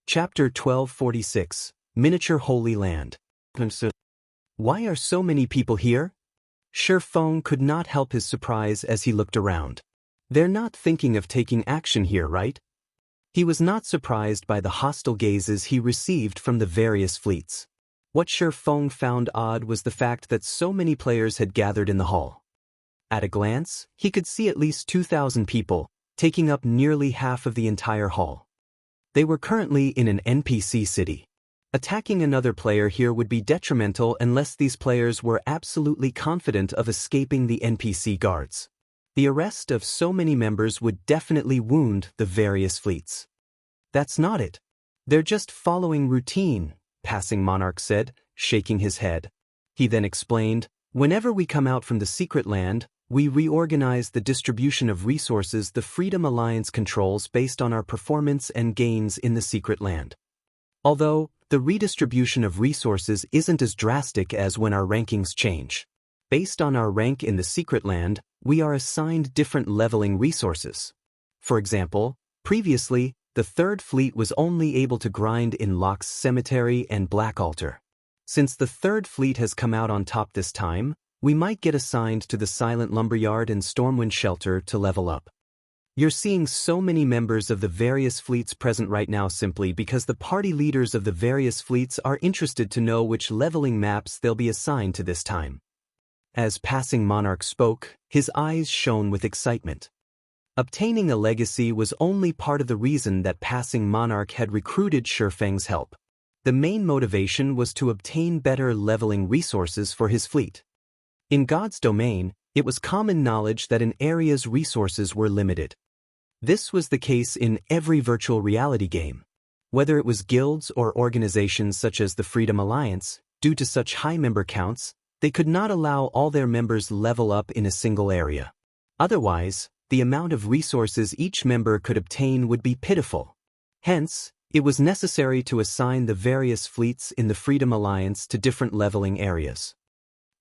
Chapter 1246, Miniature Holy Land. Why are so many people here? Feng could not help his surprise as he looked around. They're not thinking of taking action here, right? He was not surprised by the hostile gazes he received from the various fleets. What Feng found odd was the fact that so many players had gathered in the hall. At a glance, he could see at least 2,000 people, taking up nearly half of the entire hall. They were currently in an NPC city. Attacking another player here would be detrimental unless these players were absolutely confident of escaping the NPC guards. The arrest of so many members would definitely wound the various fleets. That's not it. They're just following routine, Passing Monarch said, shaking his head. He then explained, whenever we come out from the secret land, we reorganize the distribution of resources the Freedom Alliance controls based on our performance and gains in the secret land. Although, the redistribution of resources isn't as drastic as when our rankings change. Based on our rank in the secret land, we are assigned different leveling resources. For example, previously, the Third Fleet was only able to grind in Locke's Cemetery and Black Altar. Since the Third Fleet has come out on top this time, we might get assigned to the Silent Lumberyard and Stormwind Shelter to level up. You're seeing so many members of the various fleets present right now simply because the party leaders of the various fleets are interested to know which leveling maps they'll be assigned to this time. As Passing Monarch spoke, his eyes shone with excitement. Obtaining a legacy was only part of the reason that Passing Monarch had recruited Feng's help. The main motivation was to obtain better leveling resources for his fleet. In God's domain, it was common knowledge that an area's resources were limited. This was the case in every virtual reality game. Whether it was guilds or organizations such as the Freedom Alliance, due to such high member counts, they could not allow all their members level up in a single area. Otherwise, the amount of resources each member could obtain would be pitiful. Hence, it was necessary to assign the various fleets in the Freedom Alliance to different leveling areas.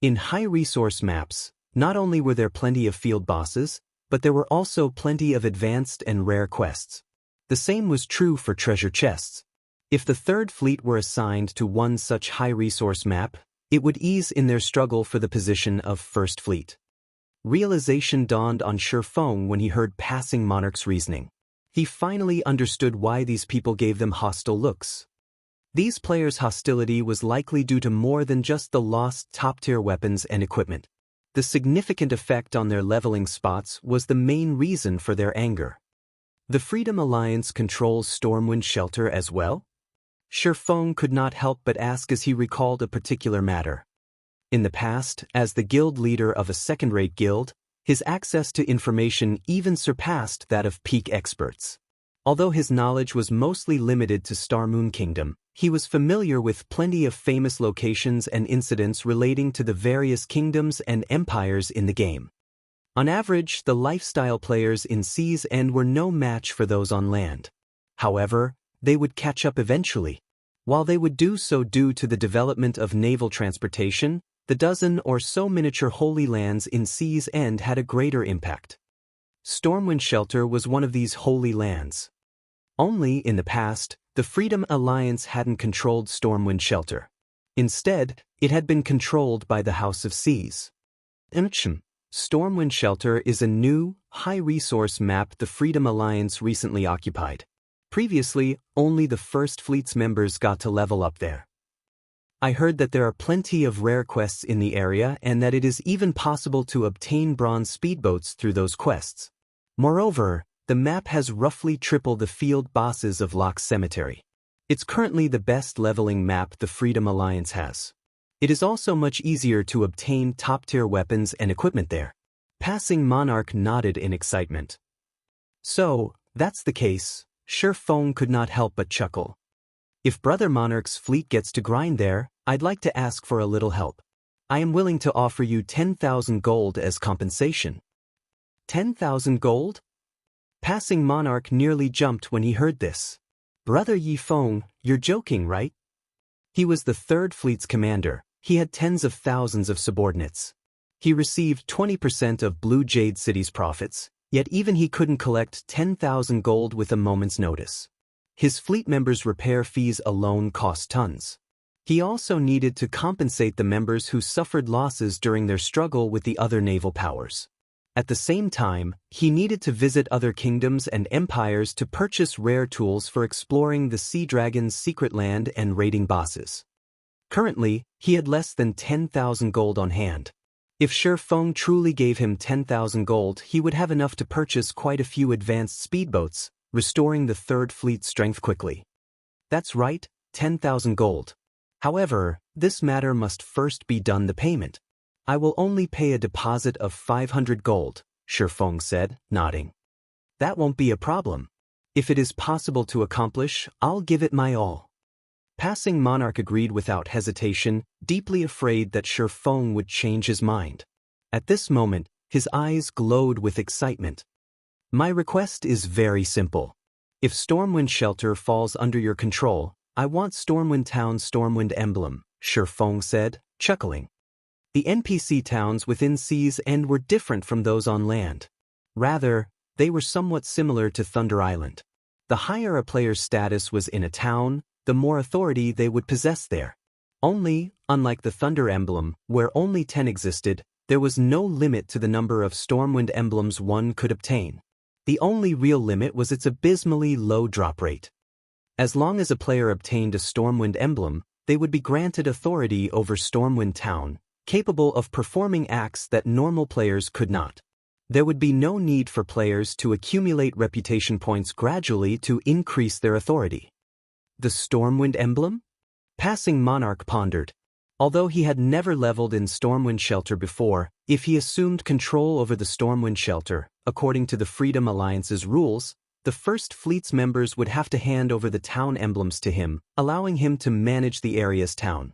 In high-resource maps, not only were there plenty of field bosses, but there were also plenty of advanced and rare quests. The same was true for treasure chests. If the Third Fleet were assigned to one such high-resource map, it would ease in their struggle for the position of First Fleet. Realization dawned on Feng when he heard Passing Monarch's reasoning. He finally understood why these people gave them hostile looks. These players' hostility was likely due to more than just the lost top-tier weapons and equipment. The significant effect on their leveling spots was the main reason for their anger. The Freedom Alliance controls Stormwind Shelter as well? Feng could not help but ask as he recalled a particular matter. In the past, as the guild leader of a second-rate guild, his access to information even surpassed that of peak experts. Although his knowledge was mostly limited to Star Moon Kingdom, he was familiar with plenty of famous locations and incidents relating to the various kingdoms and empires in the game. On average, the lifestyle players in Sea's End were no match for those on land. However, they would catch up eventually. While they would do so due to the development of naval transportation, the dozen or so miniature holy lands in Sea's End had a greater impact. Stormwind Shelter was one of these holy lands. Only, in the past, the Freedom Alliance hadn't controlled Stormwind Shelter. Instead, it had been controlled by the House of Seas. Stormwind Shelter is a new, high-resource map the Freedom Alliance recently occupied. Previously, only the First Fleet's members got to level up there. I heard that there are plenty of rare quests in the area and that it is even possible to obtain bronze speedboats through those quests. Moreover, the map has roughly triple the field bosses of Locke's Cemetery. It's currently the best leveling map the Freedom Alliance has. It is also much easier to obtain top-tier weapons and equipment there. Passing Monarch nodded in excitement. So, that's the case. Feng could not help but chuckle. If Brother Monarch's fleet gets to grind there, I'd like to ask for a little help. I am willing to offer you 10,000 gold as compensation. 10,000 gold? Passing Monarch nearly jumped when he heard this. Brother Feng, you're joking, right? He was the Third Fleet's commander. He had tens of thousands of subordinates. He received 20% of Blue Jade City's profits, yet even he couldn't collect 10,000 gold with a moment's notice. his fleet members' repair fees alone cost tons. He also needed to compensate the members who suffered losses during their struggle with the other naval powers. At the same time, he needed to visit other kingdoms and empires to purchase rare tools for exploring the Sea Dragon's secret land and raiding bosses. Currently, he had less than 10,000 gold on hand. If Shifeng truly gave him 10,000 gold, he would have enough to purchase quite a few advanced speedboats, restoring the Third Fleet's strength quickly. That's right, 10,000 gold. However, this matter must first be done the payment. I will only pay a deposit of 500 gold, Shifeng said, nodding. That won't be a problem. If it is possible to accomplish, I'll give it my all. Passing Monarch agreed without hesitation, deeply afraid that Shifeng would change his mind. At this moment, his eyes glowed with excitement. My request is very simple. If Stormwind Shelter falls under your control, I want Stormwind Town's Stormwind emblem, Shifeng said, chuckling. The NPC towns within Sea's End were different from those on land. Rather, they were somewhat similar to Thunder Island. The higher a player's status was in a town, the more authority they would possess there. Only, unlike the Thunder emblem, where only 10 existed, there was no limit to the number of Stormwind emblems one could obtain. The only real limit was its abysmally low drop rate. As long as a player obtained a Stormwind emblem, they would be granted authority over Stormwind Town, capable of performing acts that normal players could not. There would be no need for players to accumulate reputation points gradually to increase their authority. The Stormwind emblem? Passing Monarch pondered. Although he had never leveled in Stormwind Shelter before, if he assumed control over the Stormwind Shelter, according to the Freedom Alliance's rules, the First Fleet's members would have to hand over the town emblems to him, allowing him to manage the area's town.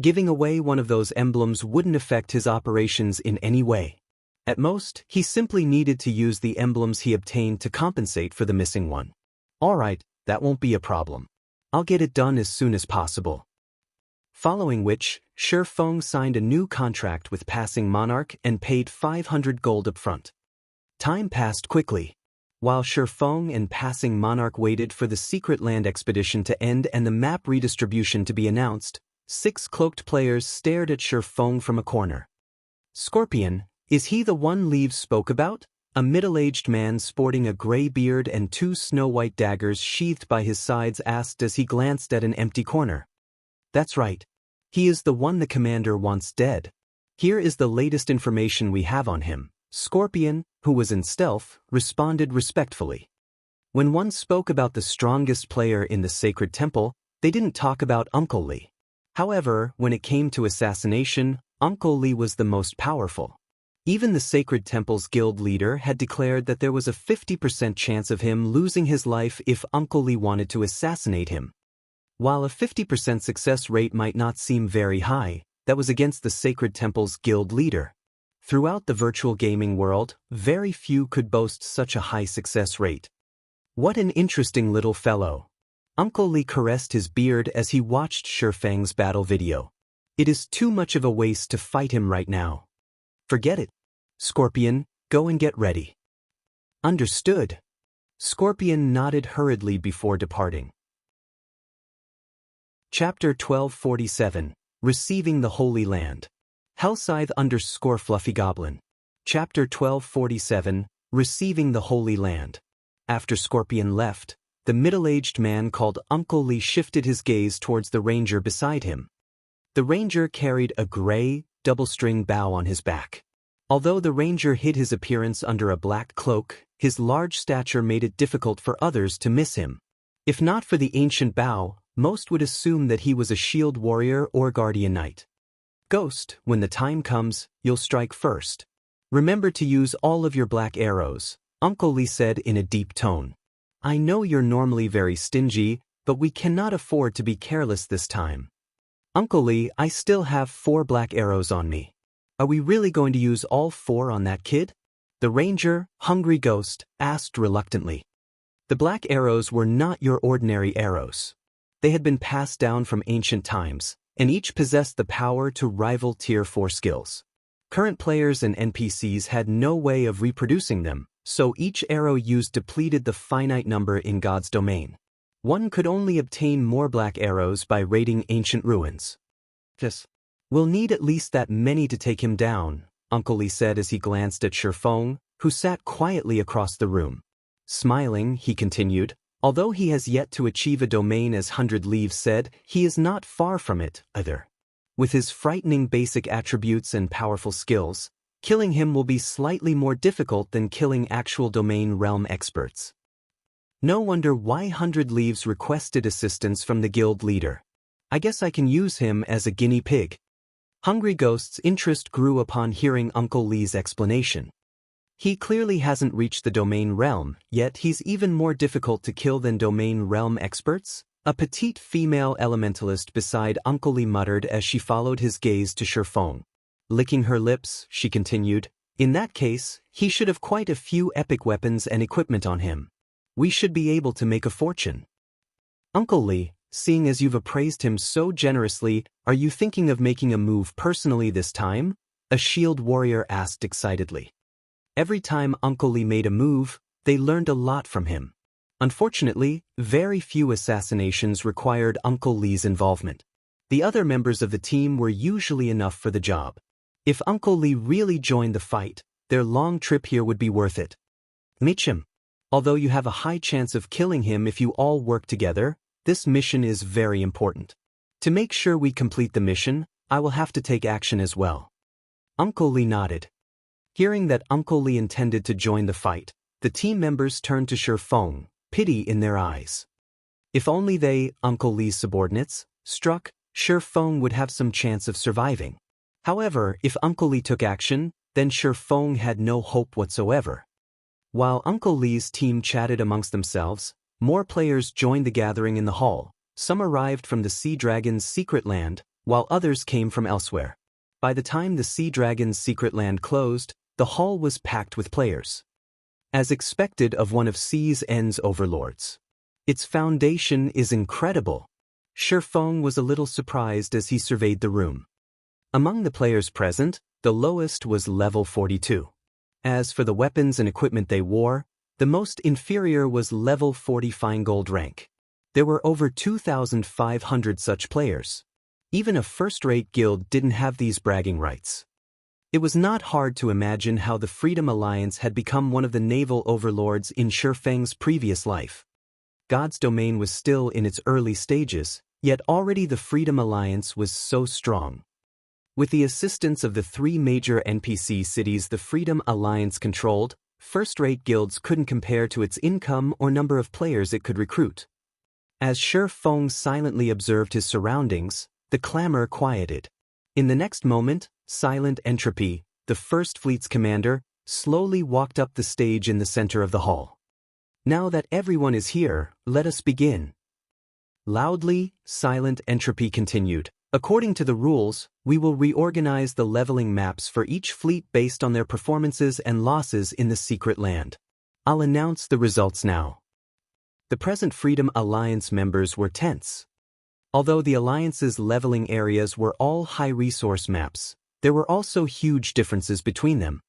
Giving away one of those emblems wouldn't affect his operations in any way. At most, he simply needed to use the emblems he obtained to compensate for the missing one. Alright, that won't be a problem. I'll get it done as soon as possible. Following which, Shifeng signed a new contract with Passing Monarch and paid 500 gold upfront. Time passed quickly. While Shifeng and Passing Monarch waited for the secret land expedition to end and the map redistribution to be announced, 6 cloaked players stared at Shifeng from a corner. Scorpion, is he the one Leaves spoke about? A middle-aged man sporting a gray beard and 2 snow-white daggers sheathed by his sides asked as he glanced at an empty corner. That's right. He is the one the commander wants dead. Here is the latest information we have on him. Scorpion, who was in stealth, responded respectfully. When one spoke about the strongest player in the sacred temple, they didn't talk about Uncle Li. However, when it came to assassination, Uncle Li was the most powerful. Even the sacred temple's guild leader had declared that there was a 50% chance of him losing his life if Uncle Li wanted to assassinate him. While a 50% success rate might not seem very high, that was against the sacred temple's guild leader. Throughout the virtual gaming world, very few could boast such a high success rate. What an interesting little fellow. Uncle Li caressed his beard as he watched Shifeng's battle video. It is too much of a waste to fight him right now. Forget it. Scorpion, go and get ready. Understood. Scorpion nodded hurriedly before departing. Chapter 1247, Receiving the Holy Land. Hellscythe _Fluffy Chapter 1247, Receiving the Holy Land. After Scorpion left, the middle-aged man called Uncle Li shifted his gaze towards the ranger beside him. The ranger carried a gray, double-string bow on his back. Although the ranger hid his appearance under a black cloak, his large stature made it difficult for others to miss him. If not for the ancient bow, most would assume that he was a shield warrior or guardian knight. Ghost, when the time comes, you'll strike first. Remember to use all of your black arrows, Uncle Li said in a deep tone. I know you're normally very stingy, but we cannot afford to be careless this time. Uncle Li, I still have 4 black arrows on me. Are we really going to use all 4 on that kid? The ranger, Hungry Ghost, asked reluctantly. The black arrows were not your ordinary arrows. They had been passed down from ancient times, and each possessed the power to rival Tier 4 skills. Current players and NPCs had no way of reproducing them, so each arrow used depleted the finite number in God's domain. One could only obtain more black arrows by raiding ancient ruins. Yes. We'll need at least that many to take him down, Uncle Li said as he glanced at Shifeng, who sat quietly across the room. Smiling, he continued, although he has yet to achieve a domain as 100 Leaves said, he is not far from it, either. With his frightening basic attributes and powerful skills, killing him will be slightly more difficult than killing actual domain realm experts. No wonder why 100 Leaves requested assistance from the guild leader. I guess I can use him as a guinea pig. Hungry Ghost's interest grew upon hearing Uncle Li's explanation. He clearly hasn't reached the domain realm, yet he's even more difficult to kill than domain realm experts? A petite female elementalist beside Uncle Li muttered as she followed his gaze to Shifeng. Licking her lips, she continued, in that case, he should have quite a few epic weapons and equipment on him. We should be able to make a fortune. Uncle Li, seeing as you've appraised him so generously, are you thinking of making a move personally this time? A shield warrior asked excitedly. Every time Uncle Li made a move, they learned a lot from him. Unfortunately, very few assassinations required Uncle Li's involvement. The other members of the team were usually enough for the job. If Uncle Li really joined the fight, their long trip here would be worth it. Meet him. Although you have a high chance of killing him if you all work together, this mission is very important. To make sure we complete the mission, I will have to take action as well. Uncle Li nodded. Hearing that Uncle Li intended to join the fight, the team members turned to Shifeng, pity in their eyes. If only they, Uncle Li's subordinates, struck, Shifeng would have some chance of surviving. However, if Uncle Li took action, then Shifeng had no hope whatsoever. While Uncle Li's team chatted amongst themselves, more players joined the gathering in the hall. Some arrived from the Sea Dragon's secret land, while others came from elsewhere. By the time the Sea Dragon's secret land closed, the hall was packed with players. As expected of one of Sea's End's overlords. Its foundation is incredible. Shifeng was a little surprised as he surveyed the room. Among the players present, the lowest was level 42. As for the weapons and equipment they wore, the most inferior was level 40 fine gold rank. There were over 2,500 such players. Even a first-rate guild didn't have these bragging rights. It was not hard to imagine how the Freedom Alliance had become one of the naval overlords in Shifeng's previous life. God's domain was still in its early stages, yet already the Freedom Alliance was so strong. With the assistance of the 3 major NPC cities the Freedom Alliance controlled, first-rate guilds couldn't compare to its income or number of players it could recruit. As Shifeng silently observed his surroundings, the clamor quieted. In the next moment, Silent Entropy, the First Fleet's commander, slowly walked up the stage in the center of the hall. Now that everyone is here, let us begin. Loudly, Silent Entropy continued. According to the rules, we will reorganize the leveling maps for each fleet based on their performances and losses in the secret land. I'll announce the results now. The present Freedom Alliance members were tense. Although the Alliance's leveling areas were all high-resource maps, there were also huge differences between them.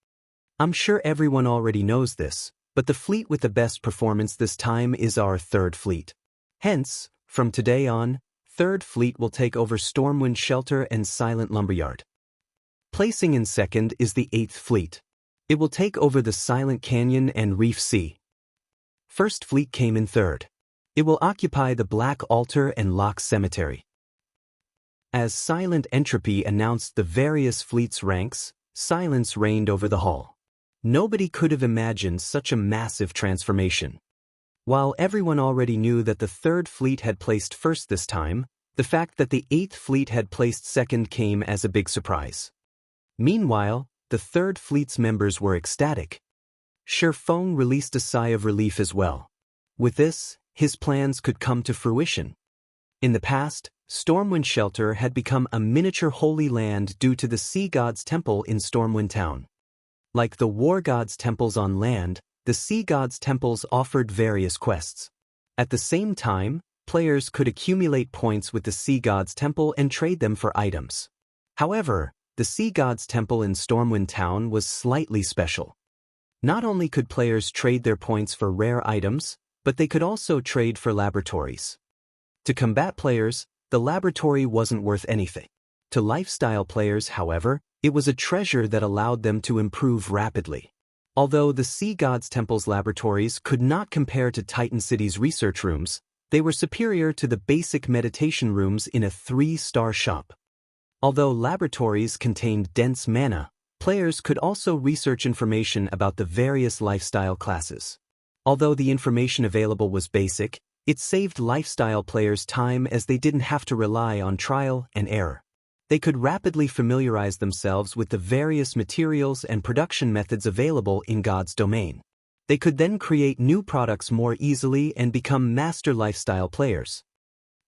I'm sure everyone already knows this, but the fleet with the best performance this time is our 3rd Fleet. Hence, from today on, 3rd Fleet will take over Stormwind Shelter and Silent Lumberyard. Placing in 2nd is the 8th Fleet. It will take over the Silent Canyon and Reef Sea. 1st Fleet came in 3rd. It will occupy the Black Altar and Lock Cemetery. As Silent Entropy announced the various fleets' ranks, silence reigned over the hall. Nobody could have imagined such a massive transformation. While everyone already knew that the 3rd Fleet had placed first this time, the fact that the 8th Fleet had placed second came as a big surprise. Meanwhile, the 3rd Fleet's members were ecstatic. Shifeng released a sigh of relief as well. With this, his plans could come to fruition. In the past, Stormwind Shelter had become a miniature holy land due to the Sea God's Temple in Stormwind Town. Like the War God's temples on land, the Sea God's temples offered various quests. At the same time, players could accumulate points with the Sea God's Temple and trade them for items. However, the Sea God's Temple in Stormwind Town was slightly special. Not only could players trade their points for rare items, but they could also trade for laboratories. To combat players, the laboratory wasn't worth anything. To lifestyle players, however, it was a treasure that allowed them to improve rapidly. Although the Sea God's Temple's laboratories could not compare to Titan City's research rooms, they were superior to the basic meditation rooms in a 3-star shop. Although laboratories contained dense mana, players could also research information about the various lifestyle classes. Although the information available was basic, it saved lifestyle players time as they didn't have to rely on trial and error. They could rapidly familiarize themselves with the various materials and production methods available in God's domain. They could then create new products more easily and become master lifestyle players.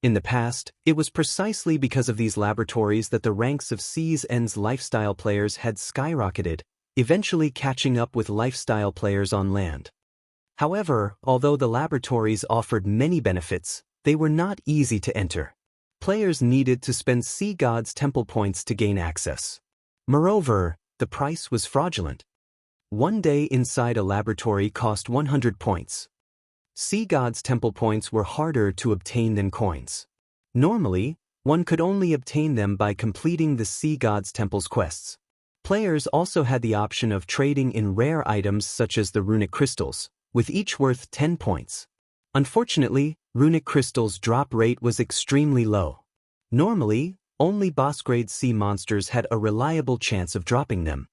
In the past, it was precisely because of these laboratories that the ranks of Sea's End's lifestyle players had skyrocketed, eventually catching up with lifestyle players on land. However, although the laboratories offered many benefits, they were not easy to enter. Players needed to spend Sea God's Temple points to gain access. Moreover, the price was fraudulent. One day inside a laboratory cost 100 points. Sea God's Temple points were harder to obtain than coins. Normally, one could only obtain them by completing the Sea God's Temple's quests. Players also had the option of trading in rare items such as the runic crystals, with each worth 10 points. Unfortunately, runic crystals' drop rate was extremely low. Normally, only boss-grade sea monsters had a reliable chance of dropping them.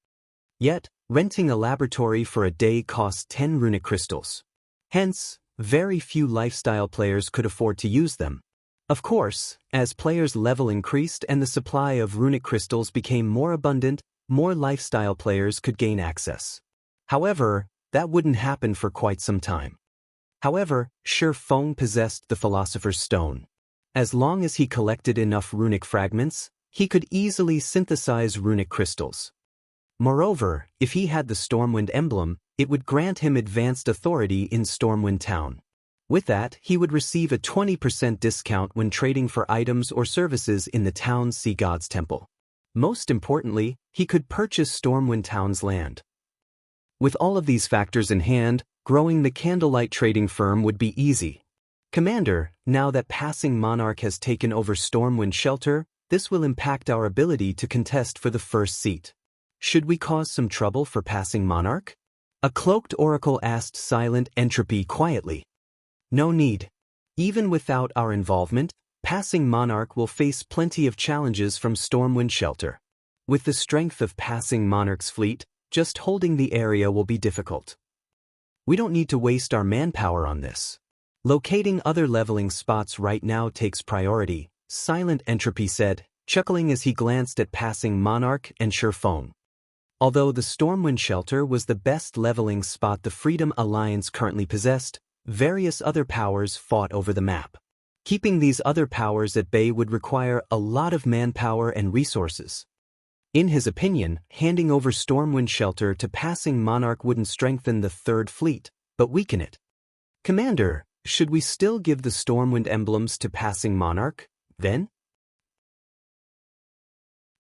Yet, renting a laboratory for a day cost 10 runic crystals. Hence, very few lifestyle players could afford to use them. Of course, as players' level increased and the supply of runic crystals became more abundant, more lifestyle players could gain access. However, that wouldn't happen for quite some time. However, Shi Feng possessed the Philosopher's Stone. As long as he collected enough runic fragments, he could easily synthesize runic crystals. Moreover, if he had the Stormwind emblem, it would grant him advanced authority in Stormwind Town. With that, he would receive a 20% discount when trading for items or services in the town's Sea God's Temple. Most importantly, he could purchase Stormwind Town's land. With all of these factors in hand, growing the Candlelight trading firm would be easy. Commander, now that Passing Monarch has taken over Stormwind Shelter, this will impact our ability to contest for the first seat. Should we cause some trouble for Passing Monarch? A cloaked oracle asked Silent Entropy quietly. No need. Even without our involvement, Passing Monarch will face plenty of challenges from Stormwind Shelter. With the strength of Passing Monarch's fleet, just holding the area will be difficult. We don't need to waste our manpower on this. Locating other leveling spots right now takes priority, Silent Entropy said, chuckling as he glanced at Passing Monarch and Shi Feng. Although the Stormwind Shelter was the best leveling spot the Freedom Alliance currently possessed, various other powers fought over the map. Keeping these other powers at bay would require a lot of manpower and resources. In his opinion, handing over Stormwind Shelter to Passing Monarch wouldn't strengthen the Third Fleet, but weaken it. Commander, should we still give the Stormwind emblems to Passing Monarch, then?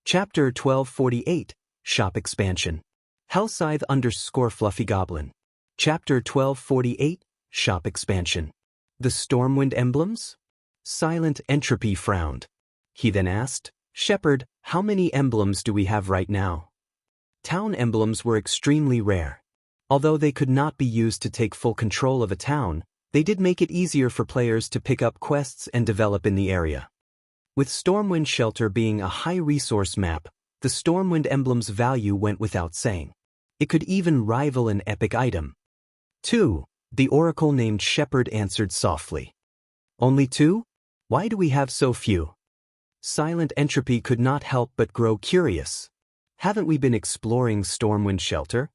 Chapter 1248, Shop Expansion. Hellscythe _ Fluffy Goblin. Chapter 1248, Shop Expansion. The Stormwind emblems? Silent Entropy frowned. He then asked, Shepherd, how many emblems do we have right now? Town emblems were extremely rare. Although they could not be used to take full control of a town, they did make it easier for players to pick up quests and develop in the area. With Stormwind Shelter being a high-resource map, the Stormwind emblem's value went without saying. It could even rival an epic item. 2. The oracle named Shepherd answered softly. Only 2? Why do we have so few? Silent Entropy could not help but grow curious. Haven't we been exploring Stormwind Shelter?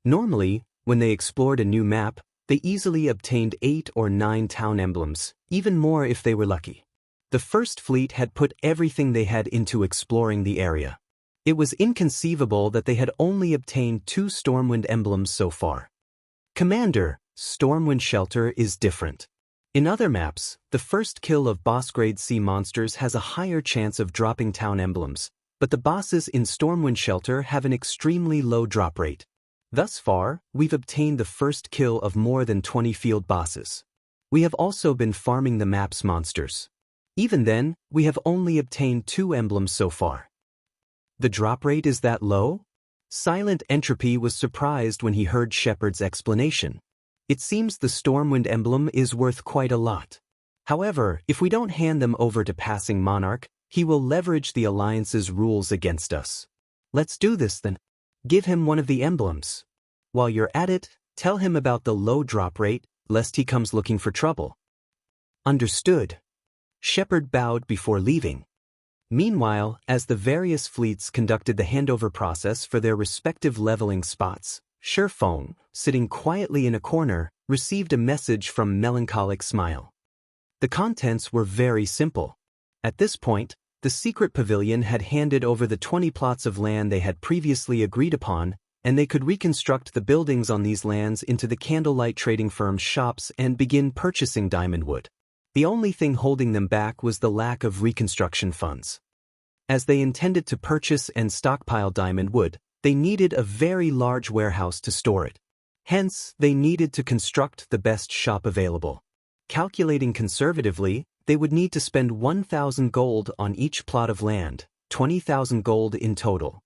Normally, when they explored a new map, they easily obtained 8 or 9 town emblems, even more if they were lucky. The First Fleet had put everything they had into exploring the area. It was inconceivable that they had only obtained 2 Stormwind emblems so far. Commander, Stormwind Shelter is different. In other maps, the first kill of boss-grade sea monsters has a higher chance of dropping town emblems, but the bosses in Stormwind Shelter have an extremely low drop rate. Thus far, we've obtained the first kill of more than 20 field bosses. We have also been farming the map's monsters. Even then, we have only obtained 2 emblems so far. The drop rate is that low? Silent Entropy was surprised when he heard Shepard's explanation. It seems the Stormwind emblem is worth quite a lot. However, if we don't hand them over to Passing Monarch, he will leverage the Alliance's rules against us. Let's do this then. Give him one of the emblems. While you're at it, tell him about the low drop rate, lest he comes looking for trouble. Understood. Shepard bowed before leaving. Meanwhile, as the various fleets conducted the handover process for their respective leveling spots, Shifeng, sitting quietly in a corner, received a message from Melancholic Smile. The contents were very simple. At this point, the secret pavilion had handed over the 20 plots of land they had previously agreed upon, and they could reconstruct the buildings on these lands into the candlelight trading firm's shops and begin purchasing diamond wood. The only thing holding them back was the lack of reconstruction funds. As they intended to purchase and stockpile diamond wood, they needed a very large warehouse to store it. Hence, they needed to construct the best shop available. Calculating conservatively, they would need to spend 1,000 gold on each plot of land, 20,000 gold in total.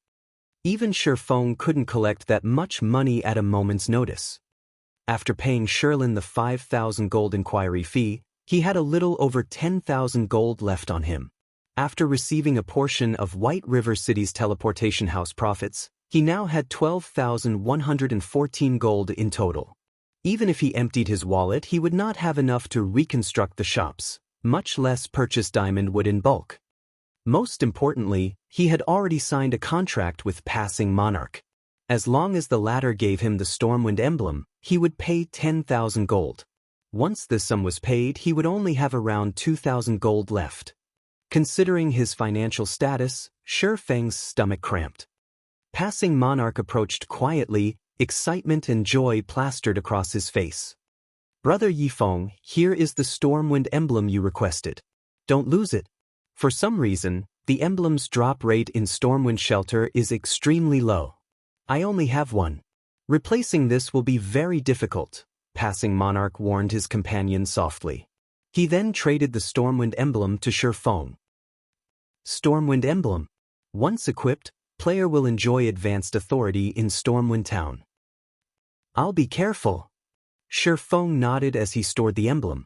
Even Shifeng couldn't collect that much money at a moment's notice. After paying Sherlin the 5,000 gold inquiry fee, he had a little over 10,000 gold left on him. After receiving a portion of White River City's teleportation house profits, he now had 12,114 gold in total. Even if he emptied his wallet, he would not have enough to reconstruct the shops, much less purchase diamond wood in bulk. Most importantly, he had already signed a contract with Passing Monarch. As long as the latter gave him the Stormwind emblem, he would pay 10,000 gold. Once this sum was paid, he would only have around 2,000 gold left. Considering his financial status, Shifeng's stomach cramped. Passing Monarch approached quietly, excitement and joy plastered across his face. Brother Yifeng, here is the Stormwind emblem you requested. Don't lose it. For some reason, the emblem's drop rate in Stormwind Shelter is extremely low. I only have one. Replacing this will be very difficult, Passing Monarch warned his companion softly. He then traded the Stormwind emblem to Shifeng. Stormwind emblem. Once equipped, player will enjoy advanced authority in Stormwind Town. I'll be careful. Shifeng nodded as he stored the emblem.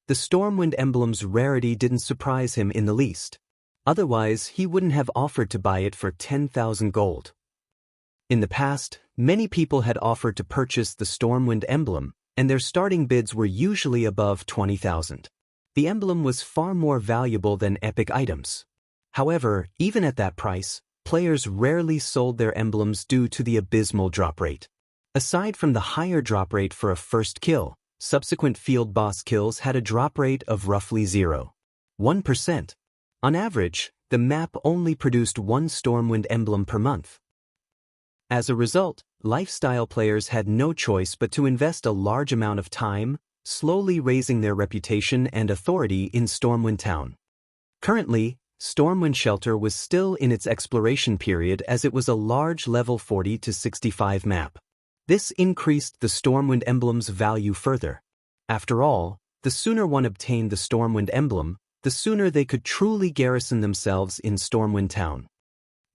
The Stormwind emblem's rarity didn't surprise him in the least. Otherwise, he wouldn't have offered to buy it for 10,000 gold. In the past, many people had offered to purchase the Stormwind emblem, and their starting bids were usually above 20,000. The emblem was far more valuable than epic items. However, even at that price, players rarely sold their emblems due to the abysmal drop rate. Aside from the higher drop rate for a first kill, subsequent field boss kills had a drop rate of roughly 0.1%. On average, the map only produced one Stormwind emblem per month. As a result, lifestyle players had no choice but to invest a large amount of time, slowly raising their reputation and authority in Stormwind Town. Currently, Stormwind Shelter was still in its exploration period as it was a large level 40 to 65 map. This increased the Stormwind emblem's value further. After all, the sooner one obtained the Stormwind emblem, the sooner they could truly garrison themselves in Stormwind Town.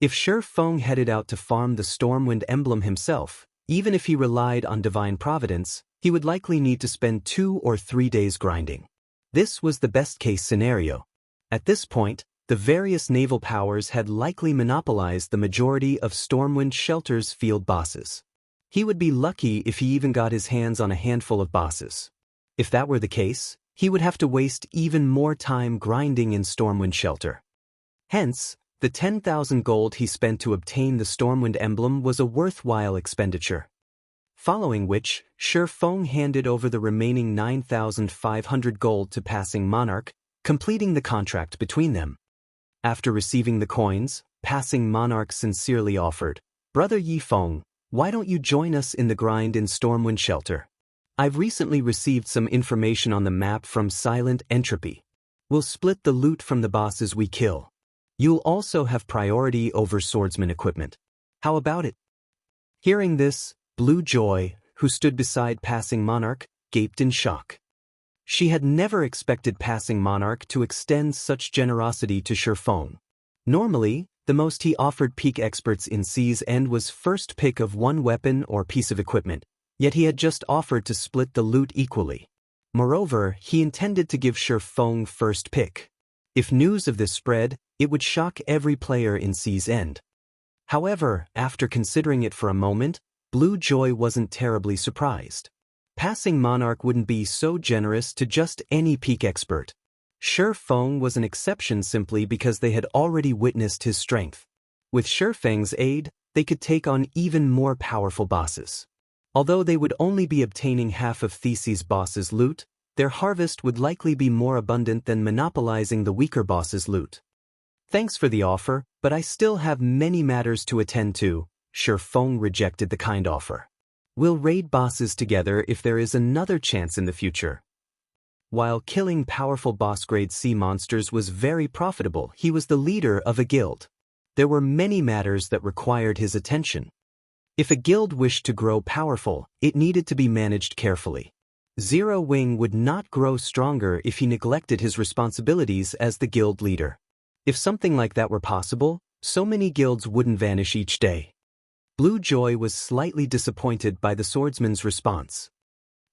If Shifeng headed out to farm the Stormwind emblem himself, even if he relied on divine providence, he would likely need to spend 2 or 3 days grinding. This was the best-case scenario. At this point, the various naval powers had likely monopolized the majority of Stormwind Shelter's field bosses. He would be lucky if he even got his hands on a handful of bosses. If that were the case, he would have to waste even more time grinding in Stormwind Shelter. Hence, the 10,000 gold he spent to obtain the Stormwind emblem was a worthwhile expenditure. Following which, Shifeng handed over the remaining 9,500 gold to Passing Monarch, completing the contract between them. After receiving the coins, Passing Monarch sincerely offered, "Brother Yifeng, why don't you join us in the grind in Stormwind Shelter? I've recently received some information on the map from Silent Entropy. We'll split the loot from the bosses we kill. You'll also have priority over swordsman equipment. How about it?" Hearing this, Blue Joy, who stood beside Passing Monarch, gaped in shock. She had never expected Passing Monarch to extend such generosity to Shifeng. Normally, the most he offered peak experts in Sea's End was first pick of one weapon or piece of equipment, yet he had just offered to split the loot equally. Moreover, he intended to give Shifeng first pick. If news of this spread, it would shock every player in Sea's End. However, after considering it for a moment, Blue Joy wasn't terribly surprised. Passing Monarch wouldn't be so generous to just any peak expert. Shifeng was an exception simply because they had already witnessed his strength. With Shifeng's aid, they could take on even more powerful bosses. Although they would only be obtaining half of Theseus' boss's loot, their harvest would likely be more abundant than monopolizing the weaker boss's loot. Thanks for the offer, but I still have many matters to attend to. Shifeng rejected the kind offer. We'll raid bosses together if there is another chance in the future. While killing powerful boss-grade sea monsters was very profitable, he was the leader of a guild. There were many matters that required his attention. If a guild wished to grow powerful, it needed to be managed carefully. Zero Wing would not grow stronger if he neglected his responsibilities as the guild leader. If something like that were possible, so many guilds wouldn't vanish each day. Blue Joy was slightly disappointed by the swordsman's response.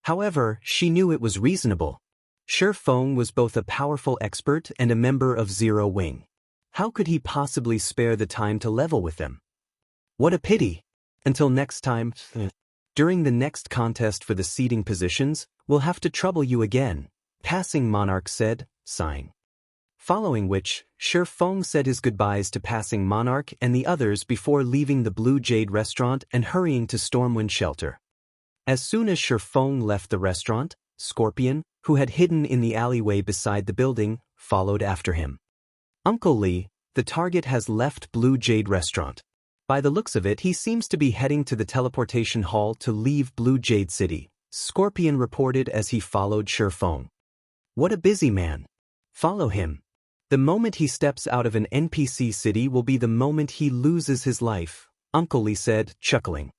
However, she knew it was reasonable. Shifeng was both a powerful expert and a member of Zero Wing. How could he possibly spare the time to level with them? What a pity! Until next time, during the next contest for the seeding positions, we'll have to trouble you again, Passing Monarch said, sighing. Following which, Shifeng said his goodbyes to Passing Monarch and the others before leaving the Blue Jade restaurant and hurrying to Stormwind Shelter. As soon as Shifeng left the restaurant, Scorpion, who had hidden in the alleyway beside the building, followed after him. Uncle Lee, the target has left Blue Jade restaurant. By the looks of it, he seems to be heading to the teleportation hall to leave Blue Jade City, Scorpion reported as he followed Shifeng. What a busy man. Follow him. The moment he steps out of an NPC city will be the moment he loses his life, Uncle Lee said, chuckling.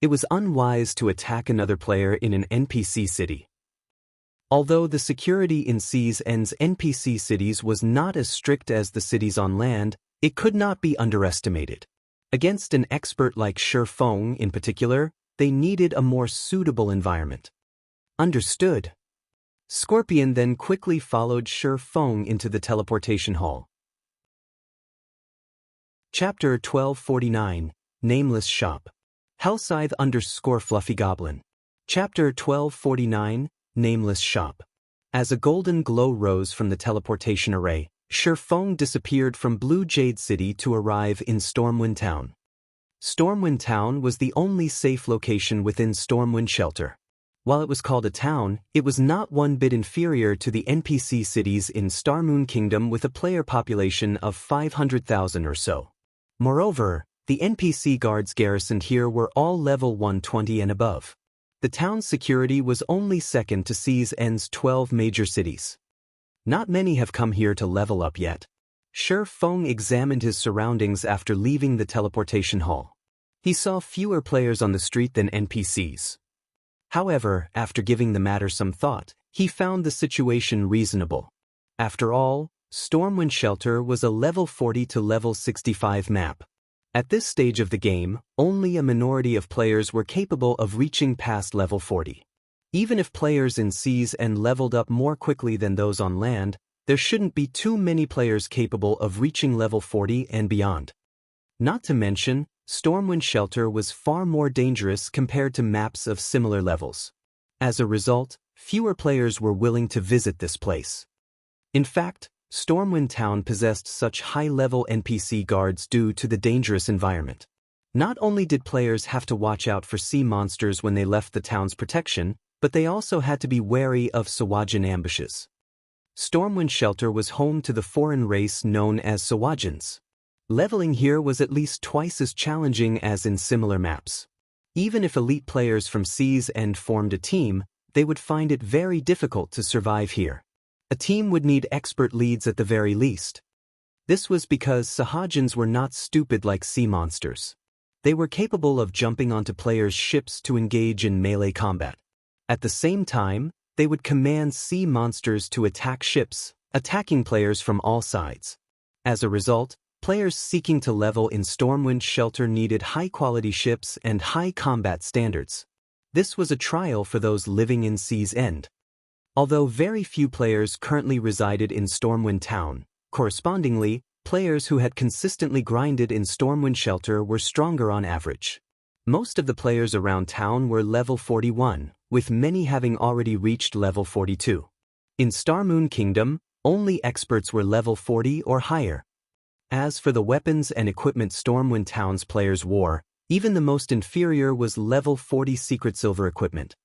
It was unwise to attack another player in an NPC city. Although the security in Sea's End's NPC cities was not as strict as the cities on land, it could not be underestimated. Against an expert like Shifeng in particular, they needed a more suitable environment. Understood. Scorpion then quickly followed Shifeng into the teleportation hall. Chapter 1249, Nameless Shop. Hellscythe _ Fluffy Goblin. Chapter 1249, Nameless Shop. As a golden glow rose from the teleportation array, Shifeng disappeared from Blue Jade City to arrive in Stormwind Town. Stormwind Town was the only safe location within Stormwind Shelter. While it was called a town, it was not one bit inferior to the NPC cities in Starmoon Kingdom with a player population of 500,000 or so. Moreover, the NPC guards garrisoned here were all level 120 and above. The town's security was only second to Sea's End's 12 major cities. Not many have come here to level up yet. Shifeng examined his surroundings after leaving the teleportation hall. He saw fewer players on the street than NPCs. However, after giving the matter some thought, he found the situation reasonable. After all, Stormwind Shelter was a level 40 to level 65 map. At this stage of the game, only a minority of players were capable of reaching past level 40. Even if players in Sea's End leveled up more quickly than those on land, there shouldn't be too many players capable of reaching level 40 and beyond. Not to mention, Stormwind Shelter was far more dangerous compared to maps of similar levels. As a result, fewer players were willing to visit this place. In fact, Stormwind Town possessed such high-level NPC guards due to the dangerous environment. Not only did players have to watch out for sea monsters when they left the town's protection, but they also had to be wary of Sawajin ambushes. Stormwind Shelter was home to the foreign race known as Sawajins. Leveling here was at least twice as challenging as in similar maps. Even if elite players from Sea's End formed a team, they would find it very difficult to survive here. A team would need expert leads at the very least. This was because Sahajins were not stupid like sea monsters. They were capable of jumping onto players' ships to engage in melee combat. At the same time, they would command sea monsters to attack ships, attacking players from all sides. As a result, players seeking to level in Stormwind Shelter needed high-quality ships and high combat standards. This was a trial for those living in Sea's End. Although very few players currently resided in Stormwind Town, correspondingly, players who had consistently grinded in Stormwind Shelter were stronger on average. Most of the players around town were level 41, with many having already reached level 42. In Starmoon Kingdom, only experts were level 40 or higher. As for the weapons and equipment Stormwind Town's players wore, even the most inferior was level 40 secret silver equipment.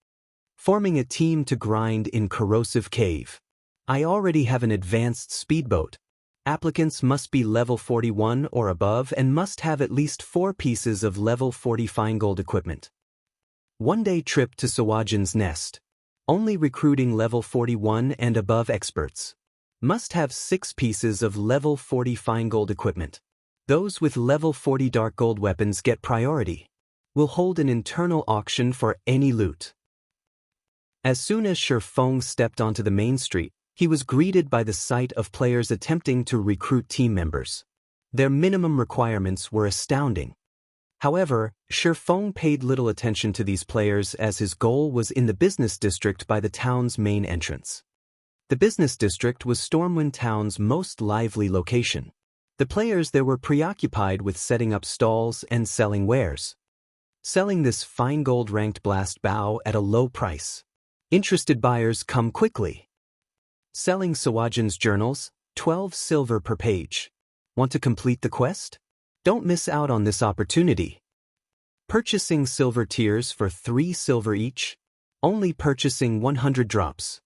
Forming a team to grind in Corrosive Cave. I already have an advanced speedboat. Applicants must be level 41 or above and must have at least 4 pieces of level 40 fine gold equipment. One-day trip to Sawajin's Nest. Only recruiting level 41 and above experts. Must have 6 pieces of level 40 fine gold equipment. Those with level 40 dark gold weapons get priority. Will hold an internal auction for any loot. As soon as Shifeng stepped onto the main street, he was greeted by the sight of players attempting to recruit team members. Their minimum requirements were astounding. However, Shifeng paid little attention to these players as his goal was in the business district by the town's main entrance. The business district was Stormwind Town's most lively location. The players there were preoccupied with setting up stalls and selling wares. Selling this fine gold ranked blast bow at a low price. Interested buyers come quickly. Selling Sawajin's journals, 12 silver per page. Want to complete the quest? Don't miss out on this opportunity. Purchasing silver tiers for 3 silver each. Only purchasing 100 drops.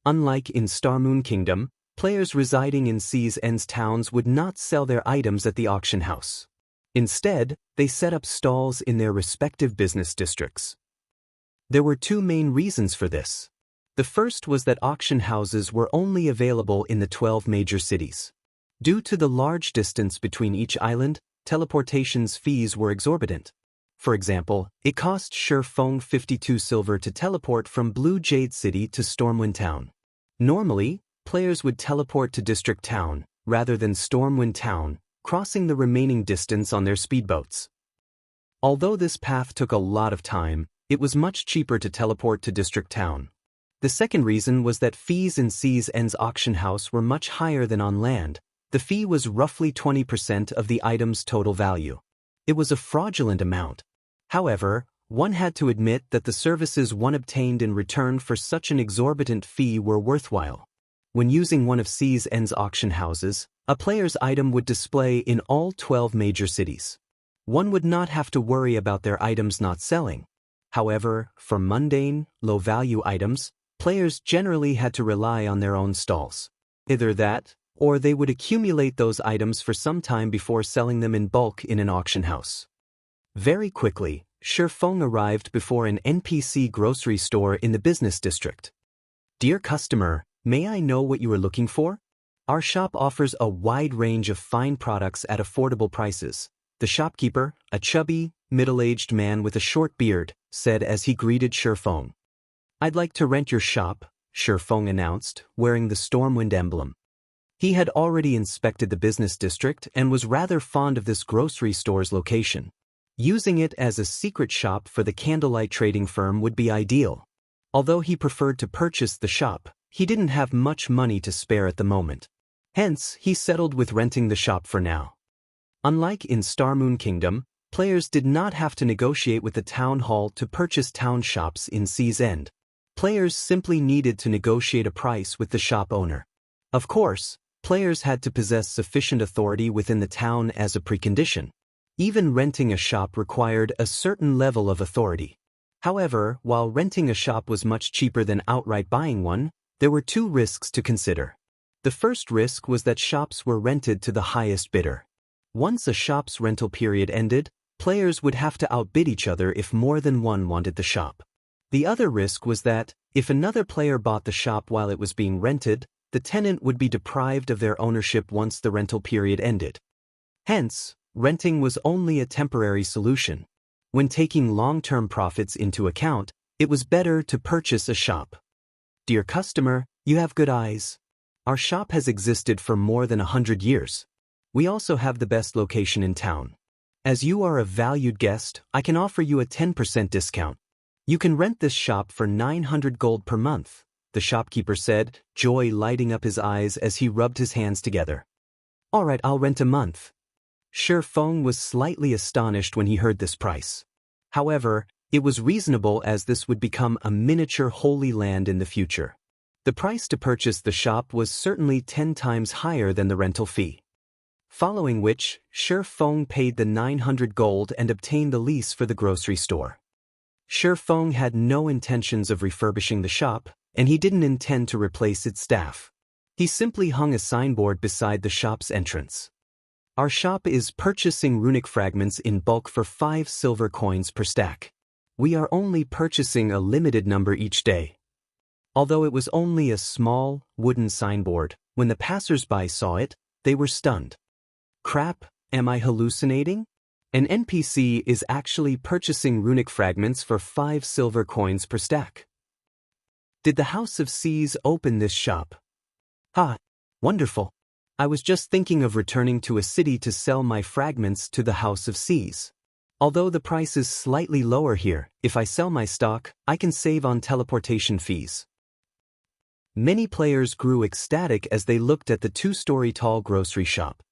Unlike in Starmoon Kingdom, players residing in Sea's End's towns would not sell their items at the auction house. Instead, they set up stalls in their respective business districts. There were 2 main reasons for this. The first was that auction houses were only available in the 12 major cities. Due to the large distance between each island, teleportation's fees were exorbitant. For example, it cost Shifeng 52 silver to teleport from Blue Jade City to Stormwind Town. Normally, players would teleport to District Town, rather than Stormwind Town, crossing the remaining distance on their speedboats. Although this path took a lot of time, it was much cheaper to teleport to District Town. The second reason was that fees in Sea's End's auction house were much higher than on land. The fee was roughly 20% of the item's total value. It was a fraudulent amount. However, one had to admit that the services one obtained in return for such an exorbitant fee were worthwhile. When using one of Sea's End's auction houses, a player's item would display in all 12 major cities. One would not have to worry about their items not selling. However, for mundane, low-value items, players generally had to rely on their own stalls. Either that, or they would accumulate those items for some time before selling them in bulk in an auction house. Very quickly, Shifeng arrived before an NPC grocery store in the business district. Dear customer, may I know what you are looking for? Our shop offers a wide range of fine products at affordable prices. The shopkeeper, a chubby, middle-aged man with a short beard, said as he greeted Shifeng. I'd like to rent your shop, Shifeng announced, wearing the Stormwind emblem. He had already inspected the business district and was rather fond of this grocery store's location. Using it as a secret shop for the candlelight trading firm would be ideal. Although he preferred to purchase the shop, he didn't have much money to spare at the moment. Hence, he settled with renting the shop for now. Unlike in Starmoon Kingdom, players did not have to negotiate with the town hall to purchase town shops in Sea's End. Players simply needed to negotiate a price with the shop owner. Of course, players had to possess sufficient authority within the town as a precondition. Even renting a shop required a certain level of authority. However, while renting a shop was much cheaper than outright buying one, there were 2 risks to consider. The first risk was that shops were rented to the highest bidder. Once a shop's rental period ended, players would have to outbid each other if more than one wanted the shop. The other risk was that, if another player bought the shop while it was being rented, the tenant would be deprived of their ownership once the rental period ended. Hence, renting was only a temporary solution. When taking long-term profits into account, it was better to purchase a shop. Dear customer, you have good eyes. Our shop has existed for more than 100 years. We also have the best location in town. As you are a valued guest, I can offer you a 10% discount. You can rent this shop for 900 gold per month, the shopkeeper said, joy lighting up his eyes as he rubbed his hands together. All right, I'll rent a month. Feng was slightly astonished when he heard this price. However, it was reasonable as this would become a miniature holy land in the future. The price to purchase the shop was certainly 10 times higher than the rental fee. Following which, Feng paid the 900 gold and obtained the lease for the grocery store. Feng had no intentions of refurbishing the shop, and he didn't intend to replace its staff. He simply hung a signboard beside the shop's entrance. Our shop is purchasing runic fragments in bulk for 5 silver coins per stack. We are only purchasing a limited number each day. Although it was only a small, wooden signboard, when the passers-by saw it, they were stunned. Crap, am I hallucinating? An NPC is actually purchasing runic fragments for 5 silver coins per stack. Did the House of Seas open this shop? Ha! Wonderful. I was just thinking of returning to a city to sell my fragments to the House of Seas. Although the price is slightly lower here, if I sell my stock, I can save on teleportation fees. Many players grew ecstatic as they looked at the 2-story tall grocery shop.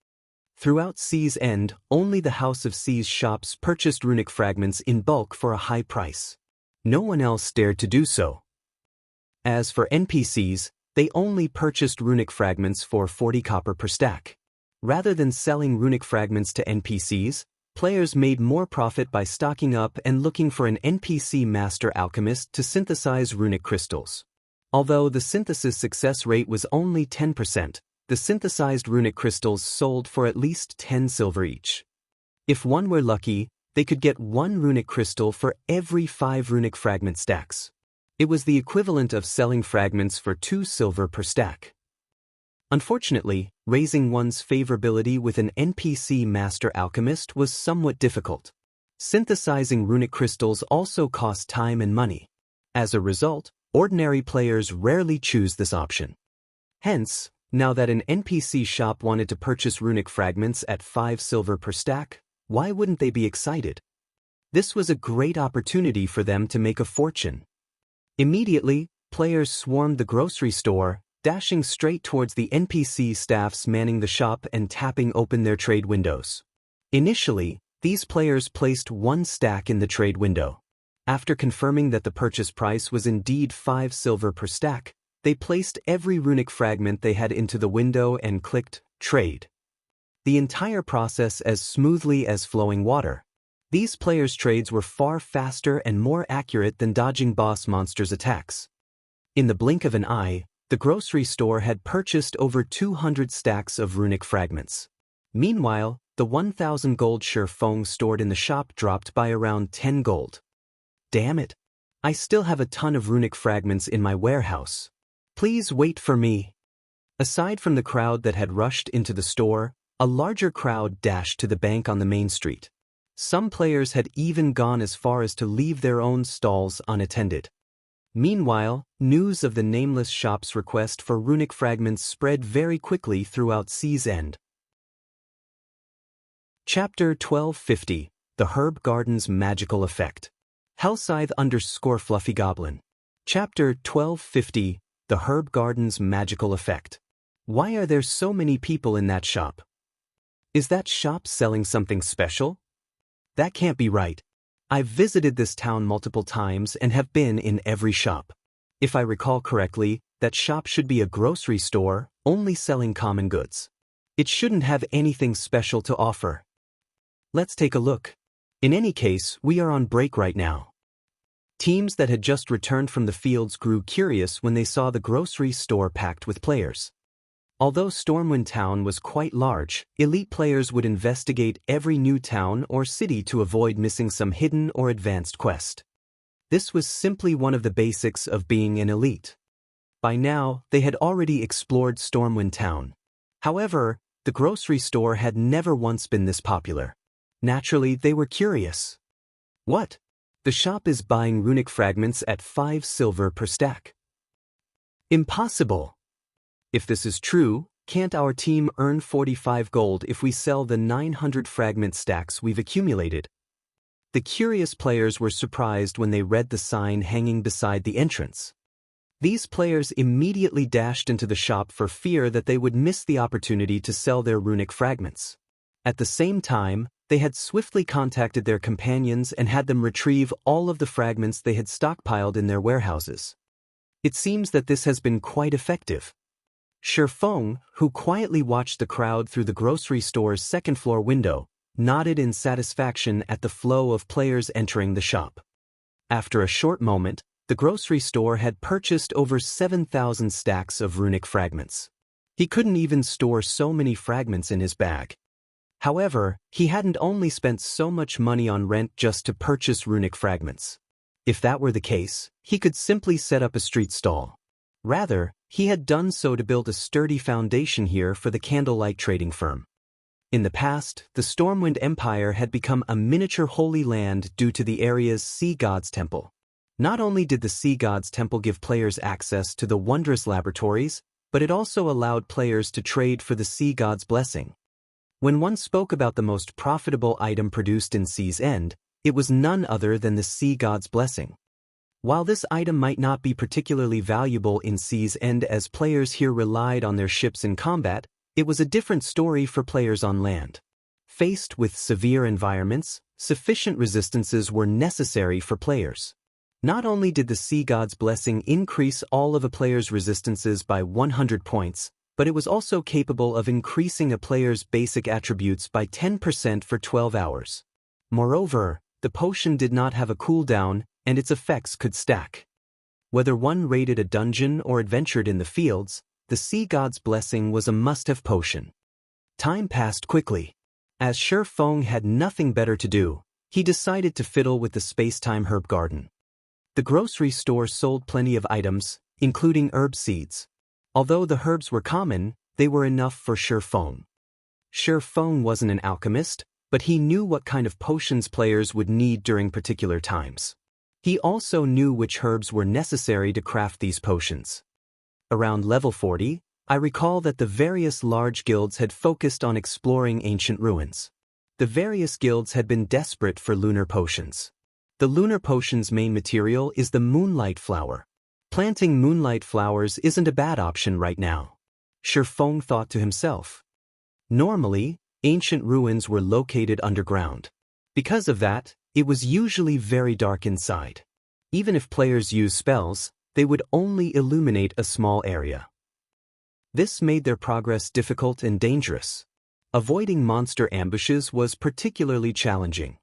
Throughout Sea's End, only the House of Seas shops purchased runic fragments in bulk for a high price. No one else dared to do so. As for NPCs, they only purchased runic fragments for 40 copper per stack. Rather than selling runic fragments to NPCs, players made more profit by stocking up and looking for an NPC master alchemist to synthesize runic crystals. Although the synthesis success rate was only 10%, the synthesized runic crystals sold for at least 10 silver each. If one were lucky, they could get 1 runic crystal for every 5 runic fragment stacks. It was the equivalent of selling fragments for 2 silver per stack. Unfortunately, raising one's favorability with an NPC master alchemist was somewhat difficult. Synthesizing runic crystals also cost time and money. As a result, ordinary players rarely choose this option. Hence, now that an NPC shop wanted to purchase runic fragments at 5 silver per stack, why wouldn't they be excited? This was a great opportunity for them to make a fortune. Immediately, players swarmed the grocery store, dashing straight towards the NPC staffs manning the shop and tapping open their trade windows. Initially, these players placed 1 stack in the trade window. After confirming that the purchase price was indeed 5 silver per stack, they placed every runic fragment they had into the window and clicked Trade. The entire process as smoothly as flowing water. These players' trades were far faster and more accurate than dodging boss monsters' attacks. In the blink of an eye, the grocery store had purchased over 200 stacks of runic fragments. Meanwhile, the 1,000 gold Feng stored in the shop dropped by around 10 gold. Damn it! I still have a ton of runic fragments in my warehouse. Please wait for me. Aside from the crowd that had rushed into the store, a larger crowd dashed to the bank on the main street. Some players had even gone as far as to leave their own stalls unattended. Meanwhile, news of the nameless shop's request for runic fragments spread very quickly throughout Sea's End. Chapter 1250, The Herb Garden's Magical Effect. Hellscythe_Fluffy Goblin. Chapter 1250, The Herb Garden's Magical Effect. Why are there so many people in that shop? Is that shop selling something special? That can't be right. I've visited this town multiple times and have been in every shop. If I recall correctly, that shop should be a grocery store, only selling common goods. It shouldn't have anything special to offer. Let's take a look. In any case, we are on break right now. Teams that had just returned from the fields grew curious when they saw the grocery store packed with players. Although Stormwind Town was quite large, elite players would investigate every new town or city to avoid missing some hidden or advanced quest. This was simply one of the basics of being an elite. By now, they had already explored Stormwind Town. However, the grocery store had never once been this popular. Naturally, they were curious. What? The shop is buying runic fragments at 5 silver per stack. Impossible! If this is true, can't our team earn 45 gold if we sell the 900 fragment stacks we've accumulated? The curious players were surprised when they read the sign hanging beside the entrance. These players immediately dashed into the shop for fear that they would miss the opportunity to sell their runic fragments. At the same time, they had swiftly contacted their companions and had them retrieve all of the fragments they had stockpiled in their warehouses. It seems that this has been quite effective. Shifeng, who quietly watched the crowd through the grocery store's second-floor window, nodded in satisfaction at the flow of players entering the shop. After a short moment, the grocery store had purchased over 7,000 stacks of runic fragments. He couldn't even store so many fragments in his bag. However, he hadn't only spent so much money on rent just to purchase runic fragments. If that were the case, he could simply set up a street stall. Rather, he had done so to build a sturdy foundation here for the candlelight trading firm. In the past, the Stormwind Empire had become a miniature holy land due to the area's Sea God's Temple. Not only did the Sea God's Temple give players access to the wondrous laboratories, but it also allowed players to trade for the Sea God's blessing. When one spoke about the most profitable item produced in Sea's End, it was none other than the Sea God's blessing. While this item might not be particularly valuable in Sea's End as players here relied on their ships in combat, it was a different story for players on land. Faced with severe environments, sufficient resistances were necessary for players. Not only did the Sea God's blessing increase all of a player's resistances by 100 points, but it was also capable of increasing a player's basic attributes by 10% for 12 hours. Moreover, the potion did not have a cooldown, and its effects could stack. Whether one raided a dungeon or adventured in the fields, the Sea God's blessing was a must-have potion. Time passed quickly. As Shifeng had nothing better to do, he decided to fiddle with the space-time herb garden. The grocery store sold plenty of items, including herb seeds. Although the herbs were common, they were enough for Shifeng. Shifeng wasn't an alchemist, but he knew what kind of potions players would need during particular times. He also knew which herbs were necessary to craft these potions. Around level 40, I recall that the various large guilds had focused on exploring ancient ruins. The various guilds had been desperate for lunar potions. The lunar potion's main material is the moonlight flower. Planting moonlight flowers isn't a bad option right now, Shifeng thought to himself. Normally, ancient ruins were located underground. Because of that, it was usually very dark inside. Even if players used spells, they would only illuminate a small area. This made their progress difficult and dangerous. Avoiding monster ambushes was particularly challenging.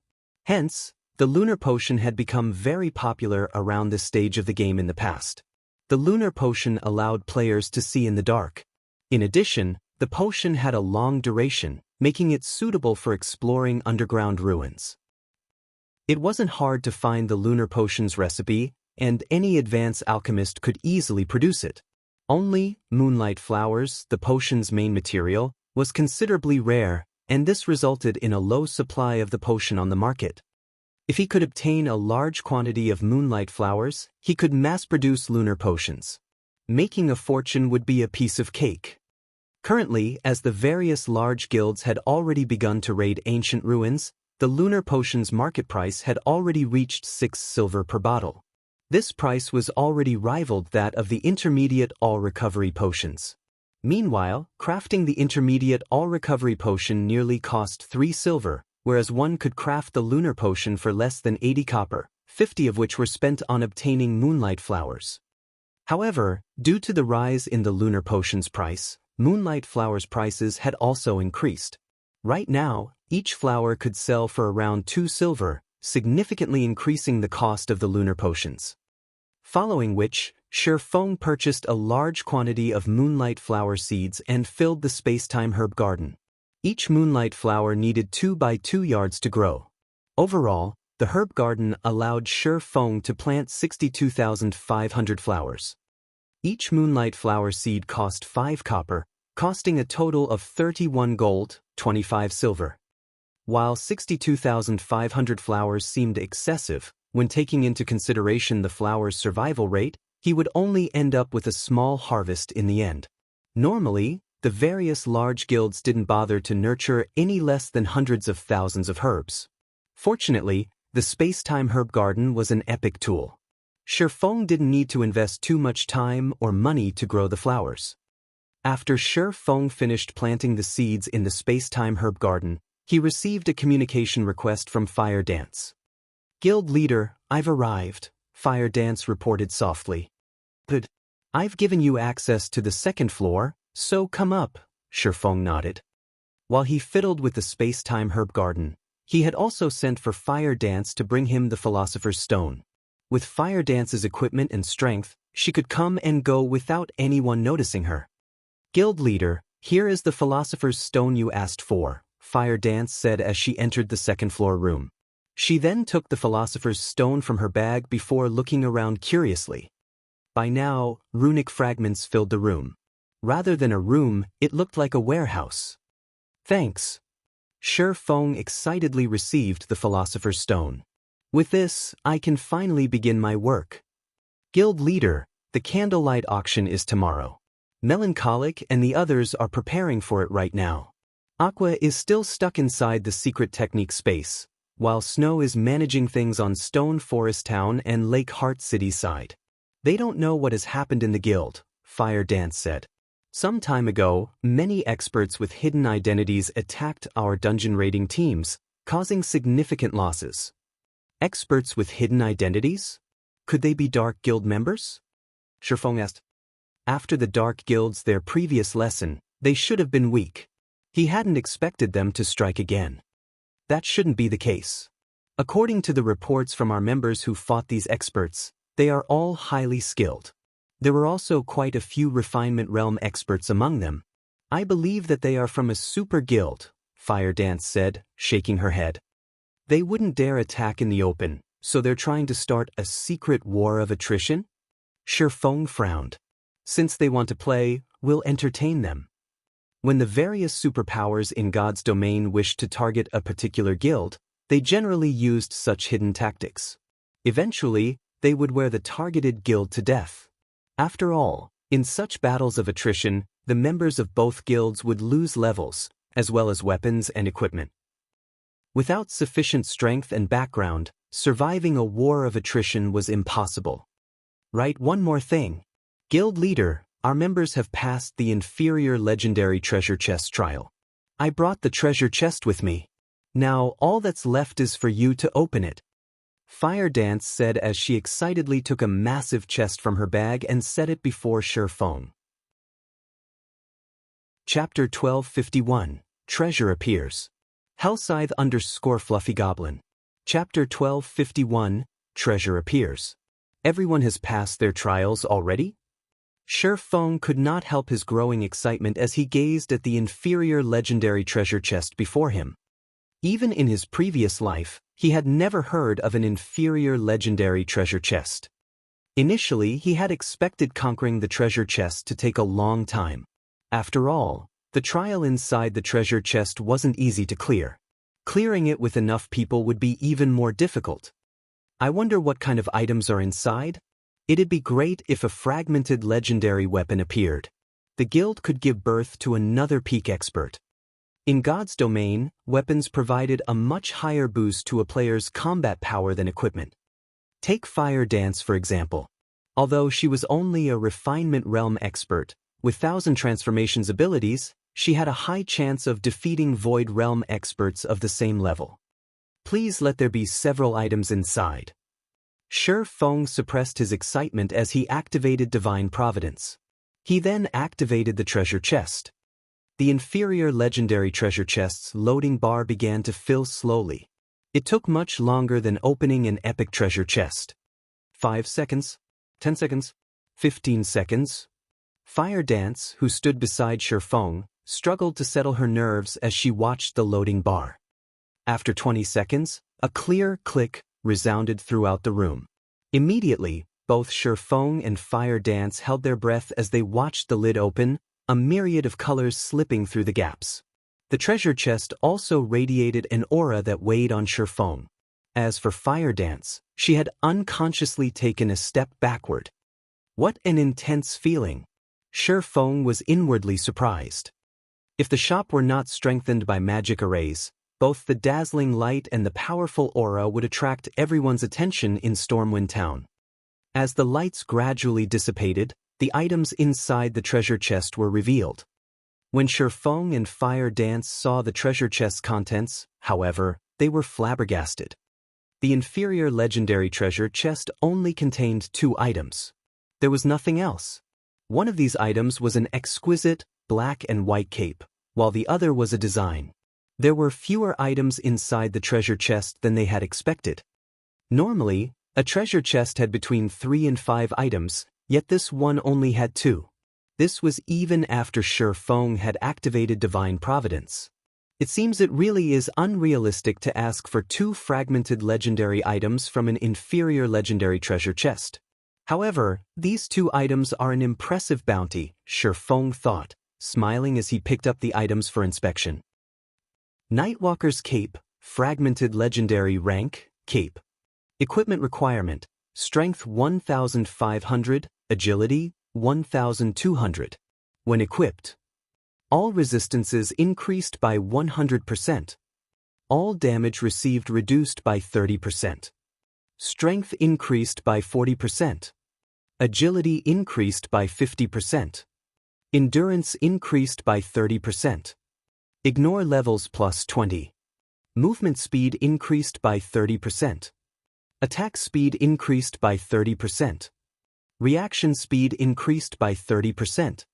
Hence, the lunar potion had become very popular around this stage of the game in the past. The lunar potion allowed players to see in the dark. In addition, the potion had a long duration, making it suitable for exploring underground ruins. It wasn't hard to find the lunar potion's recipe, and any advanced alchemist could easily produce it. Only, moonlight flowers, the potion's main material, was considerably rare, and this resulted in a low supply of the potion on the market. If he could obtain a large quantity of moonlight flowers, he could mass-produce lunar potions. Making a fortune would be a piece of cake. Currently, as the various large guilds had already begun to raid ancient ruins, the lunar potion's market price had already reached 6 silver per bottle. This price was already rivaled that of the intermediate all-recovery potions. Meanwhile, crafting the intermediate all-recovery potion nearly cost 3 silver, whereas one could craft the lunar potion for less than 80 copper, 50 of which were spent on obtaining moonlight flowers. However, due to the rise in the lunar potion's price, moonlight flowers' prices had also increased. Right now, each flower could sell for around 2 silver, significantly increasing the cost of the lunar potions. Following which, Shifeng purchased a large quantity of moonlight flower seeds and filled the space-time herb garden. Each moonlight flower needed 2 by 2 yards to grow. Overall, the herb garden allowed Shifeng to plant 62,500 flowers. Each moonlight flower seed cost 5 copper, costing a total of 31 gold, 25 silver. While 62,500 flowers seemed excessive, when taking into consideration the flower's survival rate, he would only end up with a small harvest in the end. Normally, the various large guilds didn't bother to nurture any less than hundreds of thousands of herbs. Fortunately, the space-time herb garden was an epic tool. Shifeng didn't need to invest too much time or money to grow the flowers. After Shifeng finished planting the seeds in the space-time herb garden, he received a communication request from Fire Dance. "Guild leader, I've arrived," Fire Dance reported softly. "Good. I've given you access to the second floor, so come up," Shifeng nodded. While he fiddled with the space-time herb garden, he had also sent for Fire Dance to bring him the Philosopher's Stone. With Fire Dance's equipment and strength, she could come and go without anyone noticing her. "Guild leader, here is the Philosopher's Stone you asked for," Fire Dance said as she entered the second-floor room. She then took the Philosopher's Stone from her bag before looking around curiously. By now, runic fragments filled the room. Rather than a room, it looked like a warehouse. "Thanks." Shifeng excitedly received the Philosopher's Stone. "With this, I can finally begin my work." "Guild leader, the candlelight auction is tomorrow. Melancholic and the others are preparing for it right now. Aqua is still stuck inside the secret technique space, while Snow is managing things on Stone Forest Town and Lake Heart City side. They don't know what has happened in the guild," Fire Dance said. "Some time ago, many experts with hidden identities attacked our dungeon raiding teams, causing significant losses." "Experts with hidden identities? Could they be Dark Guild members?" Shifeng asked. After the Dark Guild's their previous lesson, they should have been weak. He hadn't expected them to strike again. That shouldn't be the case. According to the reports from our members who fought these experts, they are all highly skilled. There were also quite a few refinement realm experts among them. "I believe that they are from a super guild," Fire Dance said, shaking her head. "They wouldn't dare attack in the open, so they're trying to start a secret war of attrition?" Shifeng frowned. "Since they want to play, we'll entertain them." When the various superpowers in God's domain wished to target a particular guild, they generally used such hidden tactics. Eventually, they would wear the targeted guild to death. After all, in such battles of attrition, the members of both guilds would lose levels, as well as weapons and equipment. Without sufficient strength and background, surviving a war of attrition was impossible. "Right, one more thing. Guild leader, our members have passed the inferior legendary treasure chest trial. I brought the treasure chest with me. Now all that's left is for you to open it." Fire Dance said as she excitedly took a massive chest from her bag and set it before Shifeng. Chapter 1251, Treasure Appears. Hellscythe_Fluffy Goblin. Chapter 1251, Treasure Appears. Everyone has passed their trials already? Shifeng could not help his growing excitement as he gazed at the inferior legendary treasure chest before him. Even in his previous life, he had never heard of an inferior legendary treasure chest. Initially, he had expected conquering the treasure chest to take a long time. After all, the trial inside the treasure chest wasn't easy to clear. Clearing it with enough people would be even more difficult. "I wonder what kind of items are inside? It'd be great if a fragmented legendary weapon appeared. The guild could give birth to another peak expert." In God's domain, weapons provided a much higher boost to a player's combat power than equipment. Take Fire Dance for example. Although she was only a refinement realm expert, with 1,000 transformations abilities, she had a high chance of defeating Void Realm experts of the same level. "Please let there be several items inside." Shifeng suppressed his excitement as he activated Divine Providence. He then activated the treasure chest. The inferior legendary treasure chest's loading bar began to fill slowly. It took much longer than opening an epic treasure chest. 5 seconds, 10 seconds, 15 seconds. Fire Dance, who stood beside Shifeng, struggled to settle her nerves as she watched the loading bar. After 20 seconds, a clear click resounded throughout the room. Immediately, both Shifeng and Fire Dance held their breath as they watched the lid open, a myriad of colors slipping through the gaps. The treasure chest also radiated an aura that weighed on Shifeng. As for Fire Dance, she had unconsciously taken a step backward. What an intense feeling! Shifeng was inwardly surprised. If the shop were not strengthened by magic arrays, both the dazzling light and the powerful aura would attract everyone's attention in Stormwind Town. As the lights gradually dissipated, the items inside the treasure chest were revealed. When Shifeng and Fire Dance saw the treasure chest's contents, however, they were flabbergasted. The inferior legendary treasure chest only contained 2 items. There was nothing else. One of these items was an exquisite, black and white cape, while the other was a design. There were fewer items inside the treasure chest than they had expected. Normally, a treasure chest had between 3 and 5 items, yet this one only had 2. This was even after Shifeng had activated Divine Providence. It seems it really is unrealistic to ask for 2 fragmented legendary items from an inferior legendary treasure chest. However, these 2 items are an impressive bounty, Shifeng thought, smiling as he picked up the items for inspection. Nightwalker's Cape, fragmented legendary rank, cape. Equipment requirement, strength 1500, agility 1200. When equipped, all resistances increased by 100%. All damage received reduced by 30%. Strength increased by 40%. Agility increased by 50%. Endurance increased by 30%. Ignore levels plus 20. Movement speed increased by 30%. Attack speed increased by 30%. Reaction speed increased by 30%.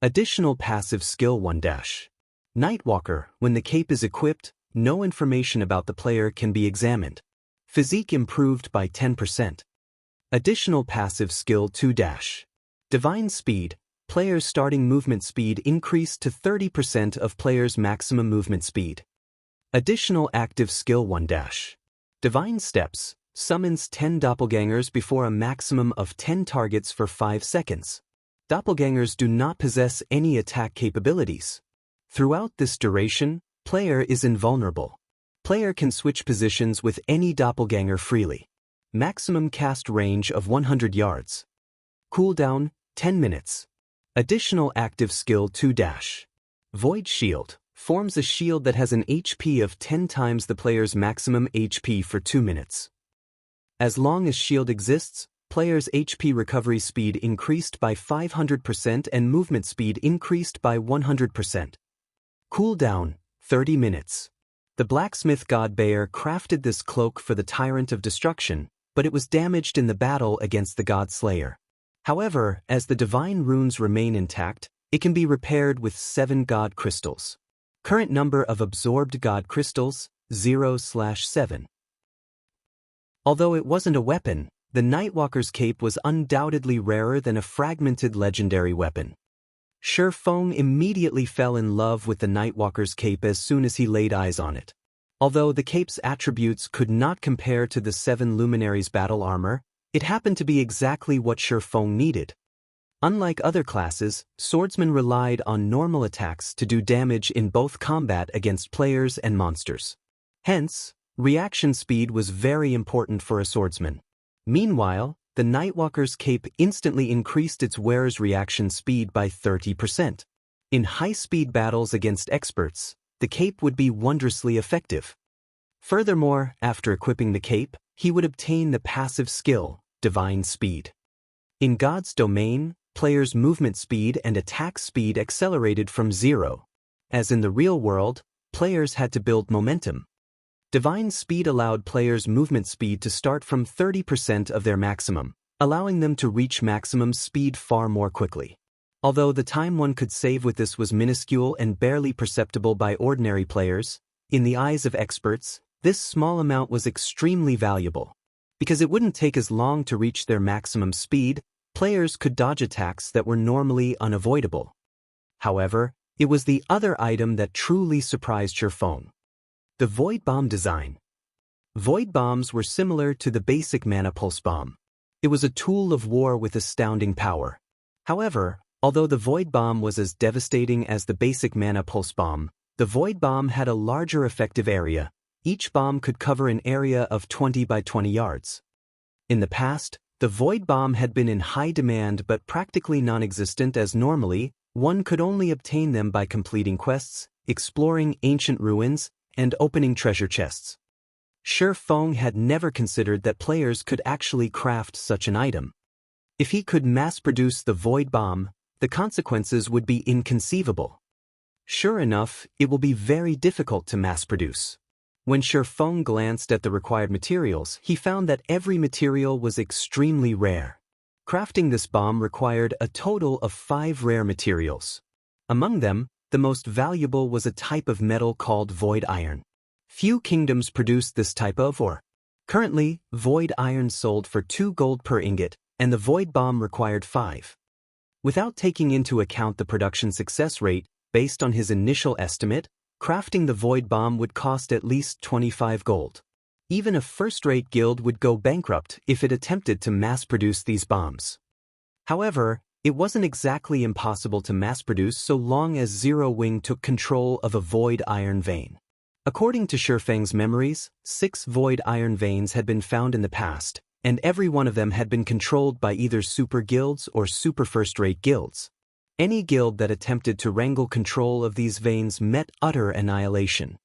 Additional passive skill 1-. Nightwalker, when the cape is equipped, no information about the player can be examined. Physique improved by 10%. Additional passive skill 2-. Divine Speed, player's starting movement speed increased to 30% of player's maximum movement speed. Additional active skill 1-. Divine Steps, summons 10 doppelgangers before a maximum of 10 targets for 5 seconds. Doppelgangers do not possess any attack capabilities. Throughout this duration, player is invulnerable. Player can switch positions with any doppelganger freely. Maximum cast range of 100 yards. Cooldown, 10 minutes. Additional active skill 2-. Void Shield, forms a shield that has an HP of 10 times the player's maximum HP for 2 minutes. As long as shield exists, player's HP recovery speed increased by 500% and movement speed increased by 100%. Cooldown, 30 minutes. The blacksmith god Baer crafted this cloak for the Tyrant of Destruction, but it was damaged in the battle against the God Slayer. However, as the divine runes remain intact, it can be repaired with 7 god crystals. Current number of absorbed god crystals, 0/7. Although it wasn't a weapon, the Nightwalker's Cape was undoubtedly rarer than a fragmented legendary weapon. Shifeng immediately fell in love with the Nightwalker's Cape as soon as he laid eyes on it. Although the cape's attributes could not compare to the 7 luminaries' battle armor, it happened to be exactly what Shifeng needed. Unlike other classes, swordsmen relied on normal attacks to do damage in both combat against players and monsters. Hence, reaction speed was very important for a swordsman. Meanwhile, the Nightwalker's Cape instantly increased its wearer's reaction speed by 30%. In high-speed battles against experts, the cape would be wondrously effective. Furthermore, after equipping the cape, he would obtain the passive skill, Divine Speed. In God's domain, players' movement speed and attack speed accelerated from 0. As in the real world, players had to build momentum. Divine Speed allowed players' movement speed to start from 30% of their maximum, allowing them to reach maximum speed far more quickly. Although the time one could save with this was minuscule and barely perceptible by ordinary players, in the eyes of experts, this small amount was extremely valuable. Because it wouldn't take as long to reach their maximum speed, players could dodge attacks that were normally unavoidable. However, it was the other item that truly surprised Shifeng. The Void Bomb design. Void Bombs were similar to the basic Mana Pulse Bomb. It was a tool of war with astounding power. However, although the Void Bomb was as devastating as the basic Mana Pulse Bomb, The void bomb had a larger effective area. Each bomb could cover an area of 20 by 20 yards. In the past, the void bomb had been in high demand but practically non-existent, as normally, one could only obtain them by completing quests, exploring ancient ruins, and opening treasure chests. Shi Feng had never considered that players could actually craft such an item. If he could mass-produce the void bomb, the consequences would be inconceivable. Sure enough, it will be very difficult to mass-produce. When Shi Feng glanced at the required materials, he found that every material was extremely rare. Crafting this bomb required a total of 5 rare materials. Among them, the most valuable was a type of metal called void iron. Few kingdoms produced this type of ore. Currently, void iron sold for 2 gold per ingot, and the void bomb required 5. Without taking into account the production success rate, based on his initial estimate, crafting the void bomb would cost at least 25 gold. Even a first-rate guild would go bankrupt if it attempted to mass-produce these bombs. However, it wasn't exactly impossible to mass-produce so long as Zero Wing took control of a void iron vein. According to Shi Feng's memories, 6 void iron veins had been found in the past, and every one of them had been controlled by either super guilds or super first-rate guilds. Any guild that attempted to wrangle control of these veins met utter annihilation.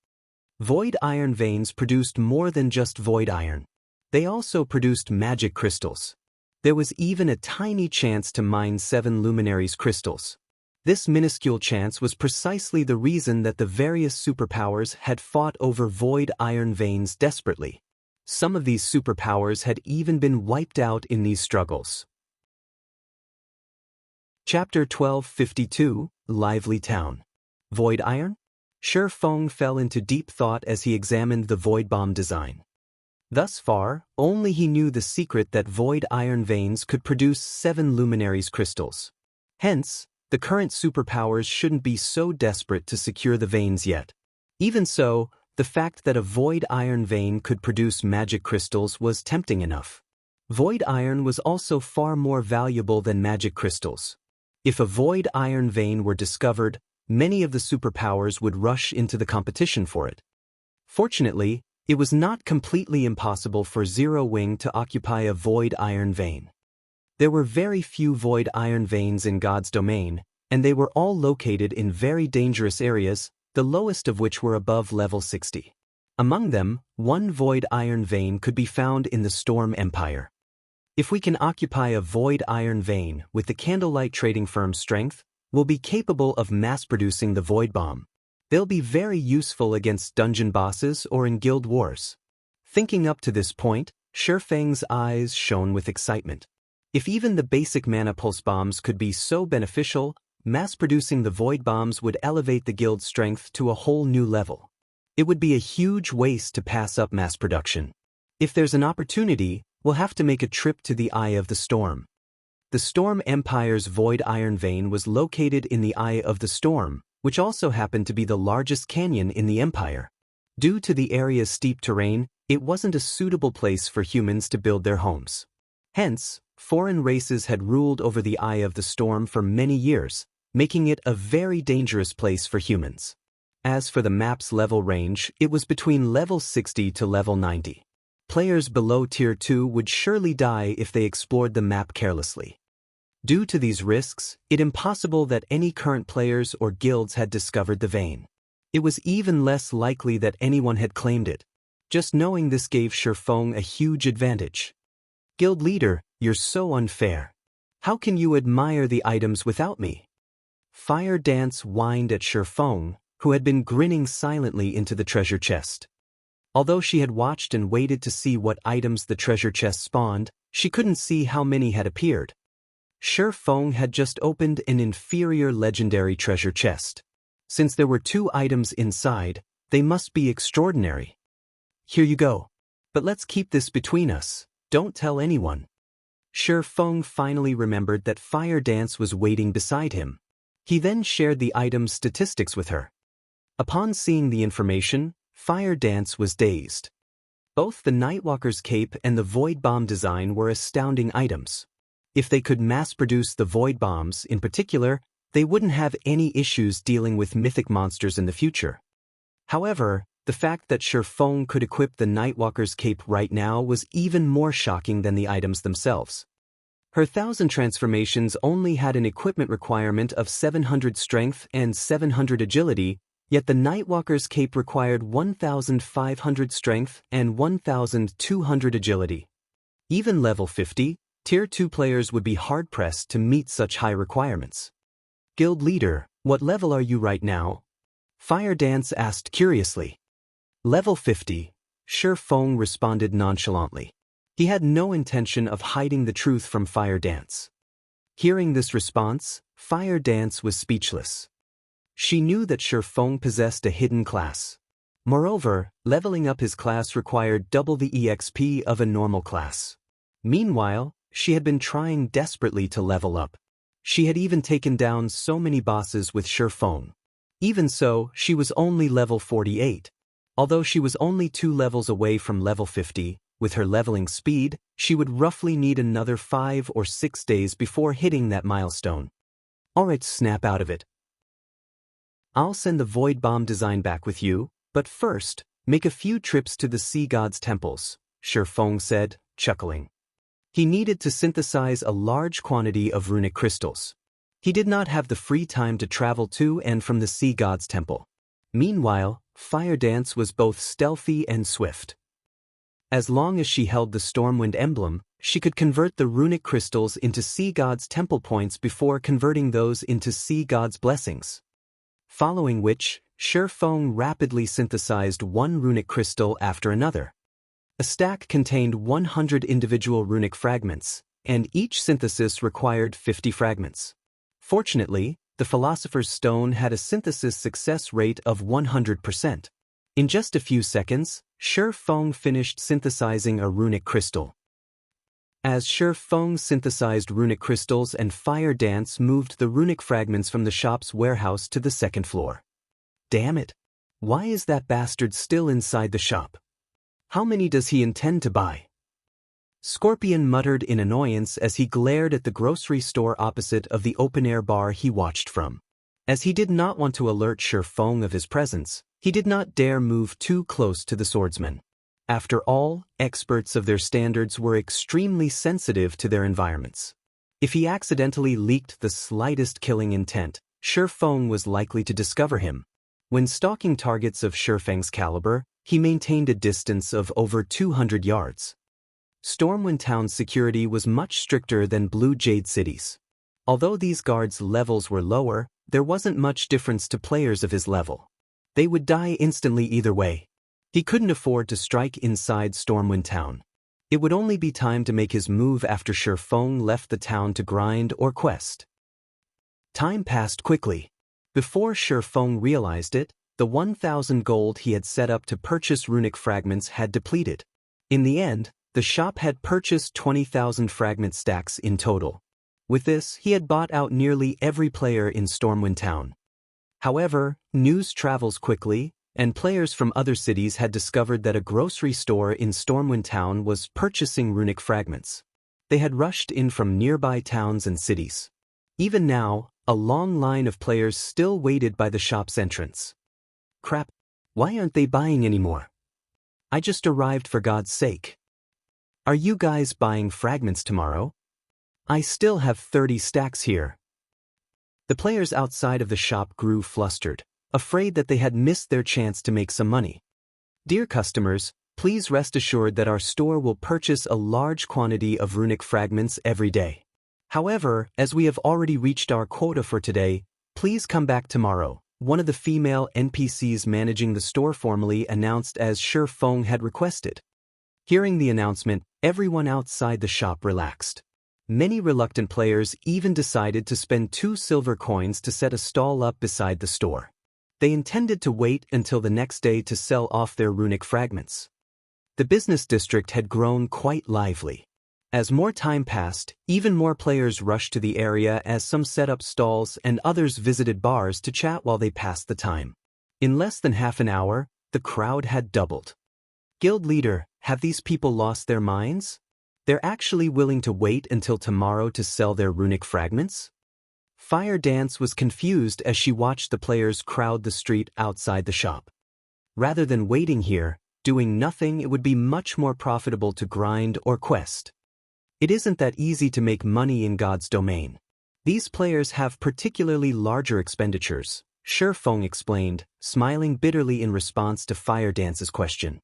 Void iron veins produced more than just void iron. They also produced magic crystals. There was even a tiny chance to mine 7 luminaries crystals. This minuscule chance was precisely the reason that the various superpowers had fought over void iron veins desperately. Some of these superpowers had even been wiped out in these struggles. Chapter 1252, Lively Town. Void iron? Shi Feng fell into deep thought as he examined the void bomb design. Thus far, only he knew the secret that void iron veins could produce 7 luminaries crystals. Hence, the current superpowers shouldn't be so desperate to secure the veins yet. Even so, the fact that a void iron vein could produce magic crystals was tempting enough. Void iron was also far more valuable than magic crystals. If a void iron vein were discovered, many of the superpowers would rush into the competition for it. Fortunately, it was not completely impossible for Zero Wing to occupy a void iron vein. There were very few void iron veins in God's domain, and they were all located in very dangerous areas, the lowest of which were above level 60. Among them, 1 void iron vein could be found in the Storm Empire. If we can occupy a void iron vein with the Candlelight Trading Firm's strength, we'll be capable of mass-producing the void bomb. They'll be very useful against dungeon bosses or in guild wars. Thinking up to this point, Shi Feng's eyes shone with excitement. If even the basic mana pulse bombs could be so beneficial, mass-producing the void bombs would elevate the guild's strength to a whole new level. It would be a huge waste to pass up mass production. If there's an opportunity, we'll have to make a trip to the Eye of the Storm. The Storm Empire's void iron vein was located in the Eye of the Storm, which also happened to be the largest canyon in the empire. Due to the area's steep terrain, it wasn't a suitable place for humans to build their homes. Hence, foreign races had ruled over the Eye of the Storm for many years, making it a very dangerous place for humans. As for the map's level range, it was between level 60 to level 90. Players below Tier 2 would surely die if they explored the map carelessly. Due to these risks, it's impossible that any current players or guilds had discovered the vein. It was even less likely that anyone had claimed it. Just knowing this gave Shi Feng a huge advantage. Guild leader, you're so unfair. How can you admire the items without me? Fire Dance whined at Shi Feng, who had been grinning silently into the treasure chest. Although she had watched and waited to see what items the treasure chest spawned, she couldn't see how many had appeared. Shi Feng had just opened an inferior legendary treasure chest. Since there were 2 items inside, they must be extraordinary. Here you go. But let's keep this between us. Don't tell anyone. Shi Feng finally remembered that Fire Dance was waiting beside him. He then shared the item's statistics with her. Upon seeing the information, Fire Dance was dazed. Both the Nightwalker's cape and the Void Bomb design were astounding items. If they could mass-produce the Void Bombs in particular, they wouldn't have any issues dealing with mythic monsters in the future. However, the fact that Feng could equip the Nightwalker's cape right now was even more shocking than the items themselves. Her 1,000 transformations only had an equipment requirement of 700 strength and 700 agility, yet the Nightwalker's cape required 1,500 strength and 1,200 agility. Even level 50, Tier 2 players would be hard-pressed to meet such high requirements. Guild leader, what level are you right now? Fire Dance asked curiously. Level 50, Feng responded nonchalantly. He had no intention of hiding the truth from Fire Dance. Hearing this response, Fire Dance was speechless. She knew that Feng possessed a hidden class. Moreover, leveling up his class required double the EXP of a normal class. Meanwhile, she had been trying desperately to level up. She had even taken down so many bosses with Feng. Even so, she was only level 48. Although she was only 2 levels away from level 50, with her leveling speed, she would roughly need another 5 or 6 days before hitting that milestone. Alright, snap out of it. I'll send the Void Bomb design back with you, but first, make a few trips to the Sea God's temples, Feng said, chuckling. He needed to synthesize a large quantity of runic crystals. He did not have the free time to travel to and from the Sea God's temple. Meanwhile, Fire Dance was both stealthy and swift. As long as she held the Stormwind emblem, she could convert the runic crystals into Sea God's temple points before converting those into Sea God's blessings. Following which, Feng rapidly synthesized one runic crystal after another. A stack contained 100 individual runic fragments, and each synthesis required 50 fragments. Fortunately, the Philosopher's Stone had a synthesis success rate of 100%. In just a few seconds, Feng finished synthesizing a runic crystal. As Feng synthesized runic crystals and Fire Dance moved the runic fragments from the shop's warehouse to the second floor. Damn it! Why is that bastard still inside the shop? How many does he intend to buy? Scorpion muttered in annoyance as he glared at the grocery store opposite of the open-air bar he watched from. As he did not want to alert Feng of his presence, he did not dare move too close to the swordsman. After all, experts of their standards were extremely sensitive to their environments. If he accidentally leaked the slightest killing intent, Feng was likely to discover him. When stalking targets of Feng's caliber, he maintained a distance of over 200 yards. Stormwind Town's security was much stricter than Blue Jade City's. Although these guards' levels were lower, there wasn't much difference to players of his level. They would die instantly either way. He couldn't afford to strike inside Stormwind Town. It would only be time to make his move after Feng left the town to grind or quest. Time passed quickly. Before Feng realized it, the 1,000 gold he had set up to purchase runic fragments had depleted. In the end, the shop had purchased 20,000 fragment stacks in total. With this, he had bought out nearly every player in Stormwind Town. However, news travels quickly, and players from other cities had discovered that a grocery store in Stormwind Town was purchasing runic fragments. They had rushed in from nearby towns and cities. Even now, a long line of players still waited by the shop's entrance. Crap, why aren't they buying anymore? I just arrived, for God's sake. Are you guys buying fragments tomorrow? I still have 30 stacks here. The players outside of the shop grew flustered, afraid that they had missed their chance to make some money. Dear customers, please rest assured that our store will purchase a large quantity of runic fragments every day. However, as we have already reached our quota for today, please come back tomorrow, one of the female NPCs managing the store formally announced as Feng had requested. Hearing the announcement, everyone outside the shop relaxed. Many reluctant players even decided to spend 2 silver coins to set a stall up beside the store. They intended to wait until the next day to sell off their runic fragments. The business district had grown quite lively. As more time passed, even more players rushed to the area as some set up stalls and others visited bars to chat while they passed the time. In less than half an hour, the crowd had doubled. Guild leader, have these people lost their minds? They're actually willing to wait until tomorrow to sell their runic fragments? Fire Dance was confused as she watched the players crowd the street outside the shop. Rather than waiting here, doing nothing, it would be much more profitable to grind or quest. It isn't that easy to make money in God's domain. These players have particularly larger expenditures, Shi Feng explained, smiling bitterly in response to Fire Dance's question.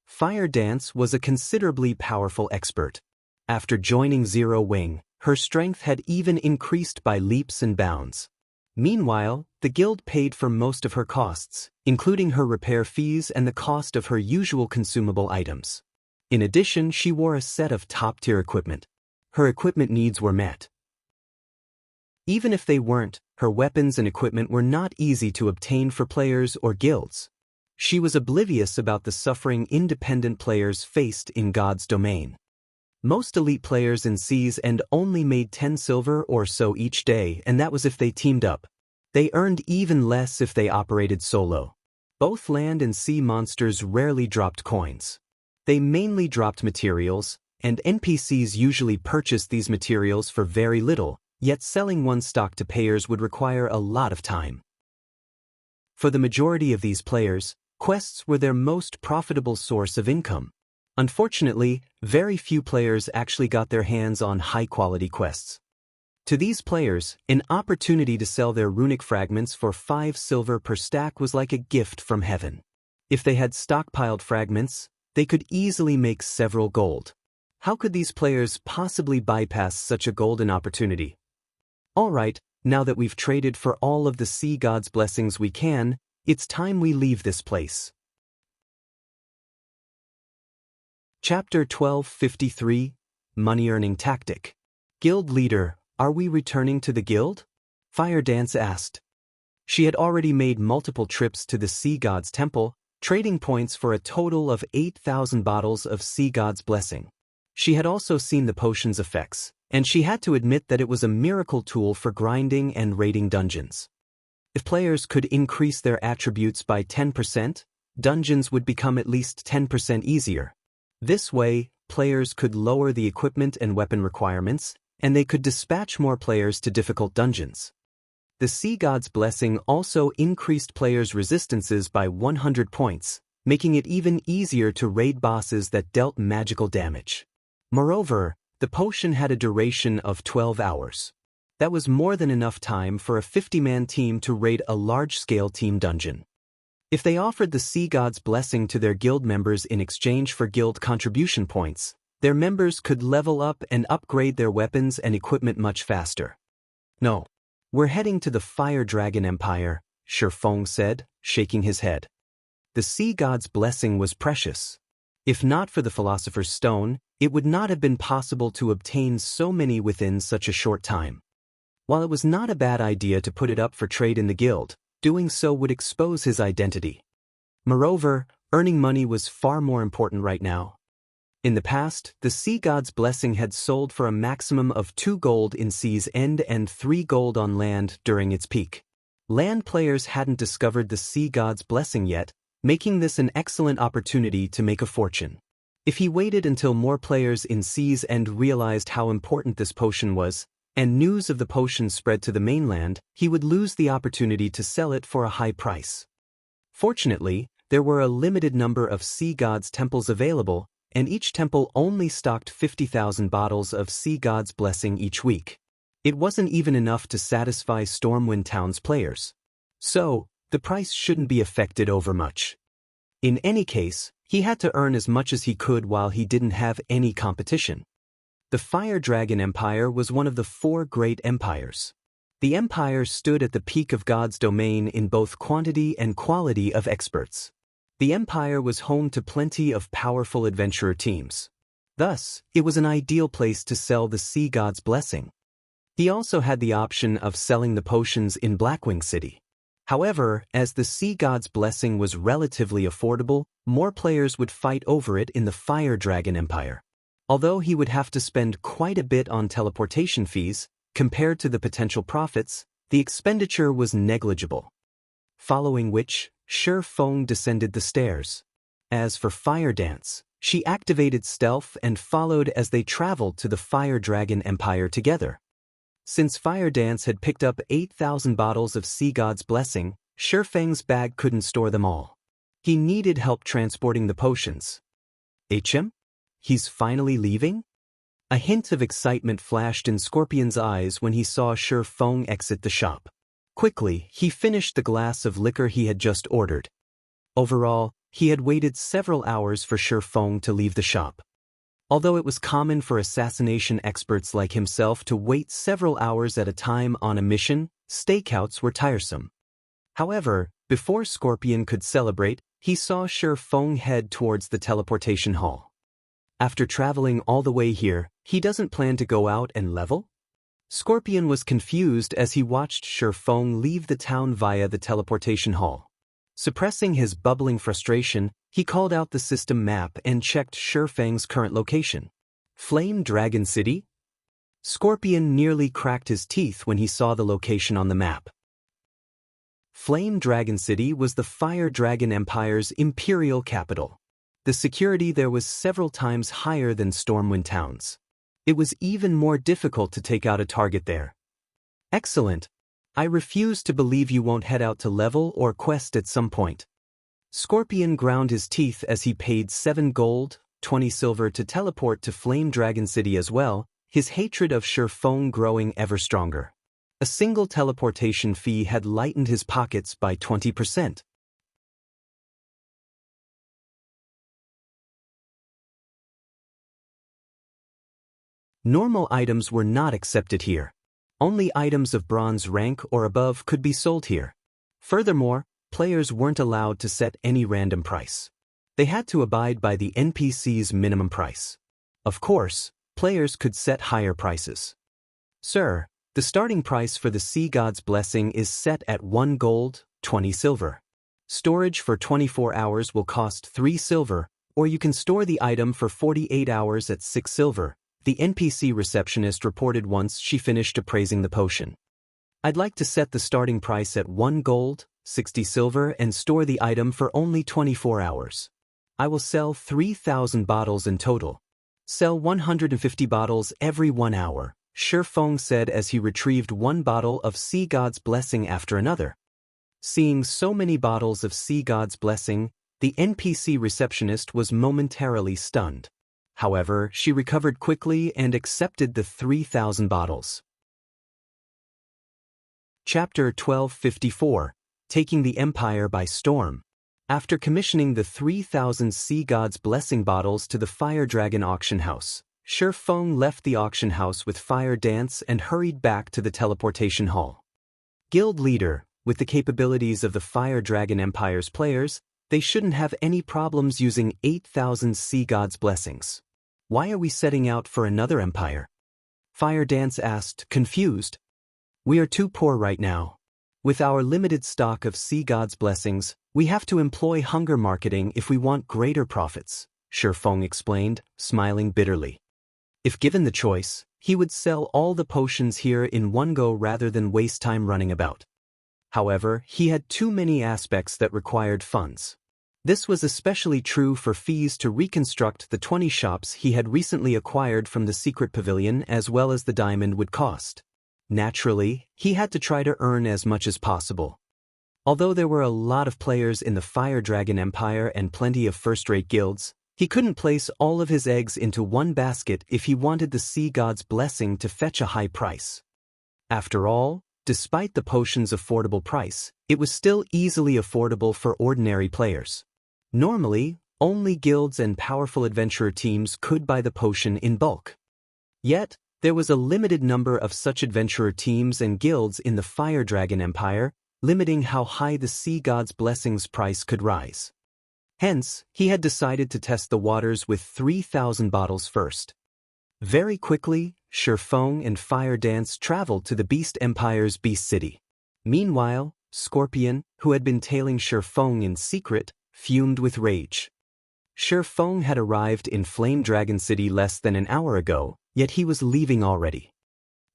Fire Dance was a considerably powerful expert. After joining Zero Wing, her strength had even increased by leaps and bounds. Meanwhile, the guild paid for most of her costs, including her repair fees and the cost of her usual consumable items. In addition, she wore a set of top-tier equipment. Her equipment needs were met. Even if they weren't, her weapons and equipment were not easy to obtain for players or guilds. She was oblivious about the suffering independent players faced in God's domain. Most elite players in Seas End only made 10 silver or so each day, and that was if they teamed up. They earned even less if they operated solo. Both land and sea monsters rarely dropped coins. They mainly dropped materials, and NPCs usually purchased these materials for very little, yet selling one stock to payers would require a lot of time. For the majority of these players, quests were their most profitable source of income. Unfortunately, very few players actually got their hands on high-quality quests. To these players, an opportunity to sell their runic fragments for 5 silver per stack was like a gift from heaven. If they had stockpiled fragments, they could easily make several gold. How could these players possibly bypass such a golden opportunity? Alright, now that we've traded for all of the sea god's blessings we can, it's time we leave this place. Chapter 1253, Money-Earning Tactic. Guild Leader, are we returning to the guild? Fire Dance asked. She had already made multiple trips to the Sea God's temple, trading points for a total of 8,000 bottles of Sea God's blessing. She had also seen the potion's effects, and she had to admit that it was a miracle tool for grinding and raiding dungeons. If players could increase their attributes by 10%, dungeons would become at least 10% easier. This way, players could lower the equipment and weapon requirements, and they could dispatch more players to difficult dungeons. The Sea God's blessing also increased players' resistances by 100 points, making it even easier to raid bosses that dealt magical damage. Moreover, the potion had a duration of 12 hours. That was more than enough time for a 50-man team to raid a large-scale team dungeon. If they offered the Sea God's blessing to their guild members in exchange for guild contribution points, their members could level up and upgrade their weapons and equipment much faster. No. We're heading to the Fire Dragon Empire, Shi Feng said, shaking his head. The Sea God's blessing was precious. If not for the Philosopher's Stone, it would not have been possible to obtain so many within such a short time. While it was not a bad idea to put it up for trade in the guild, doing so would expose his identity. Moreover, earning money was far more important right now. In the past, the Sea God's blessing had sold for a maximum of 2 gold in Sea's End and 3 gold on land during its peak. Land players hadn't discovered the Sea God's blessing yet, making this an excellent opportunity to make a fortune. If he waited until more players in Sea's End realized how important this potion was, and news of the potion spread to the mainland, he would lose the opportunity to sell it for a high price. Fortunately, there were a limited number of Sea God's temples available, and each temple only stocked 50,000 bottles of Sea God's blessing each week. It wasn't even enough to satisfy Stormwind Town's players. So, the price shouldn't be affected overmuch. In any case, he had to earn as much as he could while he didn't have any competition. The Fire Dragon Empire was one of the 4 great empires. The empire stood at the peak of God's domain in both quantity and quality of experts. The empire was home to plenty of powerful adventurer teams. Thus, it was an ideal place to sell the Sea God's blessing. He also had the option of selling the potions in Blackwing City. However, as the Sea God's blessing was relatively affordable, more players would fight over it in the Fire Dragon Empire. Although he would have to spend quite a bit on teleportation fees, compared to the potential profits, the expenditure was negligible. Following which, Shi Feng descended the stairs. As for Fire Dance, she activated stealth and followed as they traveled to the Fire Dragon Empire together. Since Fire Dance had picked up 8,000 bottles of Sea God's blessing, Shi Feng's bag couldn't store them all. He needed help transporting the potions. HM? He's finally leaving? A hint of excitement flashed in Scorpion's eyes when he saw Shi Feng exit the shop. Quickly, he finished the glass of liquor he had just ordered. Overall, he had waited several hours for Shi Feng to leave the shop. Although it was common for assassination experts like himself to wait several hours at a time on a mission, stakeouts were tiresome. However, before Scorpion could celebrate, he saw Shi Feng head towards the teleportation hall. After traveling all the way here, he doesn't plan to go out and level? Scorpion was confused as he watched Shi Feng leave the town via the teleportation hall. Suppressing his bubbling frustration, he called out the system map and checked Shi Feng's current location. Flame Dragon City? Scorpion nearly cracked his teeth when he saw the location on the map. Flame Dragon City was the Fire Dragon Empire's imperial capital. The security there was several times higher than Stormwind Town's. It was even more difficult to take out a target there. Excellent. I refuse to believe you won't head out to level or quest at some point. Scorpion ground his teeth as he paid 7 gold, 20 silver to teleport to Flame Dragon City as well, his hatred of Shi Feng growing ever stronger. A single teleportation fee had lightened his pockets by 20%. Normal items were not accepted here. Only items of bronze rank or above could be sold here. Furthermore, players weren't allowed to set any random price. They had to abide by the NPC's minimum price. Of course, players could set higher prices. Sir, the starting price for the Sea God's Blessing is set at 1 gold, 20 silver. Storage for 24 hours will cost 3 silver, or you can store the item for 48 hours at 6 silver. The NPC receptionist reported once she finished appraising the potion. I'd like to set the starting price at 1 gold, 60 silver and store the item for only 24 hours. I will sell 3,000 bottles in total. Sell 150 bottles every 1 hour, Shi Feng said as he retrieved 1 bottle of Sea God's Blessing after another. Seeing so many bottles of Sea God's Blessing, the NPC receptionist was momentarily stunned. However, she recovered quickly and accepted the 3,000 bottles. Chapter 1254, Taking the Empire by Storm. After commissioning the 3,000 Sea God's Blessing bottles to the Fire Dragon auction house, Shi Feng left the auction house with Fire Dance and hurried back to the teleportation hall. Guild leader, with the capabilities of the Fire Dragon Empire's players, they shouldn't have any problems using 8,000 Sea God's Blessings. Why are we setting out for another empire? Fire Dance asked, confused. We are too poor right now. With our limited stock of Sea God's Blessings, we have to employ hunger marketing if we want greater profits, Shi Feng explained, smiling bitterly. If given the choice, he would sell all the potions here in one go rather than waste time running about. However, he had too many aspects that required funds. This was especially true for fees to reconstruct the 20 shops he had recently acquired from the secret pavilion as well as the diamond would cost. Naturally, he had to try to earn as much as possible. Although there were a lot of players in the Fire Dragon Empire and plenty of first-rate guilds, he couldn't place all of his eggs into one basket if he wanted the Sea God's Blessing to fetch a high price. After all, despite the potion's affordable price, it was still easily affordable for ordinary players. Normally, only guilds and powerful adventurer teams could buy the potion in bulk. Yet, there was a limited number of such adventurer teams and guilds in the Fire Dragon Empire, limiting how high the Sea God's Blessing's price could rise. Hence, he had decided to test the waters with 3,000 bottles first. Very quickly, Shi Feng and Fire Dance traveled to the Beast Empire's Beast City. Meanwhile, Scorpion, who had been tailing Shi Feng in secret, fumed with rage. Shi Feng had arrived in Flame Dragon City less than an hour ago, yet he was leaving already.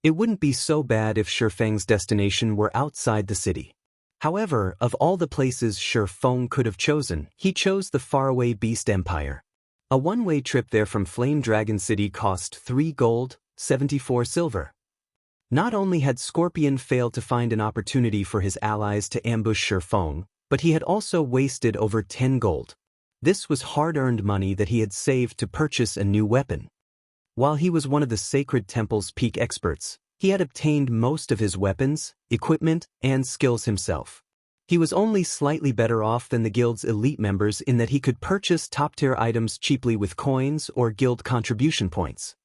It wouldn't be so bad if Shi Feng's destination were outside the city. However, of all the places Shi Feng could have chosen, he chose the faraway Beast Empire. A one-way trip there from Flame Dragon City cost 3 gold, 74 silver. Not only had Scorpion failed to find an opportunity for his allies to ambush Shi Feng, But he had also wasted over 10 gold. This was hard-earned money that he had saved to purchase a new weapon. While he was one of the Sacred Temple's peak experts, he had obtained most of his weapons, equipment, and skills himself. He was only slightly better off than the guild's elite members in that he could purchase top-tier items cheaply with coins or guild contribution points.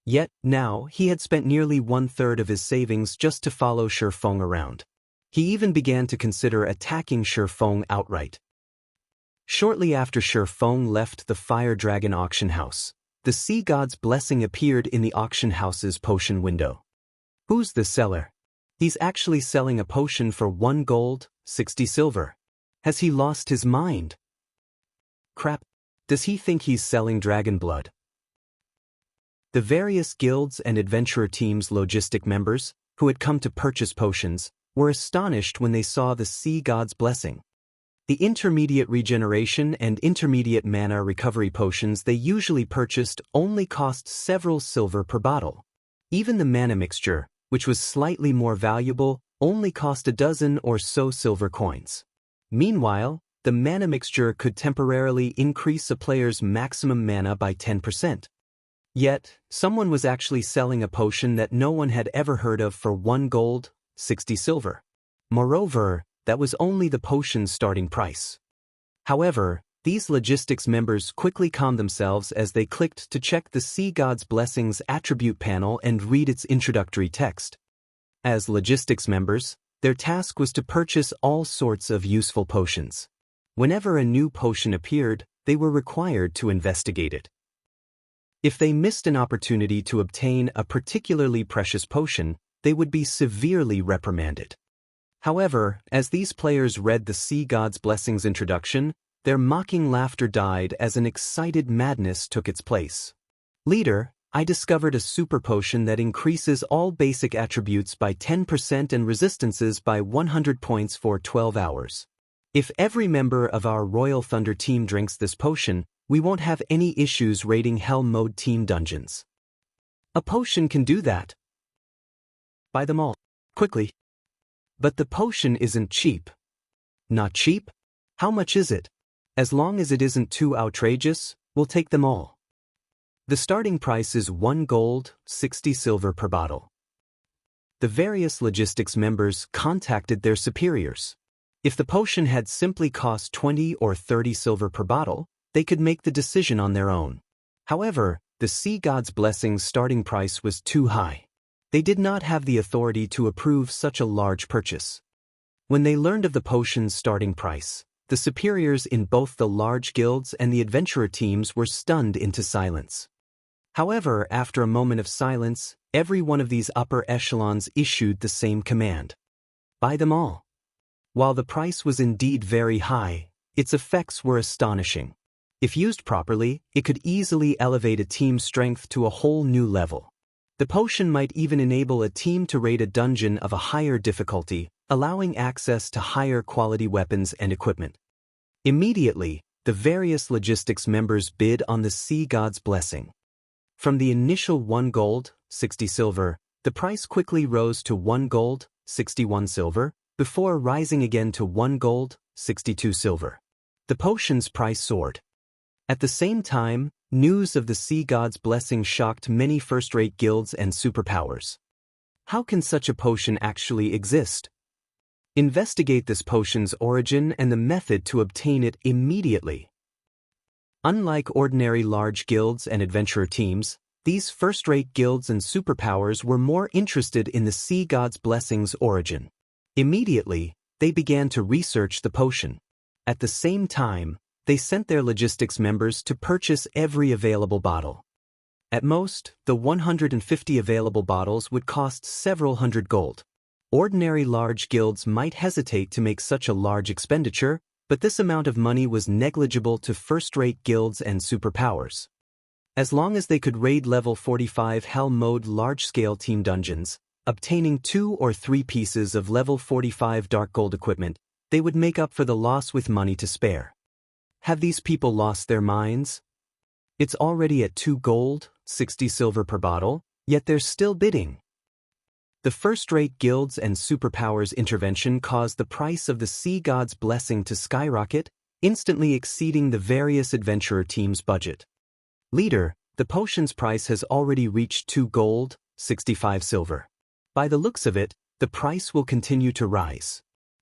Yet, now, he had spent nearly one-third of his savings just to follow Shi Feng around. He even began to consider attacking Shi Feng outright. Shortly after Shi Feng left the Fire Dragon auction house, the Sea God's blessing appeared in the auction house's potion window. Who's the seller? He's actually selling a potion for 1 gold, 60 silver. Has he lost his mind? Crap. Does he think he's selling dragon blood? The various guilds and adventurer teams' logistic members, who had come to purchase potions, were astonished when they saw the Sea God's blessing. The intermediate regeneration and intermediate mana recovery potions they usually purchased only cost several silver per bottle. Even the mana mixture, which was slightly more valuable, only cost a dozen or so silver coins. Meanwhile, the mana mixture could temporarily increase a player's maximum mana by 10%. Yet, someone was actually selling a potion that no one had ever heard of for 1 gold, 60 silver. Moreover, that was only the potion's starting price. However, these logistics members quickly calmed themselves as they clicked to check the Sea God's Blessings attribute panel and read its introductory text. As logistics members, their task was to purchase all sorts of useful potions. Whenever a new potion appeared, they were required to investigate it. If they missed an opportunity to obtain a particularly precious potion, they would be severely reprimanded. However, as these players read the Sea God's Blessings introduction, their mocking laughter died as an excited madness took its place. Leader, I discovered a super potion that increases all basic attributes by 10% and resistances by 100 points for 12 hours. If every member of our Royal Thunder team drinks this potion, we won't have any issues raiding Hell Mode team dungeons. A potion can do that. Buy them all. Quickly. But the potion isn't cheap. Not cheap? How much is it? As long as it isn't too outrageous, we'll take them all. The starting price is 1 gold, 60 silver per bottle. The various logistics members contacted their superiors. If the potion had simply cost 20 or 30 silver per bottle, they could make the decision on their own. However, the Sea God's Blessing's starting price was too high. They did not have the authority to approve such a large purchase. When they learned of the potion's starting price, the superiors in both the large guilds and the adventurer teams were stunned into silence. However, after a moment of silence, every one of these upper echelons issued the same command. Buy them all. While the price was indeed very high, its effects were astonishing. If used properly, it could easily elevate a team's strength to a whole new level. The potion might even enable a team to raid a dungeon of a higher difficulty, allowing access to higher quality weapons and equipment. Immediately, the various logistics members bid on the Sea God's Blessing. From the initial 1 gold, 60 silver, the price quickly rose to 1 gold, 61 silver, before rising again to 1 gold, 62 silver. The potion's price soared. At the same time, news of the Sea God's Blessing shocked many first-rate guilds and superpowers. How can such a potion actually exist? Investigate this potion's origin and the method to obtain it immediately. Unlike ordinary large guilds and adventurer teams, these first-rate guilds and superpowers were more interested in the Sea God's Blessing's origin. Immediately, they began to research the potion. At the same time, they sent their logistics members to purchase every available bottle. At most, the 150 available bottles would cost several hundred gold. Ordinary large guilds might hesitate to make such a large expenditure, but this amount of money was negligible to first-rate guilds and superpowers. As long as they could raid level 45 Hell Mode large-scale team dungeons, obtaining 2 or 3 pieces of level 45 dark gold equipment, they would make up for the loss with money to spare. Have these people lost their minds? It's already at 2 gold, 60 silver per bottle, yet they're still bidding. The first-rate guilds and superpowers intervention caused the price of the sea god's blessing to skyrocket, instantly exceeding the various adventurer teams' budget. Leader, the potion's price has already reached 2 gold, 65 silver. By the looks of it, the price will continue to rise.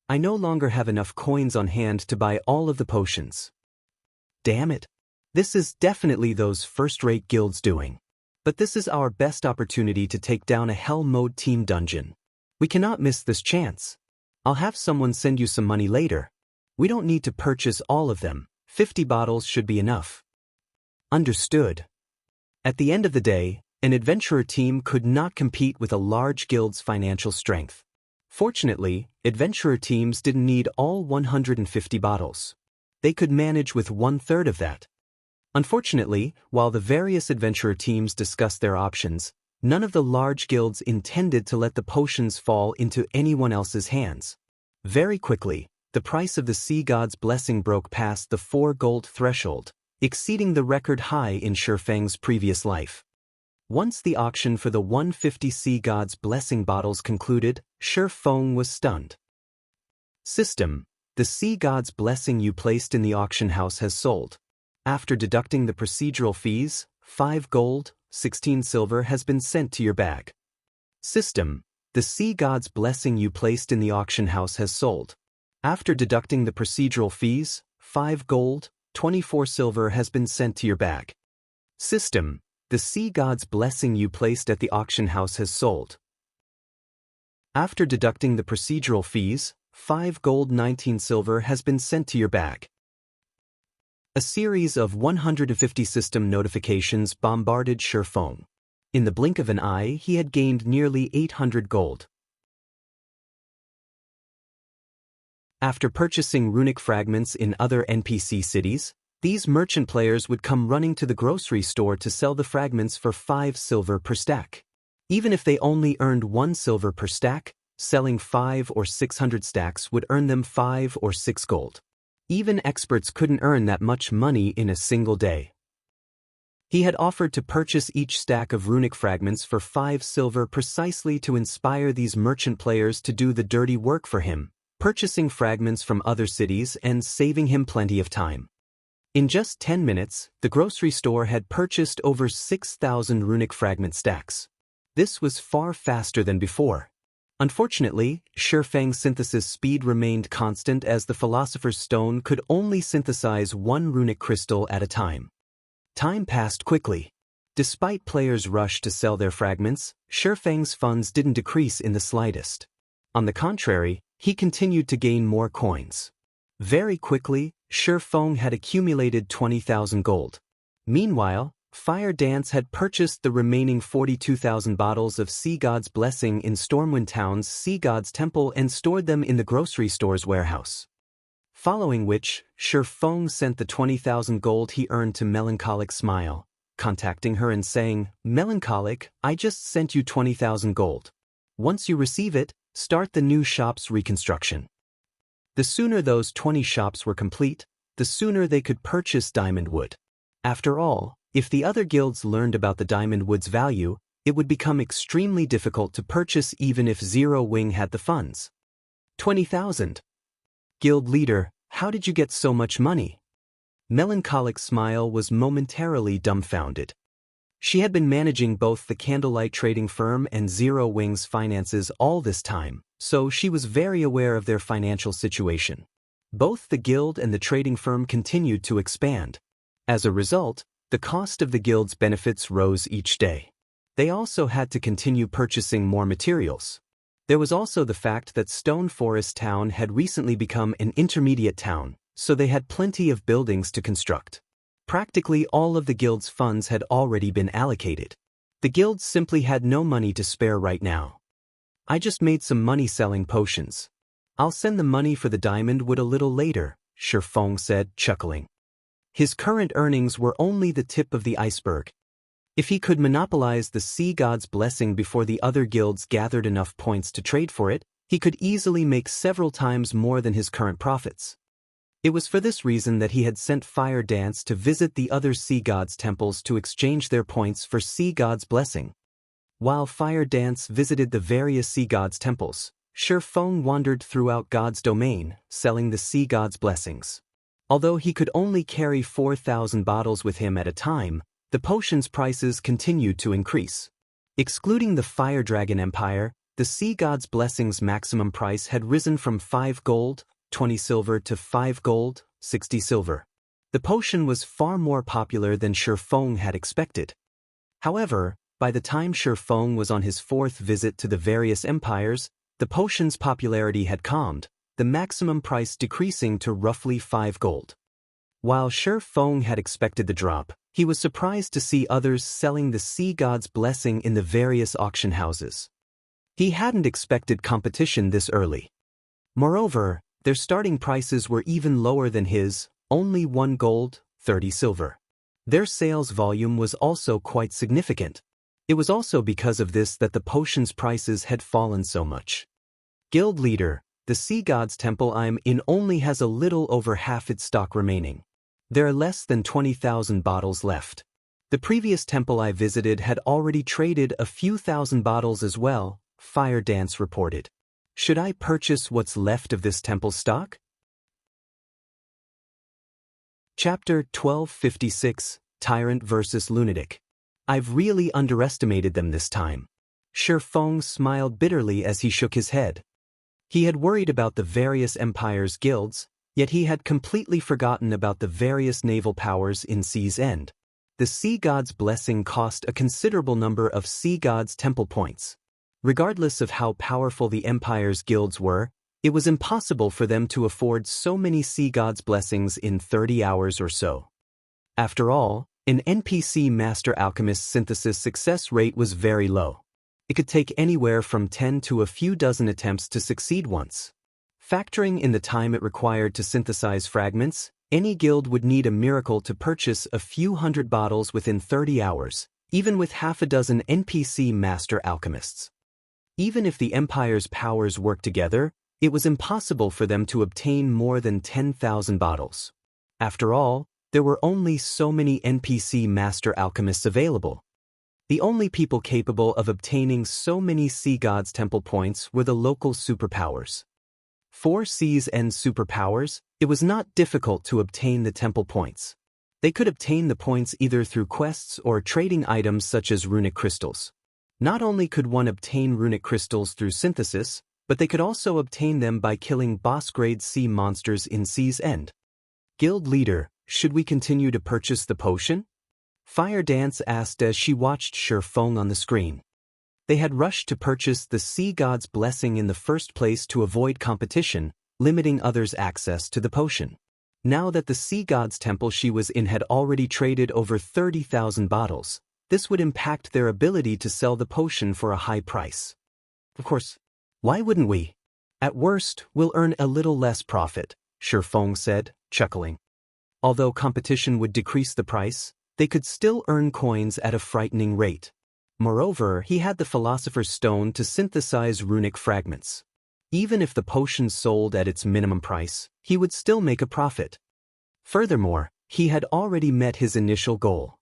I no longer have enough coins on hand to buy all of the potions. Damn it. This is definitely those first-rate guilds doing. But this is our best opportunity to take down a Hell Mode team dungeon. We cannot miss this chance. I'll have someone send you some money later. We don't need to purchase all of them. 50 bottles should be enough. Understood. At the end of the day, an adventurer team could not compete with a large guild's financial strength. Fortunately, adventurer teams didn't need all 150 bottles. They could manage with 1/3 of that. Unfortunately, while the various adventurer teams discussed their options, none of the large guilds intended to let the potions fall into anyone else's hands. Very quickly, the price of the sea god's blessing broke past the 4 gold threshold, exceeding the record high in Shifeng's previous life. Once the auction for the 150 sea god's blessing bottles concluded, Shifeng was stunned. System: the sea god's blessing you placed in the auction house has sold. After deducting the procedural fees, 5 gold, 16 silver has been sent to your bag. System: the sea god's blessing you placed in the auction house has sold. After deducting the procedural fees, 5 gold, 24 silver has been sent to your bag. System: the sea god's blessing you placed at the auction house has sold. After deducting the procedural fees, 5 gold 19 silver has been sent to your bag. A series of 150 system notifications bombarded Shifeng. In the blink of an eye, he had gained nearly 800 gold. After purchasing runic fragments in other NPC cities, these merchant players would come running to the grocery store to sell the fragments for 5 silver per stack. Even if they only earned 1 silver per stack, selling 5 or 600 stacks would earn them 5 or 6 gold. Even experts couldn't earn that much money in a single day. He had offered to purchase each stack of runic fragments for 5 silver precisely to inspire these merchant players to do the dirty work for him, purchasing fragments from other cities and saving him plenty of time. In just 10 minutes, the grocery store had purchased over 6,000 runic fragment stacks. This was far faster than before. Unfortunately, Shifeng's synthesis speed remained constant as the Philosopher's Stone could only synthesize 1 runic crystal at a time. Time passed quickly. Despite players' rush to sell their fragments, Shifeng's funds didn't decrease in the slightest. On the contrary, he continued to gain more coins. Very quickly, Shifeng had accumulated 20,000 gold. Meanwhile, Fire Dance had purchased the remaining 42,000 bottles of Sea God's Blessing in Stormwind Town's Sea God's Temple and stored them in the grocery store's warehouse. Following which, Shifeng sent the 20,000 gold he earned to Melancholic Smile, contacting her and saying, "Melancholic, I just sent you 20,000 gold. Once you receive it, start the new shop's reconstruction." The sooner those 20 shops were complete, the sooner they could purchase diamond wood. After all, if the other guilds learned about the diamond wood's value, it would become extremely difficult to purchase even if Zero Wing had the funds. 20,000. Guild leader, how did you get so much money? Melancholic Smile was momentarily dumbfounded. She had been managing both the Candlelight trading firm and Zero Wing's finances all this time, so she was very aware of their financial situation. Both the guild and the trading firm continued to expand. As a result, the cost of the guild's benefits rose each day. They also had to continue purchasing more materials. There was also the fact that Stone Forest Town had recently become an intermediate town, so they had plenty of buildings to construct. Practically all of the guild's funds had already been allocated. The guild simply had no money to spare right now. "I just made some money selling potions. I'll send the money for the diamond wood a little later," Shifeng said, chuckling. His current earnings were only the tip of the iceberg. If he could monopolize the Sea God's Blessing before the other guilds gathered enough points to trade for it, he could easily make several times more than his current profits. It was for this reason that he had sent Fire Dance to visit the other Sea Gods' temples to exchange their points for Sea God's Blessing. While Fire Dance visited the various sea gods' temples, Feng wandered throughout God's domain, selling the sea gods' blessings. Although he could only carry 4,000 bottles with him at a time, the potions' prices continued to increase. Excluding the Fire Dragon Empire, the sea gods' blessings' maximum price had risen from 5 gold, 20 silver to 5 gold, 60 silver. The potion was far more popular than Feng had expected. However, by the time Feng was on his 4th visit to the various empires, the potion's popularity had calmed, the maximum price decreasing to roughly 5 gold. While Feng had expected the drop, he was surprised to see others selling the sea god's blessing in the various auction houses. He hadn't expected competition this early. Moreover, their starting prices were even lower than his, only 1 gold, 30 silver. Their sales volume was also quite significant. It was also because of this that the potion's prices had fallen so much. Guild leader, the Sea God's Temple I'm in only has a little over half its stock remaining. There are less than 20,000 bottles left. The previous temple I visited had already traded a few thousand bottles as well, Fire Dance reported. Should I purchase what's left of this temple stock? Chapter 1256, Tyrant vs. Lunatic. I've really underestimated them this time. Feng smiled bitterly as he shook his head. He had worried about the various empires' guilds, yet he had completely forgotten about the various naval powers in Sea's End. The Sea God's blessing cost a considerable number of Sea God's temple points. Regardless of how powerful the empire's guilds were, it was impossible for them to afford so many Sea God's blessings in 30 hours or so. After all, an NPC Master Alchemist's synthesis success rate was very low. It could take anywhere from 10 to a few dozen attempts to succeed once. Factoring in the time it required to synthesize fragments, any guild would need a miracle to purchase a few hundred bottles within 30 hours, even with half a dozen NPC Master Alchemists. Even if the Empire's powers worked together, it was impossible for them to obtain more than 10,000 bottles. After all, there were only so many NPC Master Alchemists available. The only people capable of obtaining so many Sea Gods Temple points were the local superpowers. For Sea's End superpowers, it was not difficult to obtain the temple points. They could obtain the points either through quests or trading items such as runic crystals. Not only could one obtain runic crystals through synthesis, but they could also obtain them by killing boss-grade sea monsters in Sea's End. Guild leader, should we continue to purchase the potion? Fire Dance asked as she watched Feng on the screen. They had rushed to purchase the Sea God's blessing in the first place to avoid competition, limiting others' access to the potion. Now that the Sea God's temple she was in had already traded over 30,000 bottles, this would impact their ability to sell the potion for a high price. Of course, why wouldn't we? At worst, we'll earn a little less profit, Feng said, chuckling. Although competition would decrease the price, they could still earn coins at a frightening rate. Moreover, he had the Philosopher's Stone to synthesize runic fragments. Even if the potion sold at its minimum price, he would still make a profit. Furthermore, he had already met his initial goal.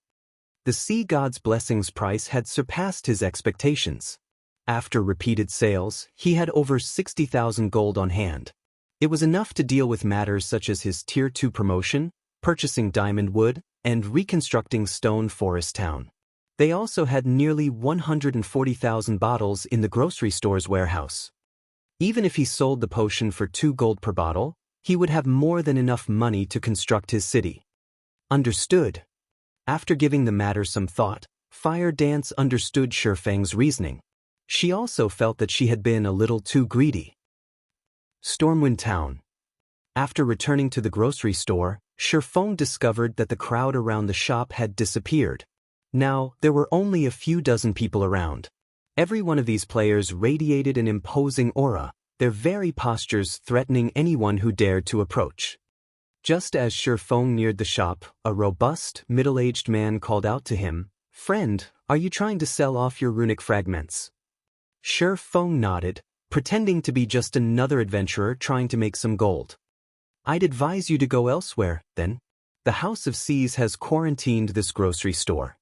The Sea God's blessings price had surpassed his expectations. After repeated sales, he had over 60,000 gold on hand. It was enough to deal with matters such as his Tier 2 promotion, purchasing diamond wood, and reconstructing Stone Forest Town. They also had nearly 140,000 bottles in the grocery store's warehouse. Even if he sold the potion for 2 gold per bottle, he would have more than enough money to construct his city. Understood. After giving the matter some thought, Fire Dance understood Feng's reasoning. She also felt that she had been a little too greedy. Stormwind Town. After returning to the grocery store, Feng discovered that the crowd around the shop had disappeared. Now, there were only a few dozen people around. Every one of these players radiated an imposing aura, their very postures threatening anyone who dared to approach. Just as Feng neared the shop, a robust, middle-aged man called out to him, "Friend, are you trying to sell off your runic fragments?" Feng nodded, pretending to be just another adventurer trying to make some gold. "I'd advise you to go elsewhere, then. The House of Seas has quarantined this grocery store."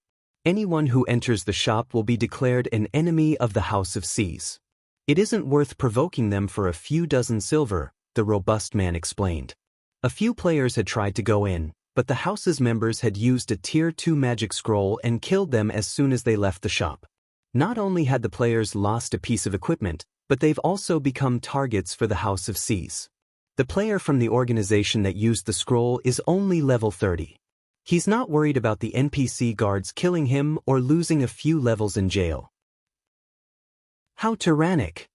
Anyone who enters the shop will be declared an enemy of the House of Seas. It isn't worth provoking them for a few dozen silver, the robust man explained. A few players had tried to go in, but the house's members had used a Tier 2 magic scroll and killed them as soon as they left the shop. Not only had the players lost a piece of equipment, but they've also become targets for the House of Seas. The player from the organization that used the scroll is only level 30. He's not worried about the NPC guards killing him or losing a few levels in jail. How tyrannic!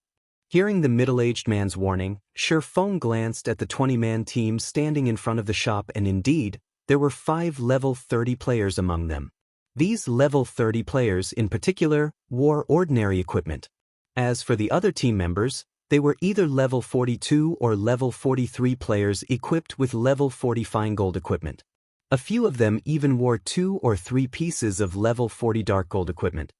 Hearing the middle-aged man's warning, Xianxia glanced at the 20-man team standing in front of the shop, and indeed, there were 5 level 30 players among them. These level 30 players in particular wore ordinary equipment. As for the other team members, they were either level 42 or level 43 players equipped with level 40 fine gold equipment. A few of them even wore 2 or 3 pieces of level 40 dark gold equipment.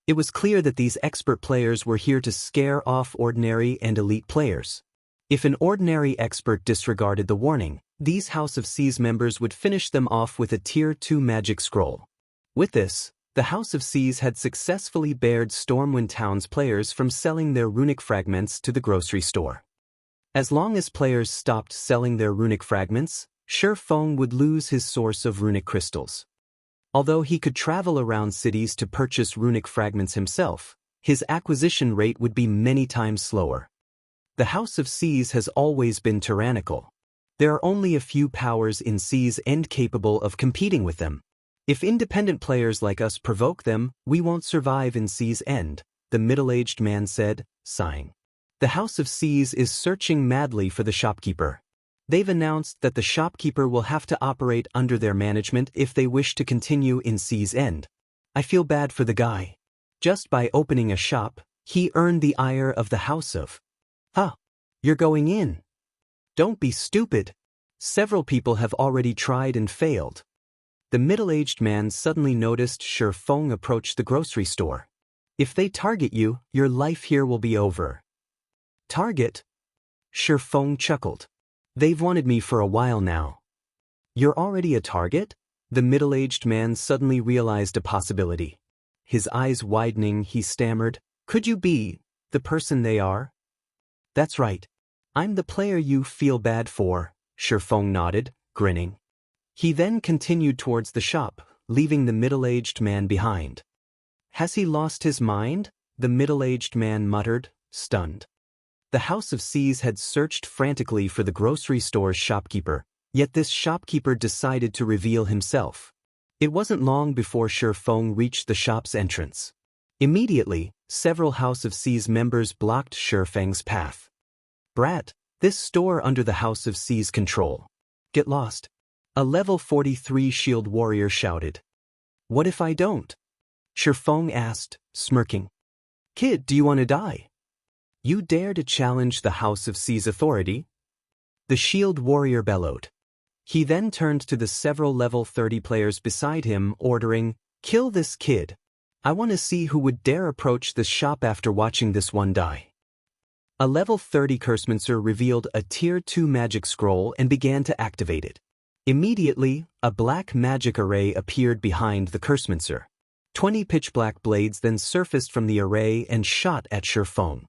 It was clear that these expert players were here to scare off ordinary and elite players. If an ordinary expert disregarded the warning, these House of Seas members would finish them off with a Tier 2 magic scroll. With this, the House of Seas had successfully barred Stormwind Town's players from selling their runic fragments to the grocery store. As long as players stopped selling their runic fragments, Xianxia would lose his source of runic crystals. Although he could travel around cities to purchase runic fragments himself, his acquisition rate would be many times slower. The House of Seas has always been tyrannical. There are only a few powers in Seas End capable of competing with them. If independent players like us provoke them, we won't survive in Seas End, the middle-aged man said, sighing. The House of Seas is searching madly for the shopkeeper. They've announced that the shopkeeper will have to operate under their management if they wish to continue in Seas End. I feel bad for the guy. Just by opening a shop, he earned the ire of the House of. Huh. You're going in. Don't be stupid. Several people have already tried and failed. The middle-aged man suddenly noticed Xianxia approach the grocery store. If they target you, your life here will be over. Target? Xianxia chuckled. They've wanted me for a while now. You're already a target? The middle-aged man suddenly realized a possibility. His eyes widening, he stammered, Could you be the person they are? That's right. I'm the player you feel bad for, Xianxia nodded, grinning. He then continued towards the shop, leaving the middle-aged man behind. Has he lost his mind? The middle-aged man muttered, stunned. The House of Seas had searched frantically for the grocery store's shopkeeper, yet this shopkeeper decided to reveal himself. It wasn't long before Xianxia reached the shop's entrance. Immediately, several House of Seas members blocked Xianxia's path. Brat, this store under the House of Seas control. Get lost. A level 43 shield warrior shouted. What if I don't? Xianxia asked, smirking. Kid, do you want to die? You dare to challenge the House of Seas authority? The shield warrior bellowed. He then turned to the several level 30 players beside him, ordering, Kill this kid. I want to see who would dare approach this shop after watching this one die. A level 30 Cursemancer revealed a Tier 2 magic scroll and began to activate it. Immediately, a black magic array appeared behind the Cursemancer. 20 pitch-black blades then surfaced from the array and shot at Xianxia.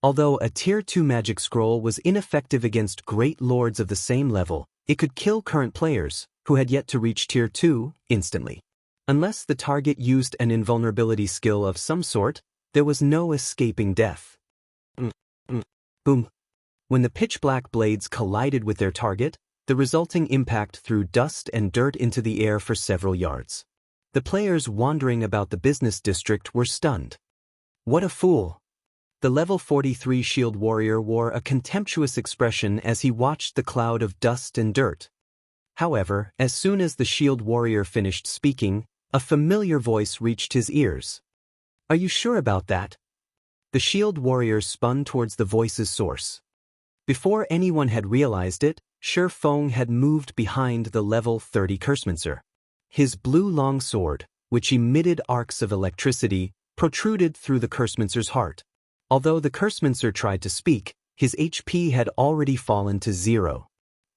Although a Tier 2 magic scroll was ineffective against great lords of the same level, it could kill current players, who had yet to reach Tier 2, instantly. Unless the target used an invulnerability skill of some sort, there was no escaping death. Boom. When the pitch-black blades collided with their target, the resulting impact threw dust and dirt into the air for several yards. The players wandering about the business district were stunned. What a fool! The level 43 shield warrior wore a contemptuous expression as he watched the cloud of dust and dirt. However, as soon as the shield warrior finished speaking, a familiar voice reached his ears. Are you sure about that? The shield warrior spun towards the voice's source. Before anyone had realized it, Xianxia had moved behind the level 30 Cursemancer. His blue longsword, which emitted arcs of electricity, protruded through the Cursemancer's heart. Although the Cursemancer tried to speak, his HP had already fallen to 0.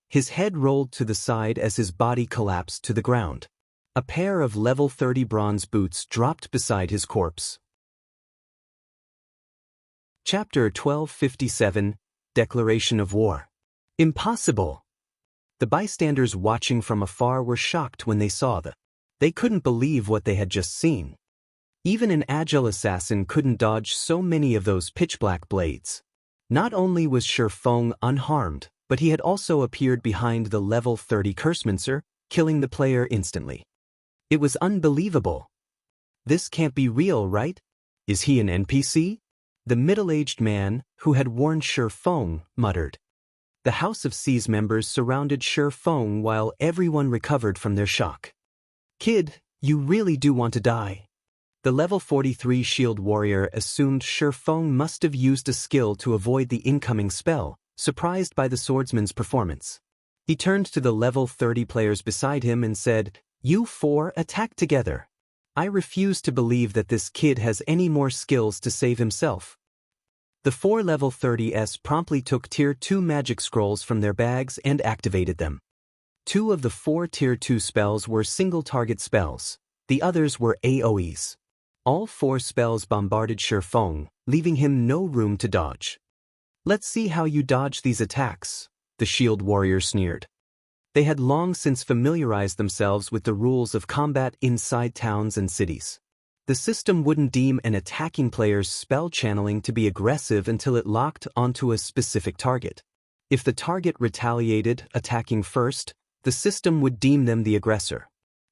His head rolled to the side as his body collapsed to the ground. A pair of level 30 bronze boots dropped beside his corpse. Chapter 1257, Declaration of War. Impossible! The bystanders watching from afar were shocked when they saw They couldn't believe what they had just seen. Even an agile assassin couldn't dodge so many of those pitch-black blades. Not only was Shi Feng unharmed, but he had also appeared behind the level 30 Cursemancer, killing the player instantly. It was unbelievable. This can't be real, right? Is he an NPC? The middle-aged man, who had warned Shi Feng, muttered. The House of C's members surrounded Shi Feng while everyone recovered from their shock. Kid, you really do want to die. The level 43 shield warrior assumed Shi Feng must have used a skill to avoid the incoming spell, surprised by the swordsman's performance. He turned to the level 30 players beside him and said, "You four attack together. I refuse to believe that this kid has any more skills to save himself." The four level 30s promptly took Tier 2 magic scrolls from their bags and activated them. Two of the four Tier 2 spells were single-target spells. The others were AoEs. All four spells bombarded Shi Feng, leaving him no room to dodge. "Let's see how you dodge these attacks," the shield warrior sneered. They had long since familiarized themselves with the rules of combat inside towns and cities. The system wouldn't deem an attacking player's spell channeling to be aggressive until it locked onto a specific target. If the target retaliated, attacking first, the system would deem them the aggressor.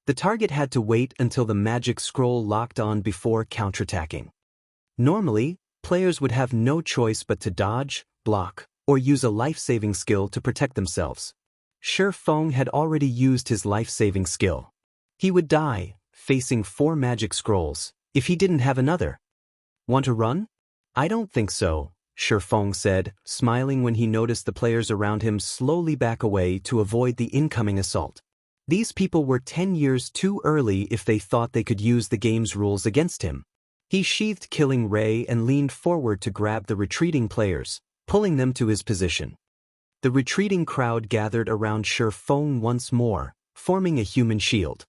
The target had to wait until the magic scroll locked on before counterattacking. Normally, players would have no choice but to dodge, block, or use a life-saving skill to protect themselves. Shi Feng had already used his life-saving skill. He would die, facing four magic scrolls, if he didn't have another. "Want to run?" "I don't think so," Shi Feng said, smiling when he noticed the players around him slowly back away to avoid the incoming assault. These people were 10 years too early if they thought they could use the game's rules against him. He sheathed Killing Ray and leaned forward to grab the retreating players, pulling them to his position. The retreating crowd gathered around Shi Feng once more, forming a human shield.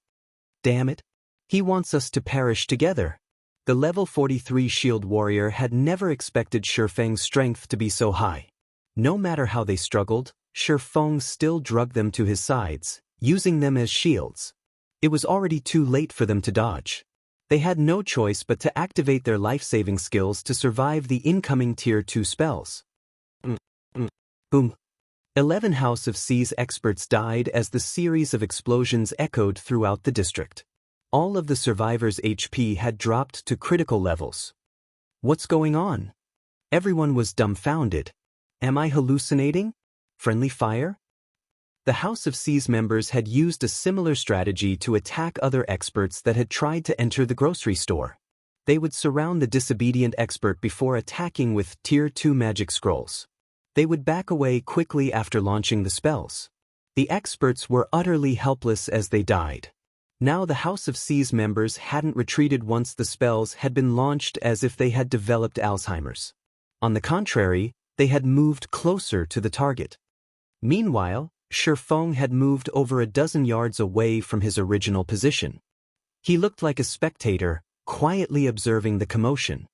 "Damn it! He wants us to perish together." The level 43 shield warrior had never expected Shi Feng's strength to be so high. No matter how they struggled, Shi Feng still dragged them to his sides, using them as shields. It was already too late for them to dodge. They had no choice but to activate their life-saving skills to survive the incoming Tier 2 spells. Boom. 11 House of C's experts died as the series of explosions echoed throughout the district. All of the survivors' HP had dropped to critical levels. What's going on? Everyone was dumbfounded. Am I hallucinating? Friendly fire? The House of C's members had used a similar strategy to attack other experts that had tried to enter the grocery store. They would surround the disobedient expert before attacking with Tier 2 magic scrolls. They would back away quickly after launching the spells. The experts were utterly helpless as they died. Now the House of C's members hadn't retreated once the spells had been launched as if they had developed Alzheimer's. On the contrary, they had moved closer to the target. Meanwhile, Shi Feng had moved over a dozen yards away from his original position. He looked like a spectator, quietly observing the commotion.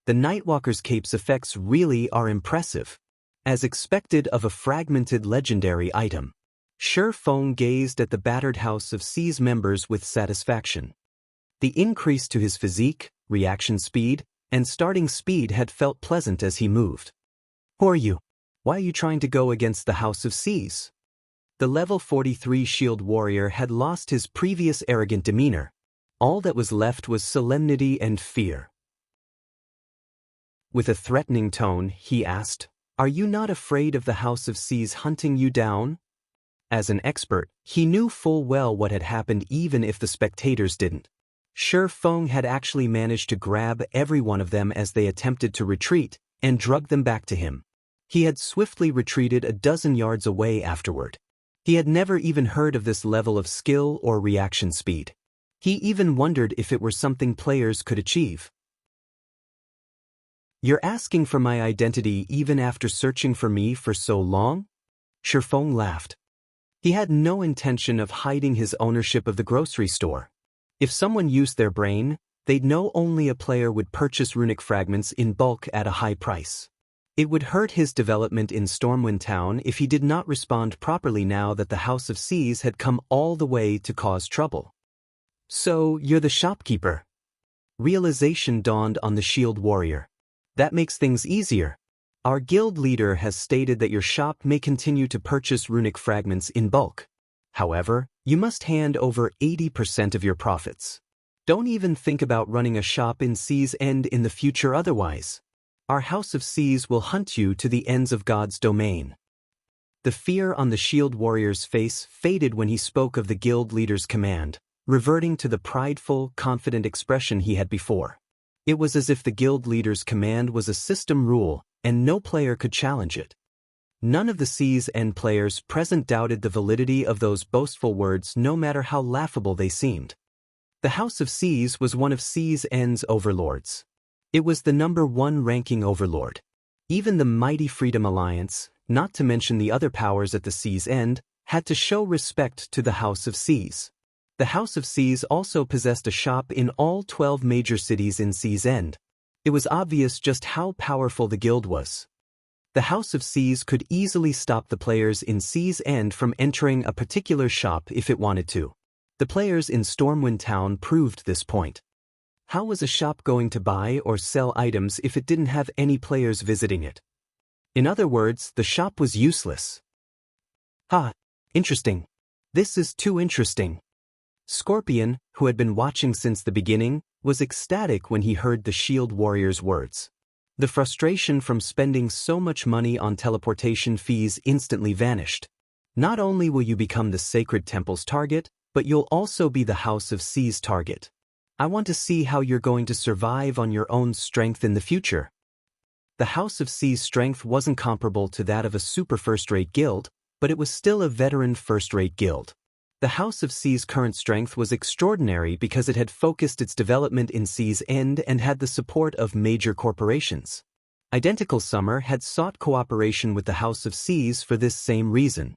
The Nightwalker's cape's effects really are impressive. As expected of a fragmented legendary item, Shi Feng gazed at the battered House of C's members with satisfaction. The increase to his physique, reaction speed, and starting speed had felt pleasant as he moved. "Who are you? Why are you trying to go against the House of C's?" The level 43 shield warrior had lost his previous arrogant demeanor. All that was left was solemnity and fear. With a threatening tone, he asked, "Are you not afraid of the House of C's hunting you down?" As an expert, he knew full well what had happened even if the spectators didn't. Shi Feng had actually managed to grab every one of them as they attempted to retreat and drug them back to him. He had swiftly retreated a dozen yards away afterward. He had never even heard of this level of skill or reaction speed. He even wondered if it were something players could achieve. "You're asking for my identity even after searching for me for so long?" Shi Feng laughed. He had no intention of hiding his ownership of the grocery store. If someone used their brain, they'd know only a player would purchase runic fragments in bulk at a high price. It would hurt his development in Stormwind Town if he did not respond properly now that the House of Seas had come all the way to cause trouble. So, you're the shopkeeper. Realization dawned on the shield warrior. That makes things easier. Our guild leader has stated that your shop may continue to purchase runic fragments in bulk. However, you must hand over 80% of your profits. Don't even think about running a shop in Sea's End in the future otherwise. Our House of Seas will hunt you to the ends of God's domain. The fear on the shield warrior's face faded when he spoke of the guild leader's command, reverting to the prideful, confident expression he had before. It was as if the guild leader's command was a system rule, and no player could challenge it. None of the Sea's End players present doubted the validity of those boastful words no matter how laughable they seemed. The House of Seas was one of Sea's End's overlords. It was the #1 ranking overlord. Even the mighty Freedom Alliance, not to mention the other powers at the Sea's End, had to show respect to the House of Seas. The House of Seas also possessed a shop in all 12 major cities in Sea's End. It was obvious just how powerful the guild was. The House of Seas could easily stop the players in Sea's End from entering a particular shop if it wanted to. The players in Stormwind Town proved this point. How was a shop going to buy or sell items if it didn't have any players visiting it? In other words, the shop was useless. Interesting. This is too interesting. Scorpion, who had been watching since the beginning, was ecstatic when he heard the shield warrior's words. The frustration from spending so much money on teleportation fees instantly vanished. Not only will you become the Sacred Temple's target, but you'll also be the House of Seas' target. I want to see how you're going to survive on your own strength in the future. The House of Seas' strength wasn't comparable to that of a super first-rate guild, but it was still a veteran first-rate guild. The House of Seas' current strength was extraordinary because it had focused its development in Sea's End and had the support of major corporations. Identical Summer had sought cooperation with the House of Seas for this same reason.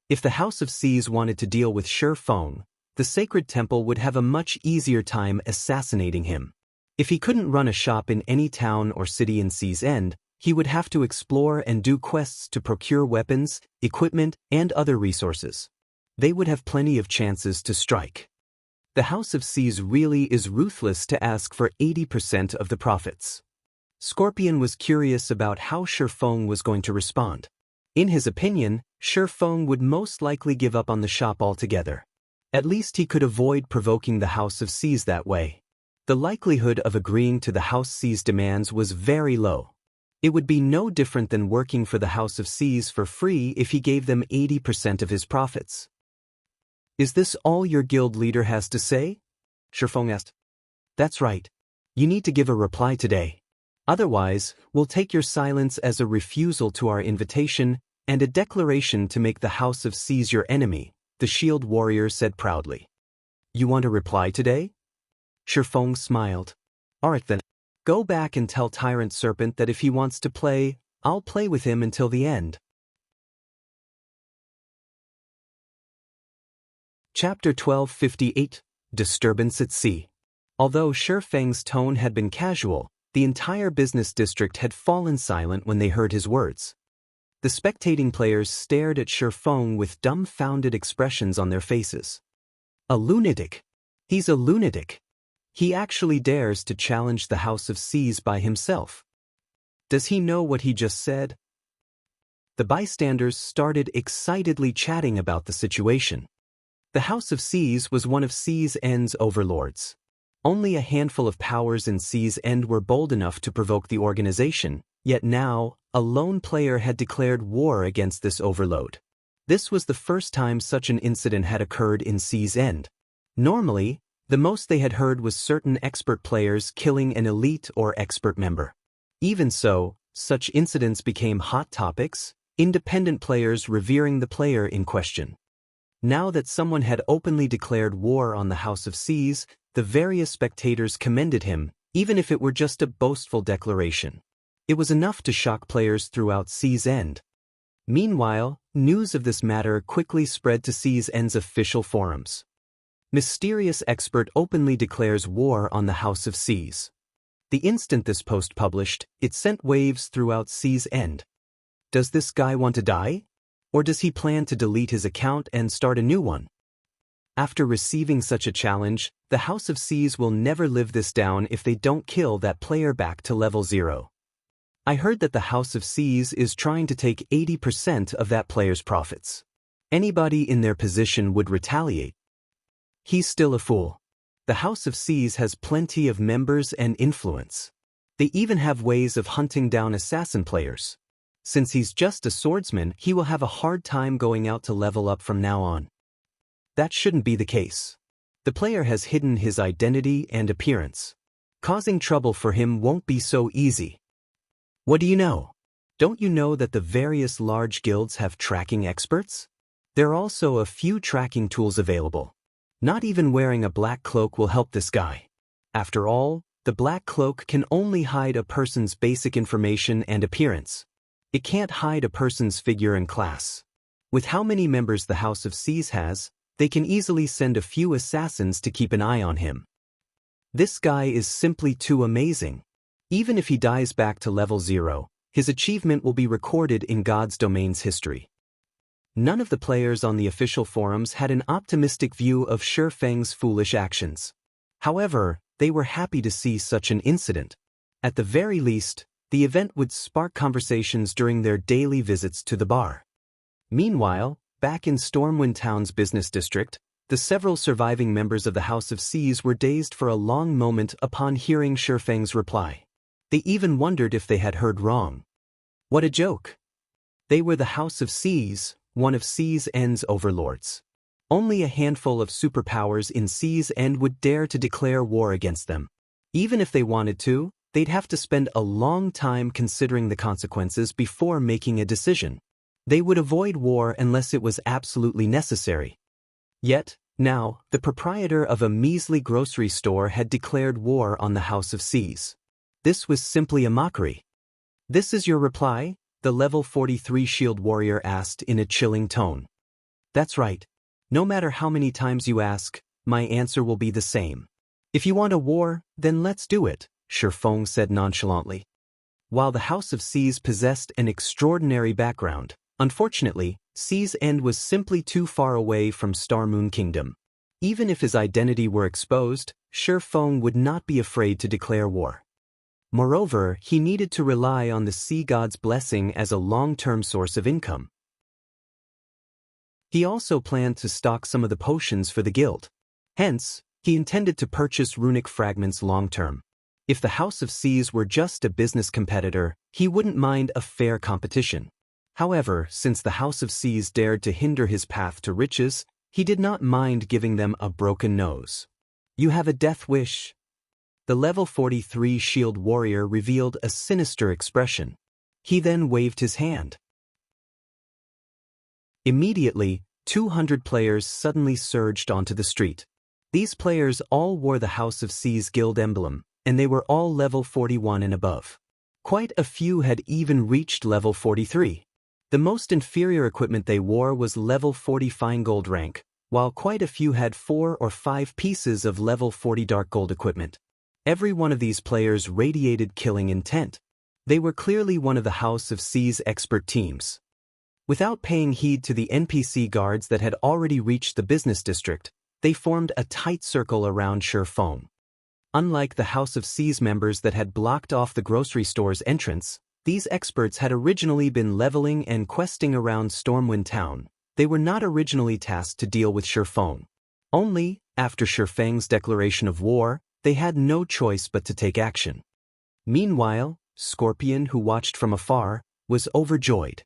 If the House of Seas wanted to deal with Shi Feng, the Sacred Temple would have a much easier time assassinating him. If he couldn't run a shop in any town or city in Sea's End, he would have to explore and do quests to procure weapons, equipment, and other resources. They would have plenty of chances to strike. The House of Seas really is ruthless to ask for 80% of the profits. Scorpion was curious about how Shi Feng was going to respond. In his opinion, Shi Feng would most likely give up on the shop altogether. At least he could avoid provoking the House of Seas that way. The likelihood of agreeing to the House Seas' demands was very low. It would be no different than working for the House of Seas for free if he gave them 80% of his profits. Is this all your guild leader has to say? Shi Feng asked. That's right. You need to give a reply today. Otherwise, we'll take your silence as a refusal to our invitation and a declaration to make the House of Seas your enemy, the shield warrior said proudly. You want a reply today? Shi Feng smiled. Alright then. Go back and tell Tyrant Serpent that if he wants to play, I'll play with him until the end. Chapter 1258, Disturbance at Sea. Although Shi Feng's tone had been casual, the entire business district had fallen silent when they heard his words. The spectating players stared at Shi Feng with dumbfounded expressions on their faces. A lunatic. He's a lunatic. He actually dares to challenge the House of Seas by himself. Does he know what he just said? The bystanders started excitedly chatting about the situation. The House of Seas was one of Sea's End's overlords. Only a handful of powers in Sea's End were bold enough to provoke the organization, yet now, a lone player had declared war against this overload. This was the first time such an incident had occurred in Sea's End. Normally, the most they had heard was certain expert players killing an elite or expert member. Even so, such incidents became hot topics, independent players revering the player in question. Now that someone had openly declared war on the House of Seas, the various spectators commended him, even if it were just a boastful declaration. It was enough to shock players throughout Sea's End. Meanwhile, news of this matter quickly spread to Xi's official forums. Mysterious expert openly declares war on the House of Xi's. The instant this post published, it sent waves throughout Xi's. Does this guy want to die? Or does he plan to delete his account and start a new one? After receiving such a challenge, the House of Xi's will never live this down if they don't kill that player back to level 0. I heard that the House of Xi's is trying to take 80% of that player's profits. Anybody in their position would retaliate. He's still a fool. The House of Xi's has plenty of members and influence. They even have ways of hunting down assassin players. Since he's just a swordsman, he will have a hard time going out to level up from now on. That shouldn't be the case. The player has hidden his identity and appearance. Causing trouble for him won't be so easy. What do you know? Don't you know that the various large guilds have tracking experts? There are also a few tracking tools available. Not even wearing a black cloak will help this guy. After all, the black cloak can only hide a person's basic information and appearance. It can't hide a person's figure and class. With how many members the House of Xi's has, they can easily send a few assassins to keep an eye on him. This guy is simply too amazing. Even if he dies back to level 0, his achievement will be recorded in God's domain's history. None of the players on the official forums had an optimistic view of Shi Feng's foolish actions. However, they were happy to see such an incident. At the very least, the event would spark conversations during their daily visits to the bar. Meanwhile, back in Stormwind Town's business district, the several surviving members of the House of Xi's were dazed for a long moment upon hearing Shi Feng's reply. They even wondered if they had heard wrong. What a joke! They were the House of Xi's, one of Xi's overlords. Only a handful of superpowers in Xi's would dare to declare war against them. Even if they wanted to, they'd have to spend a long time considering the consequences before making a decision. They would avoid war unless it was absolutely necessary. Yet, now, the proprietor of a measly grocery store had declared war on the House of Xi's. This was simply a mockery. "This is your reply?" the level 43 shield warrior asked in a chilling tone. "That's right. No matter how many times you ask, my answer will be the same. If you want a war, then let's do it," Shi Feng said nonchalantly. While the House of Xi's possessed an extraordinary background, unfortunately, Xi's was simply too far away from Starmoon Kingdom. Even if his identity were exposed, Shi Feng would not be afraid to declare war. Moreover, he needed to rely on the Sea God's blessing as a long-term source of income. He also planned to stock some of the potions for the guild. Hence, he intended to purchase runic fragments long-term. If the House of Xi's were just a business competitor, he wouldn't mind a fair competition. However, since the House of Xi's dared to hinder his path to riches, he did not mind giving them a broken nose. "You have a death wish." The level 43 shield warrior revealed a sinister expression. He then waved his hand. Immediately, 200 players suddenly surged onto the street. These players all wore the House of Xi's guild emblem, and they were all level 41 and above. Quite a few had even reached level 43. The most inferior equipment they wore was level 40 fine gold rank, while quite a few had 4 or 5 pieces of level 40 dark gold equipment. Every one of these players radiated killing intent. They were clearly one of the House of Xi's expert teams. Without paying heed to the NPC guards that had already reached the business district, they formed a tight circle around Shi Feng. Unlike the House of Xi's members that had blocked off the grocery store's entrance, these experts had originally been leveling and questing around Stormwind Town. They were not originally tasked to deal with Shi Feng. Only, after Shi Feng's declaration of war, they had no choice but to take action. Meanwhile, Scorpion, who watched from afar, was overjoyed.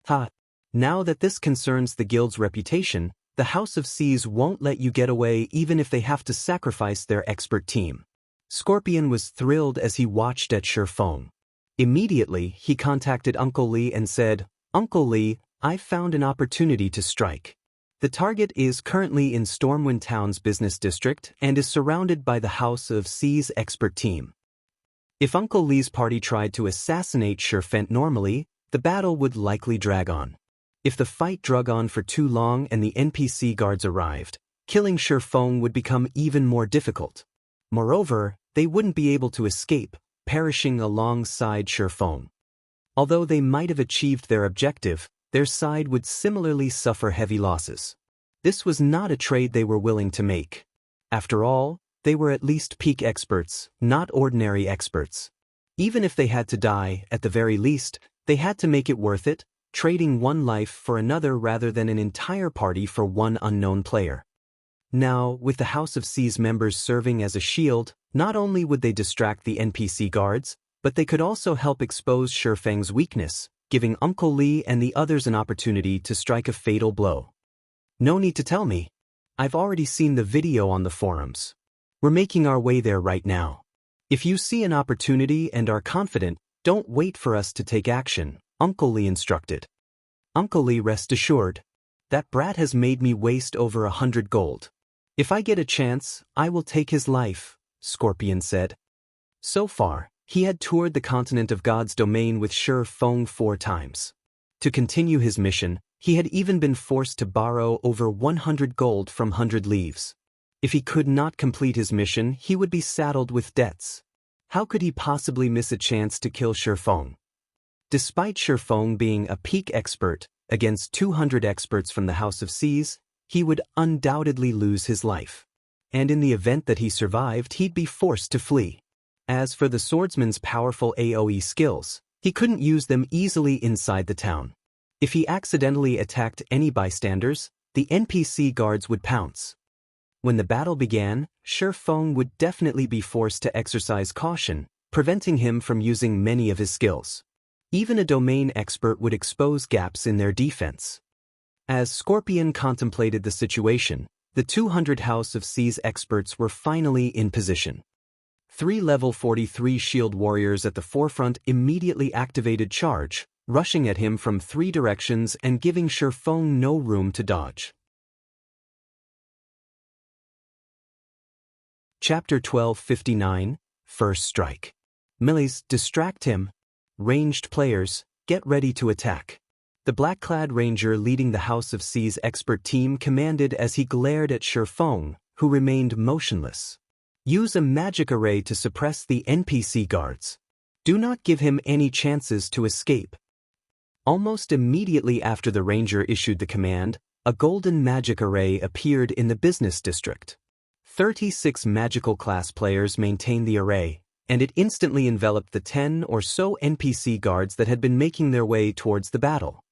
"Ha! Now that this concerns the guild's reputation, the House of Xi's won't let you get away even if they have to sacrifice their expert team." Scorpion was thrilled as he watched at Shi Feng. Immediately, he contacted Uncle Li and said, "Uncle Li, I found an opportunity to strike. The target is currently in Stormwind Town's business district and is surrounded by the House of Xi's expert team. If Uncle Li's party tried to assassinate Shi Feng normally, the battle would likely drag on. If the fight drug on for too long and the NPC guards arrived, killing Shifeng would become even more difficult. Moreover, they wouldn't be able to escape, perishing alongside Shifeng. Although they might have achieved their objective, their side would similarly suffer heavy losses. This was not a trade they were willing to make. After all, they were at least peak experts, not ordinary experts. Even if they had to die, at the very least, they had to make it worth it, trading one life for another rather than an entire party for one unknown player. Now, with the House of C's members serving as a shield, not only would they distract the NPC guards, but they could also help expose Shifeng's weakness, giving Uncle Li and the others an opportunity to strike a fatal blow. No need to tell me. I've already seen the video on the forums. We're making our way there right now. If you see an opportunity and are confident, don't wait for us to take action, Uncle Li instructed. Uncle Li, rest assured. That brat has made me waste over 100 gold. If I get a chance, I will take his life, Scorpion said. So far, he had toured the continent of God's domain with Shifeng 4 times. To continue his mission, he had even been forced to borrow over 100 gold from 100 Leaves. If he could not complete his mission, he would be saddled with debts. How could he possibly miss a chance to kill Shifeng? Despite Shifeng being a peak expert against 200 experts from the House of C's, he would undoubtedly lose his life. And in the event that he survived, he'd be forced to flee. As for the swordsman's powerful AoE skills, he couldn't use them easily inside the town. If he accidentally attacked any bystanders, the NPC guards would pounce. When the battle began, Shifeng would definitely be forced to exercise caution, preventing him from using many of his skills. Even a domain expert would expose gaps in their defense. As Scorpion contemplated the situation, the 200 House of C's experts were finally in position. 3 level 43 shield warriors at the forefront immediately activated charge, rushing at him from 3 directions and giving Shifeng no room to dodge. Chapter 1259, First Strike. Melees, distract him. Ranged players, get ready to attack. The black-clad ranger leading the House of C's expert team commanded as he glared at Shifeng, who remained motionless. Use a magic array to suppress the NPC guards. Do not give him any chances to escape. Almost immediately after the ranger issued the command, a golden magic array appeared in the business district. 36 magical class players maintained the array, and it instantly enveloped the 10 or so NPC guards that had been making their way towards the battle.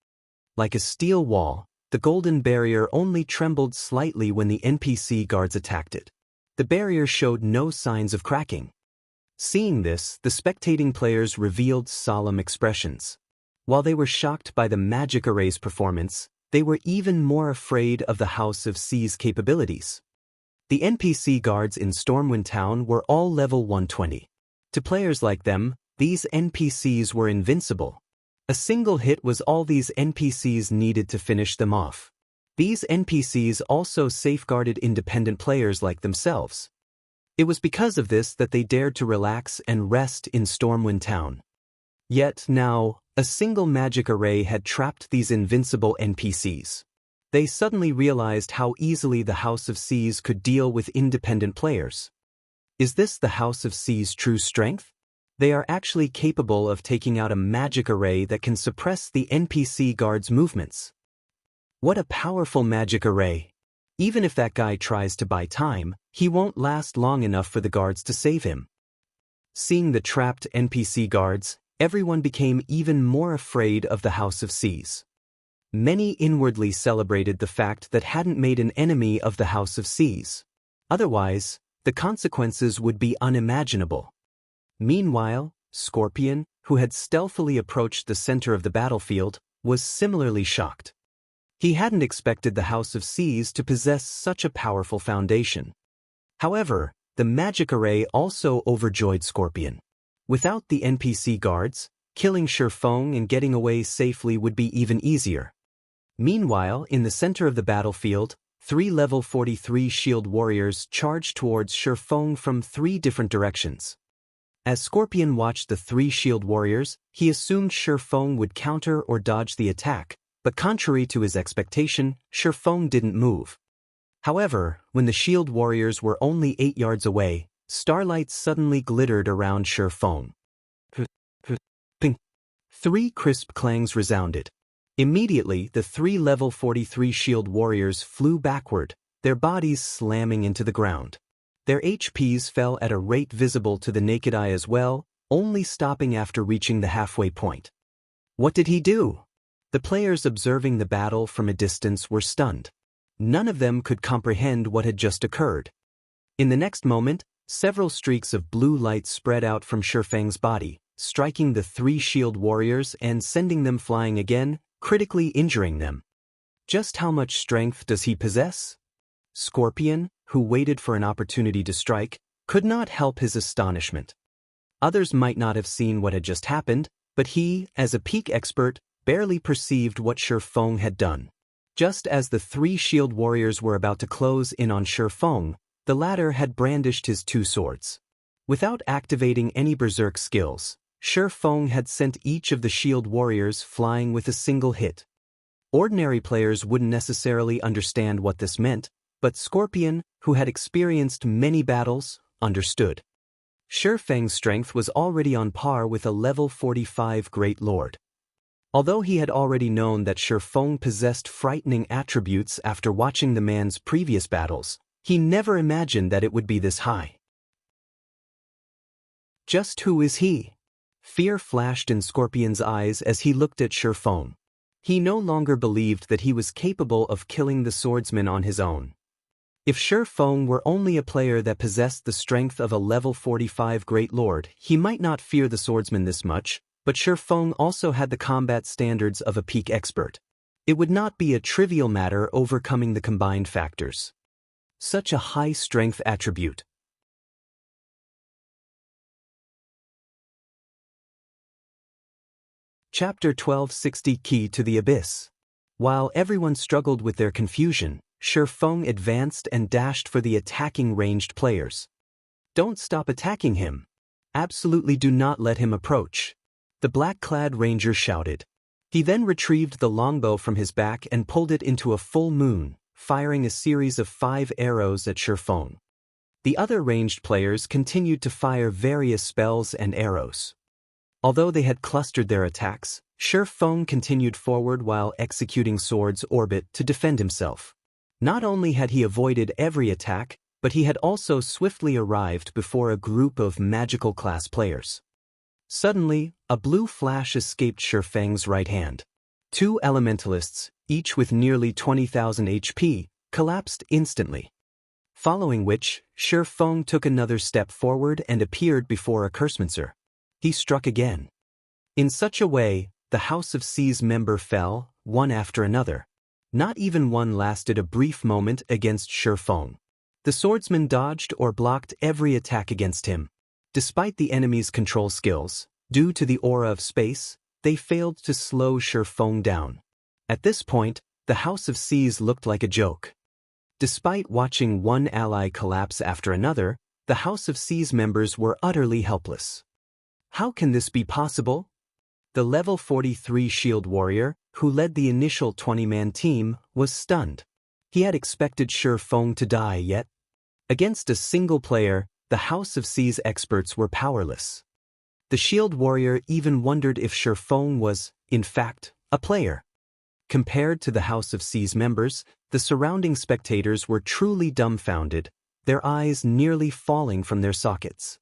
Like a steel wall, the golden barrier only trembled slightly when the NPC guards attacked it. The barrier showed no signs of cracking. Seeing this, the spectating players revealed solemn expressions. While they were shocked by the magic array's performance, they were even more afraid of the House of C's capabilities. The NPC guards in Stormwind Town were all level 120. To players like them, these NPCs were invincible. A single hit was all these NPCs needed to finish them off. These NPCs also safeguarded independent players like themselves. It was because of this that they dared to relax and rest in Stormwind Town. Yet now, a single magic array had trapped these invincible NPCs. They suddenly realized how easily the House of C's could deal with independent players. Is this the House of C's true strength? They are actually capable of taking out a magic array that can suppress the NPC guards' movements. What a powerful magic array! Even if that guy tries to buy time, he won't last long enough for the guards to save him. Seeing the trapped NPC guards, everyone became even more afraid of the House of C's. Many inwardly celebrated the fact that hadn't made an enemy of the House of C's. Otherwise, the consequences would be unimaginable. Meanwhile, Scorpion, who had stealthily approached the center of the battlefield, was similarly shocked. He hadn't expected the House of C's to possess such a powerful foundation. However, the magic array also overjoyed Scorpion. Without the NPC guards, killing Shifeng and getting away safely would be even easier. Meanwhile, in the center of the battlefield, 3 level 43 shield warriors charged towards Shifeng from 3 different directions. As Scorpion watched the three shield warriors, he assumed Shi Feng would counter or dodge the attack, but contrary to his expectation, Shi Feng didn't move. However, when the shield warriors were only 8 yards away, starlight suddenly glittered around Shi Feng. Ping! 3 crisp clangs resounded. Immediately, the 3 level 43 shield warriors flew backward, their bodies slamming into the ground. Their HPs fell at a rate visible to the naked eye as well, only stopping after reaching the halfway point. What did he do? The players observing the battle from a distance were stunned. None of them could comprehend what had just occurred. In the next moment, several streaks of blue light spread out from Shi Feng's body, striking the 3 shield warriors and sending them flying again, critically injuring them. Just how much strength does he possess? Scorpion, who waited for an opportunity to strike, could not help his astonishment. Others might not have seen what had just happened, but he, as a peak expert, barely perceived what Shi Feng had done. Just as the 3 shield warriors were about to close in on Shi Feng, the latter had brandished his 2 swords. Without activating any berserk skills, Shi Feng had sent each of the shield warriors flying with a single hit. Ordinary players wouldn't necessarily understand what this meant, but Scorpion, who had experienced many battles, understood. Shi Feng's strength was already on par with a level 45 Great Lord. Although he had already known that Shi Feng possessed frightening attributes after watching the man's previous battles, he never imagined that it would be this high. Just who is he? Fear flashed in Scorpion's eyes as he looked at Shi Feng. He no longer believed that he was capable of killing the swordsman on his own. If Shi Feng were only a player that possessed the strength of a level 45 Great Lord, he might not fear the swordsman this much, but Shi Feng also had the combat standards of a peak expert. It would not be a trivial matter overcoming the combined factors. Such a high-strength attribute. Chapter 1260 Key to the Abyss. While everyone struggled with their confusion, Shi Feng advanced and dashed for the attacking ranged players. Don't stop attacking him. Absolutely do not let him approach. The black-clad ranger shouted. He then retrieved the longbow from his back and pulled it into a full moon, firing a series of 5 arrows at Shi Feng. The other ranged players continued to fire various spells and arrows. Although they had clustered their attacks, Shi Feng continued forward while executing Sword's Orbit to defend himself. Not only had he avoided every attack, but he had also swiftly arrived before a group of magical class players. Suddenly, a blue flash escaped Shi Feng's right hand. 2 elementalists, each with nearly 20,000 HP, collapsed instantly. Following which, Shi Feng took another step forward and appeared before a cursemancer. He struck again. In such a way, the House of C's member fell, one after another. Not even one lasted a brief moment against Shi Feng. The swordsman dodged or blocked every attack against him. Despite the enemy's control skills, due to the aura of space, they failed to slow Shi Feng down. At this point, the House of C's looked like a joke. Despite watching one ally collapse after another, the House of C's members were utterly helpless. How can this be possible? The level 43 shield warrior, who led the initial 20-man team, was stunned. He had expected Shi Feng to die, yet, against a single player, the House of C's experts were powerless. The shield warrior even wondered if Shi Feng was, in fact, a player. Compared to the House of C's members, the surrounding spectators were truly dumbfounded, their eyes nearly falling from their sockets.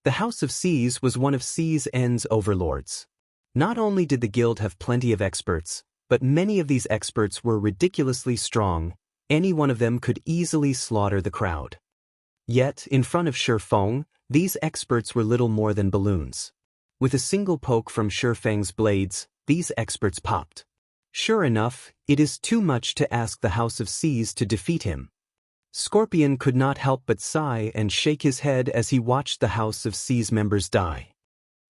The House of C's was one of C's overlords. Not only did the guild have plenty of experts, but many of these experts were ridiculously strong. Any one of them could easily slaughter the crowd. Yet, in front of Shi Feng, these experts were little more than balloons. With a single poke from Shi Feng's blades, these experts popped. Sure enough, it is too much to ask the House of C's to defeat him. Scorpion could not help but sigh and shake his head as he watched the House of C's members die.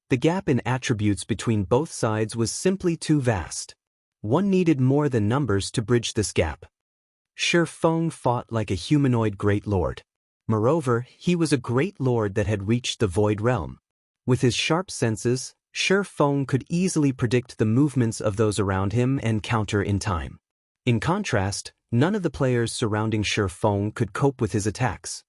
The gap in attributes between both sides was simply too vast. One needed more than numbers to bridge this gap. Shi Feng fought like a humanoid great lord. Moreover, he was a great lord that had reached the Void Realm. With his sharp senses, Shi Feng could easily predict the movements of those around him and counter in time. In contrast, none of the players surrounding Shi Feng could cope with his attacks.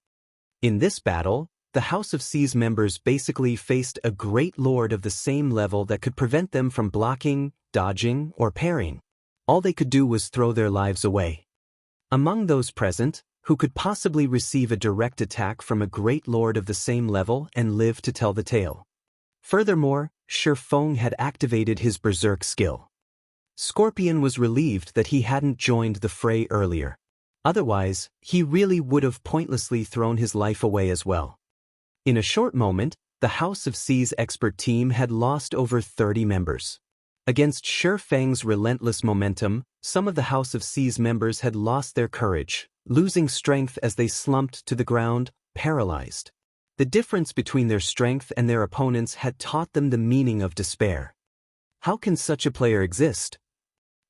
In this battle, the House of C's members basically faced a great lord of the same level that could prevent them from blocking, dodging, or parrying. All they could do was throw their lives away. Among those present, who could possibly receive a direct attack from a great lord of the same level and live to tell the tale? Furthermore, Shi Feng had activated his berserk skill. Scorpion was relieved that he hadn't joined the fray earlier. Otherwise, he really would have pointlessly thrown his life away as well. In a short moment, the House of C's expert team had lost over 30 members. Against Shi Feng's relentless momentum, some of the House of C's members had lost their courage, losing strength as they slumped to the ground, paralyzed. The difference between their strength and their opponents had taught them the meaning of despair. How can such a player exist?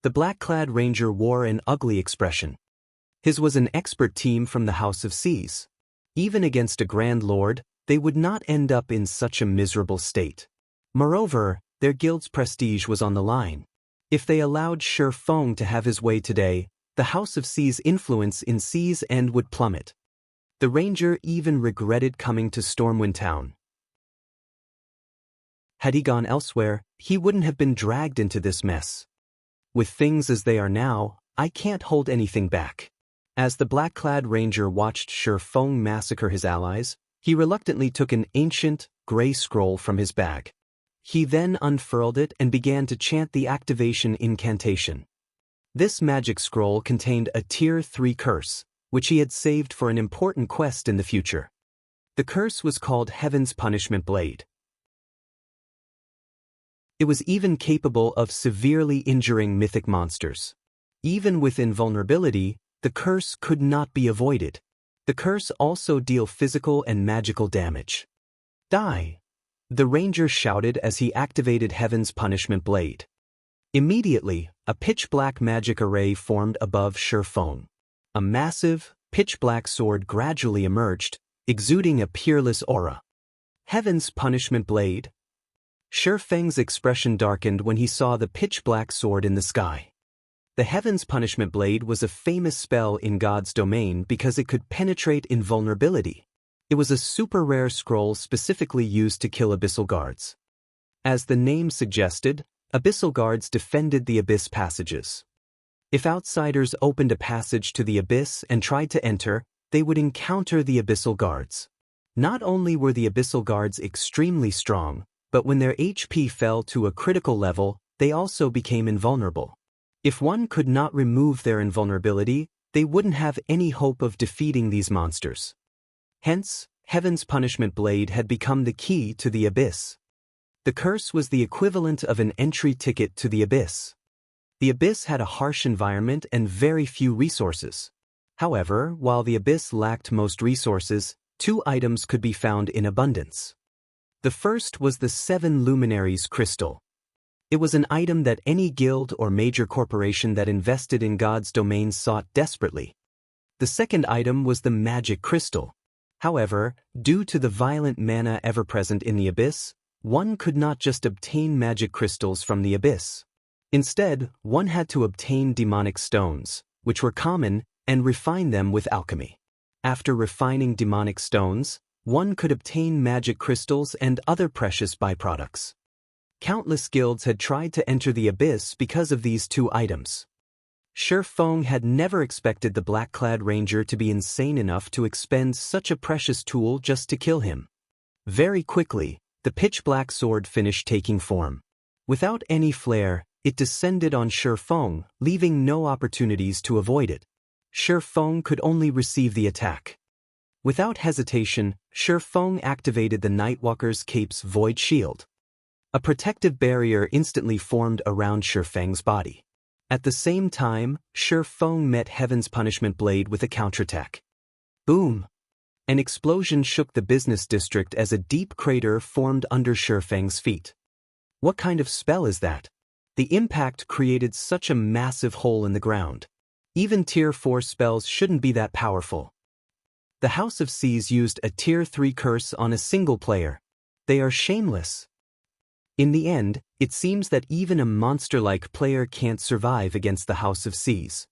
The black-clad ranger wore an ugly expression. His was an expert team from the House of C's. Even against a Grand Lord, they would not end up in such a miserable state. Moreover, their guild's prestige was on the line. If they allowed Shi Feng to have his way today, the House of C's influence in C's End would plummet. The ranger even regretted coming to Stormwind Town. Had he gone elsewhere, he wouldn't have been dragged into this mess. With things as they are now, I can't hold anything back. As the black-clad ranger watched Shi Feng massacre his allies, he reluctantly took an ancient, gray scroll from his bag. He then unfurled it and began to chant the activation incantation. This magic scroll contained a Tier 3 curse, which he had saved for an important quest in the future. The curse was called Heaven's Punishment Blade. It was even capable of severely injuring mythic monsters. Even with invulnerability, the curse could not be avoided. The curse also dealt physical and magical damage. Die! The ranger shouted as he activated Heaven's Punishment Blade. Immediately, a pitch-black magic array formed above Shi Feng. A massive, pitch-black sword gradually emerged, exuding a peerless aura. Heaven's Punishment Blade. Shi Feng's expression darkened when he saw the pitch-black sword in the sky. The Heaven's Punishment Blade was a famous spell in God's domain because it could penetrate invulnerability. It was a super-rare scroll specifically used to kill abyssal guards. As the name suggested, abyssal guards defended the abyss passages. If outsiders opened a passage to the abyss and tried to enter, they would encounter the abyssal guards. Not only were the abyssal guards extremely strong, but when their HP fell to a critical level, they also became invulnerable. If one could not remove their invulnerability, they wouldn't have any hope of defeating these monsters. Hence, Heaven's Punishment Blade had become the key to the abyss. The curse was the equivalent of an entry ticket to the abyss. The abyss had a harsh environment and very few resources. However, while the abyss lacked most resources, 2 items could be found in abundance. The first was the 7 Luminaries crystal. It was an item that any guild or major corporation that invested in God's domain sought desperately. The second item was the magic crystal. However, due to the violent mana ever present in the abyss, one could not just obtain magic crystals from the abyss. Instead, one had to obtain demonic stones, which were common, and refine them with alchemy. After refining demonic stones, one could obtain magic crystals and other precious byproducts. Countless guilds had tried to enter the abyss because of these 2 items. Shi Feng had never expected the black-clad ranger to be insane enough to expend such a precious tool just to kill him. Very quickly, the pitch-black sword finished taking form. Without any flair, it descended on Shi Feng, leaving no opportunities to avoid it. Shi Feng could only receive the attack. Without hesitation, Shi Feng activated the Nightwalker's cape's void shield. A protective barrier instantly formed around Shi Feng's body. At the same time, Shi Feng met Heaven's Punishment Blade with a counterattack. Boom! An explosion shook the business district as a deep crater formed under Shi Feng's feet. What kind of spell is that? The impact created such a massive hole in the ground. Even Tier 4 spells shouldn't be that powerful. The House of C's used a Tier 3 curse on a single player. They are shameless. In the end, it seems that even a monster-like player can't survive against the House of Seas.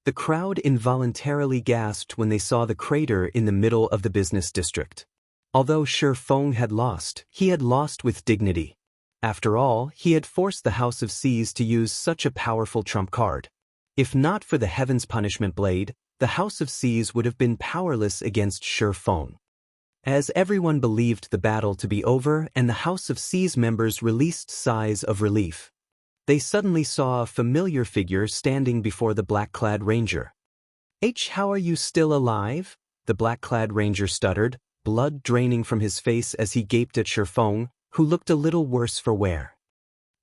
The crowd involuntarily gasped when they saw the crater in the middle of the business district. Although Shi Feng had lost, he had lost with dignity. After all, he had forced the House of Seas to use such a powerful trump card. If not for the Heaven's Punishment Blade, the House of Seas would have been powerless against Shi Feng. As everyone believed the battle to be over and the House of Seas members released sighs of relief, they suddenly saw a familiar figure standing before the black-clad ranger. How are you still alive?" the black-clad ranger stuttered, blood draining from his face as he gaped at Shi Feng, who looked a little worse for wear.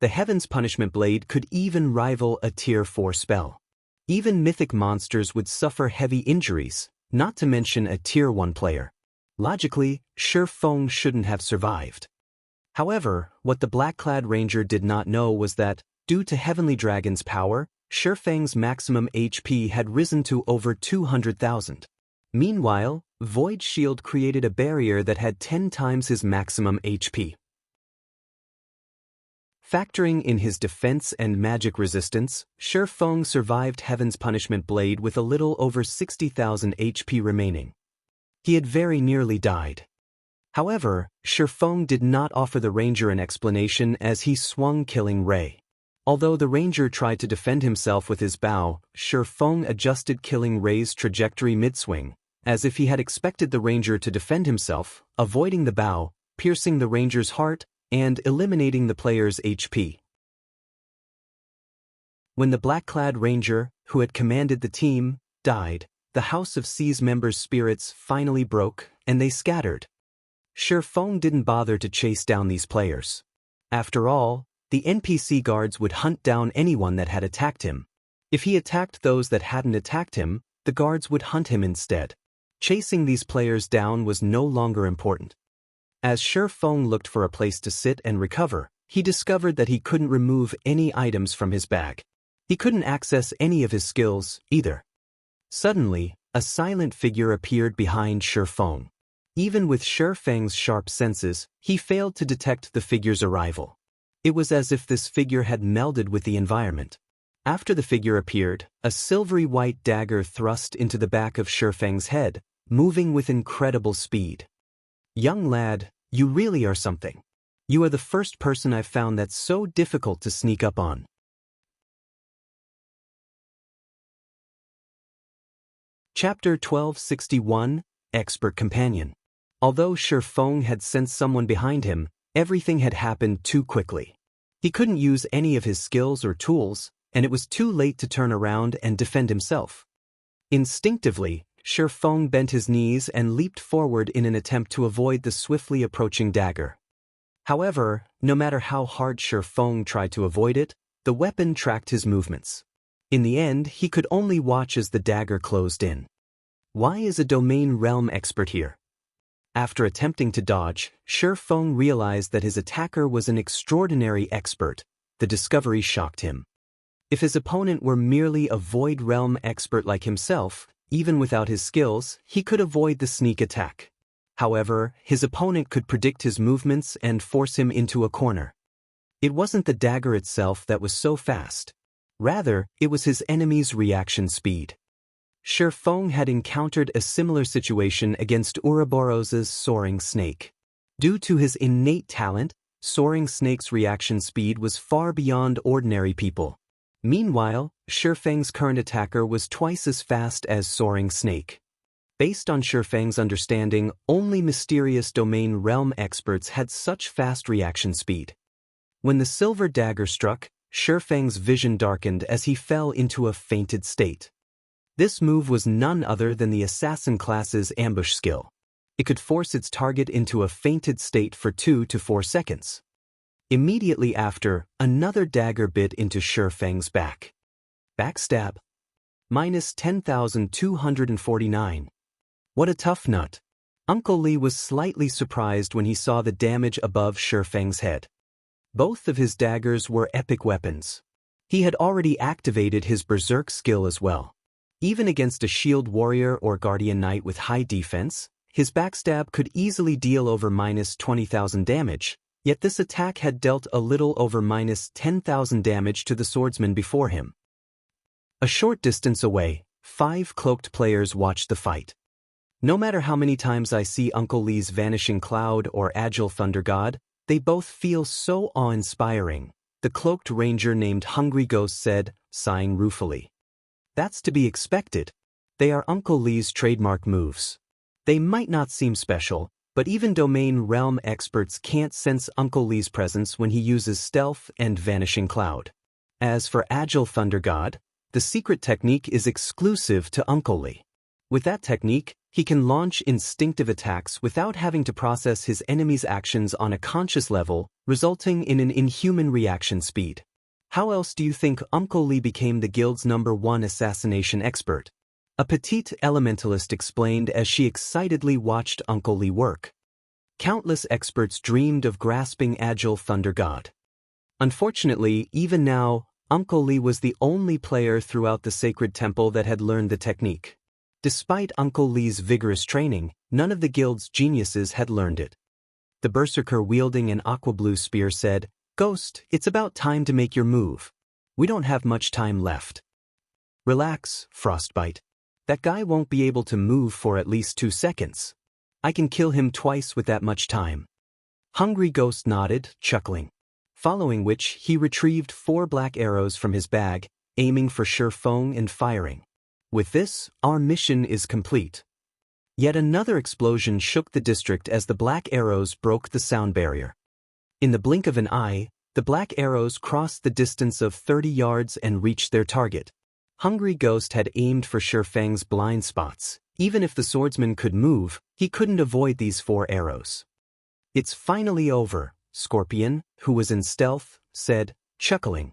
The Heaven's Punishment Blade could even rival a Tier 4 spell. Even mythic monsters would suffer heavy injuries, not to mention a Tier 1 player. Logically, Shi Feng shouldn't have survived. However, what the black-clad ranger did not know was that, due to Heavenly Dragon's power, Shi Feng's maximum HP had risen to over 200,000. Meanwhile, Void Shield created a barrier that had 10 times his maximum HP. Factoring in his defense and magic resistance, Shi Feng survived Heaven's Punishment Blade with a little over 60,000 HP remaining. He had very nearly died. However, Shi Feng did not offer the ranger an explanation as he swung Killing Ray. Although the ranger tried to defend himself with his bow, Shi Feng adjusted Killing Ray's trajectory mid-swing, as if he had expected the ranger to defend himself, avoiding the bow, piercing the ranger's heart, and eliminating the player's HP. When the black-clad ranger, who had commanded the team, died, the House of Seas members' spirits finally broke, and they scattered. Shi Feng didn't bother to chase down these players. After all, the NPC guards would hunt down anyone that had attacked him. If he attacked those that hadn't attacked him, the guards would hunt him instead. Chasing these players down was no longer important. As Shi Feng looked for a place to sit and recover, he discovered that he couldn't remove any items from his bag. He couldn't access any of his skills, either. Suddenly, a silent figure appeared behind Shi Feng. Even with Shi Feng's sharp senses, he failed to detect the figure's arrival. It was as if this figure had melded with the environment. After the figure appeared, a silvery white dagger thrust into the back of Shi Feng's head, moving with incredible speed. "Young lad, you really are something. You are the first person I've found that's so difficult to sneak up on." Chapter 1261, Expert Companion. Although Shi Feng had sensed someone behind him, everything had happened too quickly. He couldn't use any of his skills or tools, and it was too late to turn around and defend himself. Instinctively, Shi Feng bent his knees and leaped forward in an attempt to avoid the swiftly approaching dagger. However, no matter how hard Shi Feng tried to avoid it, the weapon tracked his movements. In the end, he could only watch as the dagger closed in. Why is a domain realm expert here? After attempting to dodge, Shi Feng realized that his attacker was an extraordinary expert. The discovery shocked him. If his opponent were merely a void realm expert like himself, even without his skills, he could avoid the sneak attack. However, his opponent could predict his movements and force him into a corner. It wasn't the dagger itself that was so fast. Rather, it was his enemy's reaction speed. Shi Feng had encountered a similar situation against Ouroboros's Soaring Snake. Due to his innate talent, Soaring Snake's reaction speed was far beyond ordinary people. Meanwhile, Shi Feng's current attacker was twice as fast as Soaring Snake. Based on Shi Feng's understanding, only mysterious domain realm experts had such fast reaction speed. When the silver dagger struck, Shi Feng's vision darkened as he fell into a fainted state. This move was none other than the assassin class's ambush skill. It could force its target into a fainted state for 2 to 4 seconds. Immediately after, another dagger bit into Shi Feng's back. Backstab. Minus 10,249. What a tough nut. Uncle Li was slightly surprised when he saw the damage above Shi Feng's head. Both of his daggers were epic weapons. He had already activated his berserk skill as well. Even against a shield warrior or guardian knight with high defense, his backstab could easily deal over minus 20,000 damage, yet this attack had dealt a little over minus 10,000 damage to the swordsman before him. A short distance away, 5 cloaked players watched the fight. No matter how many times I see Uncle Lee's Vanishing Cloud or Agile Thunder God, they both feel so awe-inspiring, the cloaked ranger named Hungry Ghost said, sighing ruefully. That's to be expected. They are Uncle Lee's trademark moves. They might not seem special, but even domain realm experts can't sense Uncle Lee's presence when he uses Stealth and Vanishing Cloud. As for Agile Thunder God, the secret technique is exclusive to Uncle Lee. With that technique, he can launch instinctive attacks without having to process his enemy's actions on a conscious level, resulting in an inhuman reaction speed. How else do you think Uncle Lee became the guild's #1 assassination expert? A petite elementalist explained as she excitedly watched Uncle Lee work. Countless experts dreamed of grasping Agile Thunder God. Unfortunately, even now, Uncle Lee was the only player throughout the sacred temple that had learned the technique. Despite Uncle Lee's vigorous training, none of the guild's geniuses had learned it. The berserker wielding an aqua blue spear said, "Ghost, it's about time to make your move. We don't have much time left." "Relax, Frostbite. That guy won't be able to move for at least 2 seconds. I can kill him twice with that much time." Hungry Ghost nodded, chuckling. Following which, he retrieved 4 black arrows from his bag, aiming for Shifeng and firing. With this, our mission is complete. Yet another explosion shook the district as the black arrows broke the sound barrier. In the blink of an eye, the black arrows crossed the distance of 30 yards and reached their target. Hungry Ghost had aimed for Shifeng's blind spots. Even if the swordsman could move, he couldn't avoid these 4 arrows. "It's finally over," Scorpion, who was in stealth, said, chuckling.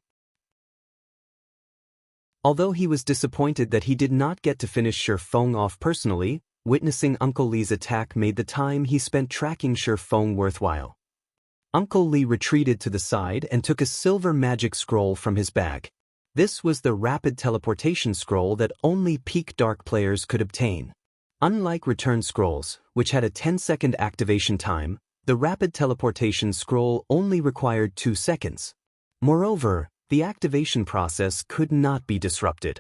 Although he was disappointed that he did not get to finish Shifeng off personally, witnessing Uncle Lee's attack made the time he spent tracking Shifeng worthwhile. Uncle Lee retreated to the side and took a silver magic scroll from his bag. This was the rapid teleportation scroll that only peak dark players could obtain. Unlike return scrolls, which had a 10-second activation time, the rapid teleportation scroll only required 2 seconds. Moreover, the activation process could not be disrupted.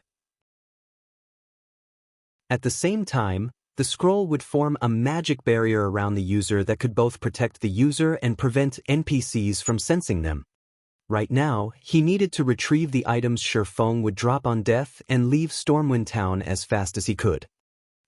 At the same time, the scroll would form a magic barrier around the user that could both protect the user and prevent NPCs from sensing them. Right now, he needed to retrieve the items Shifeng would drop on death and leave Stormwind Town as fast as he could.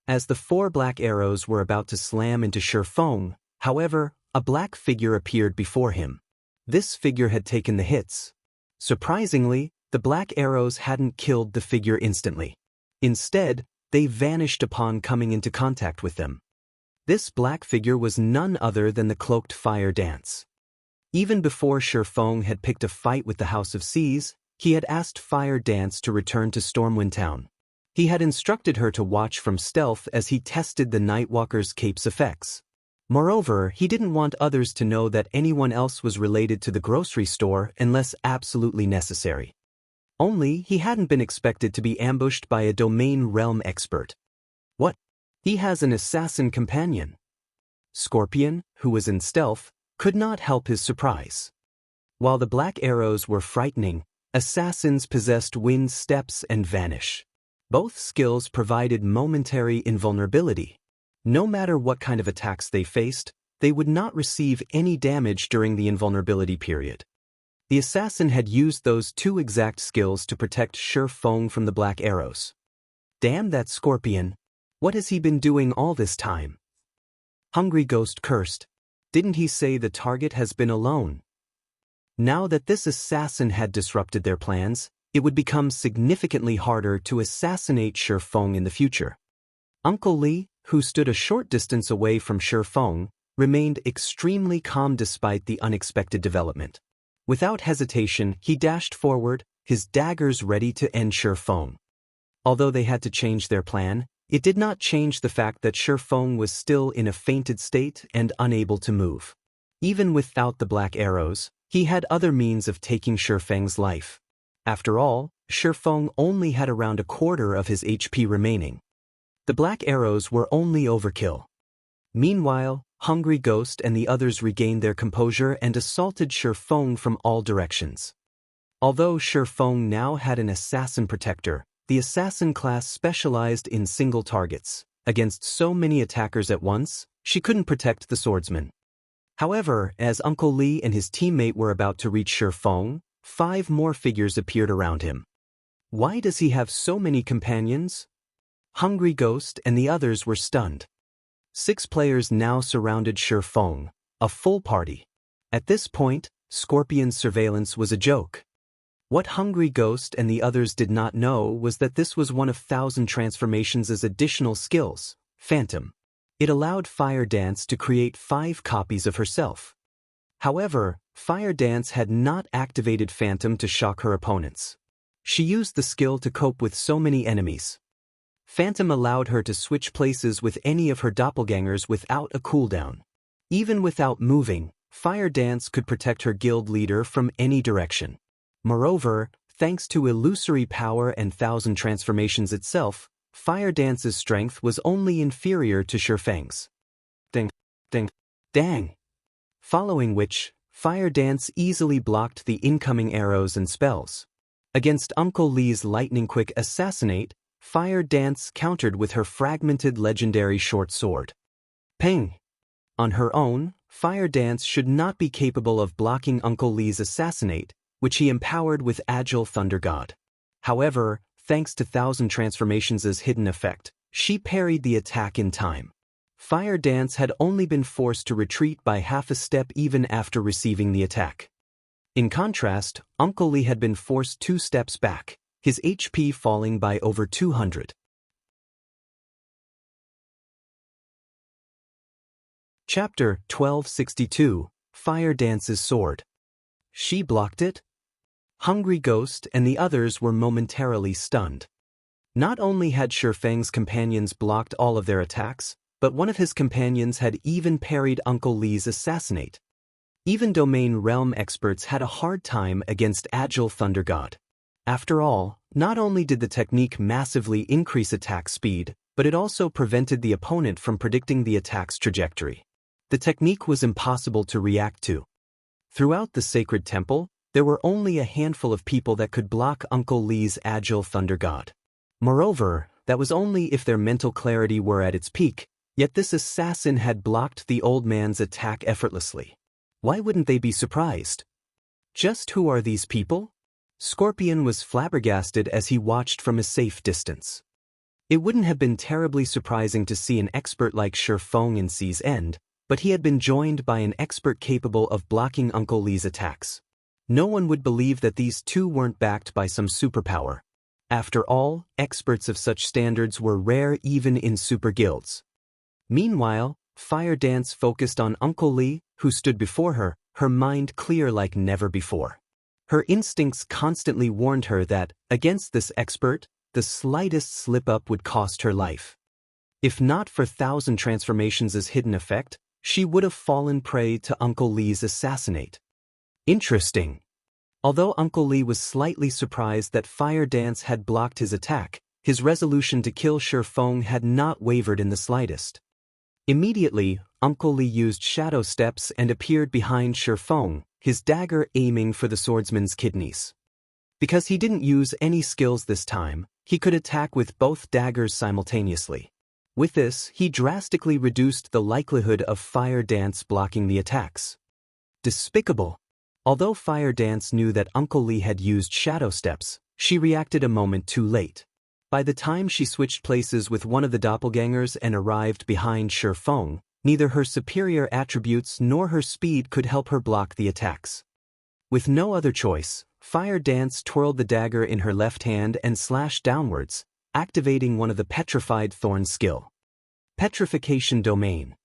As the 4 black arrows were about to slam into Shifeng, however, a black figure appeared before him. This figure had taken the hits. Surprisingly, the black arrows hadn't killed the figure instantly. Instead, they vanished upon coming into contact with them. This black figure was none other than the cloaked fire dance. Even before Shifeng had picked a fight with the House of Seas, he had asked Fire Dance to return to Stormwind Town. He had instructed her to watch from stealth as he tested the Nightwalker's cape's effects. Moreover, he didn't want others to know that anyone else was related to the grocery store unless absolutely necessary. Only, he hadn't been expected to be ambushed by a domain realm expert. What? He has an assassin companion. Scorpion, who was in stealth, could not help his surprise. While the black arrows were frightening, assassins possessed wind steps and vanish. Both skills provided momentary invulnerability. No matter what kind of attacks they faced, they would not receive any damage during the invulnerability period. The assassin had used those 2 exact skills to protect Shifeng from the black arrows. Damn that scorpion! What has he been doing all this time? Hungry Ghost cursed. Didn't he say the target has been alone? Now that this assassin had disrupted their plans, it would become significantly harder to assassinate Shifeng in the future. Uncle Lee, who stood a short distance away from Shifeng, remained extremely calm despite the unexpected development. Without hesitation, he dashed forward, his daggers ready to end Shifeng. Although they had to change their plan, it did not change the fact that Shifeng was still in a fainted state and unable to move. Even without the black arrows, he had other means of taking Shifeng's life. After all, Shifeng only had around 1/4 of his HP remaining. The black arrows were only overkill. Meanwhile, Hungry Ghost and the others regained their composure and assaulted Shi Feng from all directions. Although Shi Feng now had an assassin protector, the assassin class specialized in single targets. Against so many attackers at once, she couldn't protect the swordsman. However, as Uncle Li and his teammate were about to reach Shi Feng, 5 more figures appeared around him. Why does he have so many companions? Hungry Ghost and the others were stunned. 6 players now surrounded Shi Feng, a full party. At this point, Scorpion's surveillance was a joke. What Hungry Ghost and the others did not know was that this was one of 1,000 transformations' additional skills, Phantom. It allowed Fire Dance to create 5 copies of herself. However, Fire Dance had not activated Phantom to shock her opponents. She used the skill to cope with so many enemies. Phantom allowed her to switch places with any of her doppelgangers without a cooldown. Even without moving, Fire Dance could protect her guild leader from any direction. Moreover, thanks to illusory power and 1,000 transformations itself, Fire Dance's strength was only inferior to Shi Feng's. Ding, ding, dang! Following which, Fire Dance easily blocked the incoming arrows and spells. Against Uncle Li's lightning-quick assassinate, Fire Dance countered with her fragmented legendary short sword. Ping! On her own, Fire Dance should not be capable of blocking Uncle Li's assassinate, which he empowered with Agile Thunder God. However, thanks to 1,000 transformations' hidden effect, she parried the attack in time. Fire Dance had only been forced to retreat by half a step even after receiving the attack. In contrast, Uncle Li had been forced 2 steps back, his HP falling by over 200. Chapter 1262, Fire Dance's Sword. She blocked it? Hungry Ghost and the others were momentarily stunned. Not only had Shi Feng's companions blocked all of their attacks, but one of his companions had even parried Uncle Li's assassinate. Even Domain Realm experts had a hard time against Agile Thunder God. After all, not only did the technique massively increase attack speed, but it also prevented the opponent from predicting the attack's trajectory. The technique was impossible to react to. Throughout the sacred temple, there were only a handful of people that could block Uncle Li's Agile Thunder God. Moreover, that was only if their mental clarity were at its peak, yet this assassin had blocked the old man's attack effortlessly. Why wouldn't they be surprised? Just who are these people? Scorpion was flabbergasted as he watched from a safe distance. It wouldn't have been terribly surprising to see an expert like Shi Feng in Sea's End, but he had been joined by an expert capable of blocking Uncle Li's attacks. No one would believe that these two weren't backed by some superpower. After all, experts of such standards were rare even in super guilds. Meanwhile, Fire Dance focused on Uncle Li, who stood before her, her mind clear like never before. Her instincts constantly warned her that, against this expert, the slightest slip-up would cost her life. If not for 1,000 transformations' hidden effect, she would have fallen prey to Uncle Li's assassinate. Interesting. Although Uncle Li was slightly surprised that Fire Dance had blocked his attack, his resolution to kill Shi Feng had not wavered in the slightest. Immediately, Uncle Li used shadow steps and appeared behind Shi Feng, his dagger aiming for the swordsman's kidneys. Because he didn't use any skills this time, he could attack with both daggers simultaneously. With this, he drastically reduced the likelihood of Fire Dance blocking the attacks. Despicable. Although Fire Dance knew that Uncle Li had used shadow steps, she reacted a moment too late. By the time she switched places with one of the doppelgangers and arrived behind Shi Feng, neither her superior attributes nor her speed could help her block the attacks. With no other choice, Fire Dance twirled the dagger in her left hand and slashed downwards, activating one of the Petrified Thorn skill. Petrification Domain.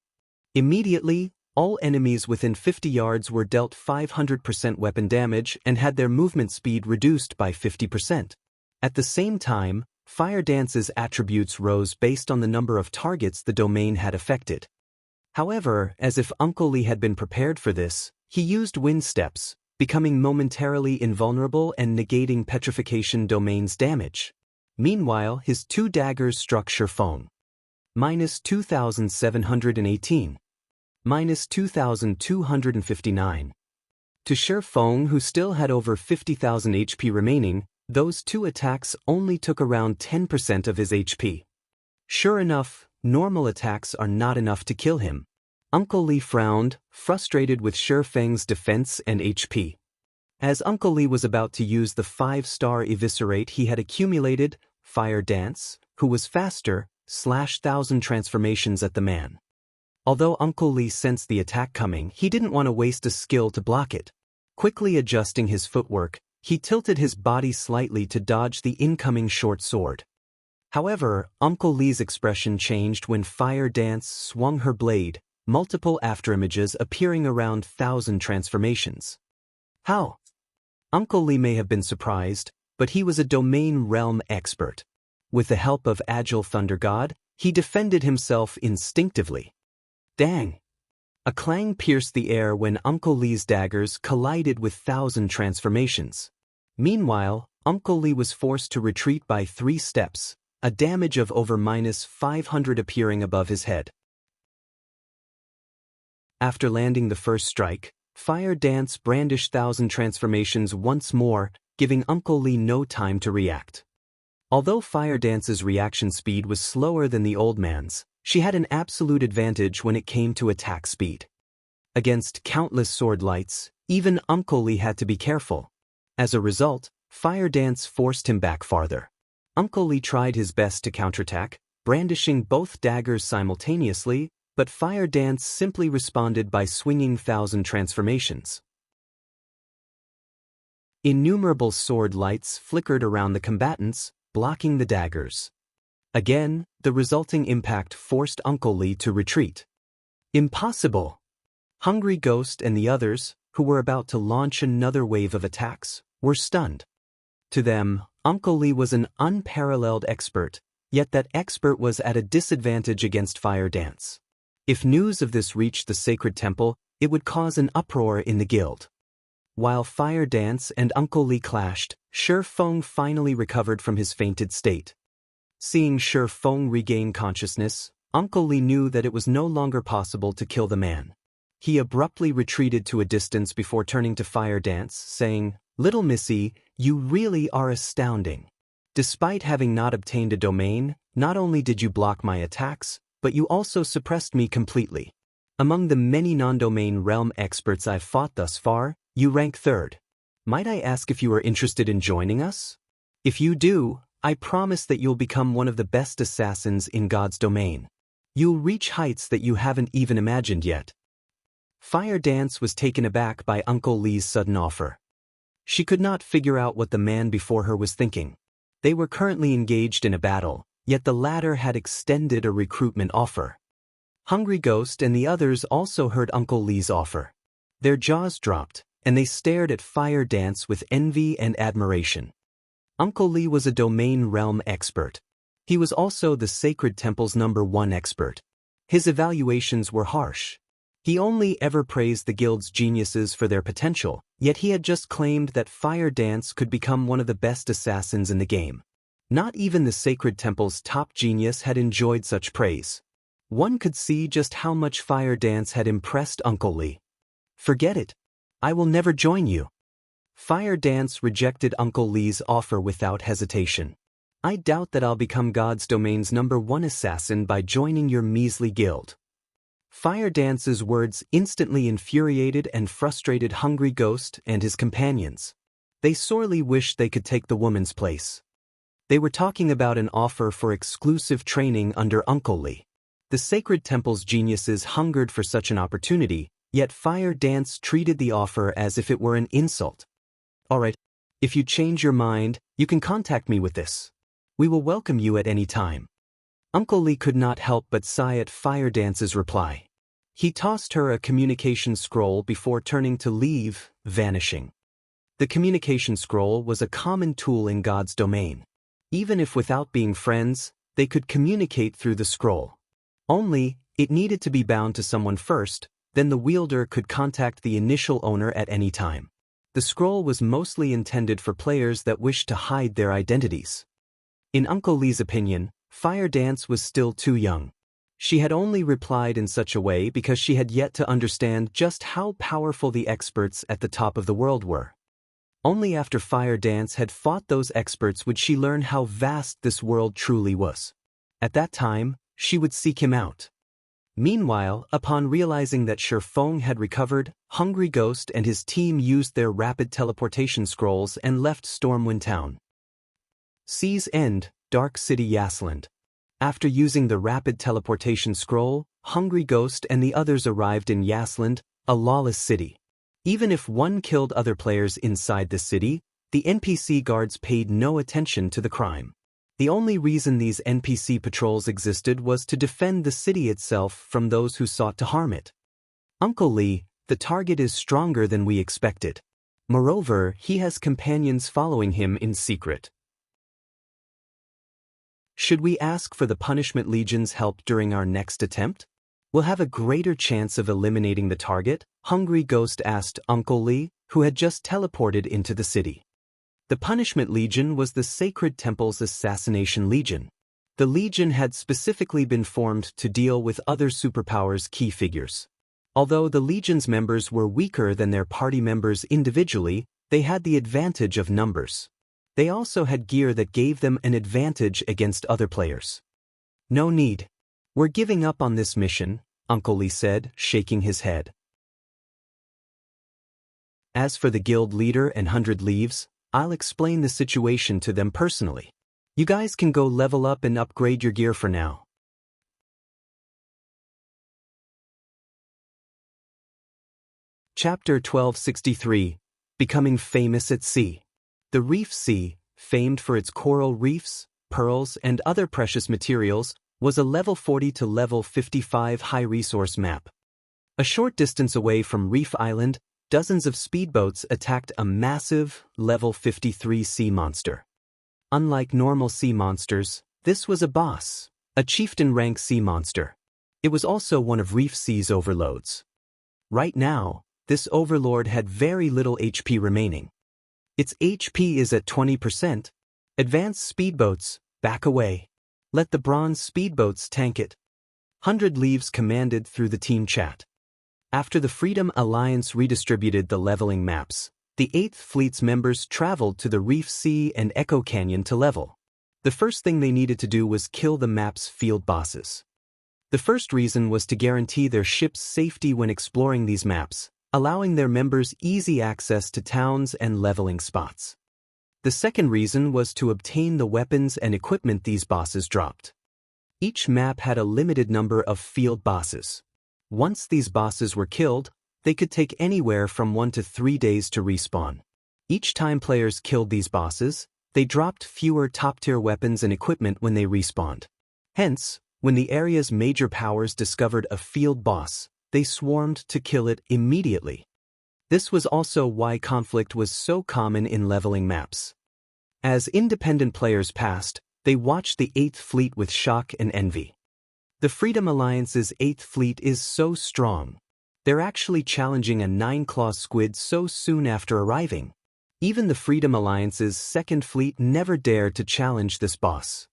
Immediately, all enemies within 50 yards were dealt 500% weapon damage and had their movement speed reduced by 50%. At the same time, Fire Dance's attributes rose based on the number of targets the domain had affected. However, as if Uncle Li had been prepared for this, he used wind steps, becoming momentarily invulnerable and negating Petrification Domain's damage. Meanwhile, his 2 daggers struck Shi Feng. minus 2,718. Minus 2,259. To Shi Feng, who still had over 50,000 HP remaining, those two attacks only took around 10% of his HP. Sure enough, normal attacks are not enough to kill him. Uncle Li frowned, frustrated with Shi Feng's defense and HP. As Uncle Li was about to use the 5-star eviscerate he had accumulated, Fire Dance, who was faster, slashed 1,000 transformations at the man. Although Uncle Li sensed the attack coming, he didn't want to waste a skill to block it. Quickly adjusting his footwork, he tilted his body slightly to dodge the incoming short sword. However, Uncle Li's expression changed when Fire Dance swung her blade, multiple afterimages appearing around 1,000 transformations. How? Uncle Li may have been surprised, but he was a domain realm expert. With the help of Agile Thunder God, he defended himself instinctively. Dang! A clang pierced the air when Uncle Li's daggers collided with 1,000 transformations. Meanwhile, Uncle Li was forced to retreat by 3 steps, a damage of over minus 500 appearing above his head. After landing the first strike, Fire Dance brandished 1,000 transformations once more, giving Uncle Li no time to react. Although Fire Dance's reaction speed was slower than the old man's, she had an absolute advantage when it came to attack speed. Against countless sword lights, even Uncle Li had to be careful. As a result, Fire Dance forced him back farther. Uncle Li tried his best to counterattack, brandishing both daggers simultaneously, but Fire Dance simply responded by swinging 1,000 transformations. Innumerable sword lights flickered around the combatants, blocking the daggers. Again, the resulting impact forced Uncle Li to retreat. Impossible! Hungry Ghost and the others, who were about to launch another wave of attacks, were stunned. To them, Uncle Li was an unparalleled expert, yet that expert was at a disadvantage against Fire Dance. If news of this reached the sacred temple, it would cause an uproar in the guild. While Fire Dance and Uncle Li clashed, Shi Feng finally recovered from his fainted state. Seeing Shi Feng regain consciousness, Uncle Li knew that it was no longer possible to kill the man. He abruptly retreated to a distance before turning to Fire Dance, saying, "Little Missy, you really are astounding. Despite having not obtained a domain, not only did you block my attacks, but you also suppressed me completely. Among the many non-domain realm experts I've fought thus far, you rank 3rd. Might I ask if you are interested in joining us? If you do, I promise that you'll become one of the best assassins in God's domain. You'll reach heights that you haven't even imagined yet." Fire Dance was taken aback by Uncle Li's sudden offer. She could not figure out what the man before her was thinking. They were currently engaged in a battle, yet the latter had extended a recruitment offer. Hungry Ghost and the others also heard Uncle Li's offer. Their jaws dropped, and they stared at Fire Dance with envy and admiration. Uncle Li was a domain realm expert. He was also the Sacred Temple's #1 expert. His evaluations were harsh. He only ever praised the guild's geniuses for their potential, yet he had just claimed that Fire Dance could become one of the best assassins in the game. Not even the Sacred Temple's top genius had enjoyed such praise. One could see just how much Fire Dance had impressed Uncle Li. "Forget it. I will never join you." Fire Dance rejected Uncle Li's offer without hesitation. "I doubt that I'll become God's domain's #1 assassin by joining your measly guild." Fire Dance's words instantly infuriated and frustrated Hungry Ghost and his companions. They sorely wished they could take the woman's place. They were talking about an offer for exclusive training under Uncle Li. The Sacred Temple's geniuses hungered for such an opportunity, yet Fire Dance treated the offer as if it were an insult. "Alright, if you change your mind, you can contact me with this. We will welcome you at any time." Uncle Li could not help but sigh at Fire Dance's reply. He tossed her a communication scroll before turning to leave, vanishing. The communication scroll was a common tool in God's domain. Even if without being friends, they could communicate through the scroll. Only, it needed to be bound to someone first, then the wielder could contact the initial owner at any time. The scroll was mostly intended for players that wished to hide their identities. In Uncle Li's opinion, Fire Dance was still too young. She had only replied in such a way because she had yet to understand just how powerful the experts at the top of the world were. Only after Fire Dance had fought those experts would she learn how vast this world truly was. At that time, she would seek him out. Meanwhile, upon realizing that Shifeng had recovered, Hungry Ghost and his team used their rapid teleportation scrolls and left Stormwind Town. Sea's End, Dark City Yasland. After using the rapid teleportation scroll, Hungry Ghost and the others arrived in Yasland, a lawless city. Even if one killed other players inside the city, the NPC guards paid no attention to the crime. The only reason these NPC patrols existed was to defend the city itself from those who sought to harm it. Uncle Lee, the target is stronger than we expected. Moreover, he has companions following him in secret. Should we ask for the Punishment Legion's help during our next attempt? We'll have a greater chance of eliminating the target, Hungry Ghost asked Uncle Lee, who had just teleported into the city. The Punishment Legion was the Sacred Temple's assassination legion. The legion had specifically been formed to deal with other superpowers' key figures. Although the legion's members were weaker than their party members individually, they had the advantage of numbers. They also had gear that gave them an advantage against other players. No need. We're giving up on this mission, Uncle Lee said, shaking his head. As for the guild leader and 100 Leaves, I'll explain the situation to them personally. You guys can go level up and upgrade your gear for now. Chapter 1263, Becoming Famous at Sea. The Reef Sea, famed for its coral reefs, pearls, and other precious materials, was a level 40 to level 55 high-resource map. A short distance away from Reef Island, dozens of speedboats attacked a massive, level 53 sea monster. Unlike normal sea monsters, this was a boss, a chieftain-rank sea monster. It was also one of Reef Sea's overloads. Right now, this overlord had very little HP remaining. Its HP is at 20%. Advanced speedboats, back away. Let the bronze speedboats tank it. 100 Leaves commanded through the team chat. After the Freedom Alliance redistributed the leveling maps, the 8th Fleet's members traveled to the Reef Sea and Echo Canyon to level. The first thing they needed to do was kill the map's field bosses. The first reason was to guarantee their ship's safety when exploring these maps, allowing their members easy access to towns and leveling spots. The second reason was to obtain the weapons and equipment these bosses dropped. Each map had a limited number of field bosses. Once these bosses were killed, they could take anywhere from 1 to 3 days to respawn. Each time players killed these bosses, they dropped fewer top-tier weapons and equipment when they respawned. Hence, when the area's major powers discovered a field boss, they swarmed to kill it immediately. This was also why conflict was so common in leveling maps. As independent players passed, they watched the 8th Fleet with shock and envy. The Freedom Alliance's 8th Fleet is so strong. They're actually challenging a 9-claw squid so soon after arriving. Even the Freedom Alliance's 2nd Fleet never dared to challenge this boss.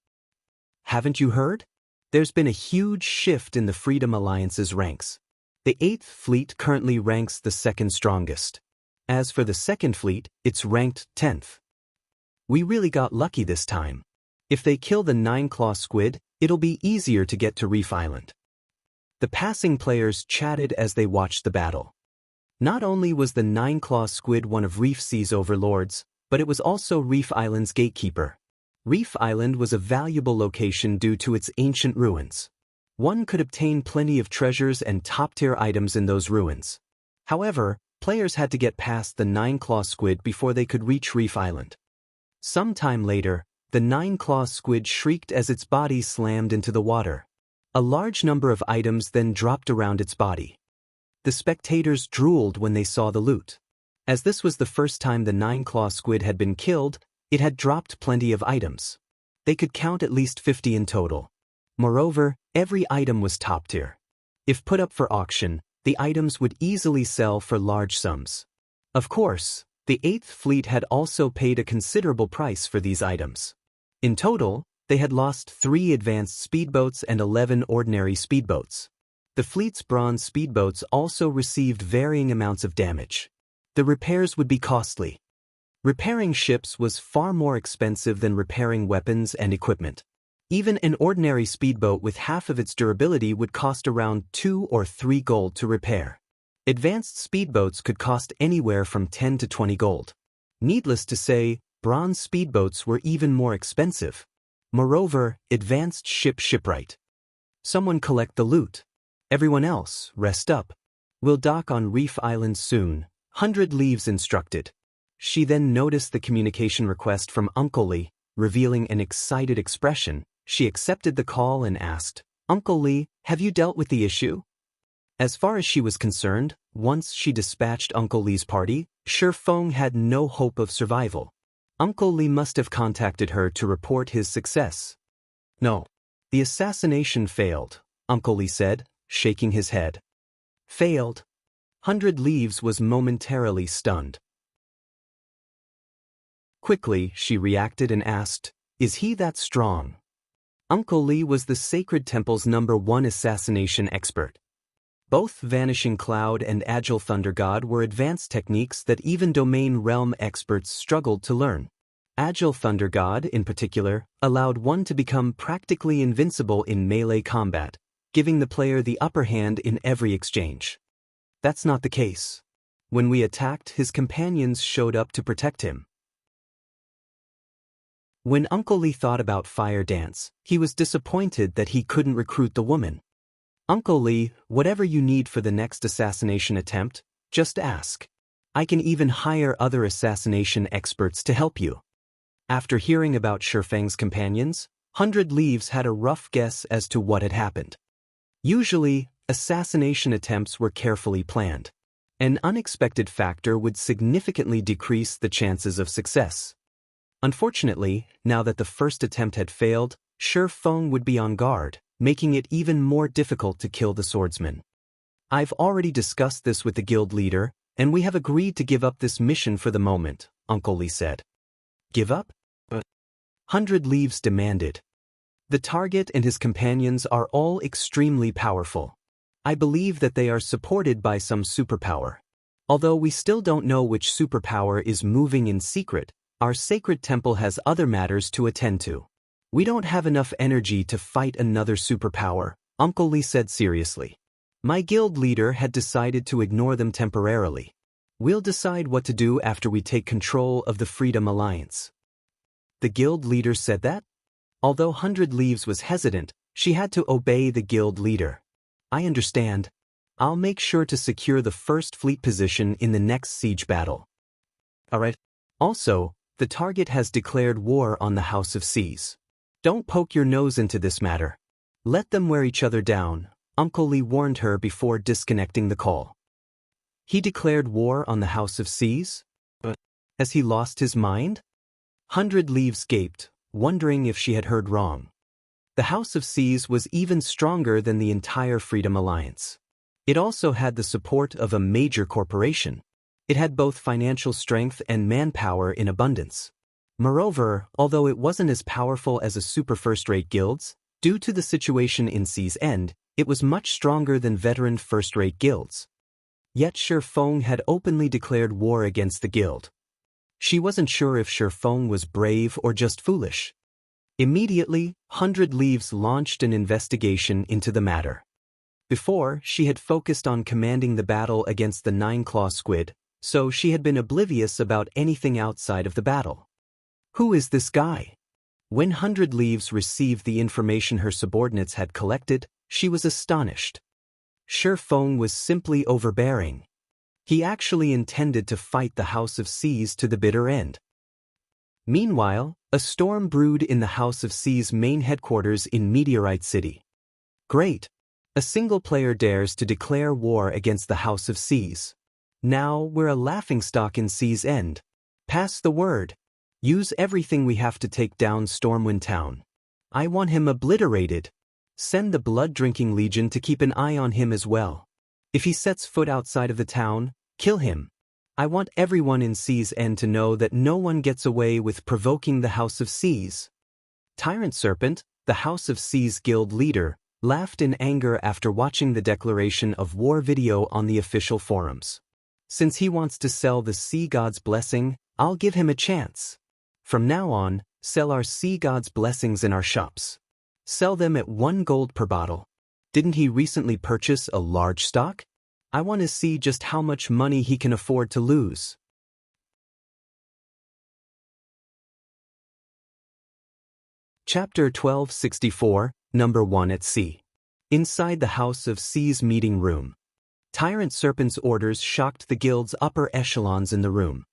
Haven't you heard? There's been a huge shift in the Freedom Alliance's ranks. The 8th Fleet currently ranks the 2nd strongest. As for the 2nd Fleet, it's ranked 10th. We really got lucky this time. If they kill the 9-claw squid, it'll be easier to get to Reef Island. The passing players chatted as they watched the battle. Not only was the 9-claw squid one of Reef Sea's overlords, but it was also Reef Island's gatekeeper. Reef Island was a valuable location due to its ancient ruins. One could obtain plenty of treasures and top-tier items in those ruins. However, players had to get past the 9-claw squid before they could reach Reef Island. Some time later, the 9-claw squid shrieked as its body slammed into the water. A large number of items then dropped around its body. The spectators drooled when they saw the loot. As this was the first time the 9-claw squid had been killed, it had dropped plenty of items. They could count at least 50 in total. Moreover, every item was top tier. If put up for auction, the items would easily sell for large sums. Of course, the 8th Fleet had also paid a considerable price for these items. In total, They had lost 3 advanced speedboats and 11 ordinary speedboats. The fleet's bronze speedboats also received varying amounts of damage. The repairs would be costly. Repairing ships was far more expensive than repairing weapons and equipment. Even an ordinary speedboat with half of its durability would cost around 2 or 3 gold to repair. Advanced speedboats could cost anywhere from 10 to 20 gold. Needless to say, bronze speedboats were even more expensive. Moreover, advanced shipwright. Someone collect the loot. Everyone else, rest up. We'll dock on Reef Island soon, 100 Leaves instructed. She then noticed the communication request from Uncle Lee, revealing an excited expression. She accepted the call and asked, "Uncle Lee, have you dealt with the issue?" As far as she was concerned, once she dispatched Uncle Lee's party, Shifeng had no hope of survival. Uncle Lee must have contacted her to report his success. "No. The assassination failed," Uncle Lee said, shaking his head. "Failed?" 100 Leaves was momentarily stunned. Quickly, she reacted and asked, "Is he that strong?" Uncle Lee was the Sacred Temple's #1 assassination expert. Both Vanishing Cloud and Agile Thunder God were advanced techniques that even Domain Realm experts struggled to learn. Agile Thunder God, in particular, allowed one to become practically invincible in melee combat, giving the player the upper hand in every exchange. That's not the case. When we attacked, his companions showed up to protect him. When Uncle Lee thought about Fire Dance, he was disappointed that he couldn't recruit the woman. "Uncle Lee, whatever you need for the next assassination attempt, just ask. I can even hire other assassination experts to help you." After hearing about Shifeng's companions, 100 Leaves had a rough guess as to what had happened. Usually, assassination attempts were carefully planned. An unexpected factor would significantly decrease the chances of success. Unfortunately, now that the first attempt had failed, Shifeng would be on guard, making it even more difficult to kill the swordsman. "I've already discussed this with the guild leader, and we have agreed to give up this mission for the moment," Uncle Lee said. "Give up?" 100 Leaves demanded. "The target and his companions are all extremely powerful. I believe that they are supported by some superpower. Although we still don't know which superpower is moving in secret, our Sacred Temple has other matters to attend to. We don't have enough energy to fight another superpower," Uncle Lee said seriously. "My guild leader had decided to ignore them temporarily. We'll decide what to do after we take control of the Freedom Alliance." The guild leader said that? Although 100 Leaves was hesitant, she had to obey the guild leader. "I understand. I'll make sure to secure the first fleet position in the next siege battle." "Alright. Also, the target has declared war on the House of Seas. Don't poke your nose into this matter. Let them wear each other down," Uncle Lee warned her before disconnecting the call. "He declared war on the House of Seas? But has he lost his mind?" 100 Leaves gaped, wondering if she had heard wrong. The House of Seas was even stronger than the entire Freedom Alliance. It also had the support of a major corporation. It had both financial strength and manpower in abundance. Moreover, although it wasn't as powerful as a super first-rate guilds, due to the situation in Sea's End, it was much stronger than veteran first-rate guilds. Yet Shifeng had openly declared war against the guild. She wasn't sure if Shifeng was brave or just foolish. Immediately, 100 Leaves launched an investigation into the matter. Before, she had focused on commanding the battle against the 9-claw squid, so she had been oblivious about anything outside of the battle. Who is this guy? When 100 Leaves received the information her subordinates had collected, she was astonished. Shifeng was simply overbearing. He actually intended to fight the House of Seas to the bitter end. Meanwhile, a storm brewed in the House of Seas' main headquarters in Meteorite City. Great! A single player dares to declare war against the House of Seas. Now we're a laughingstock in Sea's End. Pass the word. Use everything we have to take down Stormwind Town. I want him obliterated. Send the Blood-Drinking Legion to keep an eye on him as well. If he sets foot outside of the town, kill him. I want everyone in Sea's End to know that no one gets away with provoking the House of Seas. Tyrant Serpent, the House of C's guild leader, laughed in anger after watching the declaration of war video on the official forums. Since he wants to sell the Sea God's blessing, I'll give him a chance. From now on, sell our Sea God's blessings in our shops. Sell them at 1 gold per bottle. Didn't he recently purchase a large stock? I want to see just how much money he can afford to lose. Chapter 1264, Number 1 at Sea. Inside the House of C's meeting room. Tyrant Serpent's orders shocked the guild's upper echelons in the room.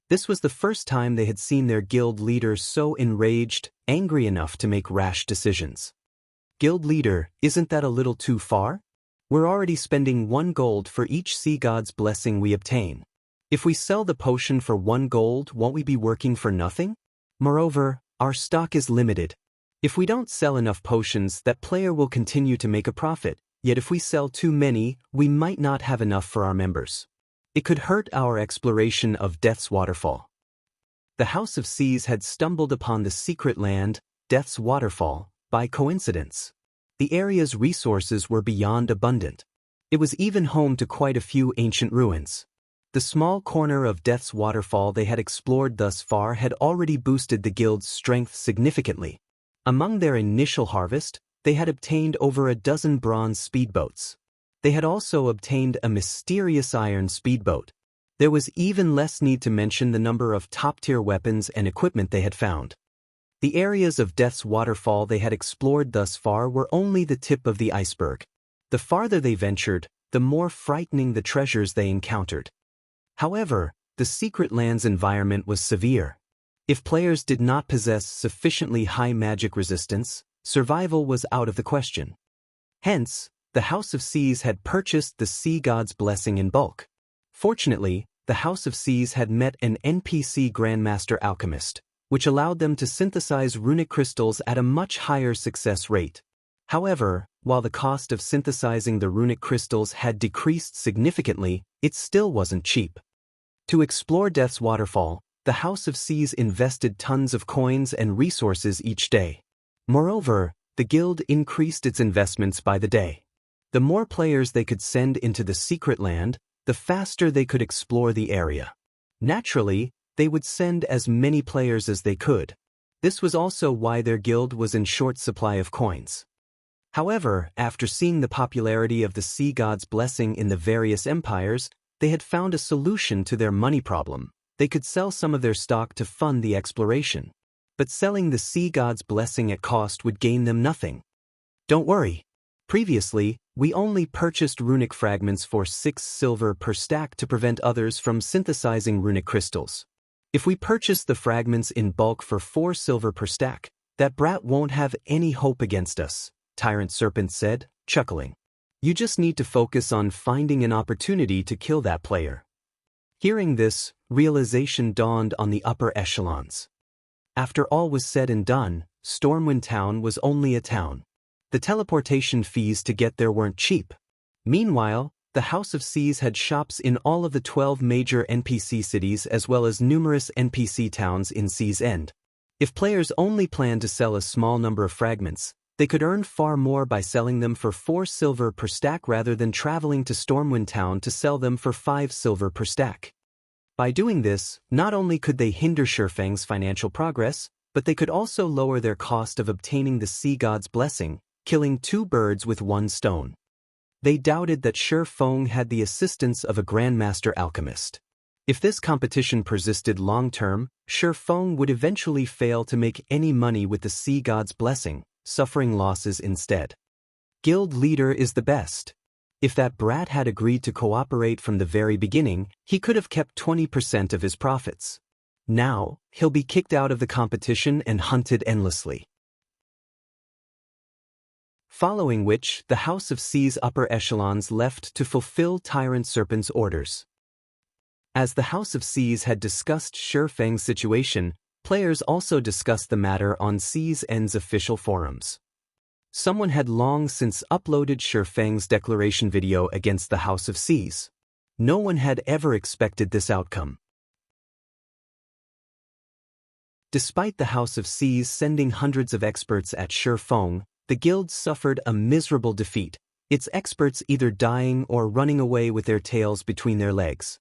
This was the first time they had seen their guild leader so enraged, angry enough to make rash decisions. Guild leader, isn't that a little too far? We're already spending 1 gold for each Sea God's blessing we obtain. If we sell the potion for 1 gold, won't we be working for nothing? Moreover, our stock is limited. If we don't sell enough potions, that player will continue to make a profit, yet if we sell too many, we might not have enough for our members. It could hurt our exploration of Death's Waterfall. The House of C's had stumbled upon the secret land, Death's Waterfall, by coincidence. The area's resources were beyond abundant. It was even home to quite a few ancient ruins. The small corner of Death's Waterfall they had explored thus far had already boosted the guild's strength significantly. Among their initial harvest, they had obtained over a dozen bronze speedboats. They had also obtained a mysterious iron speedboat. There was even less need to mention the number of top-tier weapons and equipment they had found. The areas of Death's Waterfall they had explored thus far were only the tip of the iceberg. The farther they ventured, the more frightening the treasures they encountered. However, the secret land's environment was severe. If players did not possess sufficiently high magic resistance, survival was out of the question. Hence, the House of C's had purchased the Sea God's blessing in bulk. Fortunately, the House of C's had met an NPC Grandmaster Alchemist, which allowed them to synthesize runic crystals at a much higher success rate. However, while the cost of synthesizing the runic crystals had decreased significantly, it still wasn't cheap. To explore Death's Waterfall, the House of C's invested tons of coins and resources each day. Moreover, the guild increased its investments by the day. The more players they could send into the secret land, the faster they could explore the area. Naturally, they would send as many players as they could. This was also why their guild was in short supply of coins. However, after seeing the popularity of the Sea God's blessing in the various empires, they had found a solution to their money problem. They could sell some of their stock to fund the exploration. But selling the Sea God's blessing at cost would gain them nothing. Don't worry. Previously, we only purchased runic fragments for 6 silver per stack to prevent others from synthesizing runic crystals. If we purchase the fragments in bulk for 4 silver per stack, that brat won't have any hope against us, Tyrant Serpent said, chuckling. You just need to focus on finding an opportunity to kill that player. Hearing this, realization dawned on the upper echelons. After all was said and done, Stormwind Town was only a town. The teleportation fees to get there weren't cheap. Meanwhile, the House of C's had shops in all of the 12 major NPC cities as well as numerous NPC towns in Sea's End. If players only planned to sell a small number of fragments, they could earn far more by selling them for 4 silver per stack rather than traveling to Stormwind Town to sell them for 5 silver per stack. By doing this, not only could they hinder Shifeng's financial progress, but they could also lower their cost of obtaining the Sea God's blessing, killing 2 birds with 1 stone. They doubted that Shifeng had the assistance of a Grandmaster Alchemist. If this competition persisted long-term, Shifeng would eventually fail to make any money with the Sea God's blessing, suffering losses instead. Guild leader is the best. If that brat had agreed to cooperate from the very beginning, he could have kept 20% of his profits. Now, he'll be kicked out of the competition and hunted endlessly. Following which, the House of C's upper echelons left to fulfill Tyrant Serpent's orders. As the House of C's had discussed Shifeng's situation, players also discussed the matter on Sea's End's official forums. Someone had long since uploaded Shifeng's declaration video against the House of C's. No one had ever expected this outcome. Despite the House of C's sending hundreds of experts at Shi Feng, the guild suffered a miserable defeat, its experts either dying or running away with their tails between their legs.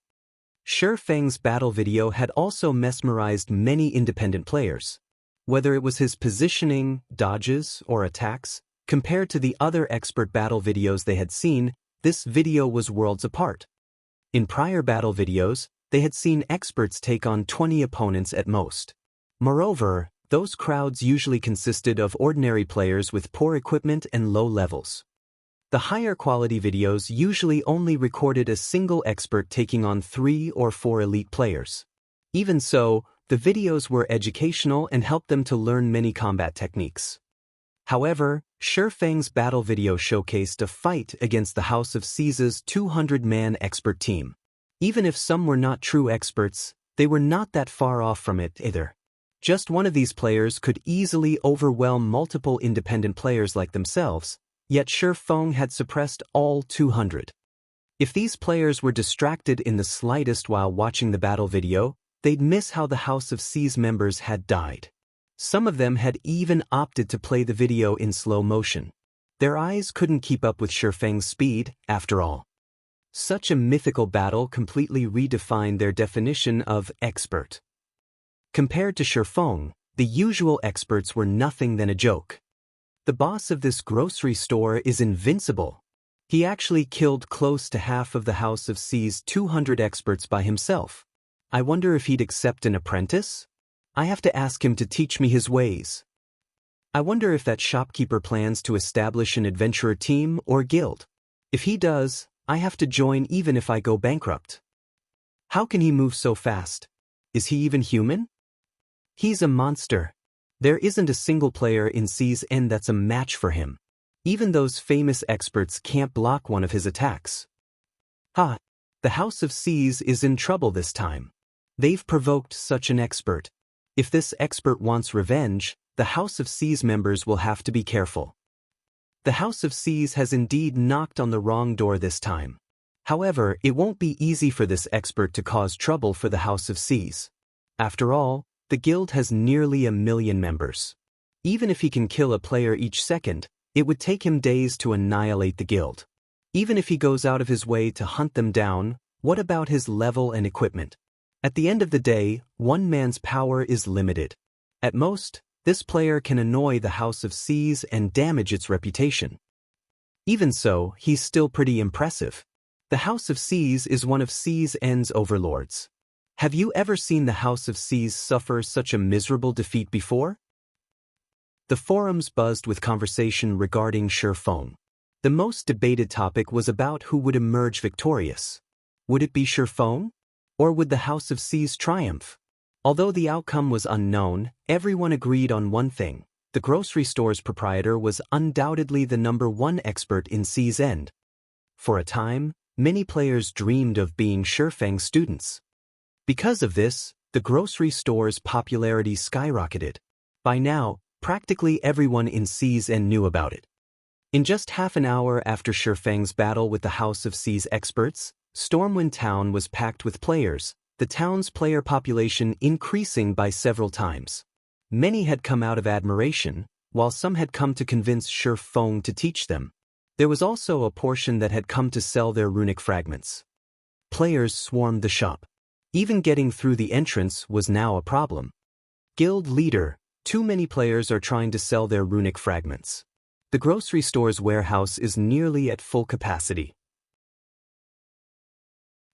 Shi Feng's battle video had also mesmerized many independent players. Whether it was his positioning, dodges, or attacks, compared to the other expert battle videos they had seen, this video was worlds apart. In prior battle videos, they had seen experts take on 20 opponents at most. Moreover, those crowds usually consisted of ordinary players with poor equipment and low levels. The higher quality videos usually only recorded a single expert taking on 3 or 4 elite players. Even so, the videos were educational and helped them to learn many combat techniques. However, Shi Feng's battle video showcased a fight against the House of C's 200-man expert team. Even if some were not true experts, they were not that far off from it either. Just one of these players could easily overwhelm multiple independent players like themselves, yet Shi Feng had suppressed all 200. If these players were distracted in the slightest while watching the battle video, they'd miss how the House of C's members had died. Some of them had even opted to play the video in slow motion. Their eyes couldn't keep up with Shi Feng's speed, after all. Such a mythical battle completely redefined their definition of expert. Compared to Shi Feng, the usual experts were nothing than a joke. The boss of this grocery store is invincible. He actually killed close to half of the House of C's 200 experts by himself. I wonder if he'd accept an apprentice? I have to ask him to teach me his ways. I wonder if that shopkeeper plans to establish an adventurer team or guild. If he does, I have to join even if I go bankrupt. How can he move so fast? Is he even human? He's a monster. There isn't a single player in C's End that's a match for him. Even those famous experts can't block one of his attacks. Ha! The House of C's is in trouble this time. They've provoked such an expert. If this expert wants revenge, the House of C's members will have to be careful. The House of C's has indeed knocked on the wrong door this time. However, it won't be easy for this expert to cause trouble for the House of C's. After all, the guild has nearly 1 million members. Even if he can kill a player each second, it would take him days to annihilate the guild. Even if he goes out of his way to hunt them down, what about his level and equipment? At the end of the day, one man's power is limited. At most, this player can annoy the House of C's and damage its reputation. Even so, he's still pretty impressive. The House of C's is one of C's End's overlords. Have you ever seen the House of C's suffer such a miserable defeat before? The forums buzzed with conversation regarding Shi Feng. The most debated topic was about who would emerge victorious. Would it be Shi Feng? Or would the House of C's triumph? Although the outcome was unknown, everyone agreed on one thing. The grocery store's proprietor was undoubtedly the #1 expert in C's End. For a time, many players dreamed of being Shi Feng's students. Because of this, the grocery store's popularity skyrocketed. By now, practically everyone in C's End knew about it. In just half an hour after Shi Feng's battle with the House of C's experts, Stormwind Town was packed with players, the town's player population increasing by several times. Many had come out of admiration, while some had come to convince Shi Feng to teach them. There was also a portion that had come to sell their runic fragments. Players swarmed the shop. Even getting through the entrance was now a problem. Guild leader, too many players are trying to sell their runic fragments. The grocery store's warehouse is nearly at full capacity.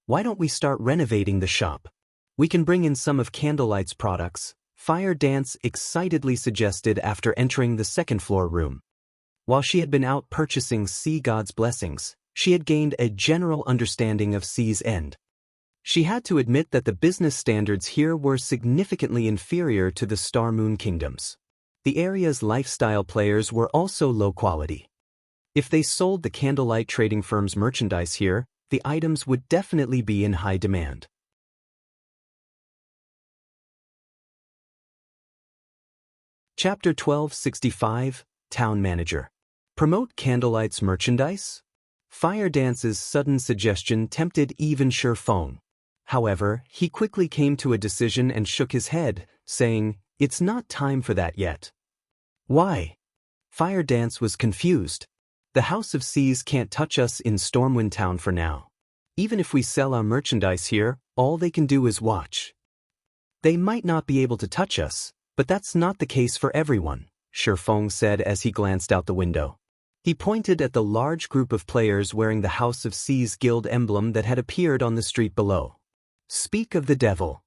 Why don't we start renovating the shop? We can bring in some of Candlelight's products, Fire Dance excitedly suggested after entering the second-floor room. While she had been out purchasing Sea God's blessings, she had gained a general understanding of C's End. She had to admit that the business standards here were significantly inferior to the Star Moon Kingdoms. The area's lifestyle players were also low quality. If they sold the Candlelight trading firm's merchandise here, the items would definitely be in high demand. Chapter 1265, Town Manager. Promote Candlelight's merchandise? Fire Dance's sudden suggestion tempted even Shi Feng. However, he quickly came to a decision and shook his head, saying, It's not time for that yet. Why? Fire Dance was confused. The House of Seas can't touch us in Stormwind Town for now. Even if we sell our merchandise here, all they can do is watch. They might not be able to touch us, but that's not the case for everyone, Shifeng said as he glanced out the window. He pointed at the large group of players wearing the House of Seas Guild emblem that had appeared on the street below. Speak of the devil.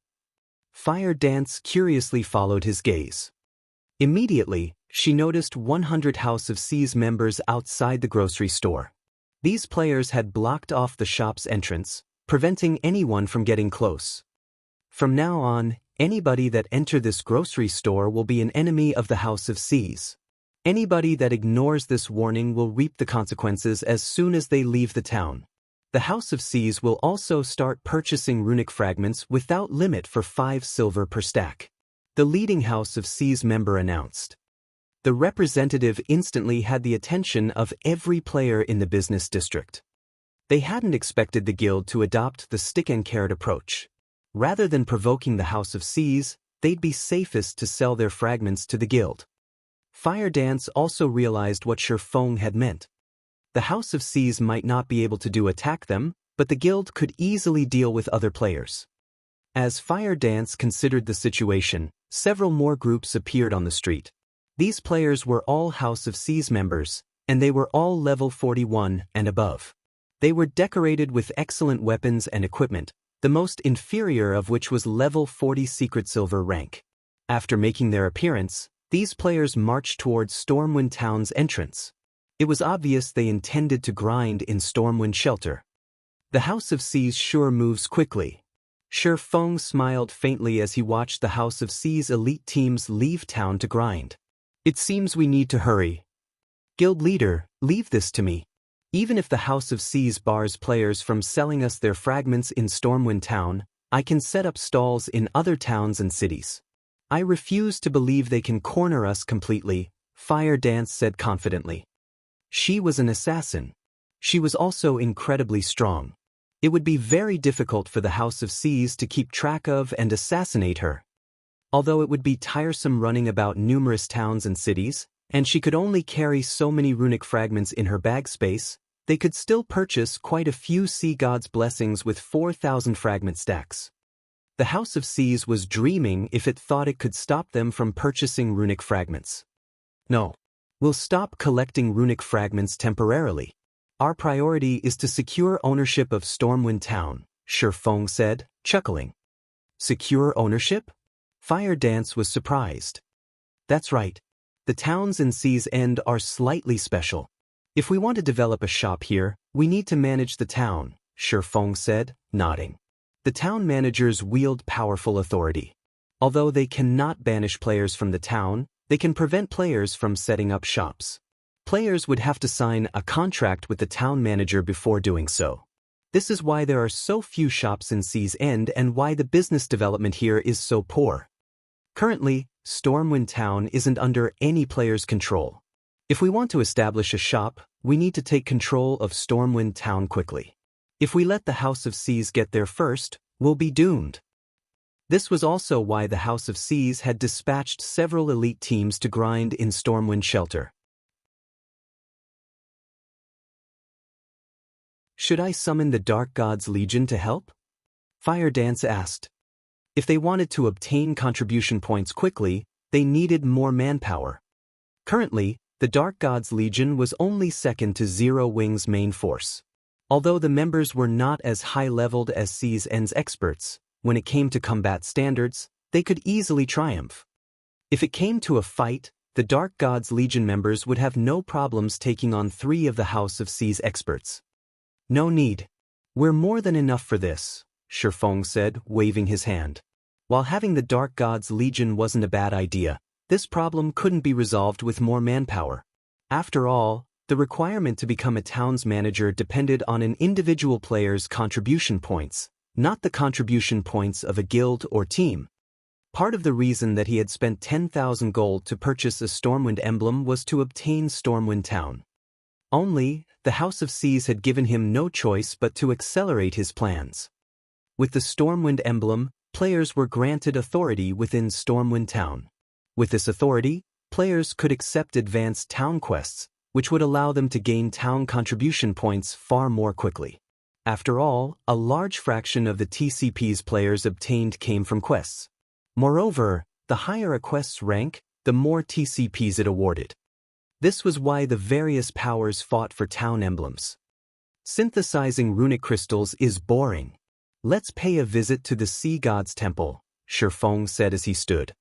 Fire Dance curiously followed his gaze. Immediately, she noticed 100 House of Seas members outside the grocery store. These players had blocked off the shop's entrance, preventing anyone from getting close. From now on, anybody that entered this grocery store will be an enemy of the House of Seas. Anybody that ignores this warning will reap the consequences as soon as they leave the town. The House of Seas will also start purchasing runic fragments without limit for 5 silver per stack. The leading House of Seas member announced. The representative instantly had the attention of every player in the business district. They hadn't expected the guild to adopt the stick-and-carrot approach. Rather than provoking the House of Seas, they'd be safest to sell their fragments to the guild. Fire Dance also realized what Shifeng had meant. The House of Seas might not be able to attack them, but the guild could easily deal with other players. As Fire Dance considered the situation, several more groups appeared on the street. These players were all House of Seas members, and they were all level 41 and above. They were decorated with excellent weapons and equipment, the most inferior of which was level 40 secret silver rank. After making their appearance, these players marched towards Stormwind Town's entrance. It was obvious they intended to grind in Stormwind Shelter. The House of Seas sure moves quickly. Shifeng smiled faintly as he watched the House of Seas elite teams leave town to grind. It seems we need to hurry. Guild leader, leave this to me. Even if the House of Seas bars players from selling us their fragments in Stormwind Town, I can set up stalls in other towns and cities. I refuse to believe they can corner us completely, Fire Dance said confidently. She was an assassin. She was also incredibly strong. It would be very difficult for the House of Seas to keep track of and assassinate her. Although it would be tiresome running about numerous towns and cities, and she could only carry so many runic fragments in her bag space, they could still purchase quite a few Sea God's blessings with 4,000 fragment stacks. The House of Seas was dreaming if it thought it could stop them from purchasing runic fragments. No. We'll stop collecting runic fragments temporarily. Our priority is to secure ownership of Stormwind Town, Shifeng said, chuckling. Secure ownership? Fire Dance was surprised. That's right. The towns in Sea's End are slightly special. If we want to develop a shop here, we need to manage the town, Shifeng said, nodding. The town managers wield powerful authority. Although they cannot banish players from the town, they can prevent players from setting up shops. Players would have to sign a contract with the town manager before doing so. This is why there are so few shops in Sea's End and why the business development here is so poor. Currently, Stormwind Town isn't under any player's control. If we want to establish a shop, we need to take control of Stormwind Town quickly. If we let the House of Seas get there first, we'll be doomed. This was also why the House of Seas had dispatched several elite teams to grind in Stormwind Shelter. Should I summon the Dark God's Legion to help? Fire Dance asked. If they wanted to obtain contribution points quickly, they needed more manpower. Currently, the Dark God's Legion was only second to Zero Wing's main force. Although the members were not as high-leveled as Sea's End's experts, when it came to combat standards, they could easily triumph. If it came to a fight, the Dark God's Legion members would have no problems taking on 3 of the House of Seas experts. No need. We're more than enough for this, Shifeng said, waving his hand. While having the Dark God's Legion wasn't a bad idea, this problem couldn't be resolved with more manpower. After all, the requirement to become a town's manager depended on an individual player's contribution points, not the contribution points of a guild or team. Part of the reason that he had spent 10,000 gold to purchase a Stormwind emblem was to obtain Stormwind Town. Only, the House of Seas had given him no choice but to accelerate his plans. With the Stormwind emblem, players were granted authority within Stormwind Town. With this authority, players could accept advanced town quests, which would allow them to gain town contribution points far more quickly. After all, a large fraction of the TCPs players obtained came from quests. Moreover, the higher a quest's rank, the more TCPs it awarded. This was why the various powers fought for town emblems. Synthesizing runic crystals is boring. Let's pay a visit to the Sea God's Temple, Shifeng said as he stood.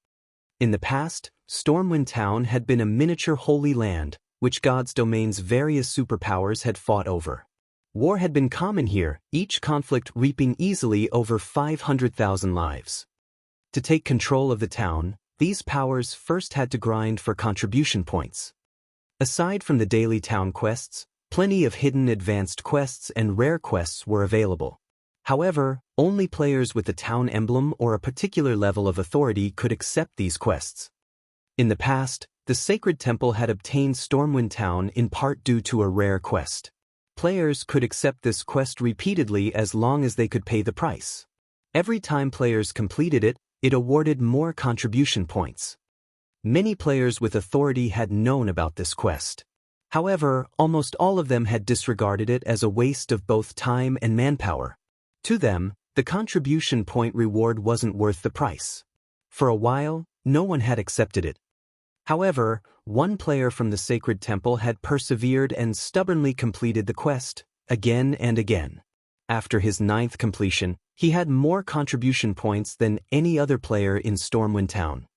In the past, Stormwind Town had been a miniature holy land, which God's domain's various superpowers had fought over. War had been common here, each conflict reaping easily over 500,000 lives. To take control of the town, these powers first had to grind for contribution points. Aside from the daily town quests, plenty of hidden advanced quests and rare quests were available. However, only players with a town emblem or a particular level of authority could accept these quests. In the past, the Sacred Temple had obtained Stormwind Town in part due to a rare quest. Players could accept this quest repeatedly as long as they could pay the price. Every time players completed it, it awarded more contribution points. Many players with authority had known about this quest. However, almost all of them had disregarded it as a waste of both time and manpower. To them, the contribution point reward wasn't worth the price. For a while, no one had accepted it. However, one player from the Sacred Temple had persevered and stubbornly completed the quest, again and again. After his 9th completion, he had more contribution points than any other player in Stormwind Town.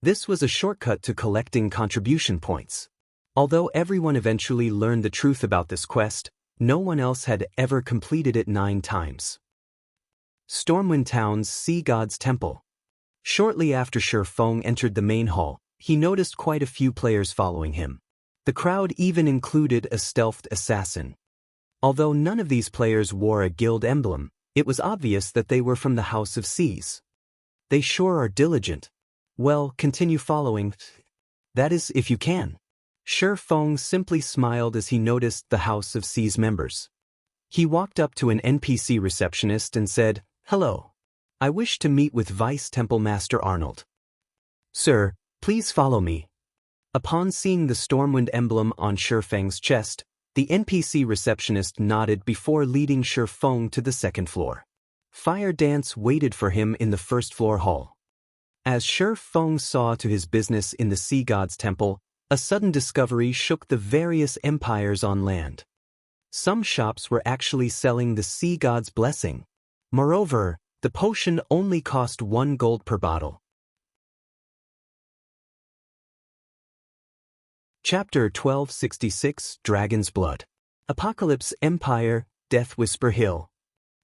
This was a shortcut to collecting contribution points. Although everyone eventually learned the truth about this quest, no one else had ever completed it 9 times. Stormwind Town's Sea God's Temple. Shortly after Shifeng entered the main hall, he noticed quite a few players following him. The crowd even included a stealthed assassin. Although none of these players wore a guild emblem, it was obvious that they were from the House of Seas. They sure are diligent. Well, continue following. That is, if you can. Shifeng simply smiled as he noticed the House of Seas members. He walked up to an NPC receptionist and said, "Hello. I wish to meet with Vice Temple Master Arnold." "Sir, please follow me." Upon seeing the Stormwind emblem on Shifeng's chest, the NPC receptionist nodded before leading Shifeng to the 2nd floor. Fire Dance waited for him in the 1st floor hall. As Shifeng saw to his business in the Sea God's Temple, a sudden discovery shook the various empires on land. Some shops were actually selling the Sea God's Blessing. Moreover, the potion only cost 1 gold per bottle. Chapter 1266, Dragon's Blood. Apocalypse Empire, Death Whisper Hill.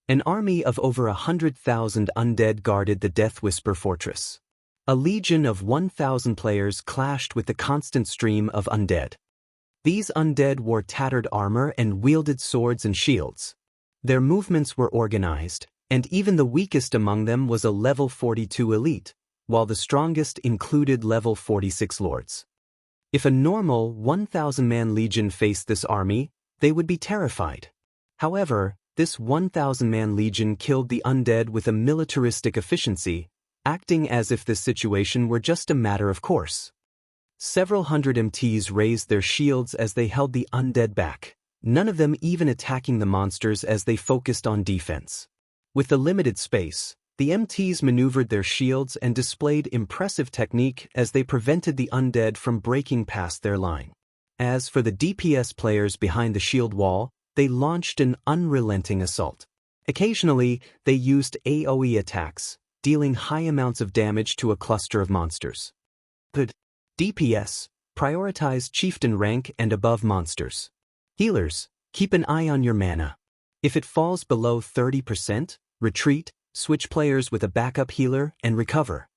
An army of over 100,000 undead guarded the Death Whisper Fortress. A legion of 1,000 players clashed with the constant stream of undead. These undead wore tattered armor and wielded swords and shields. Their movements were organized, and even the weakest among them was a level 42 elite, while the strongest included level 46 lords. If a normal 1,000-man legion faced this army, they would be terrified. However, this 1,000-man legion killed the undead with a militaristic efficiency, acting as if this situation were just a matter of course. Several hundred MTs raised their shields as they held the undead back, none of them even attacking the monsters as they focused on defense. With the limited space, the MTs maneuvered their shields and displayed impressive technique as they prevented the undead from breaking past their line. As for the DPS players behind the shield wall, they launched an unrelenting assault. Occasionally, they used AoE attacks, dealing high amounts of damage to a cluster of monsters. The DPS prioritized chieftain rank and above monsters. Healers, keep an eye on your mana. If it falls below 30%, retreat, switch players with a backup healer, and recover.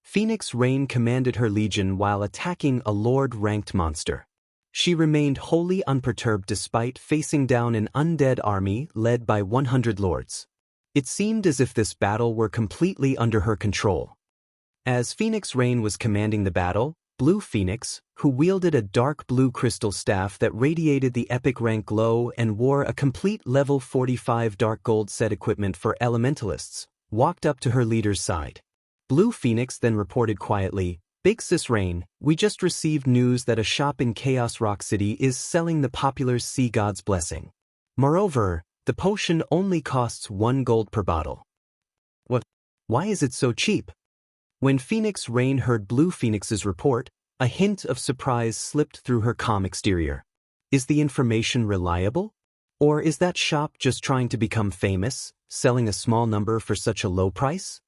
Phoenix Rain commanded her legion while attacking a Lord-ranked monster. She remained wholly unperturbed despite facing down an undead army led by 100 lords. It seemed as if this battle were completely under her control. As Phoenix Rain was commanding the battle, Blue Phoenix, who wielded a dark blue crystal staff that radiated the epic rank glow and wore a complete level 45 dark gold set equipment for elementalists, walked up to her leader's side. Blue Phoenix then reported quietly, Big Sis Rain, we just received news that a shop in Chaos Rock City is selling the popular Sea God's Blessing. Moreover, the potion only costs 1 gold per bottle. What? Why is it so cheap? When Phoenix Rain heard Blue Phoenix's report, a hint of surprise slipped through her calm exterior. Is the information reliable? Or is that shop just trying to become famous, selling a small number for such a low price?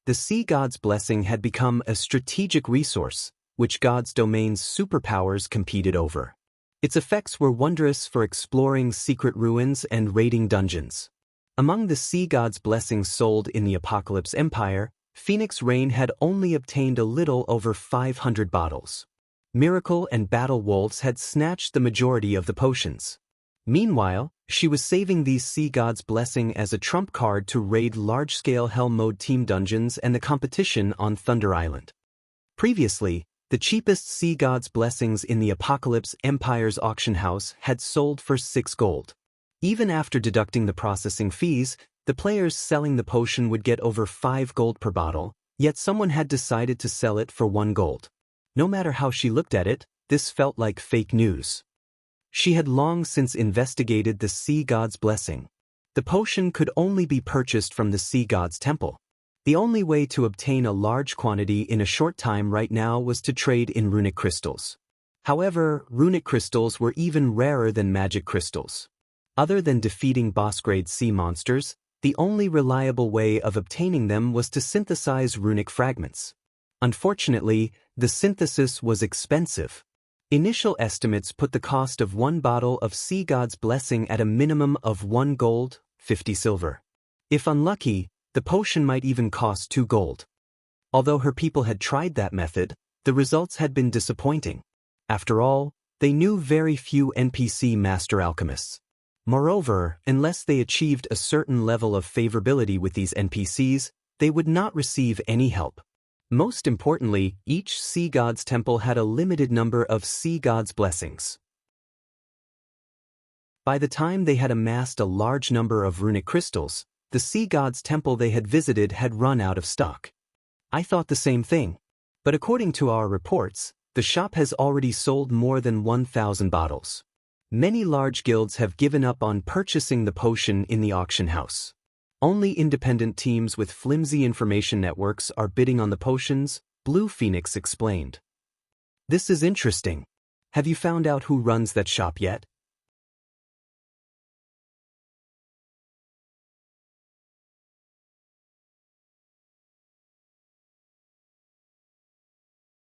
The Sea God's Blessing had become a strategic resource, which God's domain's superpowers competed over. Its effects were wondrous for exploring secret ruins and raiding dungeons. Among the Sea God's Blessings sold in the Apocalypse Empire, Phoenix Rain had only obtained a little over 500 bottles. Miracle and Battle Wolves had snatched the majority of the potions. Meanwhile, she was saving these Sea God's Blessing as a trump card to raid large-scale Hell Mode team dungeons and the competition on Thunder Island. Previously, the cheapest Sea God's Blessings in the Apocalypse Empire's auction house had sold for 6 gold. Even after deducting the processing fees, the players selling the potion would get over 5 gold per bottle, yet someone had decided to sell it for 1 gold. No matter how she looked at it, this felt like fake news. She had long since investigated the Sea God's Blessing. The potion could only be purchased from the Sea God's Temple. The only way to obtain a large quantity in a short time right now was to trade in runic crystals. However, runic crystals were even rarer than magic crystals. Other than defeating boss-grade sea monsters, the only reliable way of obtaining them was to synthesize runic fragments. Unfortunately, the synthesis was expensive. Initial estimates put the cost of 1 bottle of Sea God's Blessing at a minimum of 1 gold, 50 silver. If unlucky, the potion might even cost 2 gold. Although her people had tried that method, the results had been disappointing. After all, they knew very few NPC master alchemists. Moreover, unless they achieved a certain level of favorability with these NPCs, they would not receive any help. Most importantly, each Sea God's Temple had a limited number of Sea God's Blessings. By the time they had amassed a large number of runic crystals, the Sea God's Temple they had visited had run out of stock. I thought the same thing. But according to our reports, the shop has already sold more than 1,000 bottles. Many large guilds have given up on purchasing the potion in the auction house. Only independent teams with flimsy information networks are bidding on the potions, Blue Phoenix explained. This is interesting. Have you found out who runs that shop yet?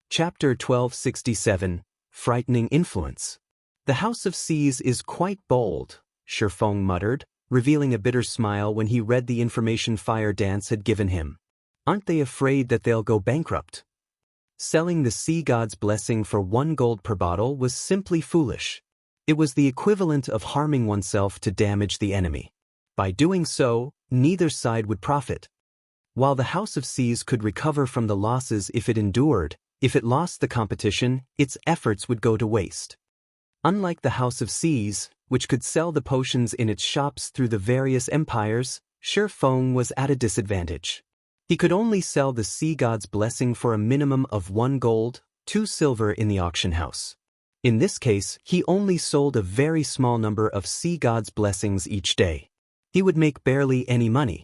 Chapter 1267, Frightening Influence. The House of Seas is quite bold, Shifeng muttered, revealing a bitter smile when he read the information Fire Dance had given him. Aren't they afraid that they'll go bankrupt? Selling the Sea God's Blessing for 1 gold per bottle was simply foolish. It was the equivalent of harming oneself to damage the enemy. By doing so, neither side would profit. While the House of Seas could recover from the losses if it endured, if it lost the competition, its efforts would go to waste. Unlike the House of Seas, which could sell the potions in its shops through the various empires, Shifeng was at a disadvantage. He could only sell the Sea God's Blessing for a minimum of 1 gold, 2 silver in the auction house. In this case, he only sold a very small number of Sea God's Blessings each day. He would make barely any money.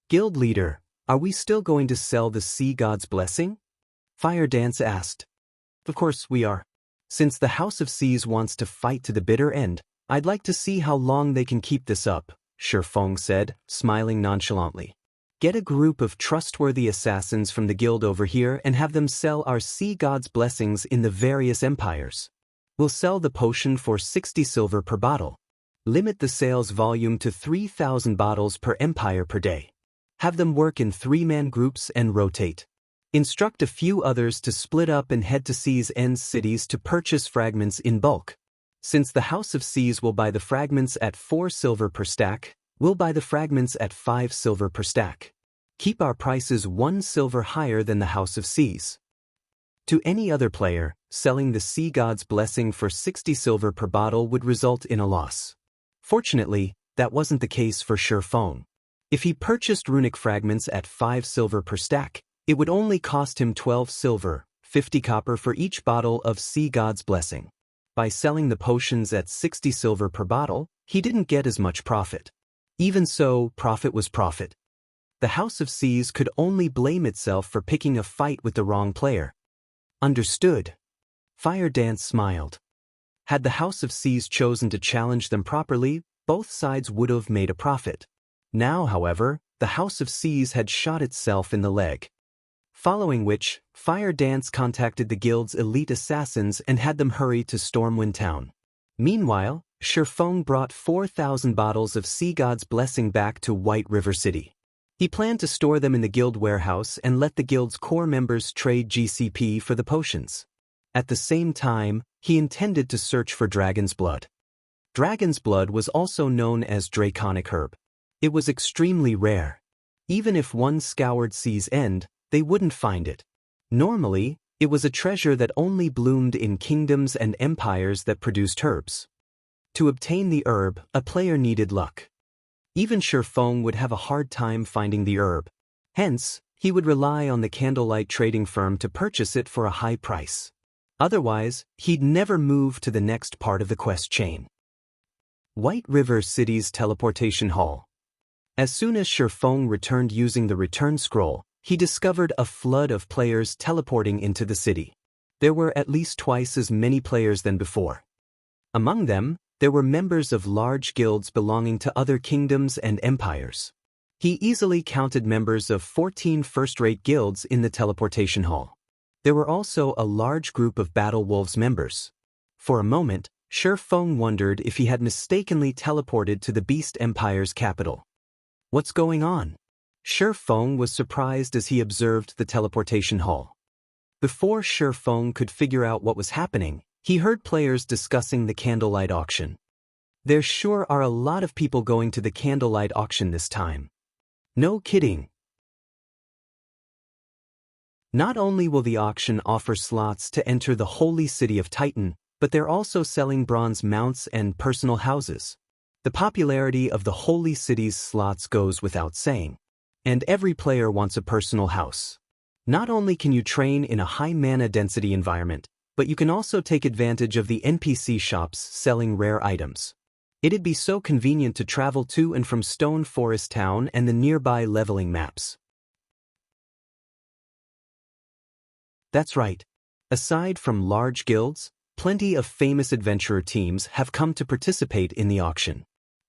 Guild leader, are we still going to sell the Sea God's Blessing? Fire Dance asked. Of course we are. Since the House of Seas wants to fight to the bitter end, I'd like to see how long they can keep this up, Shifeng said, smiling nonchalantly. Get a group of trustworthy assassins from the guild over here and have them sell our Sea God's Blessings in the various empires. We'll sell the potion for 60 silver per bottle. Limit the sales volume to 3,000 bottles per empire per day. Have them work in 3-man groups and rotate. Instruct a few others to split up and head to Seas End cities to purchase fragments in bulk. Since the House of Seas will buy the fragments at 4 silver per stack, we'll buy the fragments at 5 silver per stack. Keep our prices 1 silver higher than the House of Seas. To any other player, selling the Sea God's Blessing for 60 silver per bottle would result in a loss. Fortunately, that wasn't the case for Shifeng. If he purchased runic fragments at 5 silver per stack, it would only cost him 12 silver, 50 copper for each bottle of Sea God's Blessing. By selling the potions at 60 silver per bottle, he didn't get as much profit. Even so, profit was profit. The House of Seas could only blame itself for picking a fight with the wrong player. Understood. Fire Dance smiled. Had the House of Seas chosen to challenge them properly, both sides would have made a profit. Now, however, the House of Seas had shot itself in the leg. Following which, Fire Dance contacted the guild's elite assassins and had them hurry to Stormwind Town. Meanwhile, Shifeng brought 4,000 bottles of Sea God's Blessing back to White River City. He planned to store them in the guild warehouse and let the guild's core members trade GCP for the potions. At the same time, he intended to search for Dragon's Blood. Dragon's Blood was also known as Draconic Herb. It was extremely rare. Even if one scoured Sea's End, they wouldn't find it. Normally, it was a treasure that only bloomed in kingdoms and empires that produced herbs. To obtain the herb, a player needed luck. Even Shifeng would have a hard time finding the herb. Hence, he would rely on the candlelight trading firm to purchase it for a high price. Otherwise, he'd never move to the next part of the quest chain. White River City's teleportation hall. As soon as Shifeng returned using the return scroll, he discovered a flood of players teleporting into the city. There were at least twice as many players than before. Among them, there were members of large guilds belonging to other kingdoms and empires. He easily counted members of 14 first-rate guilds in the teleportation hall. There were also a large group of Battle Wolves members. For a moment, Shifeng wondered if he had mistakenly teleported to the Beast Empire's capital. What's going on? Shifeng was surprised as he observed the teleportation hall. Before Shifeng could figure out what was happening, he heard players discussing the candlelight auction. There sure are a lot of people going to the candlelight auction this time. No kidding. Not only will the auction offer slots to enter the holy city of Titan, but they're also selling bronze mounts and personal houses. The popularity of the holy city's slots goes without saying. And every player wants a personal house. Not only can you train in a high mana density environment, but you can also take advantage of the NPC shops selling rare items. It'd be so convenient to travel to and from Stone Forest Town and the nearby leveling maps. That's right. Aside from large guilds, plenty of famous adventurer teams have come to participate in the auction.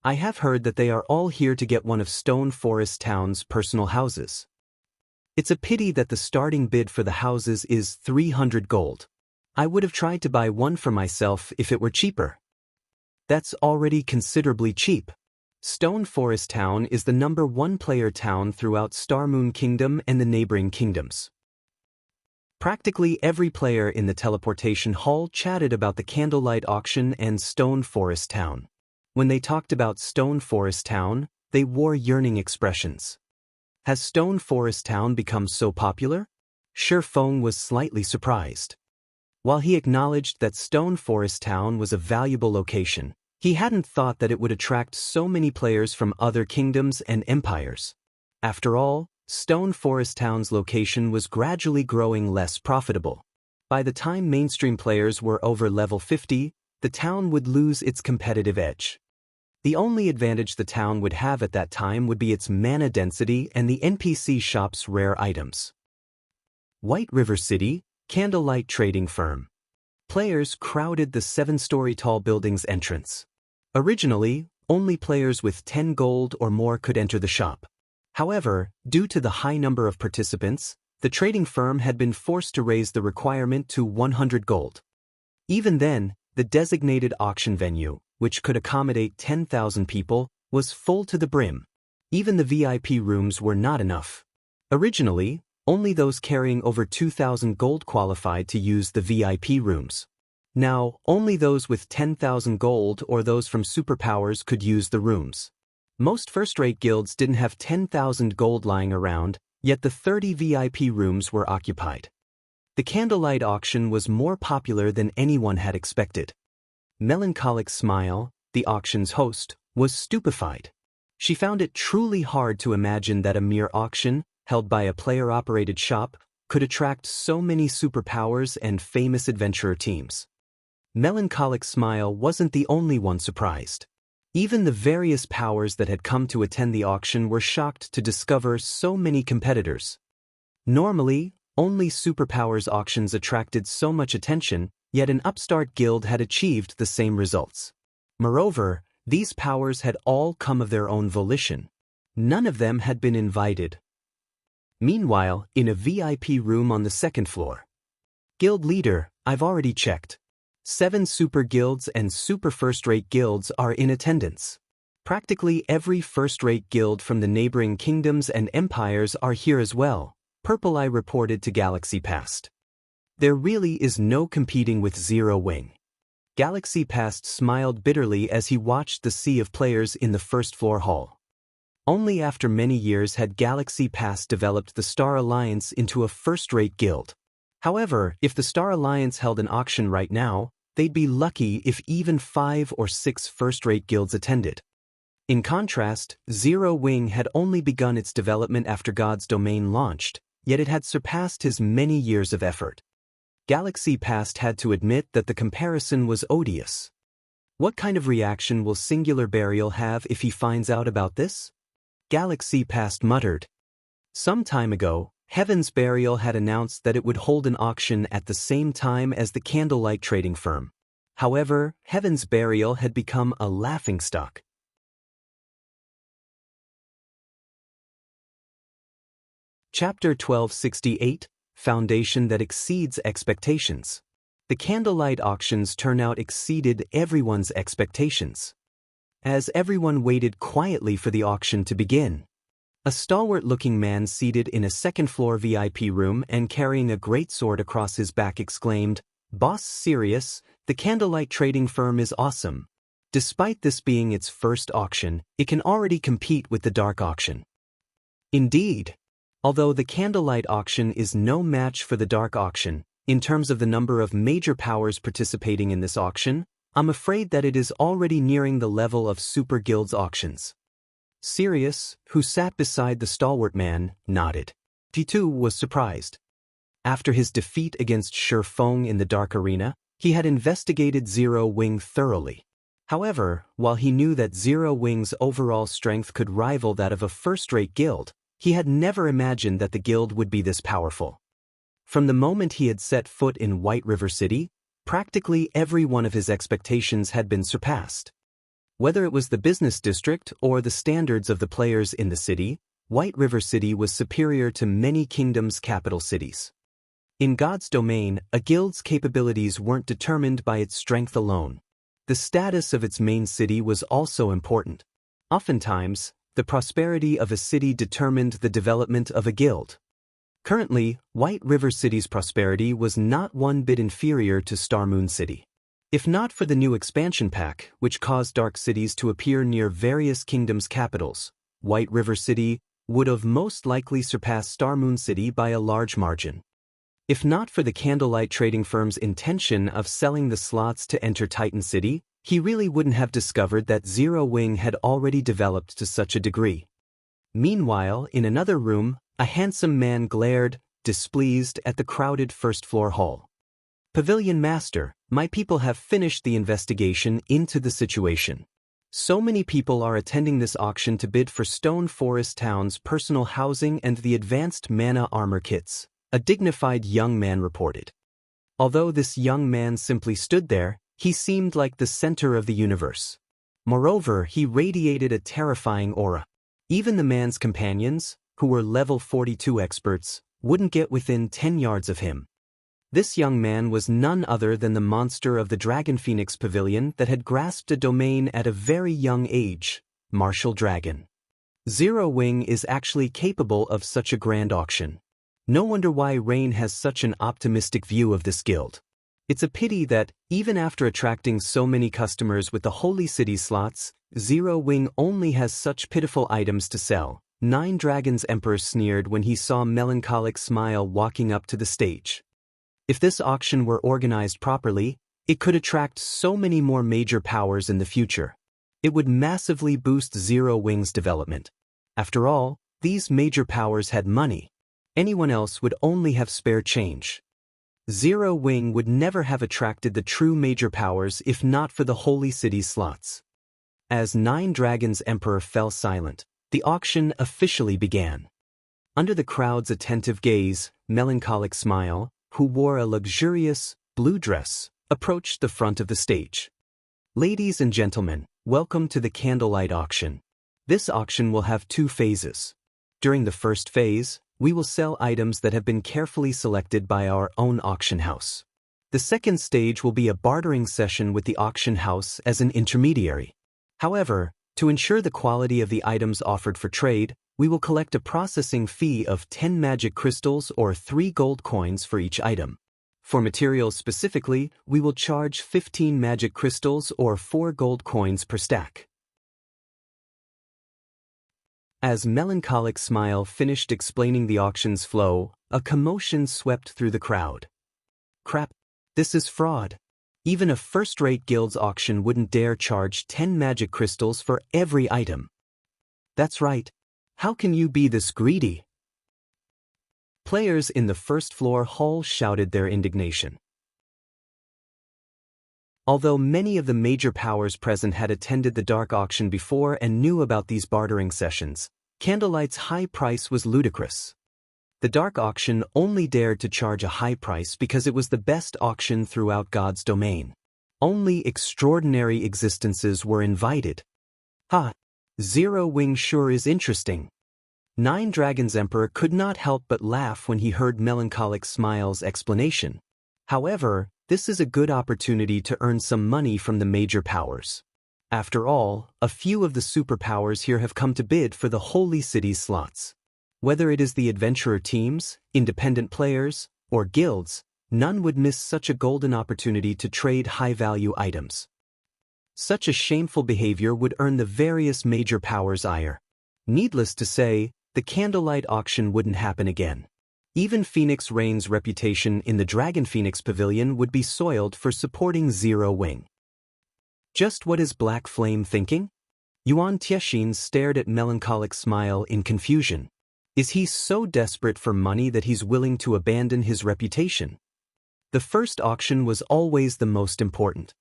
I have heard that they are all here to get one of Stone Forest Town's personal houses. It's a pity that the starting bid for the houses is 300 gold. I would have tried to buy one for myself if it were cheaper. That's already considerably cheap. Stone Forest Town is the #1 player town throughout Starmoon Kingdom and the neighboring kingdoms. Practically every player in the teleportation hall chatted about the candlelight auction and Stone Forest Town. When they talked about Stone Forest Town, they wore yearning expressions. Has Stone Forest Town become so popular? Shifeng was slightly surprised. While he acknowledged that Stone Forest Town was a valuable location, he hadn't thought that it would attract so many players from other kingdoms and empires. After all, Stone Forest Town's location was gradually growing less profitable. By the time mainstream players were over level 50, the town would lose its competitive edge. The only advantage the town would have at that time would be its mana density and the NPC shop's rare items. White River City, Candlelight Trading Firm. Players crowded the 7-story tall building's entrance. Originally, only players with 10 gold or more could enter the shop. However, due to the high number of participants, the trading firm had been forced to raise the requirement to 100 gold. Even then, the designated auction venue, which could accommodate 10,000 people, was full to the brim. Even the VIP rooms were not enough. Originally, only those carrying over 2,000 gold qualified to use the VIP rooms. Now, only those with 10,000 gold or those from superpowers could use the rooms. Most first-rate guilds didn't have 10,000 gold lying around, yet the 30 VIP rooms were occupied. The candlelight auction was more popular than anyone had expected. Melancholic Smile, the auction's host, was stupefied. She found it truly hard to imagine that a mere auction, held by a player-operated shop, could attract so many superpowers and famous adventurer teams. Melancholic Smile wasn't the only one surprised. Even the various powers that had come to attend the auction were shocked to discover so many competitors. Normally, only superpowers auctions attracted so much attention, yet an upstart guild had achieved the same results. Moreover, these powers had all come of their own volition. None of them had been invited. Meanwhile, in a VIP room on the second floor. Guild leader, I've already checked. 7 super guilds and super first-rate guilds are in attendance. Practically every first-rate guild from the neighboring kingdoms and empires are here as well, Purple Eye reported to Galaxy Past. There really is no competing with Zero Wing. Galaxy Past smiled bitterly as he watched the sea of players in the first-floor hall. Only after many years had Galaxy Past developed the Star Alliance into a first-rate guild. However, if the Star Alliance held an auction right now, they'd be lucky if even 5 or 6 first-rate guilds attended. In contrast, Zero Wing had only begun its development after God's Domain launched, yet it had surpassed his many years of effort. Galaxy Past had to admit that the comparison was odious. What kind of reaction will Singular Burial have if he finds out about this? Galaxy Past muttered. Some time ago, Heaven's Burial had announced that it would hold an auction at the same time as the Candlelight trading firm. However, Heaven's Burial had become a laughingstock. Chapter 1268, Foundation that Exceeds Expectations. The Candlelight auction's turnout exceeded everyone's expectations. As everyone waited quietly for the auction to begin, a stalwart-looking man seated in a second-floor VIP room and carrying a great sword across his back exclaimed, "Boss Sirius, the Candlelight trading firm is awesome. Despite this being its first auction, it can already compete with the Dark auction." Indeed, although the Candlelight auction is no match for the Dark auction, in terms of the number of major powers participating in this auction, I'm afraid that it is already nearing the level of Super Guild's auctions. Sirius, who sat beside the stalwart man, nodded. He too was surprised. After his defeat against Shi Feng in the Dark Arena, he had investigated Zero Wing thoroughly. However, while he knew that Zero Wing's overall strength could rival that of a first-rate guild, he had never imagined that the guild would be this powerful. From the moment he had set foot in White River City, practically every one of his expectations had been surpassed. Whether it was the business district or the standards of the players in the city, White River City was superior to many kingdoms' capital cities. In God's Domain, a guild's capabilities weren't determined by its strength alone. The status of its main city was also important. Oftentimes, the prosperity of a city determined the development of a guild. Currently, White River City's prosperity was not one bit inferior to Star Moon City. If not for the new expansion pack, which caused dark cities to appear near various kingdoms' capitals, White River City would have most likely surpassed Star Moon City by a large margin. If not for the Candlelight trading firm's intention of selling the slots to enter Titan City, he really wouldn't have discovered that Zero Wing had already developed to such a degree. Meanwhile, in another room, a handsome man glared, displeased, at the crowded first-floor hall. "Pavilion Master, my people have finished the investigation into the situation. So many people are attending this auction to bid for Stone Forest Town's personal housing and the advanced mana armor kits," a dignified young man reported. Although this young man simply stood there, he seemed like the center of the universe. Moreover, he radiated a terrifying aura. Even the man's companions, who were level 42 experts, wouldn't get within 10 yards of him. This young man was none other than the monster of the Dragon Phoenix Pavilion that had grasped a domain at a very young age, Martial Dragon. Zero Wing is actually capable of such a grand auction. No wonder why Rain has such an optimistic view of this guild. It's a pity that, even after attracting so many customers with the Holy City slots, Zero Wing only has such pitiful items to sell. Nine Dragons Emperor sneered when he saw Melancholic Smile walking up to the stage. If this auction were organized properly, it could attract so many more major powers in the future. It would massively boost Zero Wing's development. After all, these major powers had money. Anyone else would only have spare change. Zero Wing would never have attracted the true major powers if not for the Holy City's slots. As Nine Dragons' Emperor fell silent, the auction officially began. Under the crowd's attentive gaze, Melancholic Smile, who wore a luxurious, blue dress, approached the front of the stage. Ladies and gentlemen, welcome to the candlelight auction. This auction will have two phases. During the first phase, we will sell items that have been carefully selected by our own auction house. The second stage will be a bartering session with the auction house as an intermediary. However, to ensure the quality of the items offered for trade, we will collect a processing fee of 10 magic crystals or 3 gold coins for each item. For materials specifically, we will charge 15 magic crystals or 4 gold coins per stack. As Melancholic Smile finished explaining the auction's flow, a commotion swept through the crowd. Crap, this is fraud. Even a first-rate guild's auction wouldn't dare charge 10 magic crystals for every item. That's right. How can you be this greedy? Players in the first-floor hall shouted their indignation. Although many of the major powers present had attended the dark auction before and knew about these bartering sessions, Candlelight's high price was ludicrous. The dark auction only dared to charge a high price because it was the best auction throughout God's domain. Only extraordinary existences were invited. Ha! Zero Wing sure is interesting. Nine Dragons' Emperor could not help but laugh when he heard Melancholic Smile's explanation. However, this is a good opportunity to earn some money from the major powers. After all, a few of the superpowers here have come to bid for the Holy City's slots. Whether it is the adventurer teams, independent players, or guilds, none would miss such a golden opportunity to trade high-value items. Such a shameful behavior would earn the various major powers' ire. Needless to say, the candlelight auction wouldn't happen again. Even Phoenix Rain's reputation in the Dragon Phoenix Pavilion would be soiled for supporting Zero Wing. Just what is Black Flame thinking? Yuan Tiexin stared at Melancholic Smile in confusion. Is he so desperate for money that he's willing to abandon his reputation? The first auction was always the most important.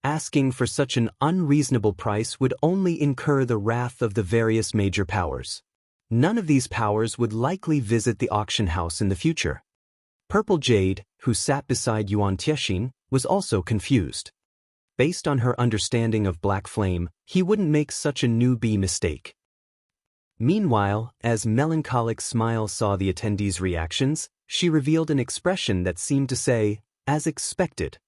Asking for such an unreasonable price would only incur the wrath of the various major powers. None of these powers would likely visit the auction house in the future. Purple Jade, who sat beside Yuan Tiexin, was also confused. Based on her understanding of Black Flame, he wouldn't make such a newbie mistake. Meanwhile, as Melancholic Smile saw the attendees' reactions, she revealed an expression that seemed to say, as expected.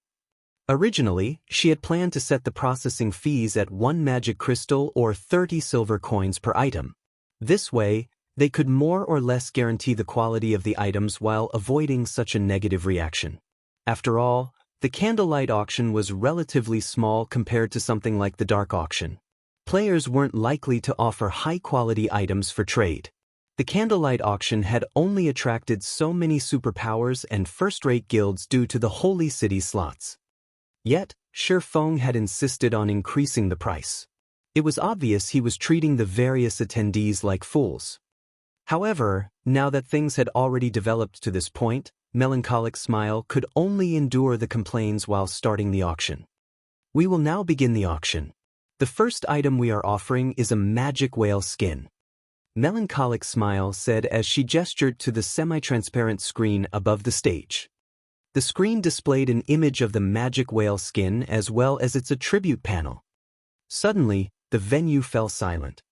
Originally, she had planned to set the processing fees at 1 magic crystal or 30 silver coins per item. This way, they could more or less guarantee the quality of the items while avoiding such a negative reaction. After all, the candlelight auction was relatively small compared to something like the dark auction. Players weren't likely to offer high-quality items for trade. The candlelight auction had only attracted so many superpowers and first-rate guilds due to the Holy City slots. Yet, Shi Feng had insisted on increasing the price. It was obvious he was treating the various attendees like fools. However, now that things had already developed to this point, Melancholic Smile could only endure the complaints while starting the auction. We will now begin the auction. The first item we are offering is a magic whale skin. Melancholic Smile said as she gestured to the semi-transparent screen above the stage. The screen displayed an image of the magic whale skin as well as its attribute panel. Suddenly, the venue fell silent.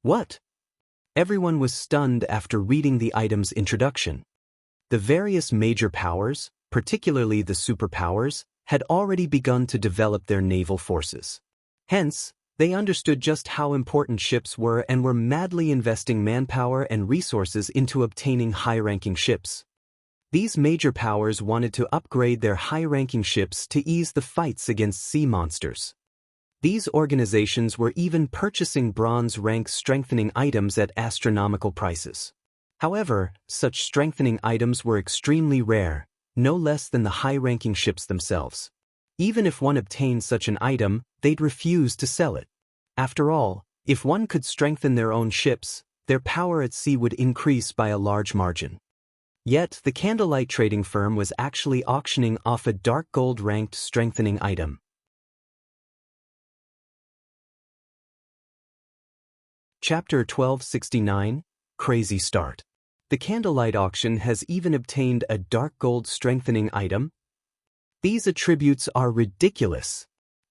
What? Everyone was stunned after reading the item's introduction. The various major powers, particularly the superpowers, had already begun to develop their naval forces. Hence, they understood just how important ships were and were madly investing manpower and resources into obtaining high-ranking ships. These major powers wanted to upgrade their high-ranking ships to ease the fights against sea monsters. These organizations were even purchasing bronze-rank strengthening items at astronomical prices. However, such strengthening items were extremely rare, no less than the high-ranking ships themselves. Even if one obtained such an item, they'd refuse to sell it. After all, if one could strengthen their own ships, their power at sea would increase by a large margin. Yet, the candlelight trading firm was actually auctioning off a dark gold ranked strengthening item. Chapter 1269, Crazy Start. The candlelight auction has even obtained a dark gold strengthening item? These attributes are ridiculous.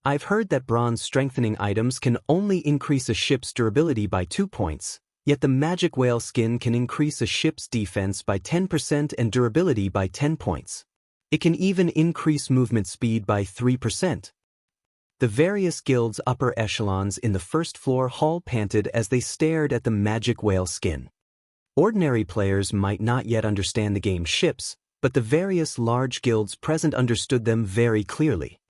I've heard that bronze strengthening items can only increase a ship's durability by 2 points, yet the magic whale skin can increase a ship's defense by 10% and durability by 10 points. It can even increase movement speed by 3%. The various guilds' upper echelons in the first floor hall panted as they stared at the magic whale skin. Ordinary players might not yet understand the game's ships, but the various large guilds present understood them very clearly.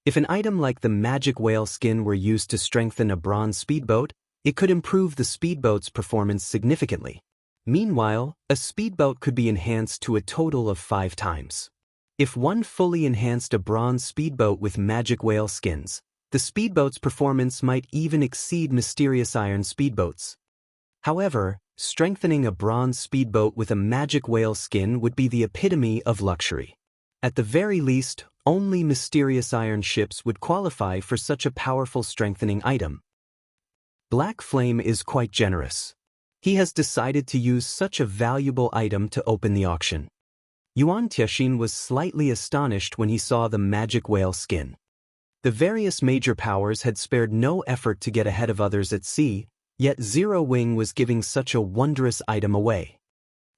If an item like the magic whale skin were used to strengthen a bronze speedboat, it could improve the speedboat's performance significantly. Meanwhile, a speedboat could be enhanced to a total of 5 times. If one fully enhanced a bronze speedboat with magic whale skins, the speedboat's performance might even exceed mysterious iron speedboats. However, strengthening a bronze speedboat with a magic whale skin would be the epitome of luxury. At the very least, only mysterious iron ships would qualify for such a powerful strengthening item. Black Flame is quite generous. He has decided to use such a valuable item to open the auction. Yuan Tianxin was slightly astonished when he saw the magic whale skin. The various major powers had spared no effort to get ahead of others at sea, yet Zero Wing was giving such a wondrous item away.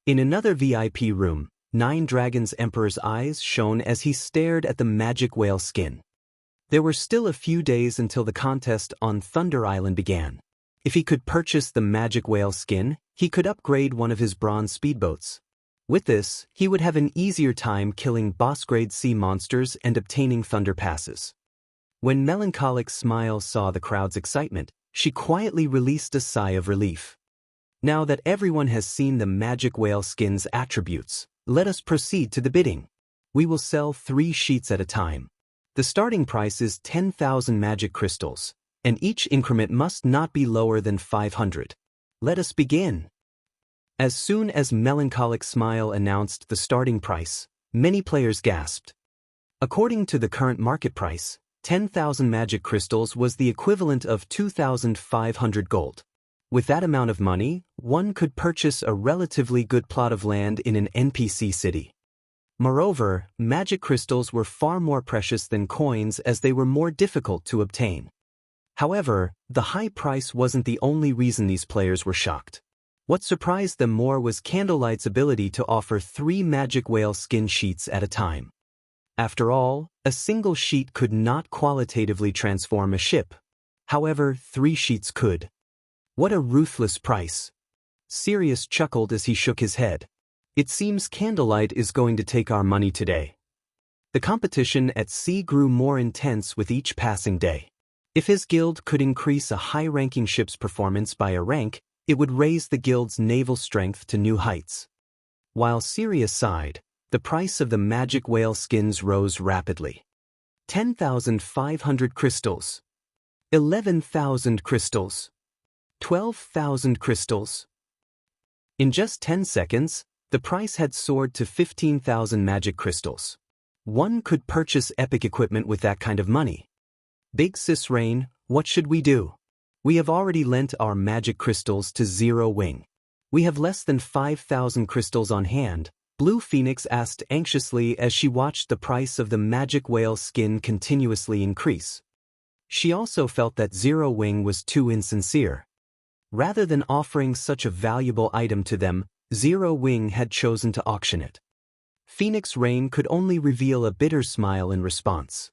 In another VIP room, Nine Dragons Emperor's eyes shone as he stared at the magic whale skin. There were still a few days until the contest on Thunder Island began. If he could purchase the magic whale skin, he could upgrade one of his bronze speedboats. With this, he would have an easier time killing boss-grade sea monsters and obtaining thunder passes. When Melancholic Smile saw the crowd's excitement, she quietly released a sigh of relief. Now that everyone has seen the magic whale skin's attributes, let us proceed to the bidding. We will sell 3 sheets at a time. The starting price is 10,000 magic crystals, and each increment must not be lower than 500. Let us begin. As soon as Melancholic Smile announced the starting price, many players gasped. According to the current market price, 10,000 magic crystals was the equivalent of 2,500 gold. With that amount of money, one could purchase a relatively good plot of land in an NPC city. Moreover, magic crystals were far more precious than coins as they were more difficult to obtain. However, the high price wasn't the only reason these players were shocked. What surprised them more was Candlelight's ability to offer 3 magic whale skin sheets at a time. After all, a single sheet could not qualitatively transform a ship. However, 3 sheets could. What a ruthless price. Sirius chuckled as he shook his head. It seems Candlelight is going to take our money today. The competition at sea grew more intense with each passing day. If his guild could increase a high-ranking ship's performance by a rank, it would raise the guild's naval strength to new heights. While Sirius sighed, the price of the magic whale skins rose rapidly. 10,500 crystals. 11,000 crystals. 12,000 crystals. In just 10 seconds, the price had soared to 15,000 magic crystals. One could purchase epic equipment with that kind of money. Big Sis Rain, what should we do? We have already lent our magic crystals to Zero Wing. We have less than 5,000 crystals on hand, Blue Phoenix asked anxiously as she watched the price of the magic whale skin continuously increase. She also felt that Zero Wing was too insincere. Rather than offering such a valuable item to them, Zero Wing had chosen to auction it. Phoenix Rain could only reveal a bitter smile in response.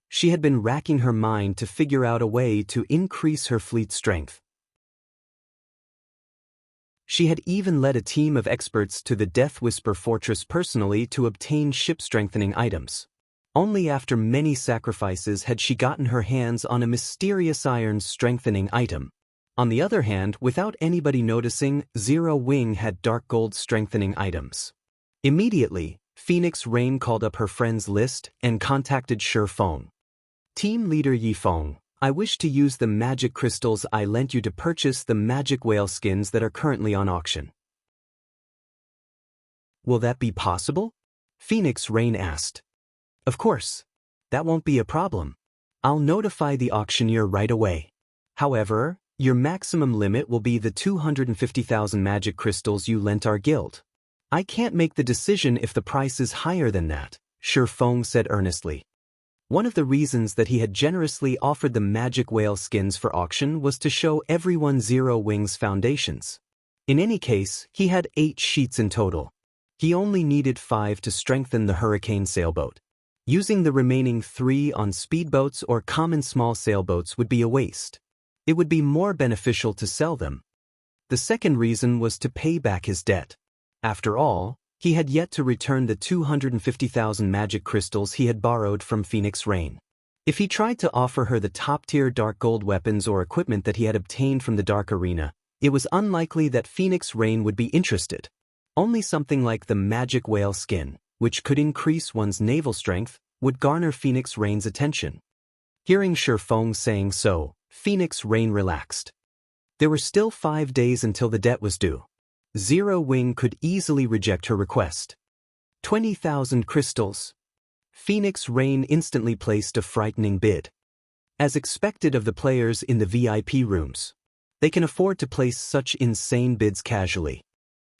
She had been racking her mind to figure out a way to increase her fleet strength. She had even led a team of experts to the Death Whisper Fortress personally to obtain ship-strengthening items. Only after many sacrifices had she gotten her hands on a mysterious iron-strengthening item. On the other hand, without anybody noticing, Zero Wing had dark gold strengthening items. Immediately, Phoenix Rain called up her friends list and contacted Feng. Team leader Yifeng, I wish to use the magic crystals I lent you to purchase the magic whale skins that are currently on auction. Will that be possible? Phoenix Rain asked. Of course. That won't be a problem. I'll notify the auctioneer right away. However, your maximum limit will be the 250,000 magic crystals you lent our guild. I can't make the decision if the price is higher than that, Shi Feng said earnestly. One of the reasons that he had generously offered the magic whale skins for auction was to show everyone Zero Wing's foundations. In any case, he had 8 sheets in total. He only needed 5 to strengthen the hurricane sailboat. Using the remaining 3 on speedboats or common small sailboats would be a waste. It would be more beneficial to sell them. The second reason was to pay back his debt. After all, he had yet to return the 250,000 magic crystals he had borrowed from Phoenix Rain. If he tried to offer her the top-tier dark gold weapons or equipment that he had obtained from the Dark Arena, it was unlikely that Phoenix Rain would be interested. Only something like the magic whale skin, which could increase one's naval strength, would garner Phoenix Rain's attention. Hearing Shi Feng saying so, Phoenix Rain relaxed. There were still 5 days until the debt was due. Zero Wing could easily reject her request. 20,000 crystals. Phoenix Rain instantly placed a frightening bid. As expected of the players in the VIP rooms, they can afford to place such insane bids casually.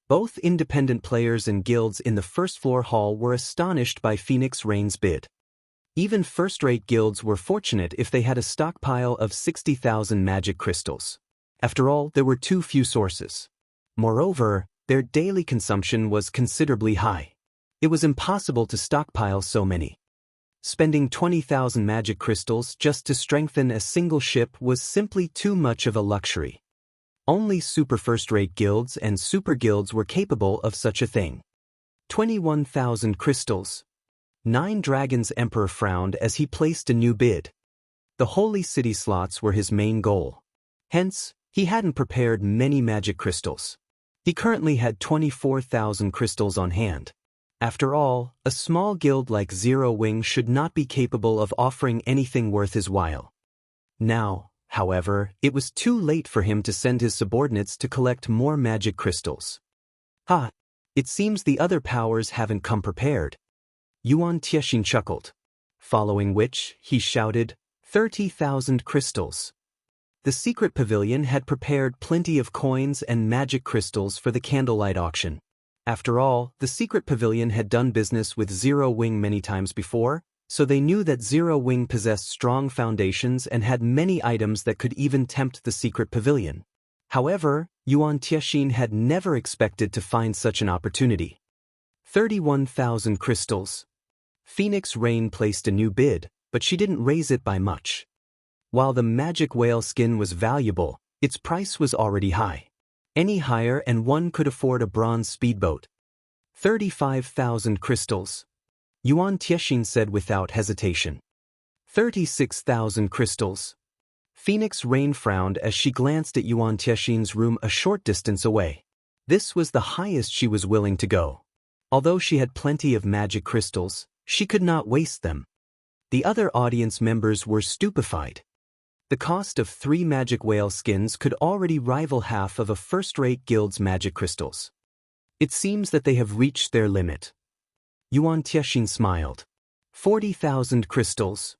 Both independent players and guilds in the first-floor hall were astonished by Phoenix Rain's bid. Even first-rate guilds were fortunate if they had a stockpile of 60,000 magic crystals. After all, there were too few sources. Moreover, their daily consumption was considerably high. It was impossible to stockpile so many. Spending 20,000 magic crystals just to strengthen a single ship was simply too much of a luxury. Only super first-rate guilds and super guilds were capable of such a thing. 21,000 crystals. 9 Dragons Emperor frowned as he placed a new bid. The Holy City slots were his main goal. Hence, he hadn't prepared many magic crystals. He currently had 24,000 crystals on hand. After all, a small guild like Zero Wing should not be capable of offering anything worth his while. Now, however, it was too late for him to send his subordinates to collect more magic crystals. It seems the other powers haven't come prepared. Yuan Tiexian chuckled. Following which, he shouted, 30,000 crystals. The secret pavilion had prepared plenty of coins and magic crystals for the candlelight auction. After all, the secret pavilion had done business with Zero Wing many times before, so they knew that Zero Wing possessed strong foundations and had many items that could even tempt the secret pavilion. However, Yuan Tiexian had never expected to find such an opportunity. 31,000 crystals. Phoenix Rain placed a new bid, but she didn't raise it by much. While the magic whale skin was valuable, its price was already high. Any higher and one could afford a bronze speedboat. 35,000 crystals. Yuan Tiexian said without hesitation. 36,000 crystals. Phoenix Rain frowned as she glanced at Yuan Tiexian's room a short distance away. This was the highest she was willing to go. Although she had plenty of magic crystals, she could not waste them. The other audience members were stupefied. The cost of 3 magic whale skins could already rival half of a first-rate guild's magic crystals. It seems that they have reached their limit. Yuan Tiexian smiled. 40,000 crystals.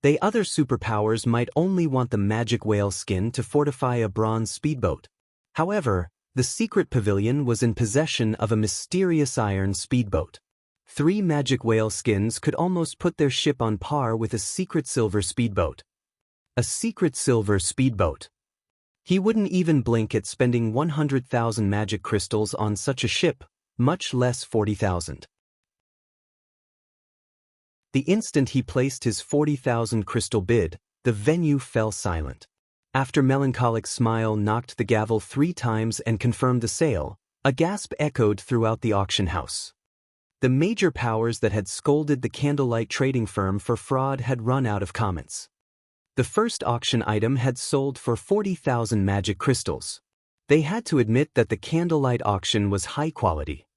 The other superpowers might only want the magic whale skin to fortify a bronze speedboat. However, the secret pavilion was in possession of a mysterious iron speedboat. 3 magic whale skins could almost put their ship on par with a secret silver speedboat. A secret silver speedboat. He wouldn't even blink at spending 100,000 magic crystals on such a ship, much less 40,000. The instant he placed his 40,000 crystal bid, the venue fell silent. After Melancholic Smile knocked the gavel 3 times and confirmed the sale, a gasp echoed throughout the auction house. The major powers that had scolded the Candlelight trading firm for fraud had run out of comments. The first auction item had sold for 40,000 magic crystals. They had to admit that the Candlelight auction was high quality.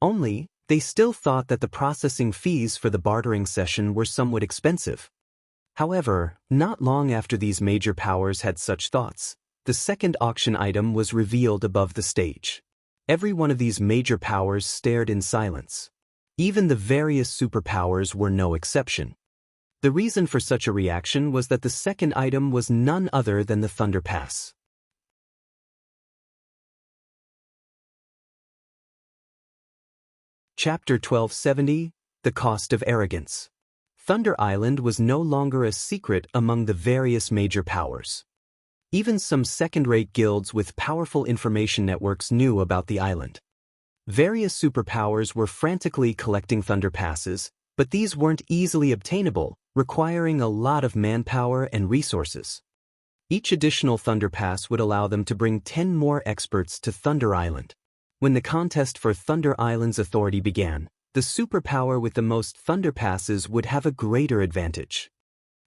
Only, they still thought that the processing fees for the bartering session were somewhat expensive. However, not long after these major powers had such thoughts, the second auction item was revealed above the stage. Every one of these major powers stared in silence. Even the various superpowers were no exception. The reason for such a reaction was that the second item was none other than the Thunder Pass. Chapter 1270, The Cost of Arrogance. Thunder Island was no longer a secret among the various major powers. Even some second-rate guilds with powerful information networks knew about the island. Various superpowers were frantically collecting Thunder Passes, but these weren't easily obtainable, requiring a lot of manpower and resources. Each additional Thunder Pass would allow them to bring 10 more experts to Thunder Island. When the contest for Thunder Island's authority began, the superpower with the most Thunder Passes would have a greater advantage.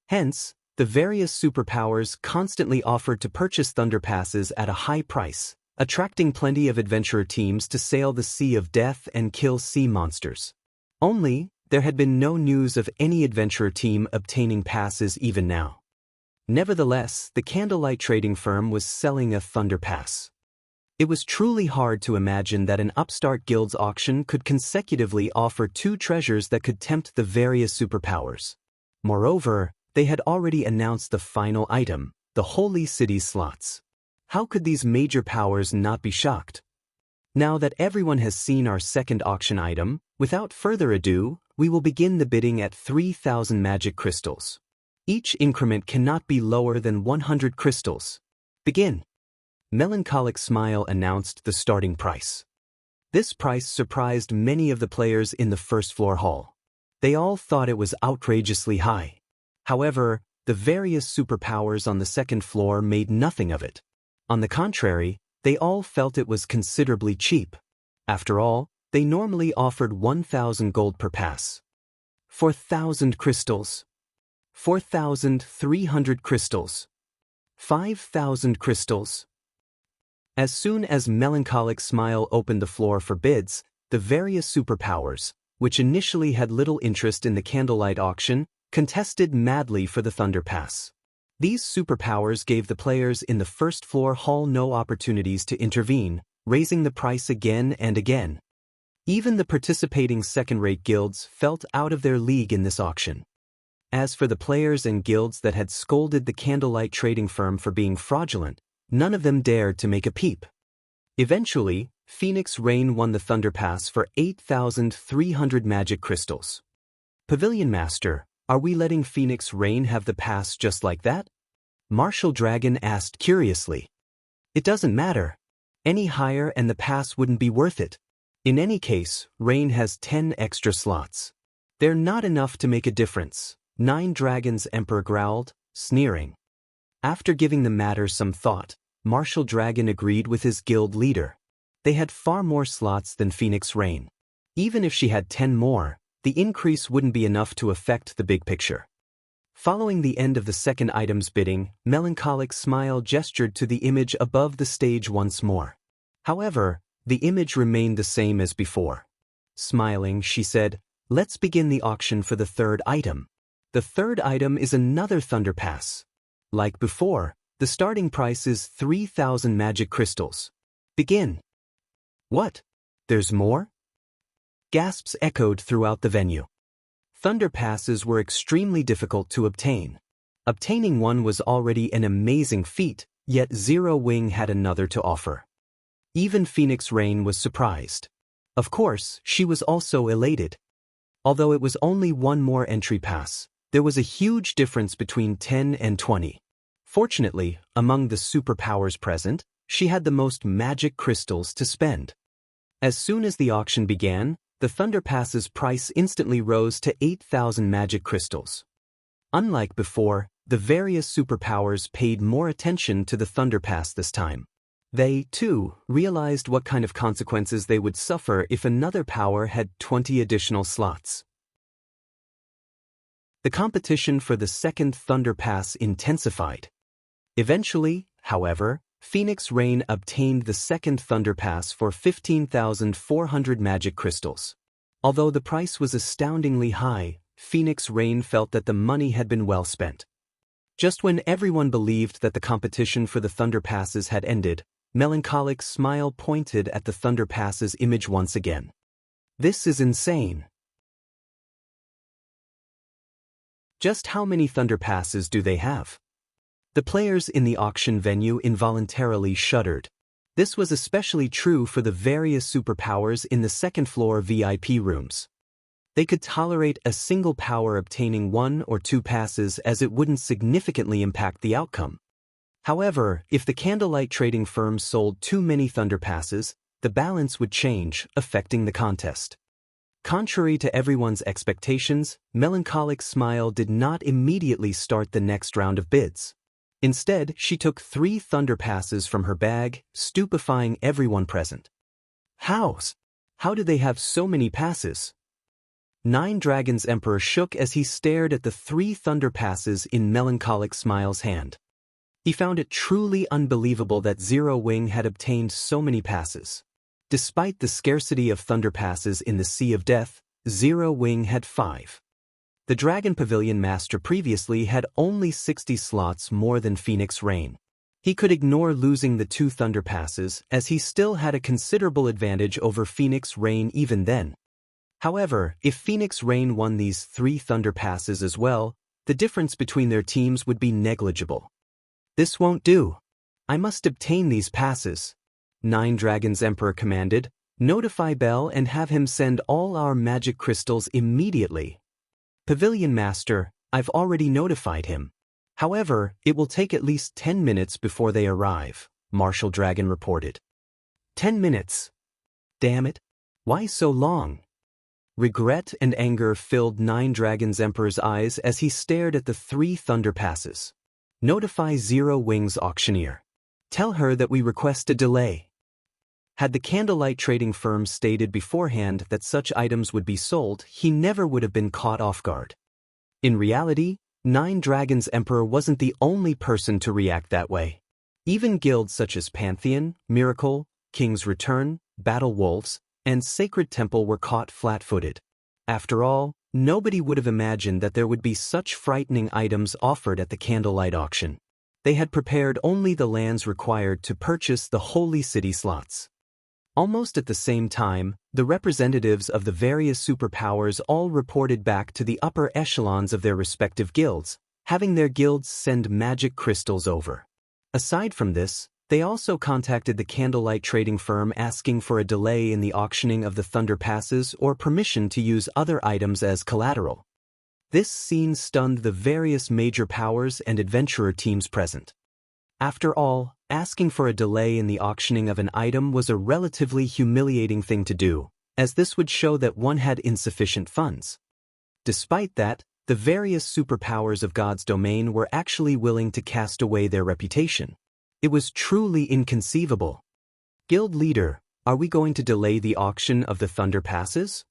Hence, the various superpowers constantly offered to purchase Thunder Passes at a high price, attracting plenty of adventurer teams to sail the Sea of Death and kill sea monsters. Only, there had been no news of any adventurer team obtaining passes even now. Nevertheless, the candlelight trading firm was selling a Thunder Pass. It was truly hard to imagine that an upstart guild's auction could consecutively offer 2 treasures that could tempt the various superpowers. Moreover, they had already announced the final item, the Holy City slots. How could these major powers not be shocked? Now that everyone has seen our second auction item, without further ado, we will begin the bidding at 3,000 magic crystals. Each increment cannot be lower than 100 crystals. Begin. Melancholic Smile announced the starting price. This price surprised many of the players in the first floor hall. They all thought it was outrageously high. However, the various superpowers on the second floor made nothing of it. On the contrary, they all felt it was considerably cheap. After all, they normally offered 1,000 gold per pass. 4,000 crystals. 4,300 crystals. 5,000 crystals. As soon as Melancholic Smile opened the floor for bids, the various superpowers, which initially had little interest in the candlelight auction, contested madly for the Thunder Pass. These superpowers gave the players in the first floor hall no opportunities to intervene, raising the price again and again. Even the participating second-rate guilds felt out of their league in this auction. As for the players and guilds that had scolded the candlelight trading firm for being fraudulent, none of them dared to make a peep. Eventually, Phoenix Rain won the Thunder Pass for 8,300 magic crystals. Pavilion Master, are we letting Phoenix Rain have the pass just like that? Martial Dragon asked curiously. It doesn't matter. Any higher and the pass wouldn't be worth it. In any case, Rain has 10 extra slots. They're not enough to make a difference, Nine Dragons Emperor growled, sneering. After giving the matter some thought, Martial Dragon agreed with his guild leader. They had far more slots than Phoenix Rain. Even if she had 10 more, the increase wouldn't be enough to affect the big picture. Following the end of the second item's bidding, Melancholic Smile gestured to the image above the stage once more. However, the image remained the same as before. Smiling, she said, "Let's begin the auction for the third item." The third item is another Thunder Pass. Like before, the starting price is 3,000 magic crystals. Begin. What? There's more? Gasps echoed throughout the venue. Thunder Passes were extremely difficult to obtain. Obtaining one was already an amazing feat, yet Zero Wing had another to offer. Even Phoenix Rain was surprised. Of course, she was also elated. Although it was only one more entry pass, there was a huge difference between 10 and 20. Fortunately, among the superpowers present, she had the most magic crystals to spend. As soon as the auction began, the Thunder Pass's price instantly rose to 8,000 magic crystals. Unlike before, the various superpowers paid more attention to the Thunder Pass this time. They, too, realized what kind of consequences they would suffer if another power had 20 additional slots. The competition for the second Thunder Pass intensified. Eventually, however, Phoenix Rain obtained the second Thunder Pass for 15,400 magic crystals. Although the price was astoundingly high, Phoenix Rain felt that the money had been well spent. Just when everyone believed that the competition for the Thunder Passes had ended, Melancholic smile pointed at the Thunder Pass's image once again. This is insane. Just how many Thunder Passes do they have? The players in the auction venue involuntarily shuddered. This was especially true for the various superpowers in the second-floor VIP rooms. They could tolerate a single power obtaining 1 or 2 passes as it wouldn't significantly impact the outcome. However, if the candlelight trading firms sold too many Thunder Passes, the balance would change, affecting the contest. Contrary to everyone's expectations, Melancholic Smile did not immediately start the next round of bids. Instead, she took 3 Thunder Passes from her bag, stupefying everyone present. How do they have so many passes? Nine Dragons Emperor shook as he stared at the 3 Thunder Passes in Melancholic Smile's hand. He found it truly unbelievable that Zero Wing had obtained so many passes. Despite the scarcity of Thunder Passes in the Sea of Death, Zero Wing had 5. The Dragon Pavilion Master previously had only 60 slots more than Phoenix Rain. He could ignore losing the 2 Thunder Passes, as he still had a considerable advantage over Phoenix Rain even then. However, if Phoenix Rain won these 3 Thunder Passes as well, the difference between their teams would be negligible. This won't do. I must obtain these passes. Nine Dragons Emperor commanded, notify Bell and have him send all our magic crystals immediately. Pavilion Master, I've already notified him. However, it will take at least 10 minutes before they arrive, Martial Dragon reported. 10 minutes? Damn it. Why so long? Regret and anger filled Nine Dragons Emperor's eyes as he stared at the 3 Thunder Passes. Notify Zero Wing's auctioneer. Tell her that we request a delay. Had the candlelight trading firm stated beforehand that such items would be sold, he never would have been caught off guard. In reality, Nine Dragons Emperor wasn't the only person to react that way. Even guilds such as Pantheon, Miracle, King's Return, Battle Wolves, and Sacred Temple were caught flat-footed. After all, nobody would have imagined that there would be such frightening items offered at the candlelight auction. They had prepared only the lands required to purchase the Holy City slots. Almost at the same time, the representatives of the various superpowers all reported back to the upper echelons of their respective guilds, having their guilds send magic crystals over. Aside from this, they also contacted the candlelight trading firm asking for a delay in the auctioning of the Thunder Passes or permission to use other items as collateral. This scene stunned the various major powers and adventurer teams present. After all, asking for a delay in the auctioning of an item was a relatively humiliating thing to do, as this would show that one had insufficient funds. Despite that, the various superpowers of God's domain were actually willing to cast away their reputation. It was truly inconceivable. Guild leader, are we going to delay the auction of the Thunder Passes?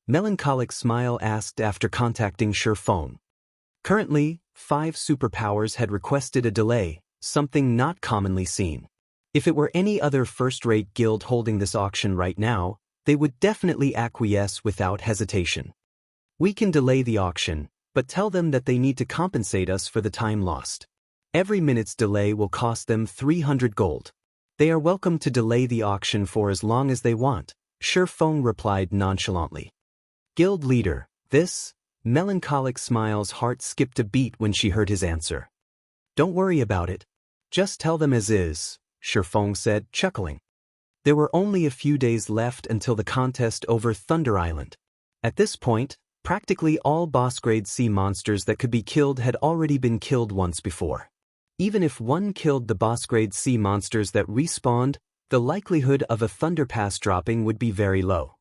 Melancholic Smile asked after contacting Sure Phone. Currently, 5 superpowers had requested a delay, something not commonly seen. If it were any other first-rate guild holding this auction right now, they would definitely acquiesce without hesitation. We can delay the auction, but tell them that they need to compensate us for the time lost. Every minute's delay will cost them 300 gold. They are welcome to delay the auction for as long as they want, Sure Phone replied nonchalantly. Guild leader, this? Melancholic Smile's heart skipped a beat when she heard his answer. Don't worry about it. Just tell them as is, Sure Phone said, chuckling. There were only a few days left until the contest over Thunder Island. At this point, practically all boss-grade sea monsters that could be killed had already been killed once before. Even if one killed the boss-grade sea monsters that respawned, the likelihood of a Thunder Pass dropping would be very low.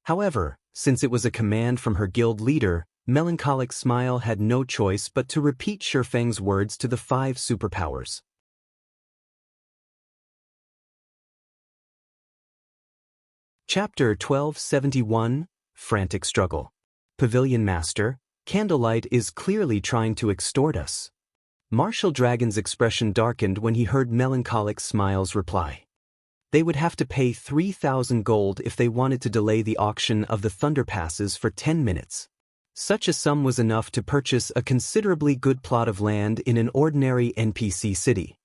However, since it was a command from her guild leader, Melancholic Smile had no choice but to repeat Shurfeng's words to the 5 superpowers. Chapter 1271, Frantic Struggle. Pavilion Master, Candlelight is clearly trying to extort us. Martial Dragon's expression darkened when he heard Melancholic Smile's reply. They would have to pay 3,000 gold if they wanted to delay the auction of the Thunder Passes for 10 minutes. Such a sum was enough to purchase a considerably good plot of land in an ordinary NPC city.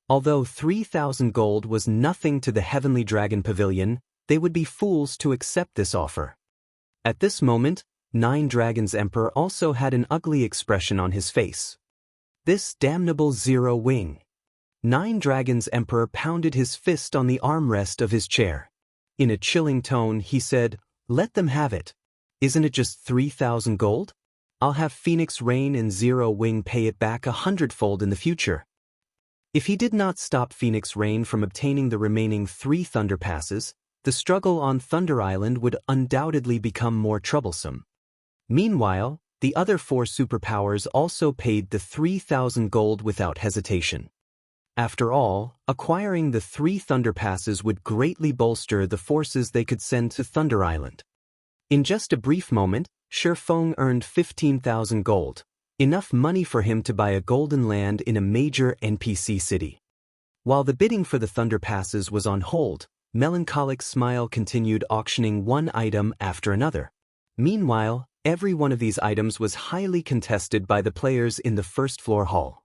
Although 3,000 gold was nothing to the Heavenly Dragon Pavilion, they would be fools to accept this offer. At this moment, Nine Dragons Emperor also had an ugly expression on his face. This damnable Zero Wing. Nine Dragons Emperor pounded his fist on the armrest of his chair. In a chilling tone, he said, "Let them have it. Isn't it just 3,000 gold? I'll have Phoenix Rain and Zero Wing pay it back 100-fold in the future." If he did not stop Phoenix Rain from obtaining the remaining 3 Thunder Passes, the struggle on Thunder Island would undoubtedly become more troublesome. Meanwhile, the other 4 superpowers also paid the 3,000 gold without hesitation. After all, acquiring the 3 Thunder Passes would greatly bolster the forces they could send to Thunder Island. In just a brief moment, Shifeng earned 15,000 gold, enough money for him to buy a golden land in a major NPC city. While the bidding for the Thunder Passes was on hold, Melancholic Smile continued auctioning one item after another. Meanwhile, every one of these items was highly contested by the players in the first-floor hall.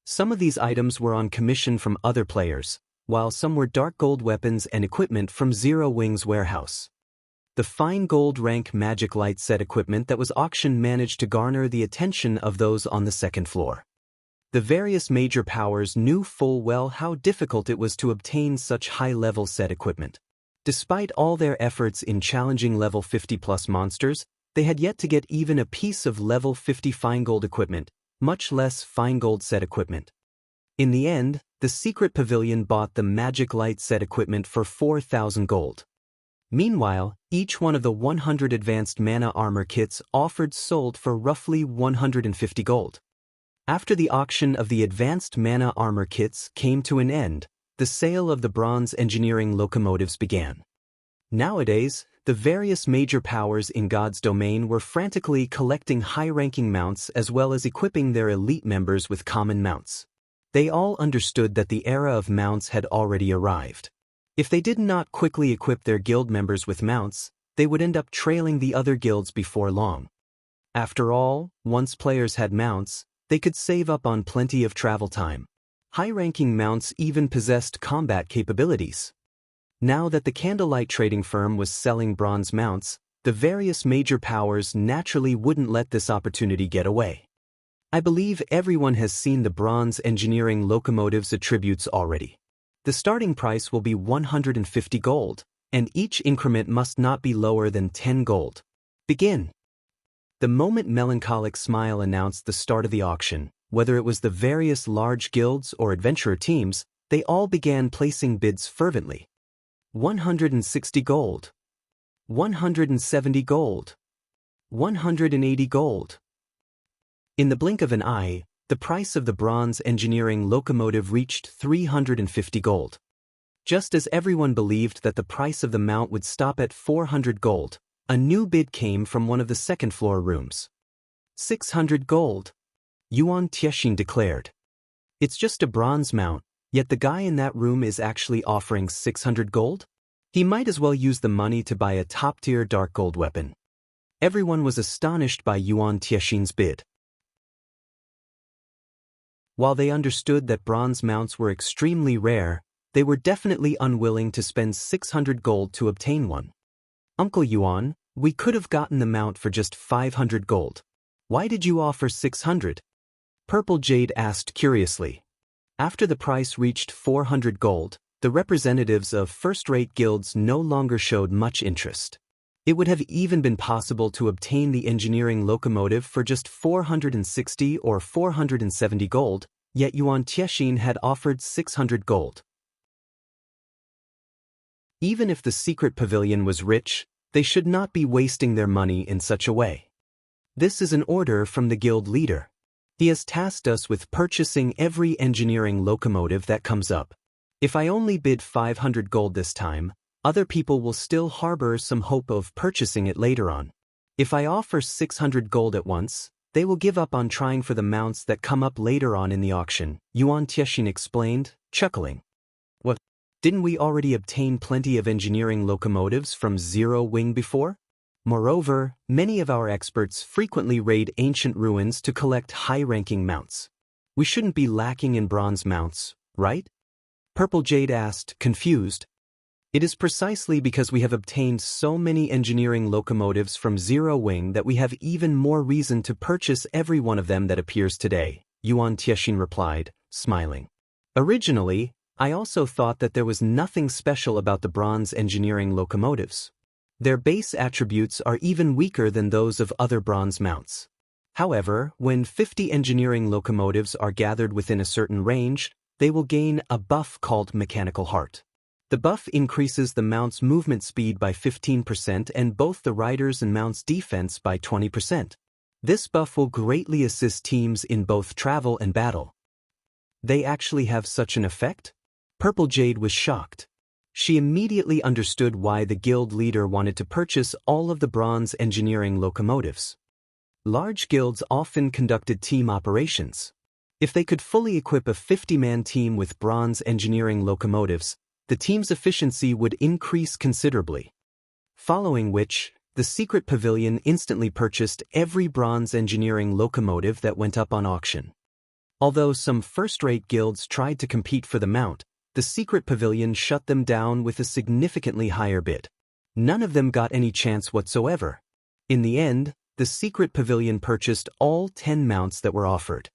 Some of these items were on commission from other players, while some were dark gold weapons and equipment from Zero Wing's warehouse. The fine gold rank magic light set equipment that was auctioned managed to garner the attention of those on the second floor. The various major powers knew full well how difficult it was to obtain such high-level set equipment. Despite all their efforts in challenging level 50+ monsters, they had yet to get even a piece of level 50 fine gold equipment, much less fine gold set equipment. In the end, the secret pavilion bought the magic light set equipment for 4,000 gold. Meanwhile, each one of the 100 advanced mana armor kits offered sold for roughly 150 gold. After the auction of the advanced mana armor kits came to an end, the sale of the bronze engineering locomotives began. Nowadays, the various major powers in God's domain were frantically collecting high-ranking mounts as well as equipping their elite members with common mounts. They all understood that the era of mounts had already arrived. If they did not quickly equip their guild members with mounts, they would end up trailing the other guilds before long. After all, once players had mounts, they could save up on plenty of travel time. High-ranking mounts even possessed combat capabilities. Now that the Candlelight Trading Firm was selling bronze mounts, the various major powers naturally wouldn't let this opportunity get away. I believe everyone has seen the bronze engineering locomotives attributes already. The starting price will be 150 gold, and each increment must not be lower than 10 gold. Begin. The moment Melancholic Smile announced the start of the auction, whether it was the various large guilds or adventurer teams, they all began placing bids fervently. 160 gold. 170 gold. 180 gold. In the blink of an eye, the price of the bronze engineering locomotive reached 350 gold. Just as everyone believed that the price of the mount would stop at 400 gold, a new bid came from one of the second-floor rooms. 600 gold. Yuan Tiexin declared. It's just a bronze mount, yet the guy in that room is actually offering 600 gold? He might as well use the money to buy a top-tier dark gold weapon. Everyone was astonished by Yuan Tiexin's bid. While they understood that bronze mounts were extremely rare, they were definitely unwilling to spend 600 gold to obtain one. Uncle Yuan, we could have gotten the mount for just 500 gold. Why did you offer 600? Purple Jade asked curiously. After the price reached 400 gold, the representatives of first-rate guilds no longer showed much interest. It would have even been possible to obtain the engineering locomotive for just 460 or 470 gold, yet Yuan Tiexin had offered 600 gold. Even if the secret pavilion was rich, they should not be wasting their money in such a way. This is an order from the guild leader. He has tasked us with purchasing every engineering locomotive that comes up. If I only bid 500 gold this time, other people will still harbor some hope of purchasing it later on. If I offer 600 gold at once, they will give up on trying for the mounts that come up later on in the auction, Yuan Tiexin explained, chuckling. What? Didn't we already obtain plenty of engineering locomotives from Zero Wing before? Moreover, many of our experts frequently raid ancient ruins to collect high-ranking mounts. We shouldn't be lacking in bronze mounts, right? Purple Jade asked, confused. It is precisely because we have obtained so many engineering locomotives from Zero Wing that we have even more reason to purchase every one of them that appears today, Yuan Tiexin replied, smiling. Originally, I also thought that there was nothing special about the bronze engineering locomotives. Their base attributes are even weaker than those of other bronze mounts. However, when 50 engineering locomotives are gathered within a certain range, they will gain a buff called Mechanical Heart. The buff increases the mount's movement speed by 15% and both the rider's and mount's defense by 20%. This buff will greatly assist teams in both travel and battle. They actually have such an effect? Purple Jade was shocked. She immediately understood why the guild leader wanted to purchase all of the bronze engineering locomotives. Large guilds often conducted team operations. If they could fully equip a 50-man team with bronze engineering locomotives, the team's efficiency would increase considerably. Following which, the secret pavilion instantly purchased every bronze engineering locomotive that went up on auction. Although some first-rate guilds tried to compete for the mount, the secret pavilion shut them down with a significantly higher bid. None of them got any chance whatsoever. In the end, the secret pavilion purchased all 10 mounts that were offered.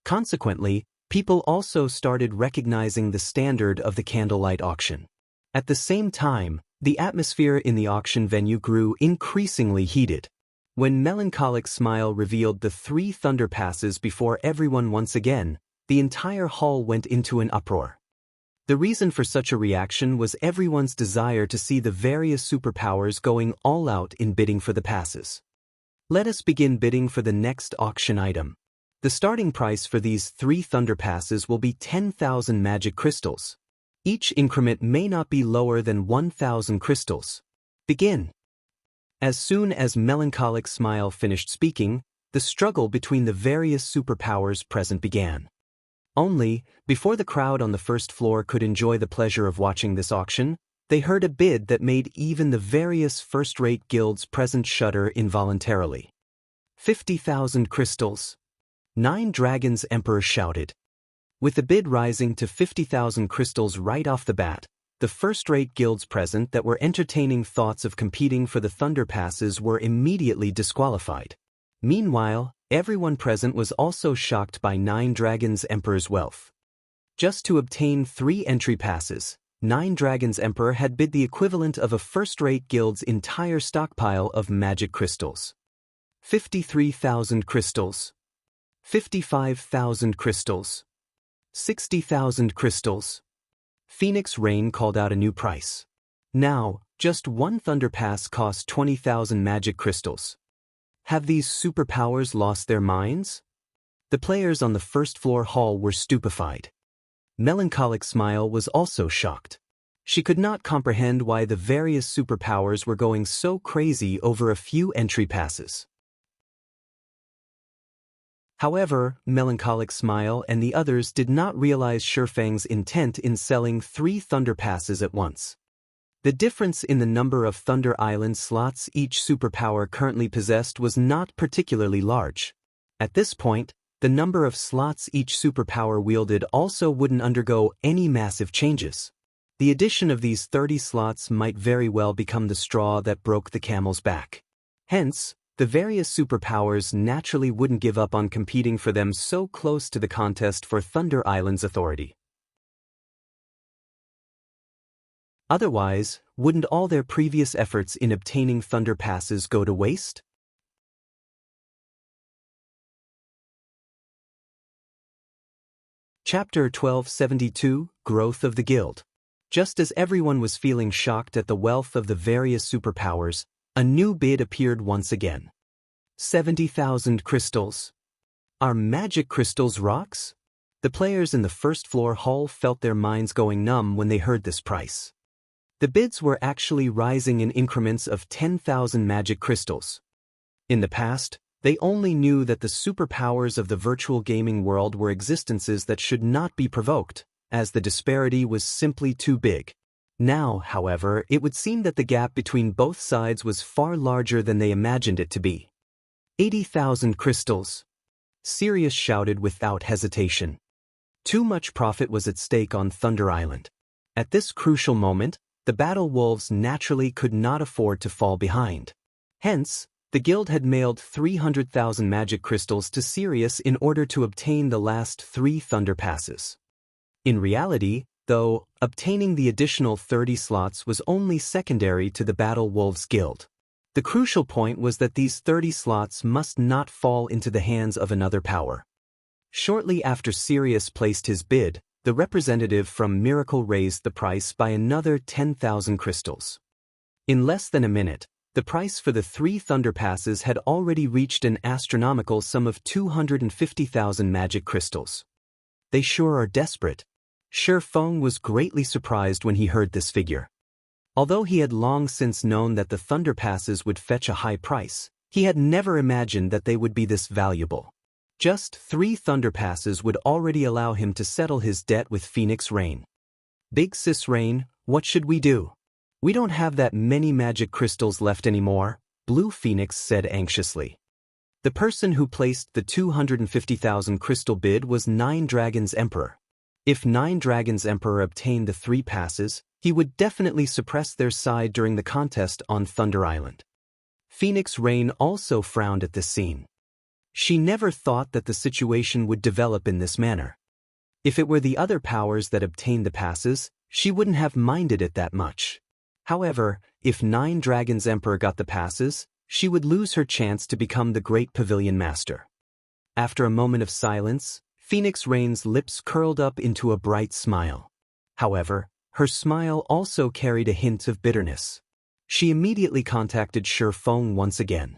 Consequently, people also started recognizing the standard of the candlelight auction. At the same time, the atmosphere in the auction venue grew increasingly heated. When Melancholic Smile revealed the 3 Thunder Passes before everyone once again, the entire hall went into an uproar. The reason for such a reaction was everyone's desire to see the various superpowers going all out in bidding for the passes. Let us begin bidding for the next auction item. The starting price for these 3 Thunder Passes will be 10,000 magic crystals. Each increment may not be lower than 1,000 crystals. Begin. As soon as Melancholic Smile finished speaking, the struggle between the various superpowers present began. Only, before the crowd on the first floor could enjoy the pleasure of watching this auction, they heard a bid that made even the various first-rate guilds present shudder involuntarily. 50,000 crystals. 9 Dragons Emperor shouted. With the bid rising to 50,000 crystals right off the bat, the first-rate guilds present that were entertaining thoughts of competing for the Thunder Passes were immediately disqualified. Meanwhile, everyone present was also shocked by 9 Dragons Emperor's wealth. Just to obtain 3 entry passes, 9 Dragons Emperor had bid the equivalent of a first-rate guild's entire stockpile of magic crystals. 53,000 crystals. 55,000 crystals. 60,000 crystals. Phoenix Rain called out a new price. Now, just 1 Thunder Pass costs 20,000 magic crystals. Have these superpowers lost their minds? The players on the first floor hall were stupefied. Melancholic Smile was also shocked. She could not comprehend why the various superpowers were going so crazy over a few entry passes. However, Melancholic Smile and the others did not realize Shifeng's intent in selling 3 Thunder Passes at once. The difference in the number of Thunder Island slots each superpower currently possessed was not particularly large. At this point, the number of slots each superpower wielded also wouldn't undergo any massive changes. The addition of these 30 slots might very well become the straw that broke the camel's back. Hence, the various superpowers naturally wouldn't give up on competing for them so close to the contest for Thunder Island's authority. Otherwise, wouldn't all their previous efforts in obtaining Thunder Passes go to waste? Chapter 1272, Growth of the Guild. Just as everyone was feeling shocked at the wealth of the various superpowers, a new bid appeared once again. 70,000 crystals. Are magic crystals rocks? The players in the first floor hall felt their minds going numb when they heard this price. The bids were actually rising in increments of 10,000 magic crystals. In the past, they only knew that the superpowers of the virtual gaming world were existences that should not be provoked, as the disparity was simply too big. Now, however, it would seem that the gap between both sides was far larger than they imagined it to be. 80,000 crystals, Sirius shouted without hesitation. Too much profit was at stake on Thunder Island. At this crucial moment, the battle wolves naturally could not afford to fall behind. Hence, the guild had mailed 300,000 magic crystals to Sirius in order to obtain the last 3 Thunder Passes. In reality, though, obtaining the additional 30 slots was only secondary to the Battle Wolves Guild. The crucial point was that these 30 slots must not fall into the hands of another power. Shortly after Sirius placed his bid, the representative from Miracle raised the price by another 10,000 crystals. In less than a minute, the price for the 3 Thunder Passes had already reached an astronomical sum of 250,000 magic crystals. They sure are desperate. Shi Feng was greatly surprised when he heard this figure. Although he had long since known that the Thunder Passes would fetch a high price, he had never imagined that they would be this valuable. Just 3 Thunder Passes would already allow him to settle his debt with Phoenix Rain. Big Sis Rain, what should we do? We don't have that many magic crystals left anymore, Blue Phoenix said anxiously. The person who placed the 250,000 crystal bid was Nine Dragons Emperor. If Nine Dragons Emperor obtained the 3 passes, he would definitely suppress their side during the contest on Thunder Island. Phoenix Rain also frowned at this scene. She never thought that the situation would develop in this manner. If it were the other powers that obtained the passes, she wouldn't have minded it that much. However, if Nine Dragons Emperor got the passes, she would lose her chance to become the Great Pavilion Master. After a moment of silence, Phoenix Rain's lips curled up into a bright smile. However, her smile also carried a hint of bitterness. She immediately contacted Shi Feng once again.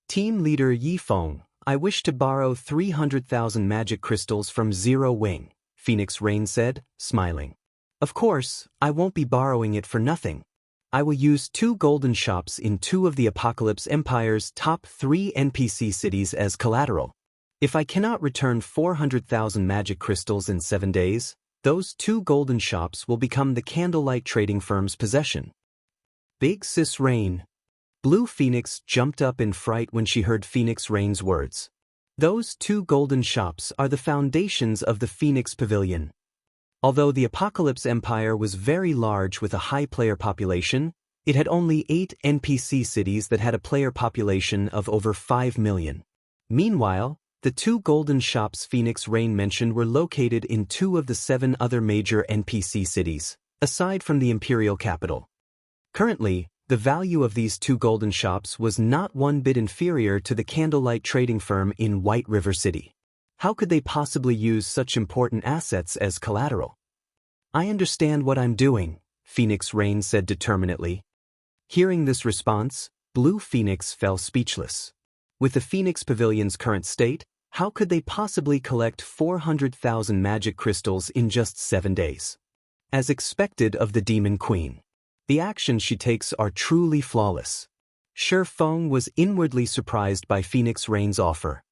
Team leader Yi Feng, I wish to borrow 300,000 magic crystals from Zero Wing, Phoenix Rain said, smiling. Of course, I won't be borrowing it for nothing. I will use 2 golden shops in 2 of the Apocalypse Empire's top 3 NPC cities as collateral. If I cannot return 400,000 magic crystals in 7 days, those 2 golden shops will become the Candlelight Trading Firm's possession. Big Sis Rain. Blue Phoenix jumped up in fright when she heard Phoenix Rain's words. Those 2 golden shops are the foundations of the Phoenix Pavilion. Although the Apocalypse Empire was very large with a high player population, it had only 8 NPC cities that had a player population of over 5 million. Meanwhile, the 2 golden shops Phoenix Rain mentioned were located in 2 of the 7 other major NPC cities, aside from the imperial capital. Currently, the value of these 2 golden shops was not 1 bit inferior to the Candlelight Trading Firm in White River City. How could they possibly use such important assets as collateral? I understand what I'm doing, Phoenix Rain said determinedly. Hearing this response, Blue Phoenix fell speechless. With the Phoenix Pavilion's current state, how could they possibly collect 400,000 magic crystals in just 7 days? As expected of the Demon Queen, the actions she takes are truly flawless. Shi Feng was inwardly surprised by Phoenix Rain's offer.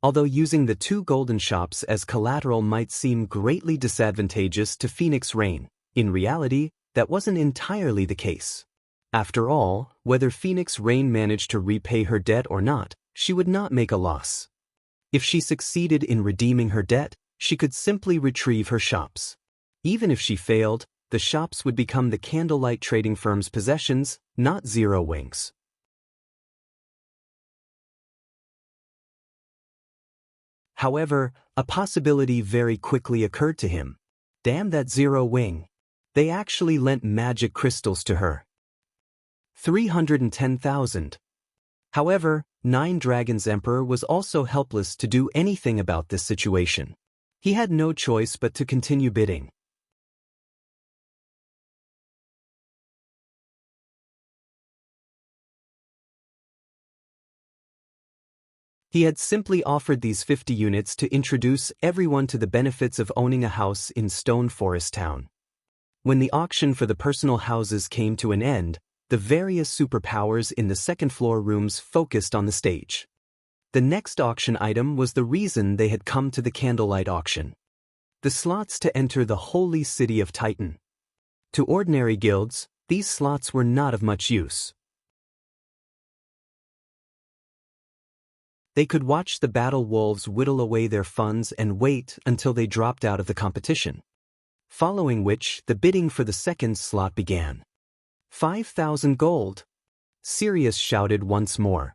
Although using the 2 golden shops as collateral might seem greatly disadvantageous to Phoenix Rain, in reality, that wasn't entirely the case. After all, whether Phoenix Rain managed to repay her debt or not, she would not make a loss. If she succeeded in redeeming her debt, she could simply retrieve her shops. Even if she failed, the shops would become the Candlelight Trading Firm's possessions, not Zero Wing's. However, a possibility very quickly occurred to him. Damn that Zero Wing. They actually lent magic crystals to her. 310,000. However, Nine Dragons Emperor was also helpless to do anything about this situation. He had no choice but to continue bidding. He had simply offered these 50 units to introduce everyone to the benefits of owning a house in Stone Forest Town. When the auction for the personal houses came to an end, the various superpowers in the second-floor rooms focused on the stage. The next auction item was the reason they had come to the candlelight auction. The slots to enter the holy city of Titan. To ordinary guilds, these slots were not of much use. They could watch the battle wolves whittle away their funds and wait until they dropped out of the competition. Following which, the bidding for the second slot began. 5,000 gold. Sirius shouted once more.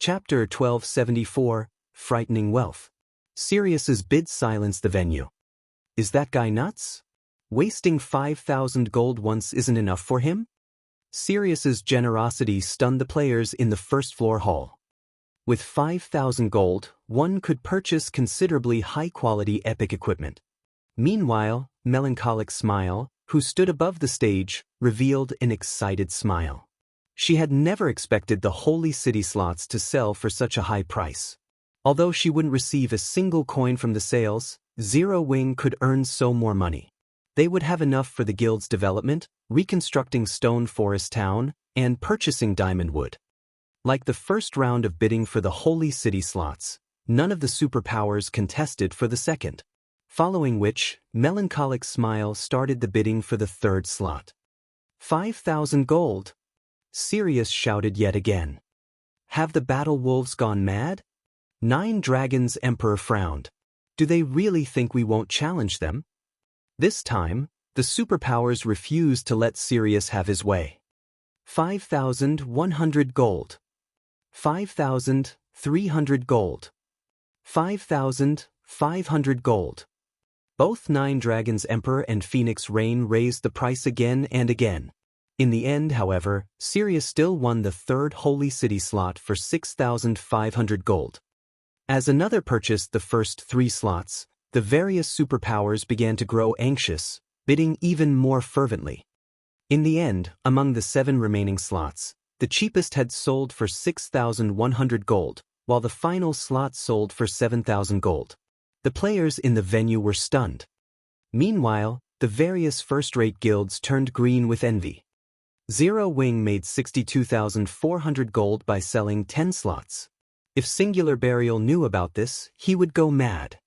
Chapter 1274, Frightening Wealth. Sirius's bid silenced the venue. Is that guy nuts? Wasting 5,000 gold once isn't enough for him? Sirius's generosity stunned the players in the first floor hall. With 5,000 gold, one could purchase considerably high-quality epic equipment. Meanwhile, Melancholic Smile, who stood above the stage, revealed an excited smile. She had never expected the Holy City slots to sell for such a high price. Although she wouldn't receive a single coin from the sales, Zero Wing could earn so more money. They would have enough for the guild's development, reconstructing Stone Forest Town, and purchasing diamond wood. Like the first round of bidding for the Holy City slots, none of the superpowers contested for the second. Following which, Melancholic Smile started the bidding for the third slot. 5,000 gold. Sirius shouted yet again. Have the battle wolves gone mad? Nine Dragons Emperor frowned. Do they really think we won't challenge them? This time, the superpowers refused to let Sirius have his way. 5,100 gold. 5,300 gold. 5,500 gold. Both Nine Dragons Emperor and Phoenix Rain raised the price again and again. In the end, however, Sirius still won the third Holy City slot for 6,500 gold. As another purchased the first three slots, the various superpowers began to grow anxious, bidding even more fervently. In the end, among the 7 remaining slots, the cheapest had sold for 6,100 gold, while the final slot sold for 7,000 gold. The players in the venue were stunned. Meanwhile, the various first-rate guilds turned green with envy. Zero Wing made 62,400 gold by selling 10 slots. If Singular Burial knew about this, he would go mad.